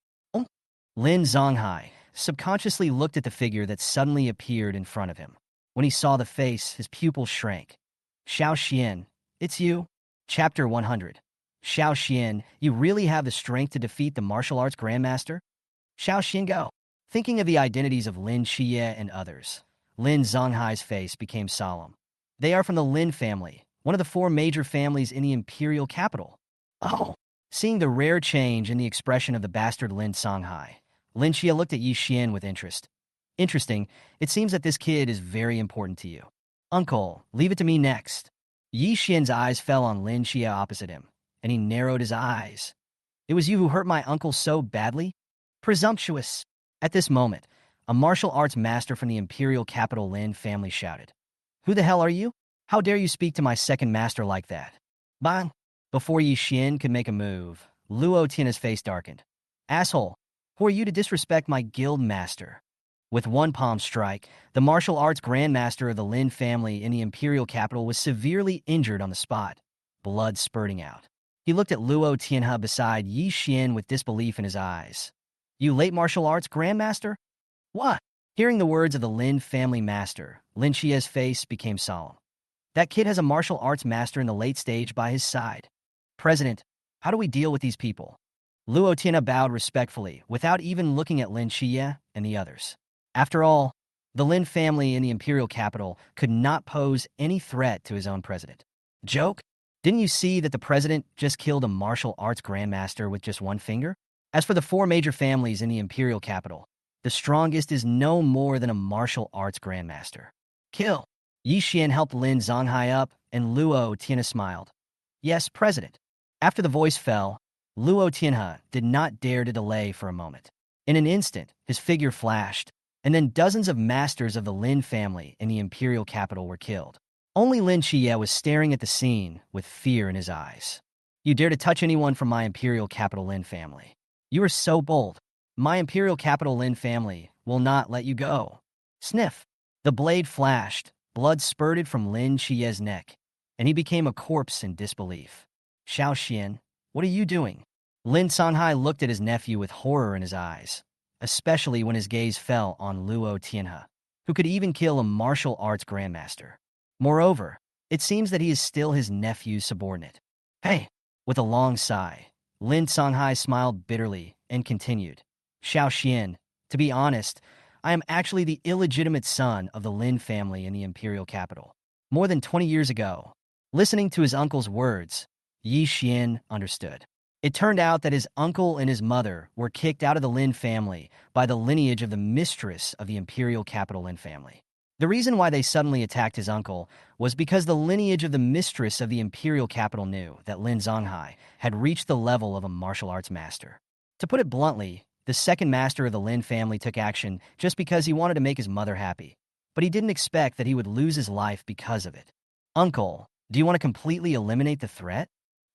Lin Songhai subconsciously looked at the figure that suddenly appeared in front of him. When he saw the face, his pupils shrank. Xiao Xian, it's you? Chapter 100. Xiao Xian, you really have the strength to defeat the martial arts grandmaster? Xiao Xian, go. Thinking of the identities of Lin Qiye and others, Lin Zonghai's face became solemn. They are from the Lin family, one of the 4 major families in the imperial capital. Oh! Seeing the rare change in the expression of the bastard Lin Songhai, Lin Qiye looked at Yi Xian with interest. Interesting, it seems that this kid is very important to you. Uncle, leave it to me next. Yi Xian's eyes fell on Lin Qiye opposite him, and he narrowed his eyes. It was you who hurt my uncle so badly? Presumptuous. At this moment, a martial arts master from the imperial capital Lin family shouted. Who the hell are you? How dare you speak to my second master like that? Bang! Before Yi Xian could make a move, Luo Tianhe's face darkened. Asshole, who are you to disrespect my guild master? With one palm strike, the martial arts grandmaster of the Lin family in the imperial capital was severely injured on the spot, blood spurting out. He looked at Luo Tianhe beside Yi Xian with disbelief in his eyes. You late martial arts grandmaster? What? Hearing the words of the Lin family master, Lin Xie's face became solemn. That kid has a martial arts master in the late stage by his side. President, how do we deal with these people? Luo Tianhe bowed respectfully, without even looking at Lin Xie and the others. After all, the Lin family in the imperial capital could not pose any threat to his own president. Joke? Didn't you see that the president just killed a martial arts grandmaster with just one finger? As for the four major families in the imperial capital, the strongest is no more than a martial arts grandmaster. Kill. Yi Xian helped Lin Zonghai up, and Luo Tianhe smiled. Yes, President. After the voice fell, Luo Tianhe did not dare to delay for a moment. In an instant, his figure flashed, and then dozens of masters of the Lin family in the imperial capital were killed. Only Lin Xie was staring at the scene with fear in his eyes. You dare to touch anyone from my imperial capital Lin family. You are so bold. My imperial capital Lin family will not let you go. Sniff. The blade flashed, blood spurted from Lin Xie's neck, and he became a corpse in disbelief. Xiao Xian, what are you doing? Lin Sanhai looked at his nephew with horror in his eyes, especially when his gaze fell on Luo Tianhe, who could even kill a martial arts grandmaster. Moreover, it seems that he is still his nephew's subordinate. Hey! With a long sigh, Lin Sanhai smiled bitterly and continued. Xiao Xian, to be honest, I am actually the illegitimate son of the Lin family in the imperial capital. More than 20 years ago, listening to his uncle's words, Yi Xian understood. It turned out that his uncle and his mother were kicked out of the Lin family by the lineage of the mistress of the imperial capital Lin family. The reason why they suddenly attacked his uncle was because the lineage of the mistress of the imperial capital knew that Lin Zonghai had reached the level of a martial arts master. To put it bluntly, the second master of the Lin family took action just because he wanted to make his mother happy, but he didn't expect that he would lose his life because of it. Uncle, do you want to completely eliminate the threat?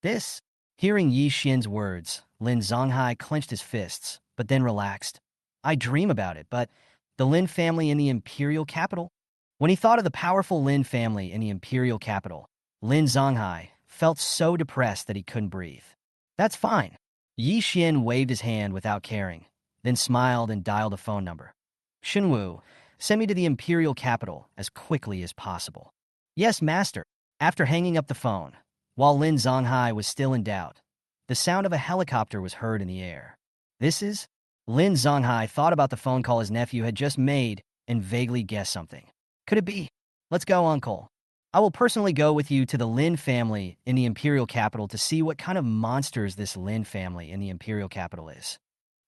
This? Hearing Yi Xian's words, Lin Zonghai clenched his fists, but then relaxed. I dream about it, but the Lin family in the imperial capital? When he thought of the powerful Lin family in the imperial capital, Lin Zonghai felt so depressed that he couldn't breathe. That's fine. Yi Xian waved his hand without caring, then smiled and dialed a phone number. Xinwu, send me to the imperial capital as quickly as possible. Yes, master. After hanging up the phone, while Lin Zonghai was still in doubt, the sound of a helicopter was heard in the air. This is? Lin Zonghai thought about the phone call his nephew had just made and vaguely guessed something. Could it be? Let's go, uncle. I will personally go with you to the Lin family in the imperial capital to see what kind of monsters this Lin family in the imperial capital is.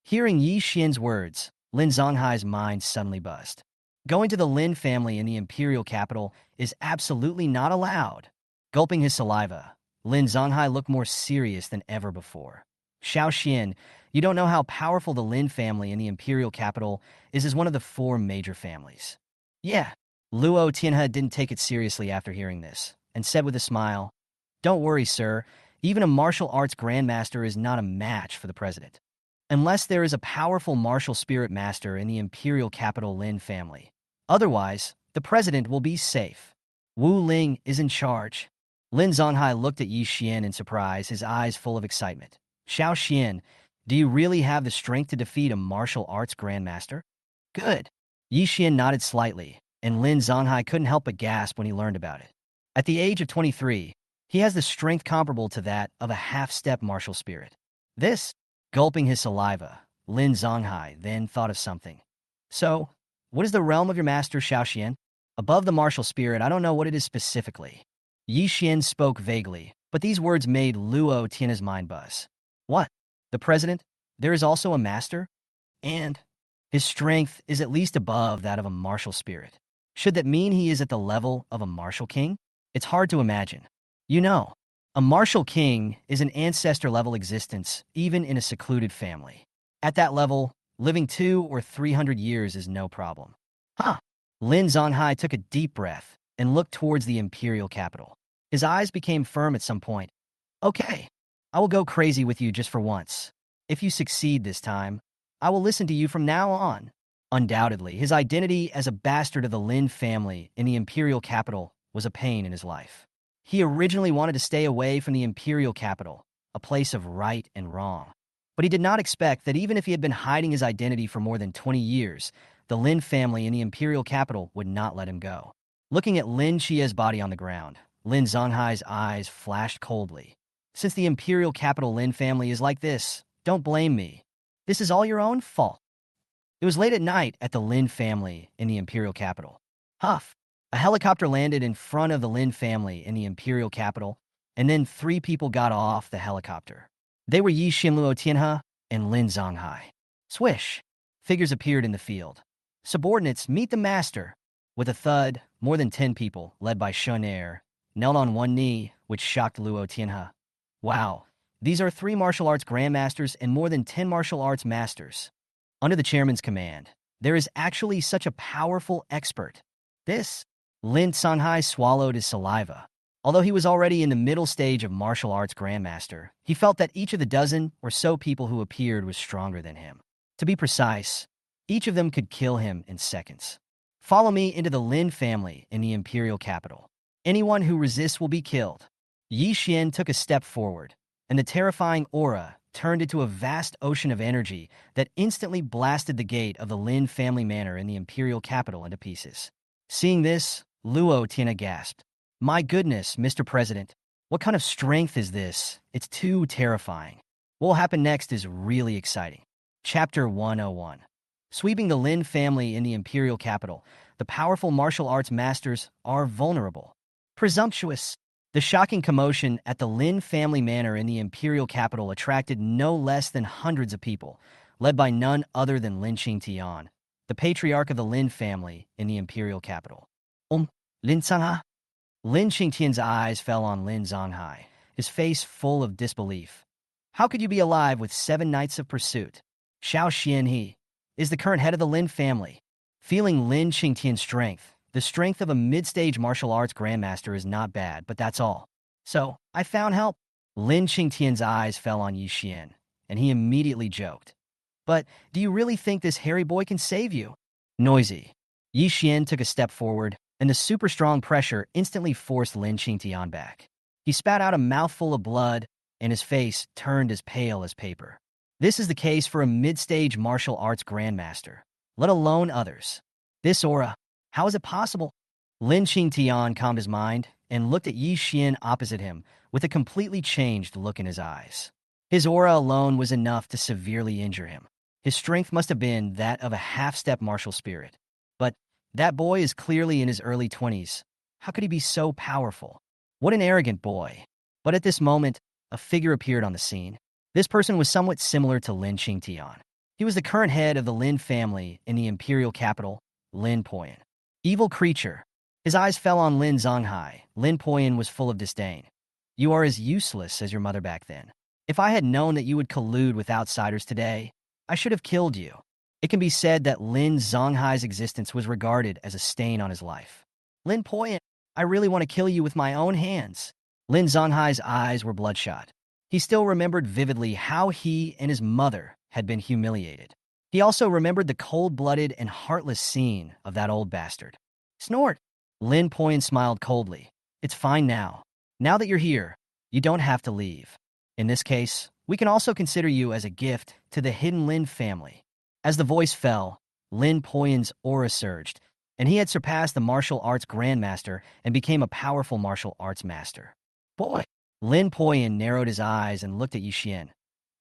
Hearing Yi Xian's words, Lin Zonghai's mind suddenly buzzed. Going to the Lin family in the imperial capital is absolutely not allowed. Gulping his saliva, Lin Zonghai looked more serious than ever before. Xiao Xian, you don't know how powerful the Lin family in the imperial capital is as one of the four major families. Yeah. Luo Tianhe didn't take it seriously after hearing this, and said with a smile, Don't worry, sir. Even a martial arts grandmaster is not a match for the president. Unless there is a powerful martial spirit master in the imperial capital Lin family. Otherwise, the president will be safe. Wu Ling is in charge. Lin Zonghai looked at Yi Xian in surprise, his eyes full of excitement. Xiao Xian, do you really have the strength to defeat a martial arts grandmaster? Good. Yi Xian nodded slightly, and Lin Zonghai couldn't help but gasp when he learned about it. At the age of 23, he has the strength comparable to that of a half-step martial spirit. This, gulping his saliva, Lin Zonghai then thought of something. So, what is the realm of your master, Xiao Xian? Above the martial spirit, I don't know what it is specifically. Yi Xian spoke vaguely, but these words made Luo Tianhe's mind buzz. What? The president? There is also a master? And his strength is at least above that of a martial spirit. Should that mean he is at the level of a martial king? It's hard to imagine. You know, a martial king is an ancestor-level existence, even in a secluded family. At that level, living 200 or 300 years is no problem. Huh. Lin Zonghai took a deep breath and looked towards the imperial capital. His eyes became firm at some point. Okay, I will go crazy with you just for once. If you succeed this time, I will listen to you from now on. Undoubtedly, his identity as a bastard of the Lin family in the imperial capital was a pain in his life. He originally wanted to stay away from the imperial capital, a place of right and wrong. But he did not expect that even if he had been hiding his identity for more than 20 years, the Lin family in the imperial capital would not let him go. Looking at Lin Xie's body on the ground, Lin Zonghai's eyes flashed coldly. Since the imperial capital Lin family is like this, don't blame me. This is all your own fault. It was late at night at the Lin family in the imperial capital. Huff! A helicopter landed in front of the Lin family in the imperial capital, and then 3 people got off the helicopter. They were Yi Xinluo Tianhe and Lin Zonghai. Swish! Figures appeared in the field. Subordinates, meet the master. With a thud, more than 10 people, led by Shun Er, knelt on one knee, which shocked Luo Tianhe. Wow, these are 3 martial arts grandmasters and more than 10 martial arts masters. Under the chairman's command, there is actually such a powerful expert. This, Lin Zonghai swallowed his saliva. Although he was already in the middle stage of martial arts grandmaster, he felt that each of the dozen or so people who appeared was stronger than him. To be precise, each of them could kill him in seconds. Follow me into the Lin family in the imperial capital. Anyone who resists will be killed. Yi Xian took a step forward, and the terrifying aura turned into a vast ocean of energy that instantly blasted the gate of the Lin family manor in the imperial capital into pieces. Seeing this, Luo Tianhe gasped. My goodness, Mr. President, what kind of strength is this? It's too terrifying. What will happen next is really exciting. Chapter 101. Sweeping the Lin family in the imperial capital, the powerful martial arts masters are vulnerable. Presumptuous. The shocking commotion at the Lin family manor in the imperial capital attracted no less than hundreds of people, led by none other than Lin Qingtian, the patriarch of the Lin family in the imperial capital. Lin Zonghai? Lin Qingtian's eyes fell on Lin Zonghai, his face full of disbelief. How could you be alive with 7 nights of pursuit? Xiao Xianhe is the current head of the Lin family. Feeling Lin Qingtian's strength, the strength of a mid-stage martial arts grandmaster is not bad, but that's all. So, I found help. Lin Qingtian's eyes fell on Yi Xian, and he immediately joked. But do you really think this hairy boy can save you? Noisy. Yi Xian took a step forward, and the super strong pressure instantly forced Lin Qingtian back. He spat out a mouthful of blood, and his face turned as pale as paper. This is the case for a mid-stage martial arts grandmaster, let alone others. This aura, how is it possible? Lin Qingtian calmed his mind and looked at Yi Xian opposite him with a completely changed look in his eyes. His aura alone was enough to severely injure him. His strength must have been that of a half-step martial spirit. But that boy is clearly in his early 20s. How could he be so powerful? What an arrogant boy. But at this moment, a figure appeared on the scene. This person was somewhat similar to Lin Qingtian. He was the current head of the Lin family in the imperial capital, Lin Poyan. Evil creature. His eyes fell on Lin Zonghai. Lin Poyan was full of disdain. You are as useless as your mother back then. If I had known that you would collude with outsiders today, I should have killed you. It can be said that Lin Zonghai's existence was regarded as a stain on his life. Lin Poyan, I really want to kill you with my own hands. Lin Zonghai's eyes were bloodshot. He still remembered vividly how he and his mother had been humiliated. He also remembered the cold-blooded and heartless scene of that old bastard. Snort! Lin Poyan smiled coldly. It's fine now. Now that you're here, you don't have to leave. In this case, we can also consider you as a gift to the hidden Lin family. As the voice fell, Lin Poyan's aura surged, and he had surpassed the martial arts grandmaster and became a powerful martial arts master. Boy! Lin Poyan narrowed his eyes and looked at Yi Xian.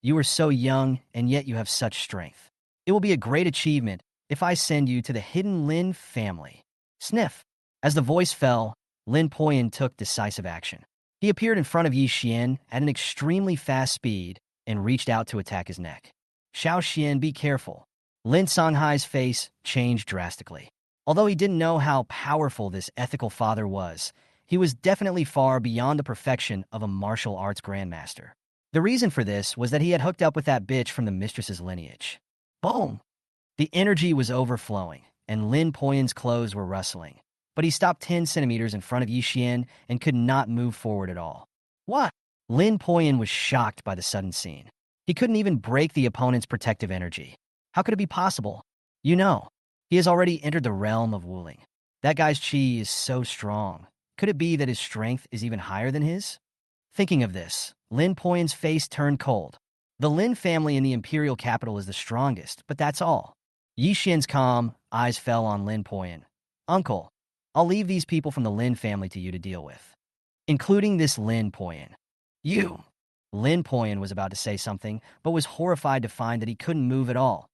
You are so young, and yet you have such strength. It will be a great achievement if I send you to the hidden Lin family. Sniff. As the voice fell, Lin Poyan took decisive action. He appeared in front of Yi Xian at an extremely fast speed and reached out to attack his neck. Xiao Xian, be careful. Lin Zonghai's face changed drastically. Although he didn't know how powerful this ethical father was, he was definitely far beyond the perfection of a martial arts grandmaster. The reason for this was that he had hooked up with that bitch from the mistress's lineage. Boom! The energy was overflowing, and Lin Poyan's clothes were rustling. But he stopped 10 centimeters in front of Yi Xian and could not move forward at all. What? Lin Poyan was shocked by the sudden scene. He couldn't even break the opponent's protective energy. How could it be possible? You know, he has already entered the realm of Wuling. That guy's chi is so strong. Could it be that his strength is even higher than his? Thinking of this, Lin Poyan's face turned cold. The Lin family in the imperial capital is the strongest, but that's all. Yi Xian's calm eyes fell on Lin Poyan. Uncle, I'll leave these people from the Lin family to you to deal with, including this Lin Poyan. You! Lin Poyan was about to say something, but was horrified to find that he couldn't move at all.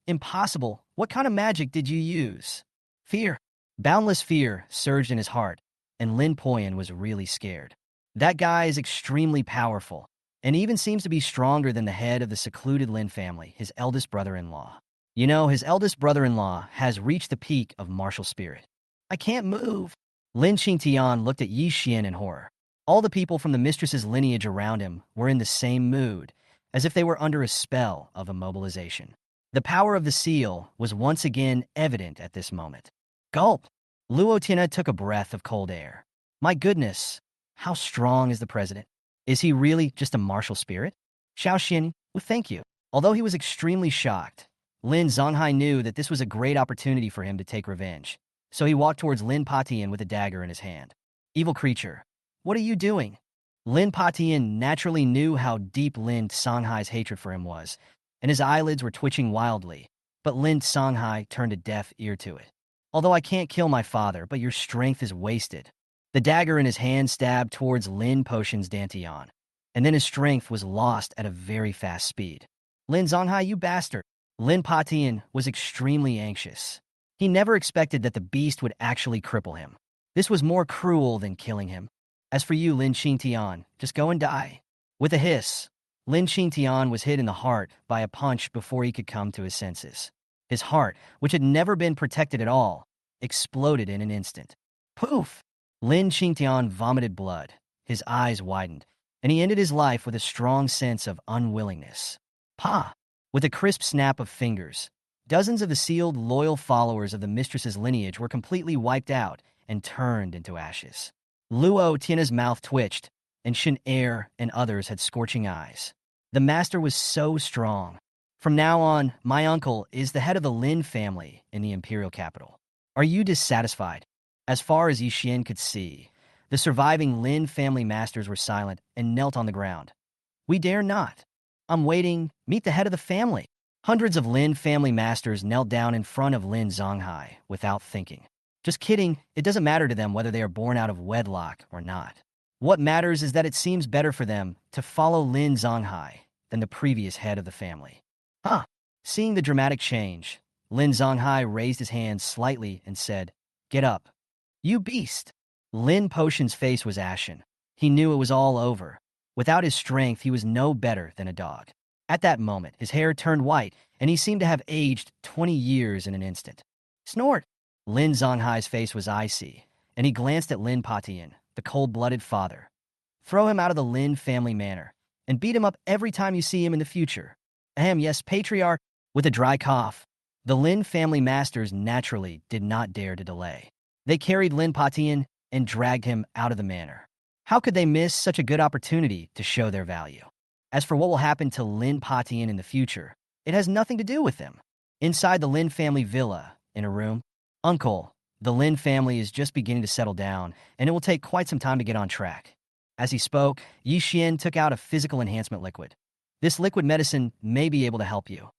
Impossible. What kind of magic did you use? Fear. Boundless fear surged in his heart, and Lin Poyan was really scared. That guy is extremely powerful, and even seems to be stronger than the head of the secluded Lin family, his eldest brother-in-law. You know, his eldest brother-in-law has reached the peak of martial spirit. I can't move. Lin Qingtian looked at Yi Xian in horror. All the people from the mistress's lineage around him were in the same mood, as if they were under a spell of immobilization. The power of the seal was once again evident at this moment. Gulp! Luo Tina took a breath of cold air. My goodness, how strong is the president? Is he really just a martial spirit? Xiao Xin, well, thank you. Although he was extremely shocked, Lin Zonghai knew that this was a great opportunity for him to take revenge. So he walked towards Lin Patian with a dagger in his hand. Evil creature, what are you doing? Lin Patian naturally knew how deep Lin Songhai's hatred for him was, and his eyelids were twitching wildly, but Lin Songhai turned a deaf ear to it. Although I can't kill my father, but your strength is wasted. The dagger in his hand stabbed towards Lin Potion's Dantian, and then his strength was lost at a very fast speed. Lin Zonghai, you bastard! Lin Patian was extremely anxious. He never expected that the beast would actually cripple him. This was more cruel than killing him. As for you, Lin Qingtian, just go and die. With a hiss, Lin Qingtian was hit in the heart by a punch before he could come to his senses. His heart, which had never been protected at all, exploded in an instant. Poof! Lin Qingtian vomited blood. His eyes widened, and he ended his life with a strong sense of unwillingness. Pa! With a crisp snap of fingers, dozens of the sealed, loyal followers of the mistress's lineage were completely wiped out and turned into ashes. Luo Tina's mouth twitched, and Shin Er and others had scorching eyes. The master was so strong. From now on, my uncle is the head of the Lin family in the imperial capital. Are you dissatisfied? As far as Yi Xian could see, the surviving Lin family masters were silent and knelt on the ground. We dare not. I'm waiting. Meet the head of the family. Hundreds of Lin family masters knelt down in front of Lin Zonghai without thinking. Just kidding, it doesn't matter to them whether they are born out of wedlock or not. What matters is that it seems better for them to follow Lin Zonghai than the previous head of the family. Huh. Seeing the dramatic change, Lin Zonghai raised his hand slightly and said, Get up. You beast. Lin Potion's face was ashen. He knew it was all over. Without his strength, he was no better than a dog. At that moment, his hair turned white, and he seemed to have aged 20 years in an instant. Snort! Lin Zonghai's face was icy, and he glanced at Lin Patian, the cold-blooded father. Throw him out of the Lin family manor, and beat him up every time you see him in the future. Ahem, yes, patriarch. With a dry cough, the Lin family masters naturally did not dare to delay. They carried Lin Patian and dragged him out of the manor. How could they miss such a good opportunity to show their value? As for what will happen to Lin Patian in the future, it has nothing to do with them. Inside the Lin family villa, in a room, Uncle, the Lin family is just beginning to settle down, and it will take quite some time to get on track. As he spoke, Yi Xian took out a physical enhancement liquid. This liquid medicine may be able to help you.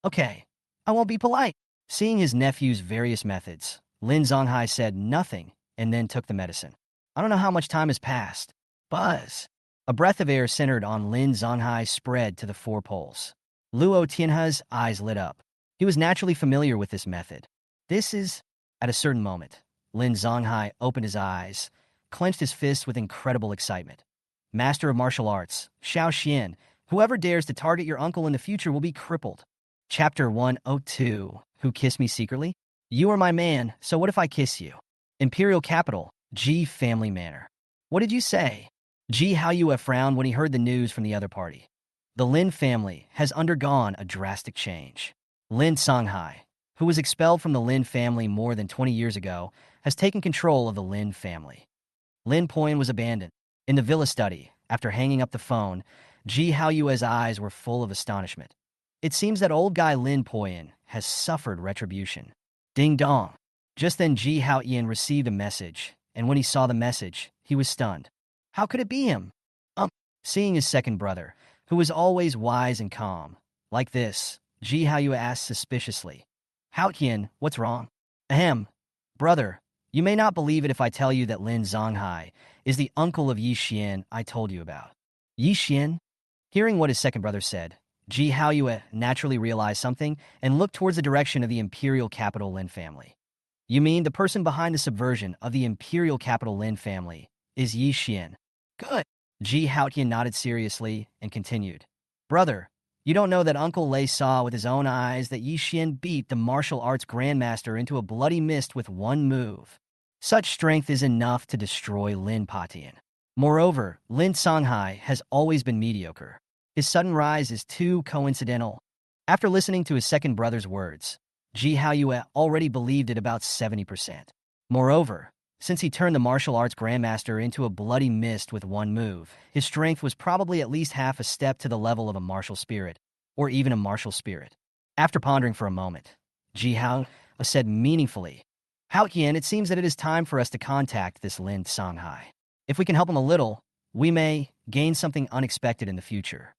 Okay, I won't be polite. Seeing his nephew's various methods, Lin Zonghai said nothing and then took the medicine. I don't know how much time has passed. Buzz. A breath of air centered on Lin Zonghai spread to the four poles. Luo Tianhe's eyes lit up. He was naturally familiar with this method. This is... At a certain moment, Lin Zonghai opened his eyes, clenched his fists with incredible excitement. Master of martial arts, Xiao Xian, whoever dares to target your uncle in the future will be crippled. Chapter 102. Who kissed me secretly? You are my man, so what if I kiss you? Imperial capital, Ji family manor. What did you say? Ji Haoyue frowned when he heard the news from the other party. The Lin family has undergone a drastic change. Lin Songhai, who was expelled from the Lin family more than 20 years ago, has taken control of the Lin family. Lin Poyan was abandoned. In the villa study, after hanging up the phone, Ji Haoyue's eyes were full of astonishment. It seems that old guy Lin Poyan has suffered retribution. Ding dong. Just then Ji Haoyan received a message, and when he saw the message, he was stunned. How could it be him? Seeing his second brother, who was always wise and calm. Like this, Ji Haoyue asked suspiciously, Hao Qian, what's wrong? Ahem. Brother, you may not believe it if I tell you that Lin Zonghai is the uncle of Yi Xian I told you about. Yi Xian? Hearing what his second brother said, Ji Haoyue naturally realized something and looked towards the direction of the imperial capital Lin family. You mean the person behind the subversion of the imperial capital Lin family is Yi Xian? Good. Ji Haotian nodded seriously and continued. Brother, you don't know that Uncle Lei saw with his own eyes that Yi Xian beat the martial arts grandmaster into a bloody mist with one move. Such strength is enough to destroy Lin Patian. Moreover, Lin Songhai has always been mediocre. His sudden rise is too coincidental. After listening to his second brother's words, Ji Haoyue already believed it about 70%. Moreover, since he turned the martial arts grandmaster into a bloody mist with one move, his strength was probably at least half a step to the level of a martial spirit, or even a martial spirit. After pondering for a moment, Ji Hao said meaningfully, Hao Qian, it seems that it is time for us to contact this Lin Songhai. If we can help him a little, we may gain something unexpected in the future.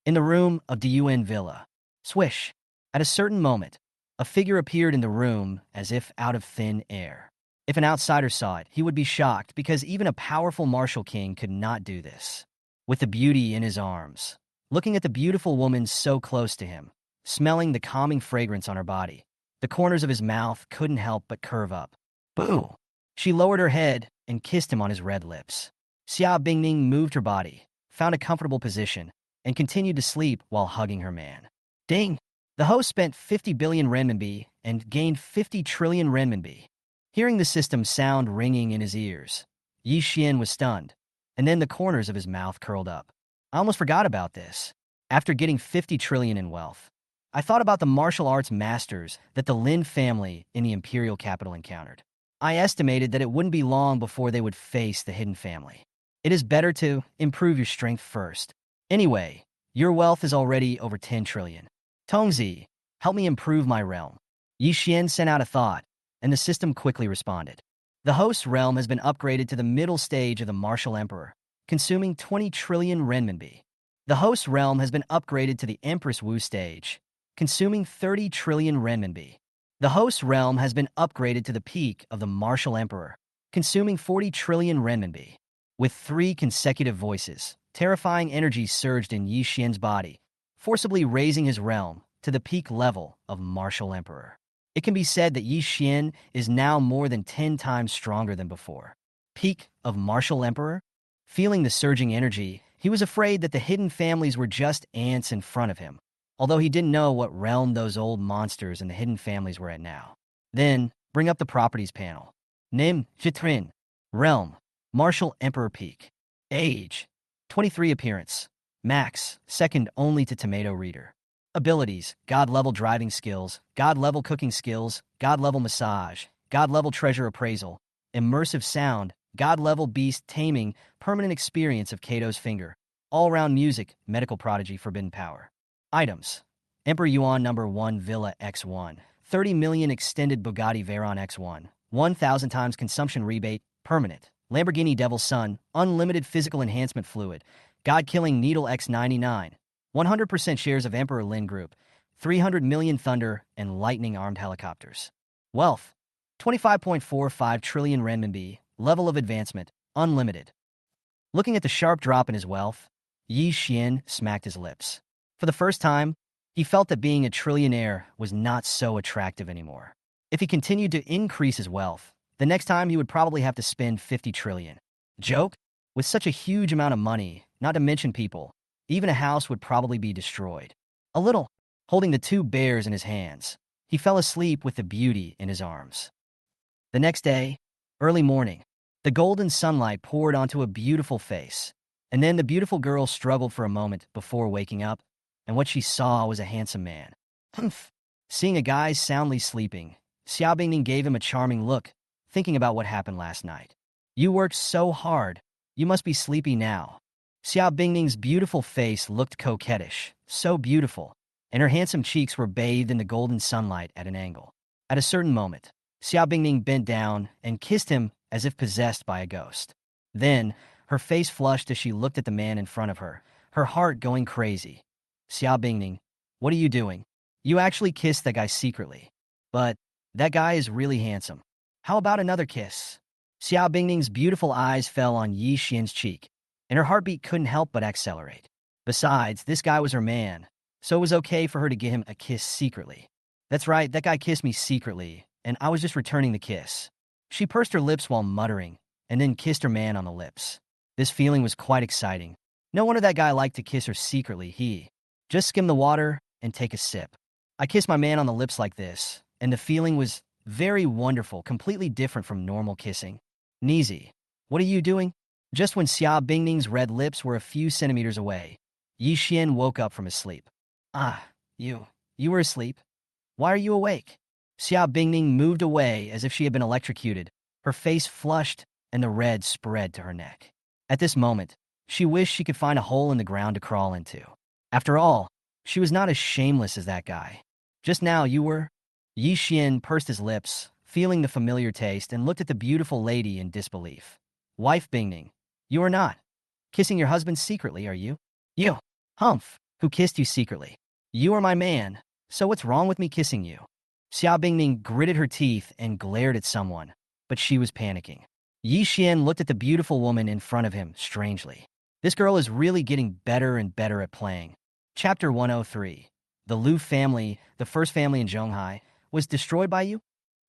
In the room of the Yuen Villa, swish, at a certain moment, a figure appeared in the room as if out of thin air. If an outsider saw it, he would be shocked because even a powerful martial king could not do this. With the beauty in his arms, looking at the beautiful woman so close to him, smelling the calming fragrance on her body, the corners of his mouth couldn't help but curve up. Boo! She lowered her head and kissed him on his red lips. Xia Bingning moved her body, found a comfortable position, and continued to sleep while hugging her man. Ding! The host spent 50 billion renminbi and gained 50 trillion renminbi. Hearing the system sound ringing in his ears, Yi Xian was stunned, and then the corners of his mouth curled up. I almost forgot about this. After getting 50 trillion in wealth, I thought about the martial arts masters that the Lin family in the imperial capital encountered. I estimated that it wouldn't be long before they would face the hidden family. It is better to improve your strength first. Anyway, your wealth is already over 10 trillion. Tongzi, help me improve my realm. Yi Xian sent out a thought, and the system quickly responded. The host's realm has been upgraded to the middle stage of the martial emperor, consuming 20 trillion renminbi. The host's realm has been upgraded to the Empress Wu stage, consuming 30 trillion renminbi. The host's realm has been upgraded to the peak of the martial emperor, consuming 40 trillion renminbi. With 3 consecutive voices, terrifying energy surged in Yi Xian's body, forcibly raising his realm to the peak level of martial emperor. It can be said that Yi Xian is now more than 10 times stronger than before. Peak of martial emperor? Feeling the surging energy, he was afraid that the hidden families were just ants in front of him, although he didn't know what realm those old monsters and the hidden families were at now. Then, bring up the properties panel. Nim, Jitrin. Realm, Martial Emperor Peak. Age, 23. Appearance, Max, second only to Tomato Reader. Abilities, God-level driving skills, God-level cooking skills, God-level massage, God-level treasure appraisal, immersive sound, God-level beast taming, permanent experience of Kato's finger, all-round music, medical prodigy, forbidden power. Items, Emperor Yuan number 1 Villa X1, 30 million extended Bugatti Veyron X1, 1,000 times consumption rebate, permanent. Lamborghini Devil Sun, unlimited physical enhancement fluid, God-killing Needle X99, 100% shares of Emperor Lin Group, 300 million Thunder and Lightning armed helicopters. Wealth, 25.45 trillion renminbi, level of advancement, unlimited. Looking at the sharp drop in his wealth, Yi Xian smacked his lips. For the first time, he felt that being a trillionaire was not so attractive anymore. If he continued to increase his wealth, the next time he would probably have to spend 50 trillion. Joke? With such a huge amount of money, not to mention people, even a house would probably be destroyed. A little, holding the 2 bears in his hands, he fell asleep with the beauty in his arms. The next day, early morning, the golden sunlight poured onto a beautiful face, and then the beautiful girl struggled for a moment before waking up, and what she saw was a handsome man. Humph! Seeing a guy soundly sleeping, Xia Bingning gave him a charming look, thinking about what happened last night. You worked so hard, you must be sleepy now. Xia Bingning's beautiful face looked coquettish, so beautiful, and her handsome cheeks were bathed in the golden sunlight at an angle. At a certain moment, Xia Bingning bent down and kissed him as if possessed by a ghost. Then, her face flushed as she looked at the man in front of her, her heart going crazy. Xia Bingning, what are you doing? You actually kissed that guy secretly. but that guy is really handsome. How about another kiss? Xiao Bingning's beautiful eyes fell on Yi Xian's cheek, and her heartbeat couldn't help but accelerate. Besides, this guy was her man, so it was okay for her to give him a kiss secretly. That's right, that guy kissed me secretly, and I was just returning the kiss. She pursed her lips while muttering, and then kissed her man on the lips. This feeling was quite exciting. No wonder that guy liked to kiss her secretly. He just skim the water and take a sip. I kissed my man on the lips like this, and the feeling was very wonderful, completely different from normal kissing. Nizi, what are you doing? Just when Xia Bingning's red lips were a few centimeters away, Yi Xian woke up from his sleep. Ah, you were asleep? Why are you awake? Xia Bingning moved away as if she had been electrocuted. Her face flushed and the red spread to her neck. At this moment, she wished she could find a hole in the ground to crawl into. After all, she was not as shameless as that guy. Just now you were? Yi Xian pursed his lips, feeling the familiar taste, and looked at the beautiful lady in disbelief. Wife Bingning, you are not kissing your husband secretly, are you? You, humph, who kissed you secretly? You are my man, so what's wrong with me kissing you? Xia Bingning gritted her teeth and glared at someone, but she was panicking. Yi Xian looked at the beautiful woman in front of him strangely. This girl is really getting better and better at playing. Chapter 103. The Liu family, the first family in Zhonghai, was destroyed by you?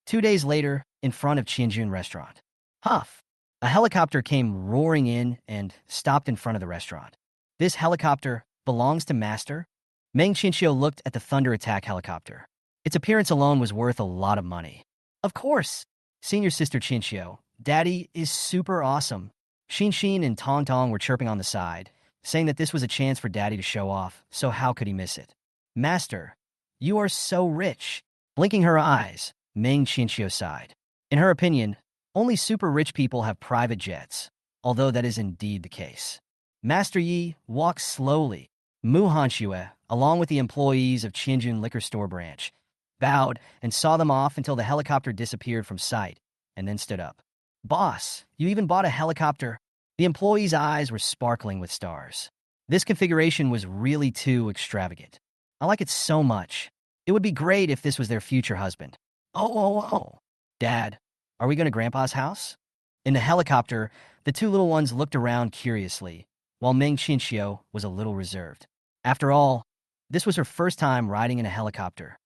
2 days later, in front of Qianjun restaurant. Huff! A helicopter came roaring in and stopped in front of the restaurant. This helicopter belongs to Master? Meng Qinxiu looked at the thunder attack helicopter. Its appearance alone was worth a lot of money. Of course! Senior sister Qinxiu, Daddy is super awesome. Xin and Tong Tong were chirping on the side, saying that this was a chance for Daddy to show off, so how could he miss it? Master, you are so rich. Blinking her eyes, Meng Qinxiu sighed. In her opinion, only super rich people have private jets, although that is indeed the case. Master Yi walked slowly. Mu Hanxue, along with the employees of Qianjun Liquor Store branch, bowed and saw them off until the helicopter disappeared from sight, and then stood up. Boss, you even bought a helicopter? The employees' eyes were sparkling with stars. This configuration was really too extravagant. I like it so much. It would be great if this was their future husband. Oh. Dad, are we going to Grandpa's house? In the helicopter, the two little ones looked around curiously, while Meng Qinxiu was a little reserved. After all, this was her first time riding in a helicopter.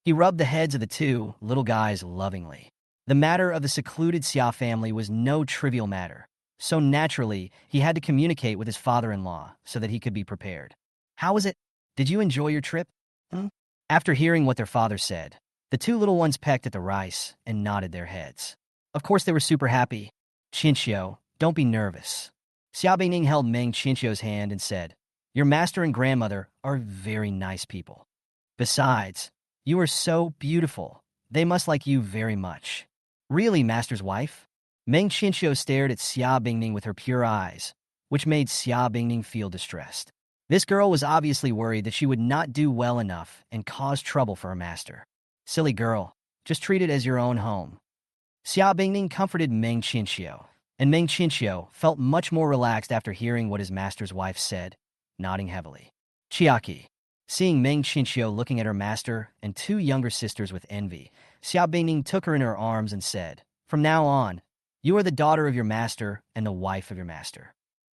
He rubbed the heads of the two little guys lovingly. The matter of the secluded Xia family was no trivial matter, so naturally, he had to communicate with his father-in-law so that he could be prepared. How was it? Did you enjoy your trip? After hearing what their father said, the two little ones pecked at the rice and nodded their heads. Of course they were super happy. Qinxiu, don't be nervous. Xiao Bingning held Meng Qinxiu's hand and said, your master and grandmother are very nice people. Besides, you are so beautiful. They must like you very much. Really, master's wife? Meng Qinxiu stared at Xia Bingning with her pure eyes, which made Xia Bingning feel distressed. This girl was obviously worried that she would not do well enough and cause trouble for her master. Silly girl, just treat it as your own home. Xia Bingning comforted Meng Qinxiu, and Meng Qinxiu felt much more relaxed after hearing what his master's wife said, nodding heavily. Chiaki. Seeing Meng Qinxiu looking at her master and two younger sisters with envy, Xia Bingning took her in her arms and said, from now on, you are the daughter of your master and the wife of your master.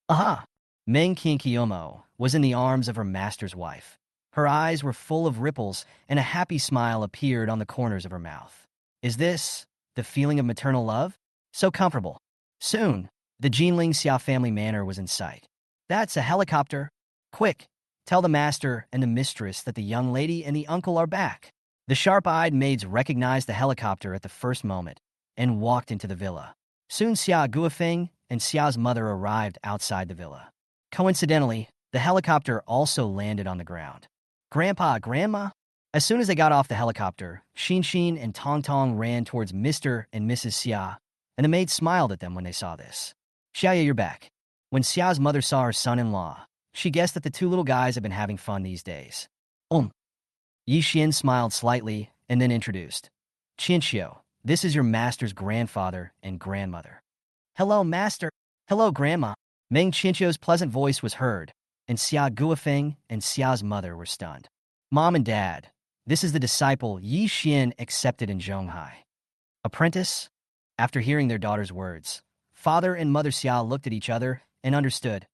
Aha! Meng Qinxiu was in the arms of her master's wife. Her eyes were full of ripples, and a happy smile appeared on the corners of her mouth. Is this the feeling of maternal love? So comfortable. Soon, the Jinling Xia family manor was in sight. That's a helicopter. Quick, tell the master and the mistress that the young lady and the uncle are back. The sharp-eyed maids recognized the helicopter at the first moment and walked into the villa. Soon Xia Guofeng and Xia's mother arrived outside the villa. Coincidentally, the helicopter also landed on the ground. Grandpa, Grandma? As soon as they got off the helicopter, Xin and Tong Tong ran towards Mr. and Mrs. Xia, and the maids smiled at them when they saw this. Xiaoya, you're back. When Xia's mother saw her son-in-law, she guessed that the two little guys had been having fun these days. Yi Xian smiled slightly and then introduced. Qinxiu, this is your master's grandfather and grandmother. Hello, master. Hello, grandma. Meng Qinxiu's pleasant voice was heard, and Xia Guofeng and Xia's mother were stunned. Mom and Dad, This is the disciple Yi Xian accepted in Zhonghai. Apprentice? After hearing their daughter's words, father and mother Xia looked at each other and understood.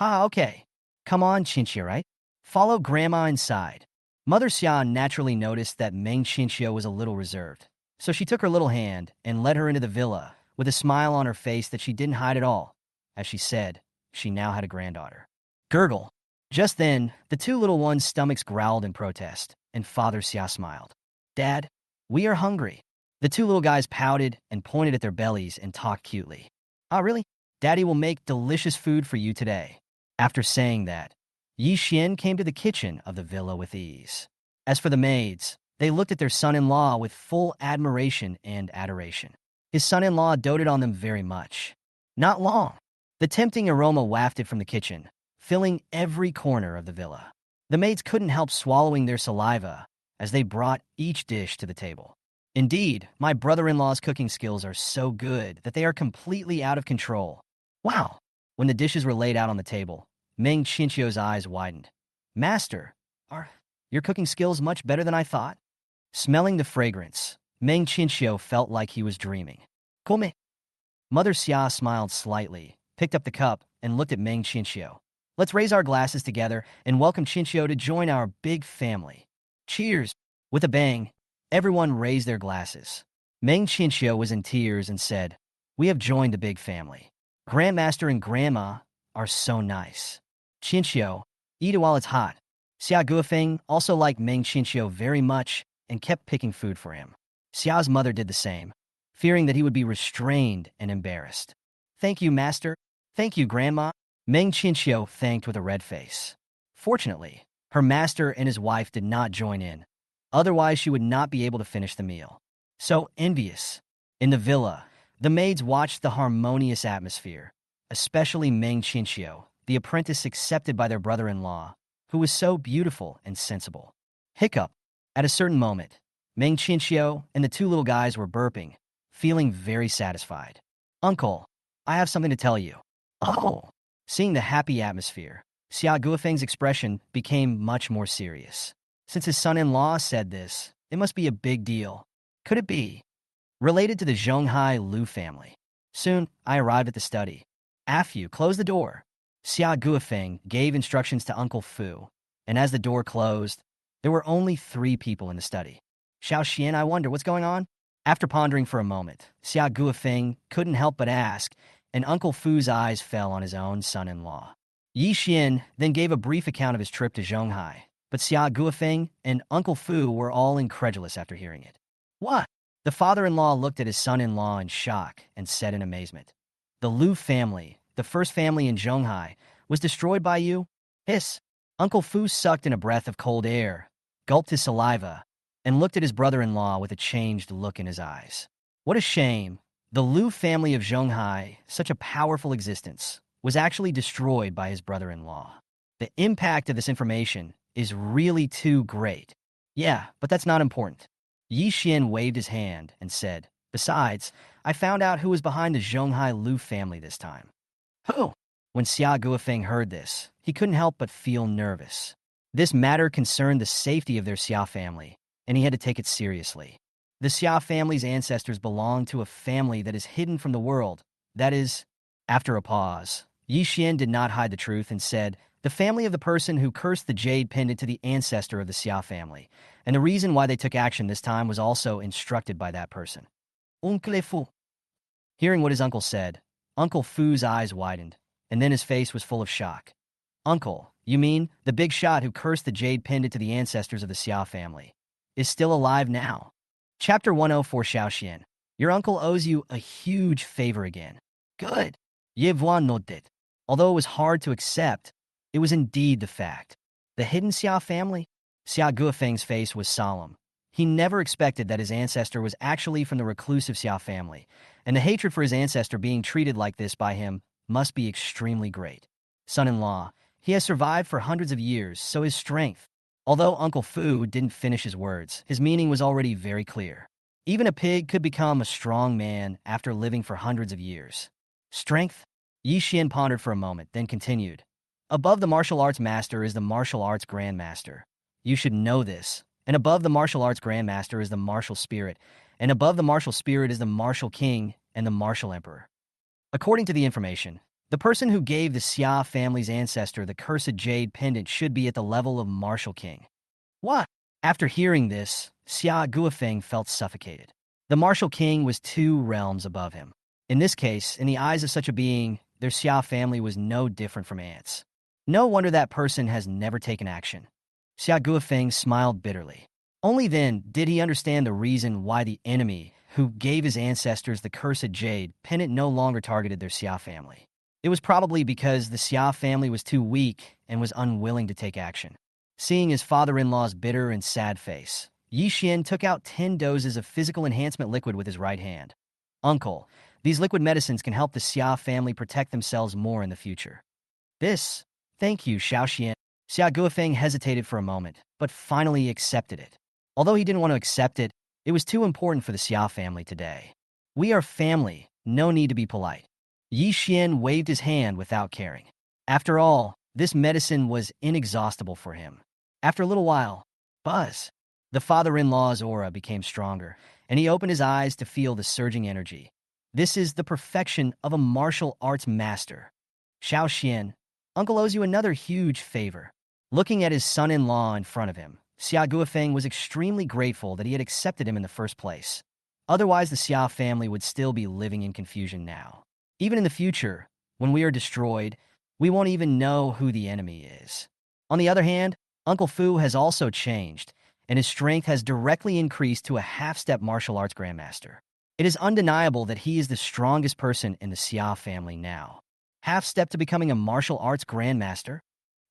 Okay. Come on, Qinxia, right? Follow grandma inside. Mother Xia naturally noticed that Meng Qinxia was a little reserved, so she took her little hand and led her into the villa with a smile on her face that she didn't hide at all. As she said, she now had a granddaughter. Gurgle. Just then, the two little ones' stomachs growled in protest, and Father Xia smiled. Dad, we are hungry. The two little guys pouted and pointed at their bellies and talked cutely. Really? Daddy will make delicious food for you today. After saying that, Yi Xian came to the kitchen of the villa with ease. As for the maids, they looked at their son-in-law with full admiration and adoration. His son-in-law doted on them very much. Not long. The tempting aroma wafted from the kitchen, filling every corner of the villa. The maids couldn't help swallowing their saliva as they brought each dish to the table. Indeed, my brother-in-law's cooking skills are so good that they are completely out of control. Wow! When the dishes were laid out on the table, Meng Qinxio's eyes widened. Master, are your cooking skills much better than I thought? Smelling the fragrance, Meng Qinxio felt like he was dreaming. Come. Mother Xia smiled slightly, picked up the cup, and looked at Meng Qinxio. Let's raise our glasses together and welcome Qinxio to join our big family. Cheers! With a bang, everyone raised their glasses. Meng Qinxio was in tears and said, We have joined the big family. Grandmaster and Grandma are so nice. Qinxio, eat it while it's hot. Xia Guofeng also liked Meng Qinxio very much and kept picking food for him. Xiao's mother did the same, fearing that he would be restrained and embarrassed. Thank you, Master. Thank you, Grandma. Meng Qinxio thanked with a red face. Fortunately, her master and his wife did not join in. Otherwise, she would not be able to finish the meal. So envious. In the villa, the maids watched the harmonious atmosphere, especially Meng Qinxio, the apprentice accepted by their brother-in-law, who was so beautiful and sensible. Hiccup. At a certain moment, Meng Qinxio and the two little guys were burping, feeling very satisfied. Uncle, I have something to tell you. Oh! Seeing the happy atmosphere, Xia Guofeng's expression became much more serious. Since his son-in-law said this, it must be a big deal. Could it be related to the Zhonghai Lu family? Soon, I arrived at the study. After you close the door, Xia Guofeng gave instructions to Uncle Fu, and as the door closed, there were only 3 people in the study. Xiao Xian, I wonder what's going on? After pondering for a moment, Xia Guofeng couldn't help but ask, and Uncle Fu's eyes fell on his own son-in-law. Yi Xian then gave a brief account of his trip to Zhonghai, but Xia Guofeng and Uncle Fu were all incredulous after hearing it. What? The father-in-law looked at his son-in-law in shock and said in amazement, The Lu family, the first family in Zhonghai, was destroyed by you? Hiss. Uncle Fu sucked in a breath of cold air, gulped his saliva, and looked at his brother-in-law with a changed look in his eyes. What a shame. The Lu family of Zhonghai, such a powerful existence, was actually destroyed by his brother-in-law. The impact of this information is really too great. Yeah, but that's not important. Yi Xian waved his hand and said, Besides, I found out who was behind the Zhonghai Lu family this time. Who? When Xia Guofeng heard this, he couldn't help but feel nervous. This matter concerned the safety of their Xia family, and he had to take it seriously. The Xia family's ancestors belonged to a family that is hidden from the world. That is, after a pause, Yi Xian did not hide the truth and said, The family of the person who cursed the jade pendant to the ancestor of the Xia family, and the reason why they took action this time was also instructed by that person. Oncle Fu. Hearing what his uncle said, Uncle Fu's eyes widened, and then his face was full of shock. Uncle, you mean the big shot who cursed the jade pendant to the ancestors of the Xia family, is still alive now? Chapter 104 Xiaoxian. Your uncle owes you a huge favor again. Good. Ye Vuan noted. Although it was hard to accept, it was indeed the fact. The hidden Xia family? Xia Guofeng's face was solemn. He never expected that his ancestor was actually from the reclusive Xia family, and the hatred for his ancestor being treated like this by him must be extremely great. Son-in-law, he has survived for hundreds of years, so his strength. Although Uncle Fu didn't finish his words, his meaning was already very clear. Even a pig could become a strong man after living for hundreds of years. Strength? Yi Xian pondered for a moment, then continued. Above the martial arts master is the martial arts grandmaster. You should know this, And above the martial arts grandmaster is the martial spirit, and above the martial spirit is the martial king and the martial emperor. According to the information, the person who gave the Xia family's ancestor the cursed jade pendant should be at the level of martial king. What? After hearing this, Xia Guofeng felt suffocated. The martial king was 2 realms above him. In this case, in the eyes of such a being, their Xia family was no different from ants. No wonder that person has never taken action. Xia Guofeng smiled bitterly. Only then did he understand the reason why the enemy, who gave his ancestors the cursed jade pendant, no longer targeted their Xia family. It was probably because the Xia family was too weak and was unwilling to take action. Seeing his father-in-law's bitter and sad face, Yi Xian took out 10 doses of physical enhancement liquid with his right hand. Uncle, these liquid medicines can help the Xia family protect themselves more in the future. This, thank you, Xiao Xian. Xia Guofeng hesitated for a moment, but finally accepted it. Although he didn't want to accept it, it was too important for the Xia family today. We are family, no need to be polite. Yi Xian waved his hand without caring. After all, this medicine was inexhaustible for him. After a little while, buzz. The father-in-law's aura became stronger, and he opened his eyes to feel the surging energy. This is the perfection of a martial arts master. Xiao Xian, Uncle owes you another huge favor. Looking at his son-in-law in front of him, Xia Guofeng was extremely grateful that he had accepted him in the first place. Otherwise, the Xia family would still be living in confusion now. Even in the future, when we are destroyed, we won't even know who the enemy is. On the other hand, Uncle Fu has also changed, and his strength has directly increased to a half-step martial arts grandmaster. It is undeniable that he is the strongest person in the Xia family now. Half-step to becoming a martial arts grandmaster?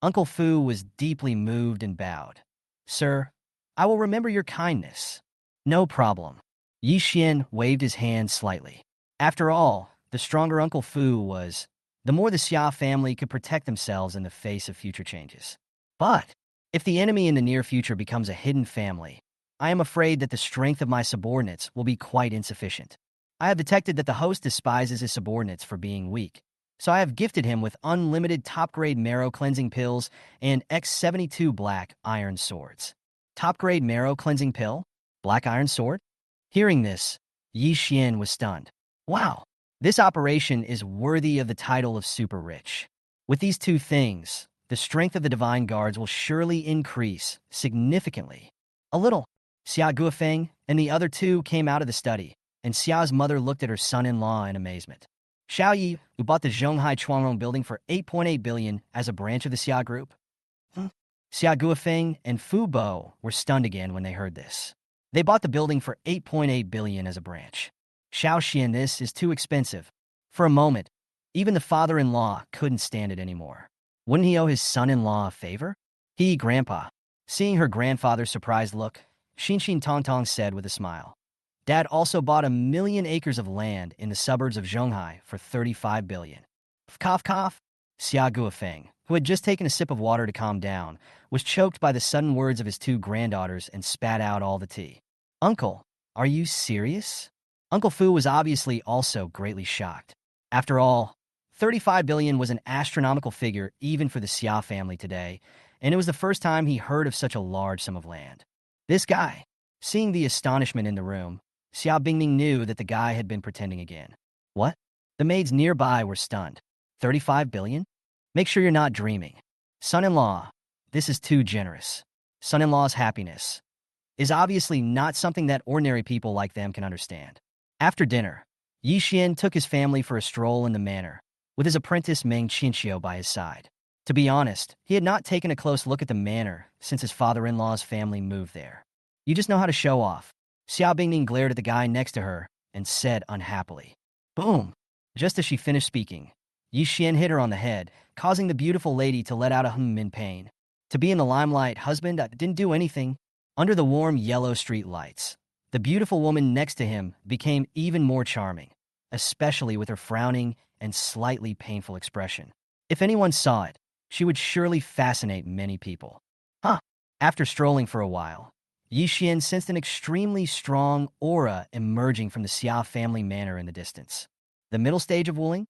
Uncle Fu was deeply moved and bowed. Sir, I will remember your kindness. No problem. Yi Xian waved his hand slightly. After all, the stronger Uncle Fu was, the more the Xia family could protect themselves in the face of future changes. But if the enemy in the near future becomes a hidden family, I am afraid that the strength of my subordinates will be quite insufficient. I have detected that the host despises his subordinates for being weak, so I have gifted him with unlimited top-grade marrow cleansing pills and X72 black iron swords. Top-grade marrow cleansing pill? Black iron sword? Hearing this, Yi Xian was stunned. Wow, this operation is worthy of the title of super rich. With these 2 things, the strength of the divine guards will surely increase significantly. A little. Xia Guofeng and the other 2 came out of the study, and Xiao's mother looked at her son-in-law in amazement. Xiao Yi, who bought the Zhonghai Chuangrong building for 8.8 billion as a branch of the Xia Group? Xia Guofeng and Fu Bo were stunned again when they heard this. They bought the building for 8.8 billion as a branch. Xiao Xian, this is too expensive. For a moment, even the father-in-law couldn't stand it anymore. Wouldn't he owe his son-in-law a favor? Grandpa. Seeing her grandfather's surprised look, Xin Tong Tong said with a smile. Dad also bought 1 million acres of land in the suburbs of Zhonghai for 35 billion. Cough cough. Xia Guofeng, who had just taken a sip of water to calm down, was choked by the sudden words of his 2 granddaughters and spat out all the tea. Uncle, are you serious? Uncle Fu was obviously also greatly shocked. After all, 35 billion was an astronomical figure even for the Xia family today, and it was the first time he heard of such a large sum of land. This guy. Seeing the astonishment in the room, Xia Bingming knew that the guy had been pretending again. What? The maids nearby were stunned. 35 billion? Make sure you're not dreaming. Son-in-law, this is too generous. Son-in-law's happiness is obviously not something that ordinary people like them can understand. After dinner, Yi Xian took his family for a stroll in the manor, with his apprentice Meng Qinxiu by his side. To be honest, he had not taken a close look at the manor since his father-in-law's family moved there. You just know how to show off. Xia Bingning glared at the guy next to her and said unhappily. Boom! Just as she finished speaking, Yi Xian hit her on the head, causing the beautiful lady to let out a hum in pain. To be in the limelight, husband didn't do anything. Under the warm yellow street lights, the beautiful woman next to him became even more charming, especially with her frowning and slightly painful expression. If anyone saw it, she would surely fascinate many people. After strolling for a while, Yi Xian sensed an extremely strong aura emerging from the Xia family manor in the distance. The middle stage of Wuling?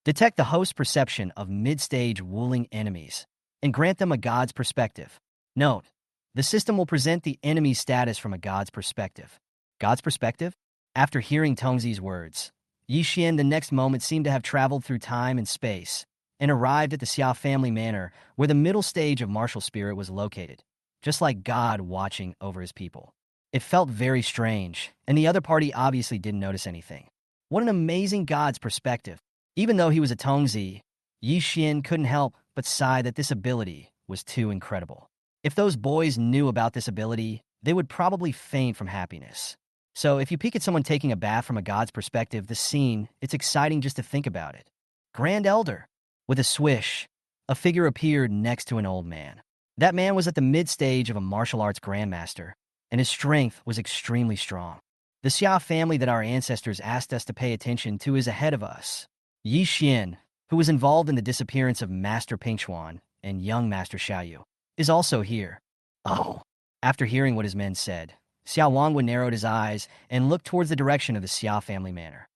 Detect the host's perception of mid-stage Wuling enemies and grant them a god's perspective. Note, The system will present the enemy's status from a god's perspective. God's perspective? After hearing Tongzi's words, Yi Xian the next moment seemed to have traveled through time and space and arrived at the Xia family manor where the middle stage of martial spirit was located, just like God watching over his people. It felt very strange, and the other party obviously didn't notice anything. What an amazing God's perspective. Even though he was a Tongzi, Yi Xian couldn't help but sigh that this ability was too incredible. If those boys knew about this ability, they would probably faint from happiness. So if you peek at someone taking a bath from a god's perspective, the scene, it's exciting just to think about it. Grand Elder. With a swish, a figure appeared next to an old man. That man was at the mid-stage of a martial arts grandmaster, and his strength was extremely strong. The Xia family that our ancestors asked us to pay attention to is ahead of us. Yi Xian, who was involved in the disappearance of Master Pingshuan and young Master Xiaoyu, is also here. Oh. After hearing what his men said, Xiao Wangwu narrowed his eyes and looked towards the direction of the Xia family manor.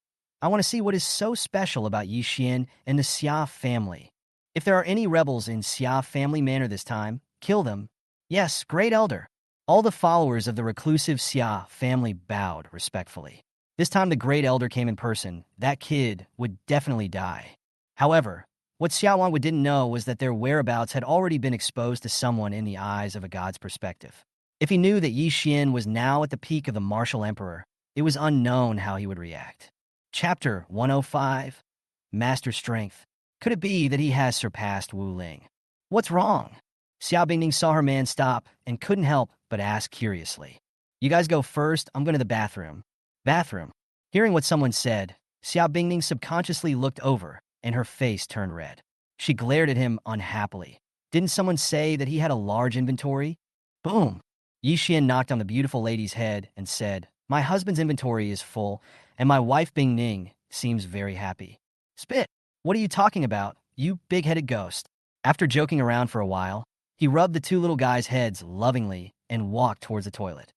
I want to see what is so special about Yi Xian and the Xia family. If there are any rebels in Xia family manor this time, kill them. Yes, Great Elder. All the followers of the reclusive Xia family bowed respectfully. This time the Great Elder came in person. That kid would definitely die. However, what Xiao Wangwu didn't know was that their whereabouts had already been exposed to someone in the eyes of a god's perspective. If he knew that Yi Xian was now at the peak of the martial emperor, it was unknown how he would react. Chapter 105, Master Strength. Could it be that he has surpassed Wu Ling? What's wrong? Xiao Bingning saw her man stop and couldn't help but ask curiously. You guys go first, I'm going to the bathroom. Bathroom. Hearing what someone said, Xiao Bingning subconsciously looked over and her face turned red. She glared at him unhappily. Didn't someone say that he had a large inventory? Boom. Yi Xian knocked on the beautiful lady's head and said, My husband's inventory is full, and my wife Bingning seems very happy. Spit! What are you talking about, you big-headed ghost? After joking around for a while, he rubbed the two little guys' heads lovingly and walked towards the toilet.